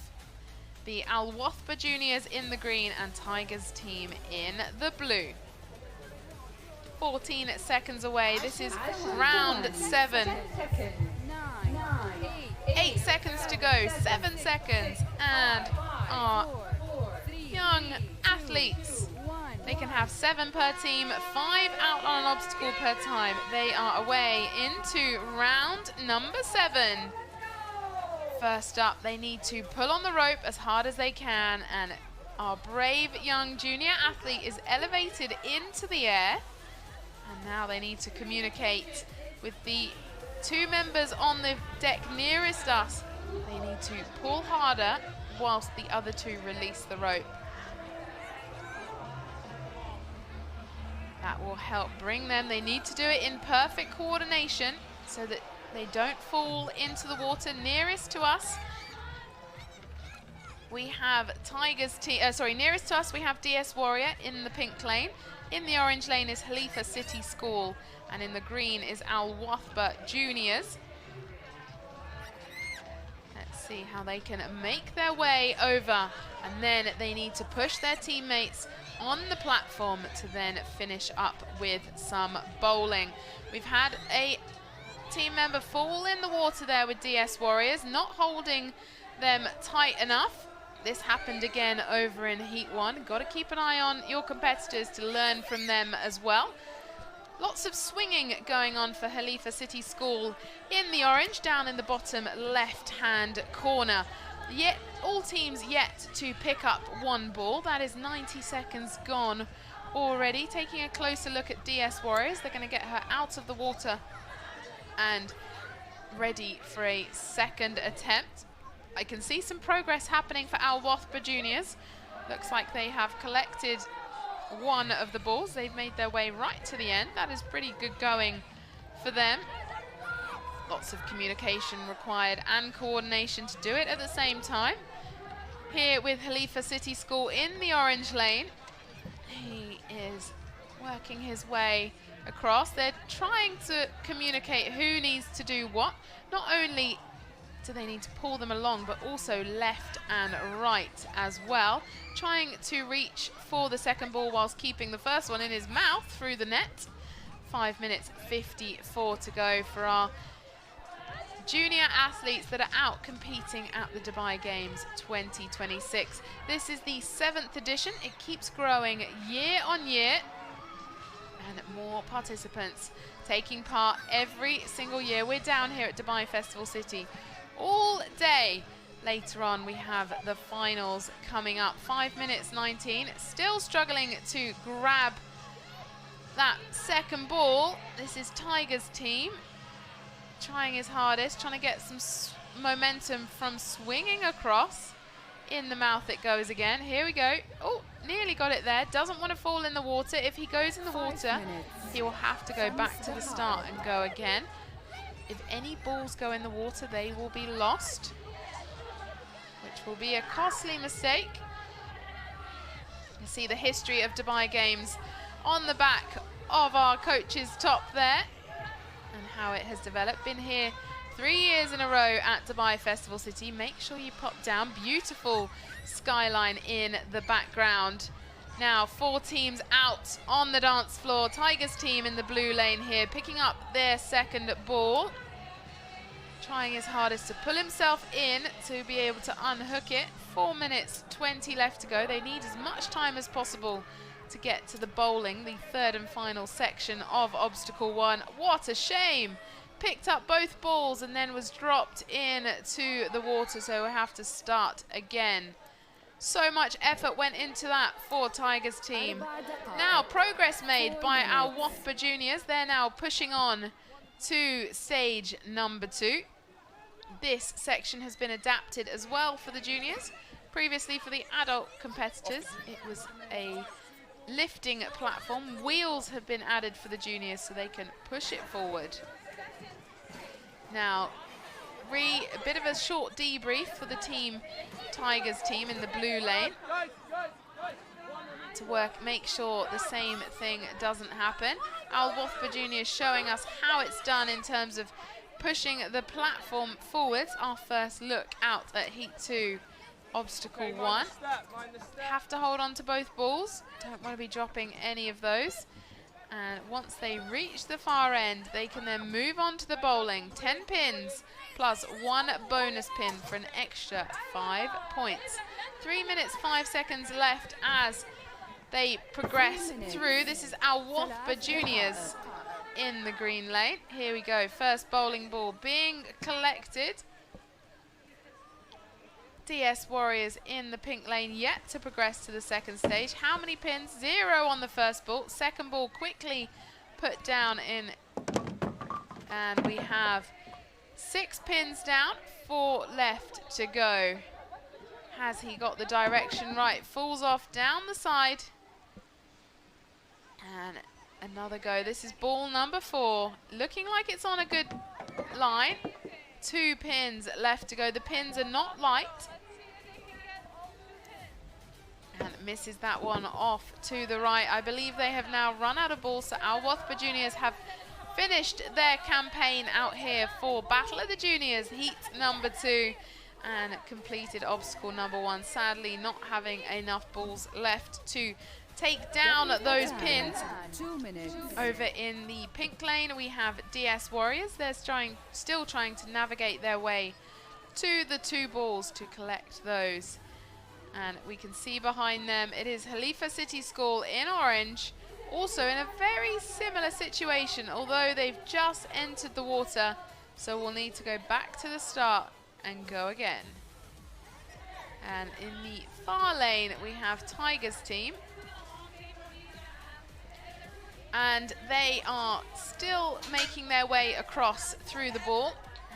the Al Wathba Juniors in the green and Tigers team in the blue. 14 seconds away. This is round 7. 8 seconds to go. 7 seconds. And our young athletes, they can have 7 per team, 5 out on an obstacle per time. They are away into round number 7. First up, they need to pull on the rope as hard as they can, and our brave young junior athlete is elevated into the air. And now they need to communicate with the 2 members on the deck nearest us. They need to pull harder whilst the other 2 release the rope. That will help bring them. They need to do it in perfect coordination so that they don't fall into the water nearest to us. We have Tigers team, nearest to us we have DS Warrior in the pink lane. In the orange lane is Khalifa City School, and in the green is Al Wathba Juniors. Let's see how they can make their way over, and then they need to push their teammates on the platform to then finish up with some bowling. We've had a team member fall in the water there with DS Warriors, not holding them tight enough. This happened again over in Heat 1. Got to keep an eye on your competitors to learn from them as well. Lots of swinging going on for Khalifa City School in the orange, down in the bottom left-hand corner. Yet all teams yet to pick up 1 ball. That is 90 seconds gone already. Taking a closer look at DS Warriors. They're going to get her out of the water and ready for a second attempt. I can see some progress happening for Al Wathba Juniors. Looks like they have collected 1 of the balls. They've made their way right to the end. That is pretty good going for them. Lots of communication required and coordination to do it at the same time. Here with Khalifa City School in the orange lane. He is working his way across. They're trying to communicate who needs to do what. Not only do they need to pull them along, but also left and right as well. Trying to reach for the second ball whilst keeping the first one in his mouth through the net. 5 minutes 54 to go for our junior athletes that are out competing at the Dubai Games 2026. This is the 7th edition. It keeps growing year on year, and more participants taking part every single year. We're down here at Dubai Festival City all day. Later on we have the finals coming up. 5 minutes 19, still struggling to grab that second ball. This is Tigers team trying his hardest, trying to get some momentum from swinging across. In the mouth it goes again. Here we go. Oh, nearly got it there. Doesn't want to fall in the water. If he goes in the water, he will have to go back to the start and go again. If any balls go in the water, they will be lost, which will be a costly mistake. You see the history of Dubai Games on the back of our coach's top there, and how it has developed. Been here 3 years in a row at Dubai Festival City. Make sure you pop down. Beautiful skyline in the background. Now 4 teams out on the dance floor. Tigers team in the blue lane here, picking up their second ball. Trying his hardest to pull himself in to be able to unhook it. 4 minutes 20 left to go. They need as much time as possible to get to the bowling, the third and final section of obstacle 1. What a shame. Picked up both balls and then was dropped into the water, so we'll have to start again. So much effort went into that for Tigers team. Now progress made by our Wathba juniors. They're now pushing on to stage number 2. This section has been adapted as well for the juniors. Previously for the adult competitors, it was a lifting platform. Wheels have been added for the juniors so they can push it forward. Now, a bit of a short debrief for the Tigers team in the blue lane to make sure the same thing doesn't happen. Our Wathba juniors showing us how it's done in terms of pushing the platform forwards. Our first look out at Heat 2, Obstacle 1. Have to hold on to both balls. Don't want to be dropping any of those. And once they reach the far end, they can then move on to the bowling. 10 pins plus 1 bonus pin for an extra 5 points. 3 minutes 5 seconds left as they progress through. This is our Wathba juniors in the green lane. Here we go. First bowling ball being collected. DS Warriors in the pink lane yet to progress to the second stage. How many pins? 0 on the first ball. Second ball quickly put down in. And we have 6 pins down, 4 left to go. Has he got the direction right? Falls off down the side. And another go. This is ball number 4. Looking like it's on a good line. 2 pins left to go. The pins are not light. And misses that one off to the right. I believe they have now run out of balls, so our Wathba juniors have finished their campaign out here for Battle of the Juniors, Heat number 2, and completed obstacle number 1. Sadly, not having enough balls left to take down those pins. 2 minutes. Over in the pink lane, we have DS Warriors. They're still trying to navigate their way to the 2 balls to collect those. And we can see behind them, it is Khalifa City School in orange, also in a very similar situation, although they've just entered the water, so we'll need to go back to the start and go again. And in the far lane, we have Tigers team. And they are still making their way across through the ball.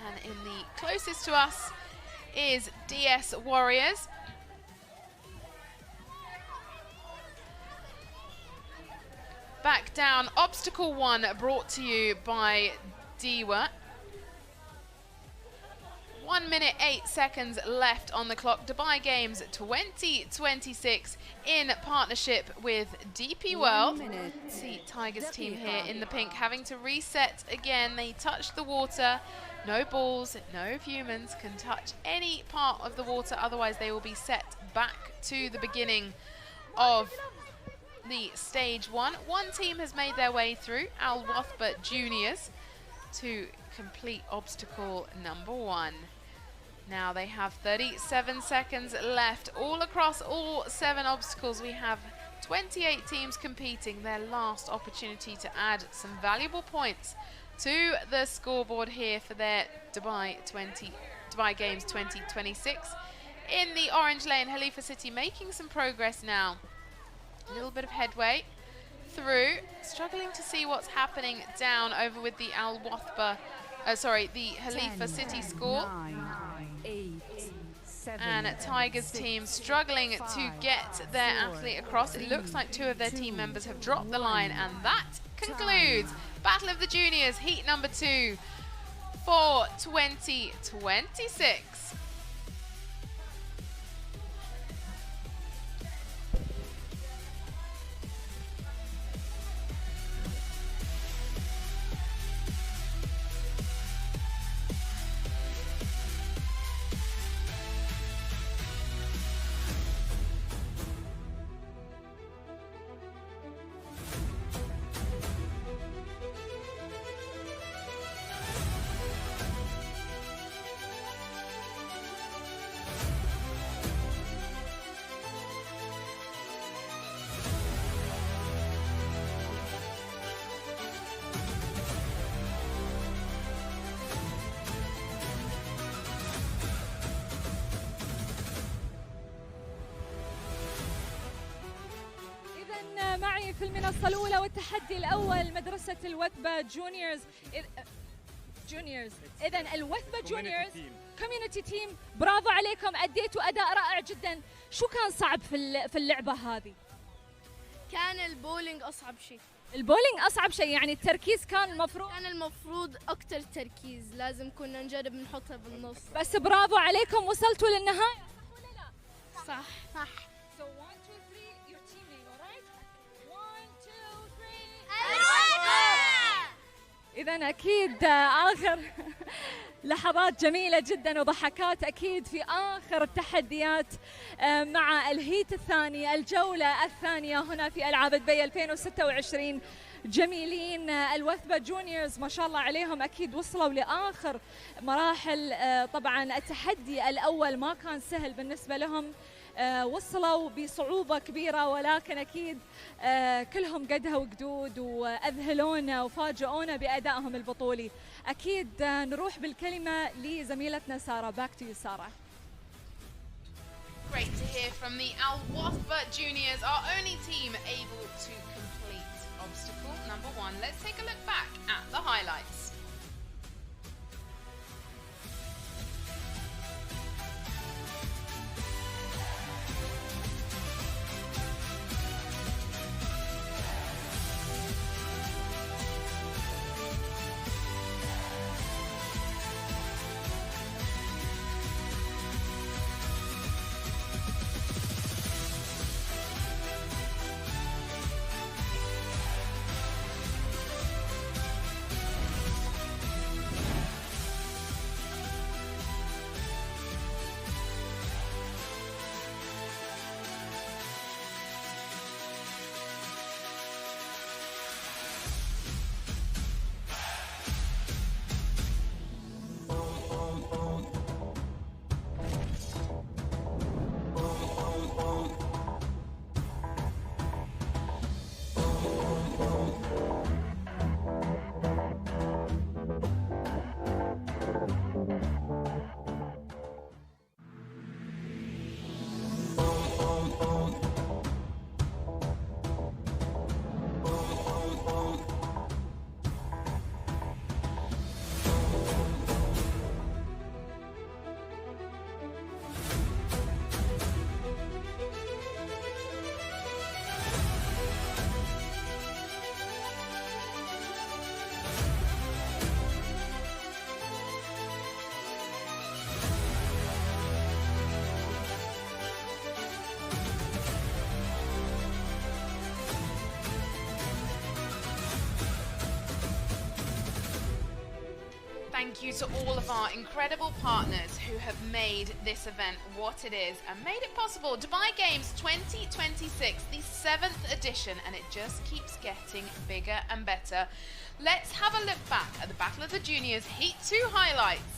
And in the closest to us is DS Warriors. Back down, obstacle 1 brought to you by Dewa. 1 minute 8 seconds left on the clock. Dubai Games 2026 in partnership with DP World. See Tigers team here in the pink having to reset again. They touched the water. No balls, no humans can touch any part of the water, otherwise they will be set back to the beginning of the stage 1. One team has made their way through, Al Wathba Juniors, to complete obstacle number 1. Now they have 37 seconds left. All across all 7 obstacles, we have 28 teams competing. Their last opportunity to add some valuable points to the scoreboard here for their Dubai Games 2026. In the orange lane, Khalifa City making some progress now. A little bit of headway through. Struggling to see what's happening down over with the the Khalifa City School. 9, 8, 7, and Tigers team struggling to get their athlete across. It looks like 2 of their team members have dropped the line, and that concludes Battle of the Juniors, Heat number 2 for 2026. في المنصة الأولى والتحدي الأول مدرسة الوثبة جونيورز. إذن الوثبة جونيورز كوميونتي تيم، برافو عليكم، أديتوا أداء رائع جدا. شو كان صعب في اللعبة هذه؟ كان البولينج أصعب شيء. البولينج أصعب شيء، يعني التركيز كان المفروض أكتر تركيز، لازم كنا نجرب نحطها بالنص. بس برافو عليكم، وصلتوا للنهاية صح ولا لا؟ صح. So 1 2 3 your team name, all right? 1 2 3 إذا أكيد آخر لحظات جميلة جدا وضحكات أكيد في آخر التحديات مع الهيت الثاني، الجولة الثانية هنا في ألعاب دبي 2026. جميلين الوثبة جونيورز ما شاء الله عليهم، أكيد وصلوا لآخر مراحل. طبعا التحدي الأول ما كان سهل بالنسبة لهم، وصلوا بصعوبة كبيرة، ولكن أكيد كلهم قدها وقدود وأذهلونا وفاجئونا بأدائهم البطولي. أكيد نروح بالكلمة لزميلتنا سارة. Back to you, Sarah. Great to hear from the Al Wathba Juniors, our only team able to complete obstacle number 1. Let's take a look back at the highlights. Thank you to all of our incredible partners who have made this event what it is and made it possible. Dubai Games 2026, the 7th edition, and it just keeps getting bigger and better. Let's have a look back at the Battle of the Juniors Heat 2 highlights.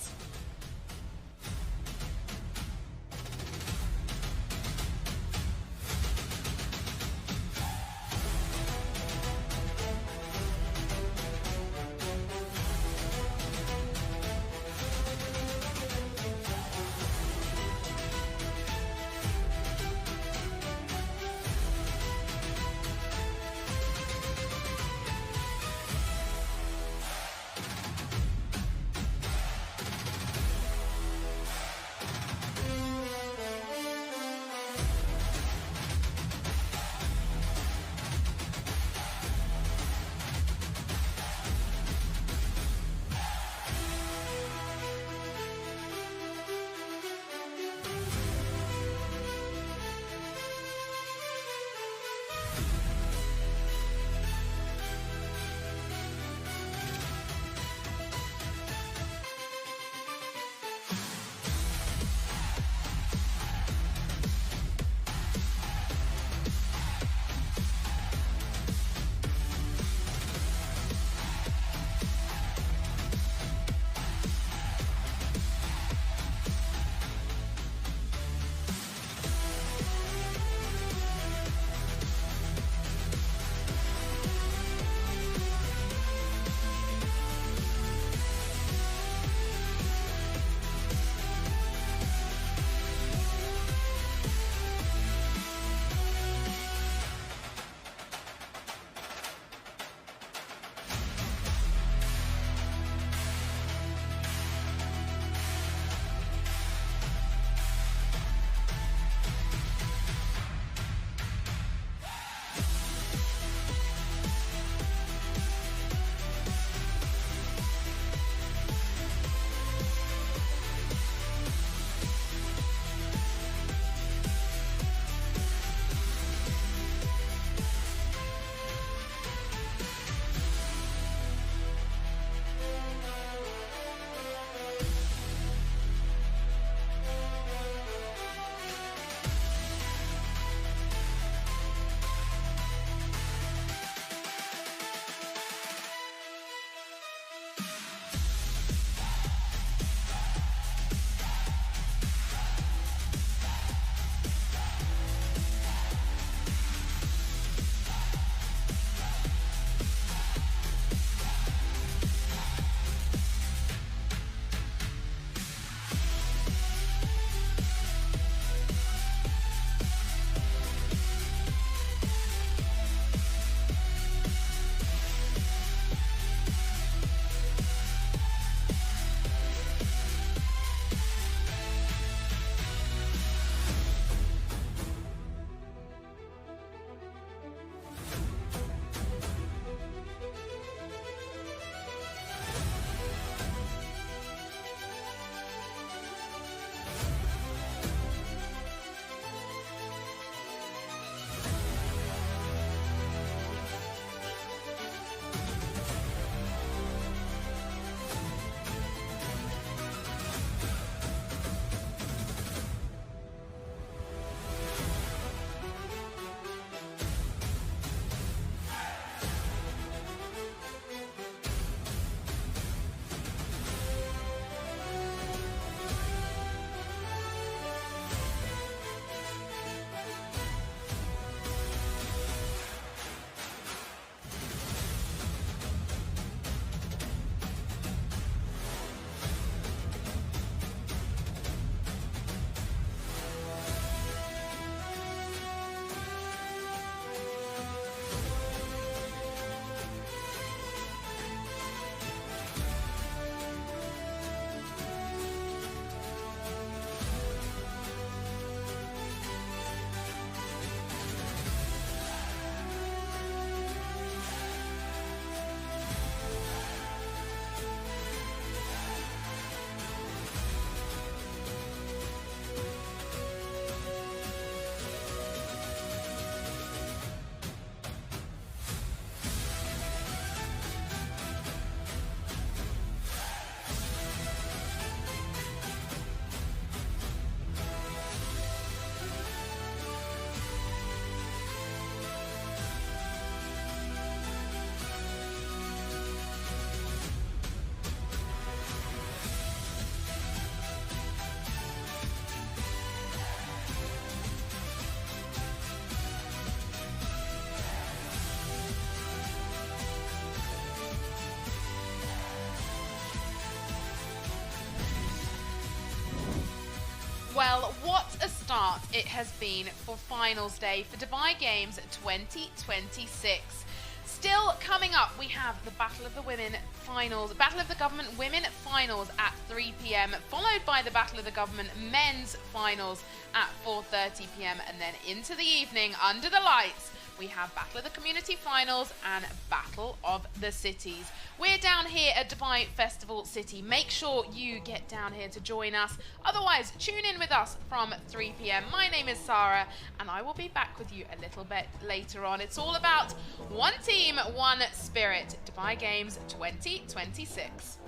Well, what a start it has been for finals day for Dubai Games 2026. Still coming up, we have the Battle of the Women finals, Battle of the Government Women finals at 3 p.m, followed by the Battle of the Government Men's finals at 4:30 p.m, and then into the evening, under the lights, we have Battle of the Community finals and Battle of the Cities. We're down here at Dubai Festival City. Make sure you get down here to join us. Otherwise, tune in with us from 3 p.m. My name is Sarah, and I will be back with you a little bit later on. It's all about one team, one spirit. Dubai Games 2026.